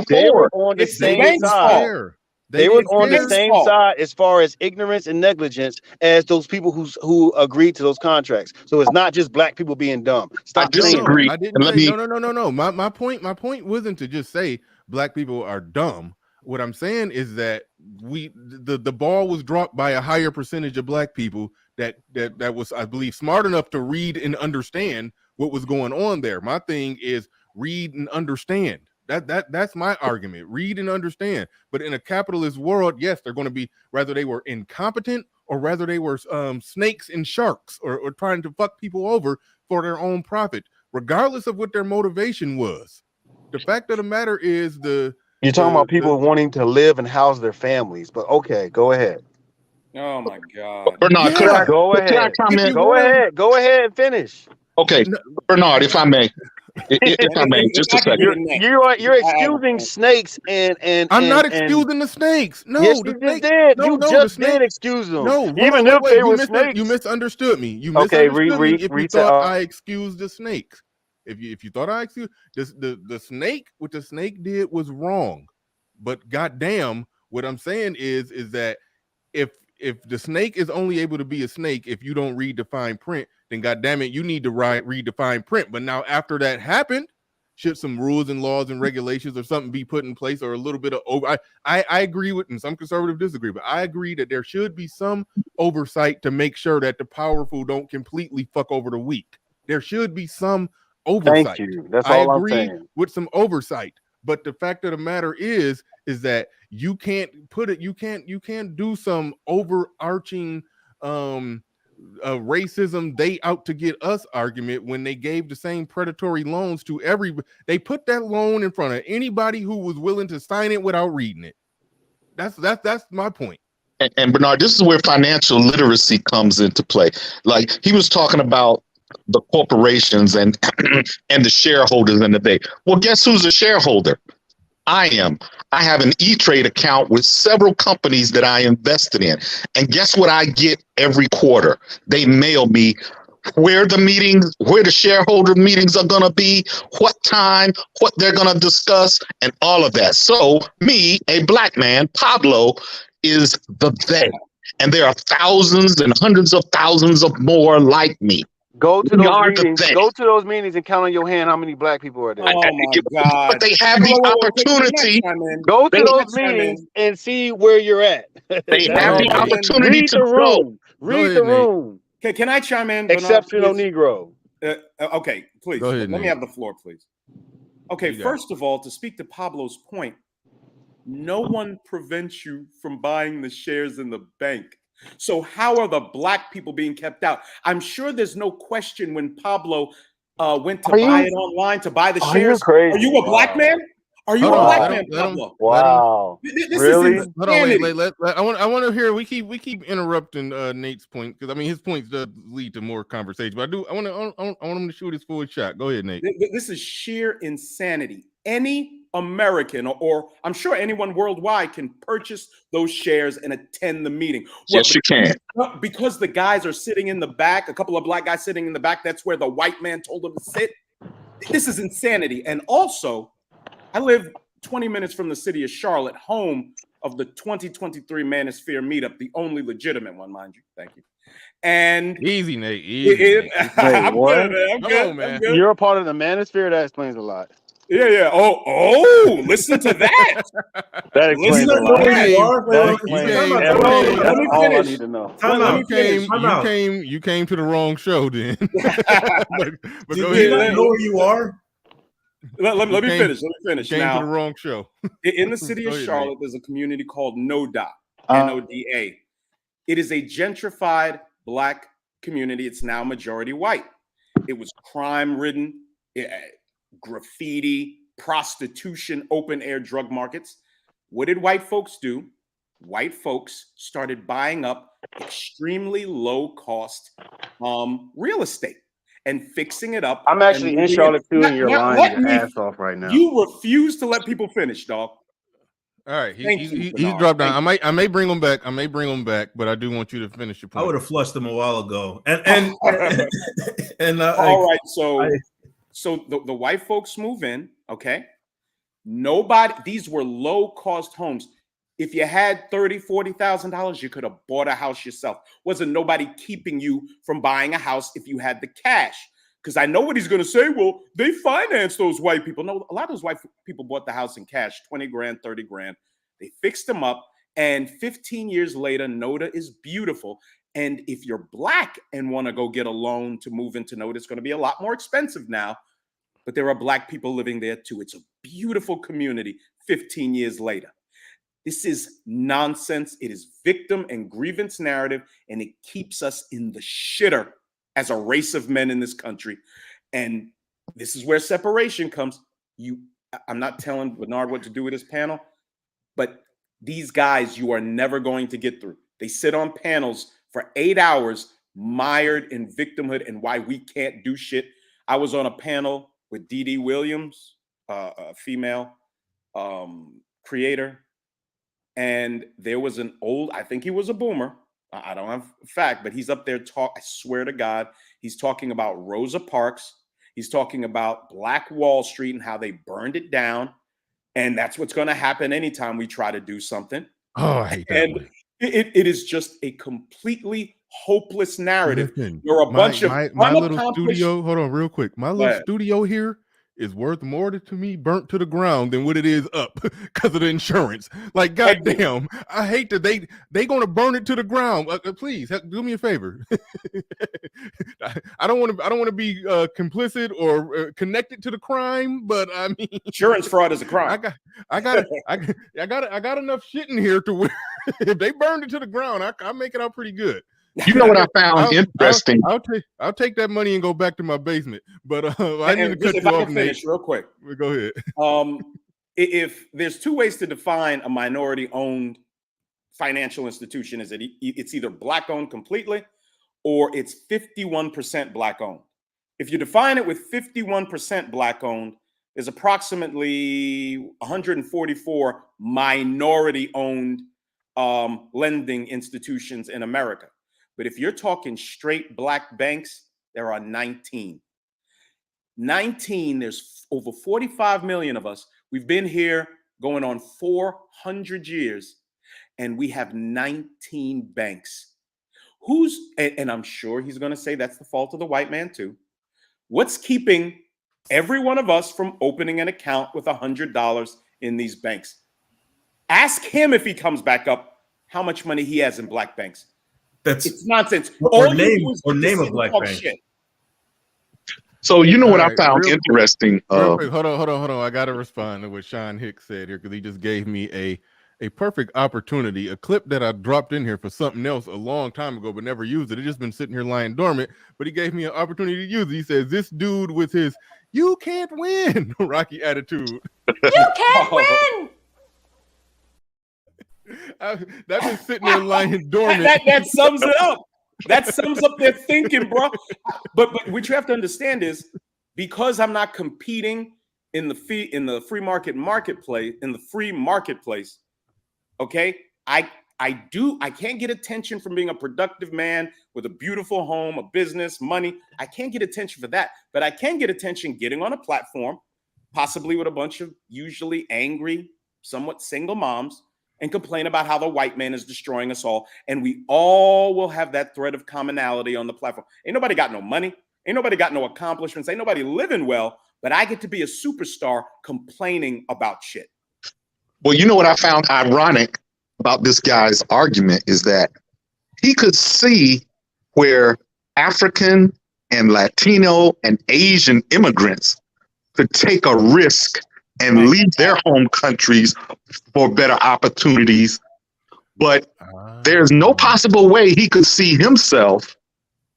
[SPEAKER 19] They were on the same side. They were on the same side as far as ignorance and negligence as those people who agreed to those contracts. So it's not just black people being dumb. Stop
[SPEAKER 14] disagree.
[SPEAKER 1] I didn't say no. My point wasn't to just say black people are dumb. What I'm saying is that the ball was dropped by a higher percentage of black people that was, I believe, smart enough to read and understand what was going on there. My thing is read and understand. That's my argument. Read and understand. But in a capitalist world, yes, they're going to be, whether they were incompetent or whether they were snakes and sharks or trying to fuck people over for their own profit, regardless of what their motivation was. The fact of the matter is
[SPEAKER 19] you're talking about people wanting to live and house their families, but okay, go ahead.
[SPEAKER 20] Oh my God.
[SPEAKER 14] Bernard,
[SPEAKER 19] Go
[SPEAKER 14] could I
[SPEAKER 19] ahead.
[SPEAKER 14] comment?
[SPEAKER 19] Go ahead and finish.
[SPEAKER 14] Okay, Bernard, if I may. If I may, just a second.
[SPEAKER 19] You're excusing snakes and
[SPEAKER 1] I'm not excusing the snakes. No,
[SPEAKER 19] yes,
[SPEAKER 1] the
[SPEAKER 19] you
[SPEAKER 1] snakes.
[SPEAKER 19] just did.
[SPEAKER 1] No,
[SPEAKER 19] You
[SPEAKER 1] no,
[SPEAKER 19] just
[SPEAKER 1] the snake.
[SPEAKER 19] did excuse them.
[SPEAKER 1] No, hold
[SPEAKER 19] even
[SPEAKER 1] on,
[SPEAKER 19] if
[SPEAKER 1] wait.
[SPEAKER 19] they were snakes.
[SPEAKER 1] You misunderstood me. You
[SPEAKER 19] Okay,
[SPEAKER 1] misunderstood me if you thought I
[SPEAKER 19] reset.
[SPEAKER 1] excused the snakes. If you thought I excused the snake, what the snake did was wrong. But goddamn, what I'm saying is that if the snake is only able to be a snake if you don't read the fine print, then goddamn it, you need to read the fine print. But now after that happened, should some rules and laws and regulations or something be put in place, or a little bit of over? I agree with, and some conservatives disagree, but I agree that there should be some oversight to make sure that the powerful don't completely fuck over the weak. There should be some oversight.
[SPEAKER 19] Thank you. That's
[SPEAKER 1] I
[SPEAKER 19] all I'm
[SPEAKER 1] agree
[SPEAKER 19] saying.
[SPEAKER 1] with some oversight, but the fact of the matter is that you can't put it. You can't do some overarching racism, they out to get us argument when they gave the same predatory loans to they put that loan in front of anybody who was willing to sign it without reading it. That's my point.
[SPEAKER 14] And Bernard, this is where financial literacy comes into play. Like he was talking about the corporations and and the shareholders in the day. Well, guess who's a shareholder? I am. I have an E-Trade account with several companies that I invested in. And guess what I get every quarter? They mail me where the shareholder meetings are going to be, what time, what they're going to discuss, and all of that. So me, a black man, Pablo, is the they. And there are thousands and hundreds of thousands of more like me.
[SPEAKER 19] Go to those meetings. Go to those meetings and count on your hand how many black people are there.
[SPEAKER 20] Oh my God!
[SPEAKER 14] But they have the opportunity.
[SPEAKER 19] Go to those meetings and see where you're at.
[SPEAKER 14] They have the opportunity
[SPEAKER 19] read
[SPEAKER 14] to
[SPEAKER 19] the room.
[SPEAKER 14] go.
[SPEAKER 19] Read the room.
[SPEAKER 20] Okay, can I chime in?
[SPEAKER 19] Exceptional Negro.
[SPEAKER 20] Okay, please.
[SPEAKER 1] Go ahead,
[SPEAKER 20] let me
[SPEAKER 1] Nate.
[SPEAKER 20] have the floor, please. Okay, first of all, to speak to Pablo's point, no one prevents you from buying the shares in the bank. So how are the black people being kept out? I'm sure there's no question when Pablo went to buy it online to buy the shares.
[SPEAKER 19] You crazy?
[SPEAKER 20] Are you a black man? Are you a black man, Pablo?
[SPEAKER 19] Wow.
[SPEAKER 20] This
[SPEAKER 19] Really?
[SPEAKER 20] is
[SPEAKER 1] Hold on,
[SPEAKER 20] insanity.
[SPEAKER 1] I want to hear. We keep interrupting Nate's point, because I mean his points does lead to more conversation. But I want him to shoot his full shot. Go ahead, Nate.
[SPEAKER 20] This is sheer insanity. Any American, or I'm sure anyone worldwide, can purchase those shares and attend the meeting.
[SPEAKER 14] Yes, you can.
[SPEAKER 20] Because the guys are sitting in the back, a couple of black guys sitting in the back, that's where the white man told them to sit. This is insanity. And also, I live 20 minutes from the city of Charlotte, home of the 2023 Manosphere meetup, the only legitimate one, mind you. Thank you. And
[SPEAKER 1] easy, Nate. Easy.
[SPEAKER 19] Wait,
[SPEAKER 20] I'm
[SPEAKER 19] what?
[SPEAKER 20] good, man. I'm good.
[SPEAKER 1] on, man.
[SPEAKER 20] I'm good.
[SPEAKER 19] You're a part of the manosphere. That explains a lot.
[SPEAKER 20] Yeah. Oh, listen to that.
[SPEAKER 19] That explains a lot. That explains everything. That's all I need to know.
[SPEAKER 1] You came to the wrong show then. but
[SPEAKER 18] Do
[SPEAKER 1] go
[SPEAKER 18] you
[SPEAKER 1] ahead.
[SPEAKER 18] not know where you are?
[SPEAKER 20] Let me finish.
[SPEAKER 1] Came
[SPEAKER 20] Now,
[SPEAKER 1] to the wrong show.
[SPEAKER 20] in the city of
[SPEAKER 1] Go ahead,
[SPEAKER 20] Charlotte,
[SPEAKER 1] Nate.
[SPEAKER 20] there's a community called NODA, NODA. It is a gentrified black community. It's now majority white. It was crime-ridden, graffiti, prostitution, open-air drug markets. What did white folks do? White folks started buying up extremely low-cost real estate and fixing it up.
[SPEAKER 19] I'm actually in Charlotte too, and you're lying your ass off right now.
[SPEAKER 20] You refuse to let people finish, dog.
[SPEAKER 1] All right,
[SPEAKER 20] Thank you,
[SPEAKER 1] he's
[SPEAKER 20] Bernard.
[SPEAKER 1] dropped down. I may bring him back. But I do want you to finish your point.
[SPEAKER 18] I would have flushed them a while ago. And
[SPEAKER 20] all right, so the white folks move in, okay? Nobody, these were low-cost homes. If you had $30,000, $40,000, you could have bought a house yourself. Wasn't nobody keeping you from buying a house if you had the cash? Because I know what he's going to say. Well, they financed those white people. No, a lot of those white people bought the house in cash, 20 grand, 30 grand. They fixed them up. And 15 years later, NODA is beautiful. And if you're black and want to go get a loan to move into Node, it's going to be a lot more expensive now. But there are black people living there too. It's a beautiful community 15 years later. This is nonsense. It is victim and grievance narrative, and it keeps us in the shitter as a race of men in this country. And this is where separation comes. I'm not telling Bernard what to do with his panel, but these guys you are never going to get through. They sit on panels for 8 hours, mired in victimhood and why we can't do shit. I was on a panel with Dee Williams, a female creator. And there was an old, I think he was a boomer. I don't have a fact, but he's up there I swear to God, he's talking about Rosa Parks. He's talking about Black Wall Street and how they burned it down. And that's what's going to happen anytime we try to do something.
[SPEAKER 1] Oh, I hate that one.
[SPEAKER 20] It is just a completely hopeless narrative.
[SPEAKER 1] Listen,
[SPEAKER 20] You're a bunch of
[SPEAKER 1] my little studio. Hold on, real quick. My little
[SPEAKER 20] ahead.
[SPEAKER 1] studio here is worth more to me burnt to the ground than what it is up because of the insurance. Like, goddamn, I hate that they gonna burn it to the ground. Please do me a favor. I don't want to be complicit or connected to the crime, but I mean,
[SPEAKER 20] insurance fraud is a crime.
[SPEAKER 1] I got enough shit in here to where if they burned it to the ground, I make it out pretty good.
[SPEAKER 14] You know what I found interesting?
[SPEAKER 1] I'll take that money and go back to my basement. But I need to cut you off, Nate.
[SPEAKER 20] Real quick.
[SPEAKER 1] Go ahead.
[SPEAKER 20] If there's two ways to define a minority-owned financial institution, is that it's either black-owned completely or it's 51% black-owned. If you define it with 51% black-owned, there's approximately 144 minority-owned lending institutions in America. But if you're talking straight black banks, there are 19. 19, there's over 45 million of us. We've been here going on 400 years, and we have 19 banks. And I'm sure he's going to say that's the fault of the white man too. What's keeping every one of us from opening an account with $100 in these banks? Ask him if he comes back up how much money he has in black banks. It's nonsense.
[SPEAKER 18] Or name a black bank.
[SPEAKER 20] Shit.
[SPEAKER 14] So you know what I found interesting?
[SPEAKER 1] Quick, hold on. I gotta respond to what Sean Hicks said here because he just gave me a perfect opportunity, a clip that I dropped in here for something else a long time ago, but never used it. It just been sitting here lying dormant, but he gave me an opportunity to use it. He says, this dude with his "you can't win" Rocky attitude.
[SPEAKER 10] You can't win.
[SPEAKER 1] That's just sitting there lying dormant.
[SPEAKER 20] That sums it up. That sums up their thinking, bro. But what you have to understand is because I'm not competing in the free marketplace, okay? I can't get attention from being a productive man with a beautiful home, a business, money. I can't get attention for that, but I can get attention getting on a platform, possibly with a bunch of usually angry, somewhat single moms, and complain about how the white man is destroying us all. And we all will have that thread of commonality on the platform. Ain't nobody got no money. Ain't nobody got no accomplishments. Ain't nobody living well, but I get to be a superstar complaining about shit.
[SPEAKER 14] Well, you know what I found ironic about this guy's argument is that he could see where African and Latino and Asian immigrants could take a risk and leave their home countries for better opportunities. But there's no possible way he could see himself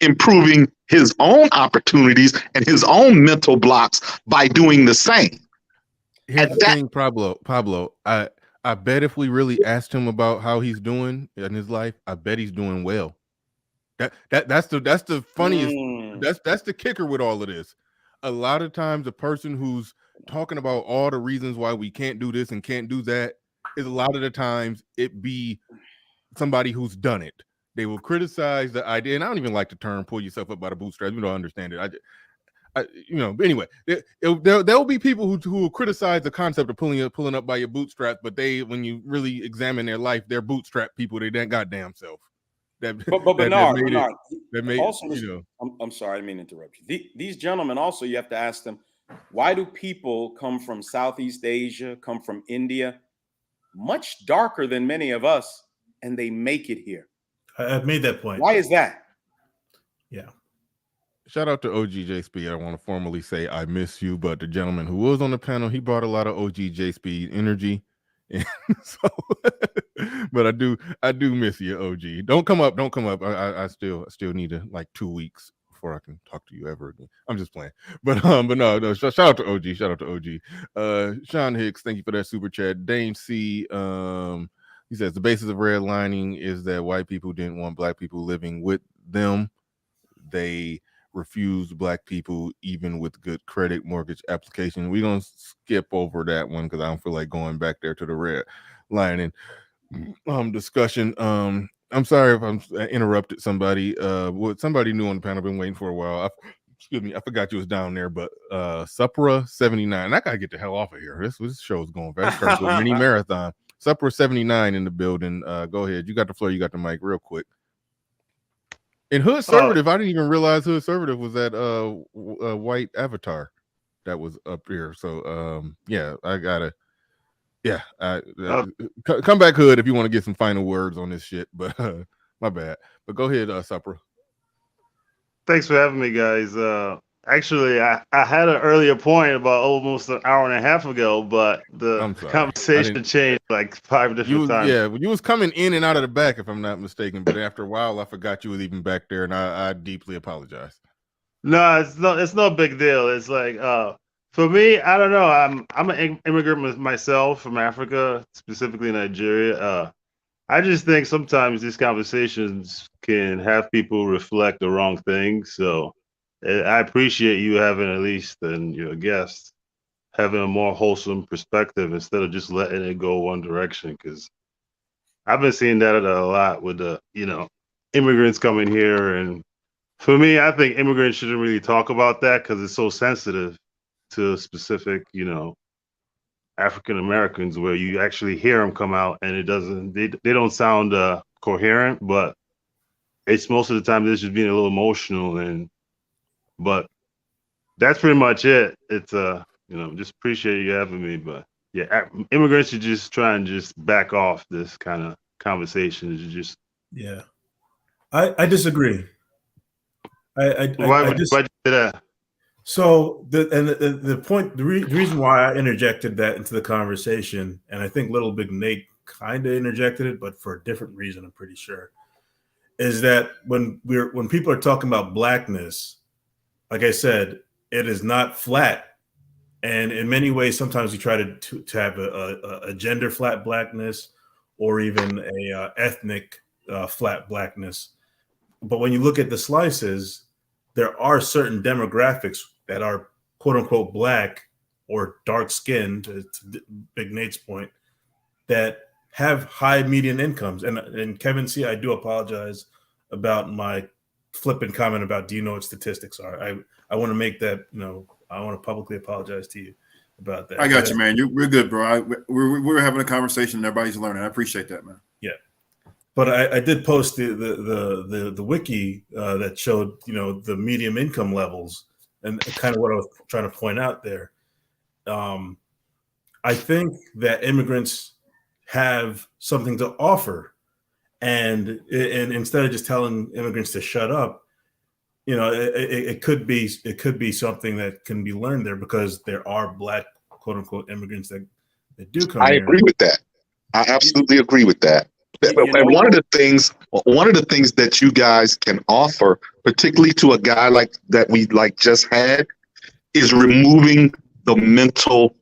[SPEAKER 14] improving his own opportunities and his own mental blocks by doing the same.
[SPEAKER 1] Here's the thing, Pablo, I bet if we really asked him about how he's doing in his life, I bet he's doing well. That's the funniest. That's the kicker with all of this. A lot of times, a person who's talking about all the reasons why we can't do this and can't do that is a lot of the times it be somebody who's done it. They will criticize the idea, and I don't even like the term "pull yourself up by the bootstraps." We don't understand it. But anyway, there'll be people who will criticize the concept of pulling up by your bootstraps, but when you really examine their life, they're bootstrap people. They that goddamn self. But
[SPEAKER 20] Bernard, I'm sorry, I didn't mean to interrupt you. These gentlemen also, you have to ask them, why do people come from Southeast Asia, come from India, much darker than many of us, and they make it here?
[SPEAKER 18] I've made that point.
[SPEAKER 20] Why is that?
[SPEAKER 18] Yeah.
[SPEAKER 1] Shout out to OGJ Speed. I want to formally say I miss you, but the gentleman who was on the panel, he brought a lot of OGJ Speed energy. And so, but I do miss you, OG. Don't come up. I still need to like 2 weeks before I can talk to you ever again. I'm just playing. But no. Shout out to OG. Shout out to OG. Sean Hicks, thank you for that super chat. Dame C. He says the basis of redlining is that white people didn't want black people living with them. They refused black people even with good credit mortgage application. We're gonna skip over that one because I don't feel like going back there to the red lining discussion. I'm sorry if I'm interrupted somebody. What somebody new on the panel been waiting for a while. Excuse me, I forgot you was down there, but Supra 79. I gotta get the hell off of here. This show's going fast. Started to a mini marathon. Supra 79 in the building. Go ahead. You got the floor. You got the mic real quick. In Hood Conservative, I didn't even realize Hood Conservative was that white avatar that was up here. So yeah, I gotta come back, Hood, if you want to get some final words on this shit. But my bad. But go ahead, Supra.
[SPEAKER 21] Thanks for having me, guys. Actually, I had an earlier point about almost an hour and a half ago, but the conversation changed like 5 different times.
[SPEAKER 1] Yeah, you was coming in and out of the back, if I'm not mistaken. But after a while, I forgot you was even back there, and I deeply apologize.
[SPEAKER 21] No, it's no big deal. It's like for me, I don't know. I'm an immigrant myself from Africa, specifically Nigeria. I just think sometimes these conversations can have people reflect the wrong things. So I appreciate you having at least your guest having a more wholesome perspective instead of just letting it go one direction. Because I've been seeing that a lot with the immigrants coming here, and for me, I think immigrants shouldn't really talk about that because it's so sensitive to specific African Americans, where you actually hear them come out and they don't sound coherent, but it's most of the time they're just being a little emotional, but that's pretty much it. It's just appreciate you having me, but yeah, immigrants should just try and just back off this kind of conversation.
[SPEAKER 18] I disagree.
[SPEAKER 21] Why would you say that?
[SPEAKER 18] So the reason why I interjected that into the conversation, and I think Little Big Nate kind of interjected it, but for a different reason, I'm pretty sure, is that when people are talking about blackness, like I said, it is not flat, and in many ways, sometimes we try to have a gender flat blackness or even a ethnic flat blackness. But when you look at the slices, there are certain demographics that are quote unquote black or dark skinned, to Big Nate's point, that have high median incomes. And Kevin C., I do apologize about my flippant comment about do you know what statistics are. I want to make that, I want to publicly apologize to you about that.
[SPEAKER 11] I got you, man. We're good, bro. We're having a conversation and everybody's learning. I appreciate that, man.
[SPEAKER 18] Yeah. But I did post the wiki that showed the medium income levels and kind of what I was trying to point out there. I think that immigrants have something to offer, and instead of just telling immigrants to shut up, it could be something that can be learned there, because there are black quote unquote immigrants that do come.
[SPEAKER 14] I agree with that. I absolutely agree with that. And one of the things that you guys can offer, particularly to a guy like that we just had, is removing the mental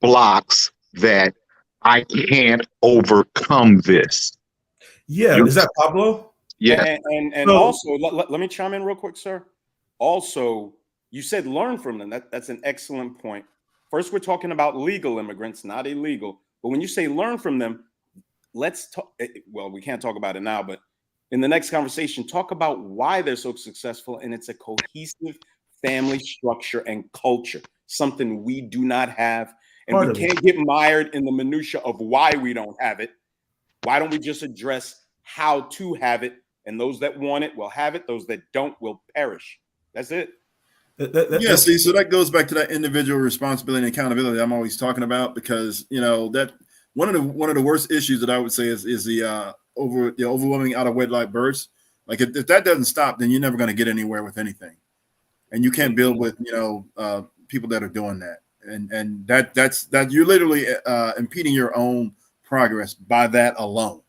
[SPEAKER 14] blocks that I can't overcome this.
[SPEAKER 18] Yeah, is that Pablo?
[SPEAKER 14] Yeah.
[SPEAKER 20] And also, let me chime in real quick, sir. Also, you said learn from them. That's an excellent point. First, we're talking about legal immigrants, not illegal. But when you say learn from them, let's talk. Well, we can't talk about it now, but in the next conversation, talk about why they're so successful. And it's a cohesive family structure and culture, something we do not have. And we can't get mired in the minutia of why we don't have it. Why don't we just address how to have it? And those that want it will have it. Those that don't will perish. That's it.
[SPEAKER 11] See, so that goes back to that individual responsibility and accountability I'm always talking about, because that one of the worst issues that I would say is the overwhelming out of wedlock births. Like if that doesn't stop, then you're never going to get anywhere with anything, and you can't build with people that are doing that, and that's you're literally impeding your own progress by that alone.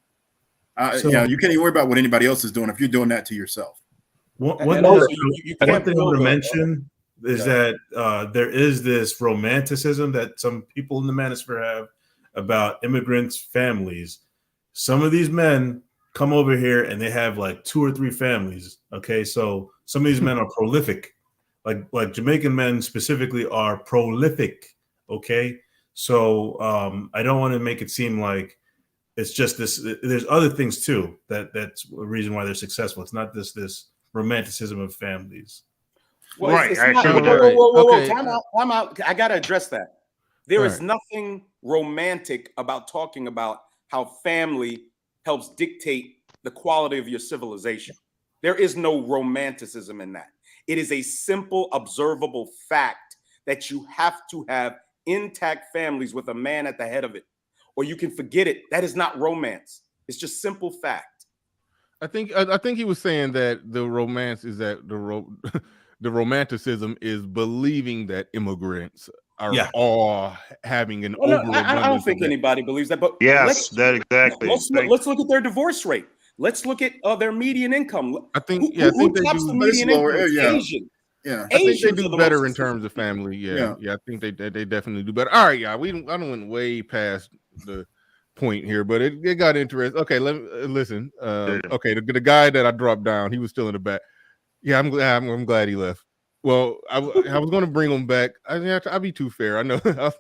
[SPEAKER 11] You can't even worry about what anybody else is doing if you're doing that to yourself.
[SPEAKER 18] One thing I want to mention is that there is this romanticism that some people in the manosphere have about immigrants' families. Some of these men come over here and they have like 2 or 3 families. Okay, so some of these men are prolific, like Jamaican men specifically are prolific. Okay, so I don't want to make it seem like it's just this. There's other things too that's a reason why they're successful. It's not this romanticism of families.
[SPEAKER 20] Well,
[SPEAKER 18] Right,
[SPEAKER 20] it's
[SPEAKER 18] I
[SPEAKER 20] not,
[SPEAKER 18] agree with
[SPEAKER 20] whoa,
[SPEAKER 18] that.
[SPEAKER 20] time out. I got to address that. There is
[SPEAKER 18] Right.
[SPEAKER 20] nothing romantic about talking about how family helps dictate the quality of your civilization. There is no romanticism in that. It is a simple, observable fact that you have to have intact families with a man at the head of it, or you can forget it. That is not romance. It's just simple fact.
[SPEAKER 1] I think he was saying that the romance is that the romanticism is believing that immigrants are all having an overabundance.
[SPEAKER 20] I don't think anybody believes that. But
[SPEAKER 21] Yes, that exactly.
[SPEAKER 20] Let's look at their divorce rate. Let's look at their median income.
[SPEAKER 1] I think
[SPEAKER 20] who
[SPEAKER 1] they
[SPEAKER 20] tops
[SPEAKER 1] do
[SPEAKER 20] the median income? Asian.
[SPEAKER 1] I think they
[SPEAKER 20] Asians
[SPEAKER 1] do
[SPEAKER 20] are the
[SPEAKER 1] better
[SPEAKER 20] most
[SPEAKER 1] in terms of family.
[SPEAKER 20] Yeah.
[SPEAKER 1] I think they definitely do better. All right, I don't went way past the point here, but it got interesting. Okay, listen. Okay, the guy that I dropped down, he was still in the back. Yeah, I'm glad he left. Well, I was going to bring him back. I'll be too fair. I know. No,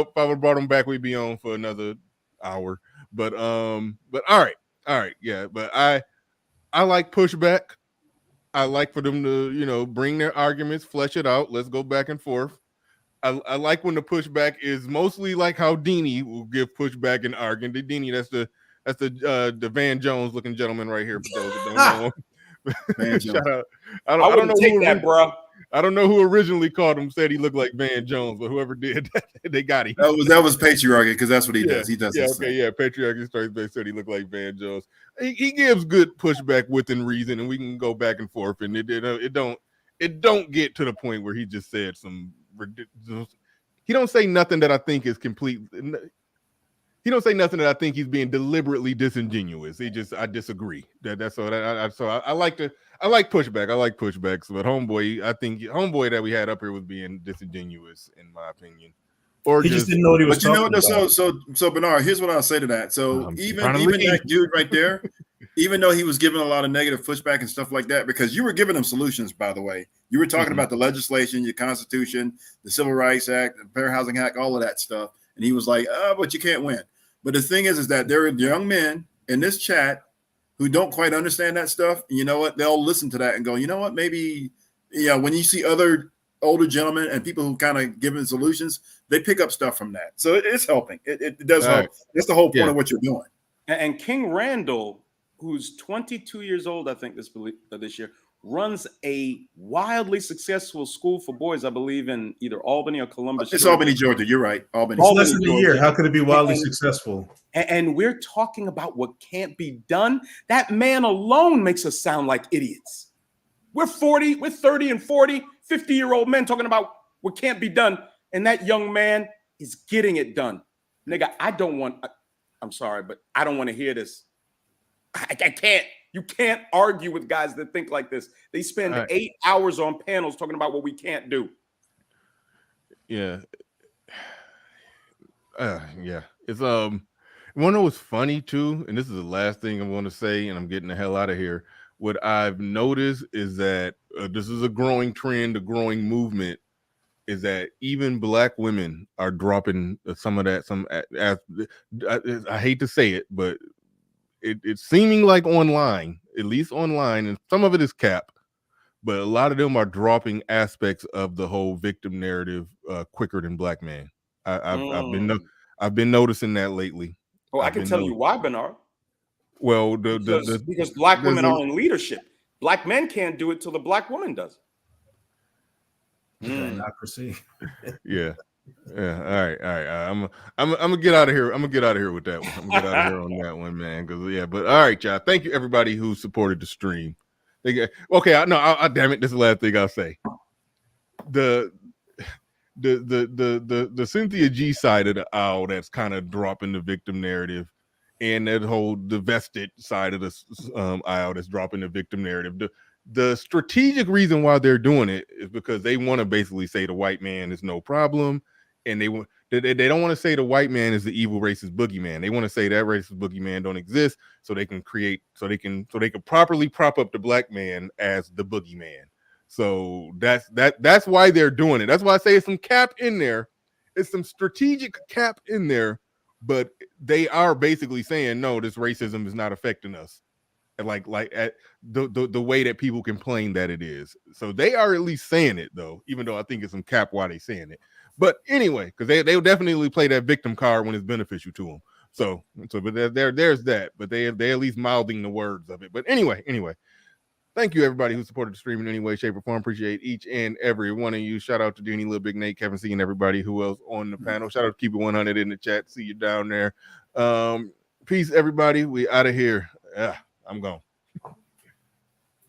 [SPEAKER 1] if I would have brought him back, we'd be on for another hour. But all right, yeah. But I like pushback. I like for them to bring their arguments, flesh it out. Let's go back and forth. I like when the pushback is mostly like how Deanie will give pushback and argue. Deanie, that's the Van Jones looking gentleman right here. For those that don't know him. Shout out. I don't know
[SPEAKER 20] take
[SPEAKER 1] who
[SPEAKER 20] that, bro.
[SPEAKER 1] I don't know who originally called him, said he looked like Van Jones, but whoever did, they got him.
[SPEAKER 11] That was patriarchy, because that's what he does. He does.
[SPEAKER 1] Yeah,
[SPEAKER 11] this
[SPEAKER 1] okay,
[SPEAKER 11] thing.
[SPEAKER 1] yeah. Patriarchy Strikes Back said he looked like Van Jones. He gives good pushback within reason, and we can go back and forth. And it don't get to the point where he just said some ridiculous. He don't say nothing that I think is complete. He don't say nothing that I think he's being deliberately disingenuous. I disagree. That's all. I like pushback. I like pushbacks, but I think homeboy that we had up here was being disingenuous, in my opinion. Or
[SPEAKER 18] he just didn't know what he was talking about.
[SPEAKER 11] So Bernard, here's what I'll say to that. So even that dude right there, even though he was giving a lot of negative pushback and stuff like that, because you were giving him solutions, by the way. You were talking about the legislation, your Constitution, the Civil Rights Act, the Fair Housing Act, all of that stuff. And he was like, but you can't win. But the thing is that there are young men in this chat who don't quite understand that stuff. And you know what? They'll listen to that and go, you know what? Maybe, when you see other older gentlemen and people who kind of giving solutions, they pick up stuff from that. So it's helping. It does help.
[SPEAKER 1] Right.
[SPEAKER 11] That's the whole point of what you're doing.
[SPEAKER 20] And King Randall, who's 22 years old, I think this year, runs a wildly successful school for boys, I believe, in either Albany or Columbus.
[SPEAKER 11] It's Albany, Georgia. You're right. Albany.
[SPEAKER 18] It's less than a year. How could it be wildly successful?
[SPEAKER 20] And we're talking about what can't be done. That man alone makes us sound like idiots. We're 30 and 40, 50-year-old men talking about what can't be done. And that young man is getting it done. Nigga, I'm sorry, but I don't want to hear this. I can't. You can't argue with guys that think like this. They spend 8 hours on panels talking about what we can't do.
[SPEAKER 1] Yeah. Yeah. It's you wanna know what's funny too, and this is the last thing I'm going to say, and I'm getting the hell out of here. What I've noticed is that this is a growing trend, a growing movement, is that even Black women are dropping some of that. I hate to say it, but it's seeming like online, at least online, and some of it is cap, but a lot of them are dropping aspects of the whole victim narrative quicker than Black men. I've been noticing that lately.
[SPEAKER 20] Oh, I can tell you why, Bernard.
[SPEAKER 1] Well,
[SPEAKER 20] because Black women are in leadership. Black men can't do it till the Black woman does.
[SPEAKER 18] Democracy.
[SPEAKER 1] Yeah. Yeah, all right. I'm gonna get out of here. I'm gonna get out of here with that one. I'm gonna get out of here on that one, man. Because yeah, but all right, y'all. Thank you everybody who supported the stream. Okay, damn it. This is the last thing I'll say. The Cynthia G side of the aisle that's kind of dropping the victim narrative, and that whole the vested side of the aisle that's dropping the victim narrative. The strategic reason why they're doing it is because they want to basically say the white man is no problem, and they don't want to say the white man is the evil racist boogeyman. They want to say that racist boogeyman don't exist, so they can properly prop up the black man as the boogeyman. So that's why they're doing it. That's why I say it's some cap in there. It's some strategic cap in there, but they are basically saying no, this racism is not affecting us. Like at the way that people complain that it is. So they are at least saying it though, even though I think it's some cap why they saying it. But anyway, because they'll definitely play that victim card when it's beneficial to them. So but there's that. But they're at least mouthing the words of it. But anyway. Thank you, everybody who supported the stream in any way, shape, or form. Appreciate each and every one of you. Shout out to Deanie, Lil Big Nate, Kevin C, and everybody who else on the panel. Shout out to Keep It 100 in the chat. See you down there. Peace, everybody. We out of here. I'm gone.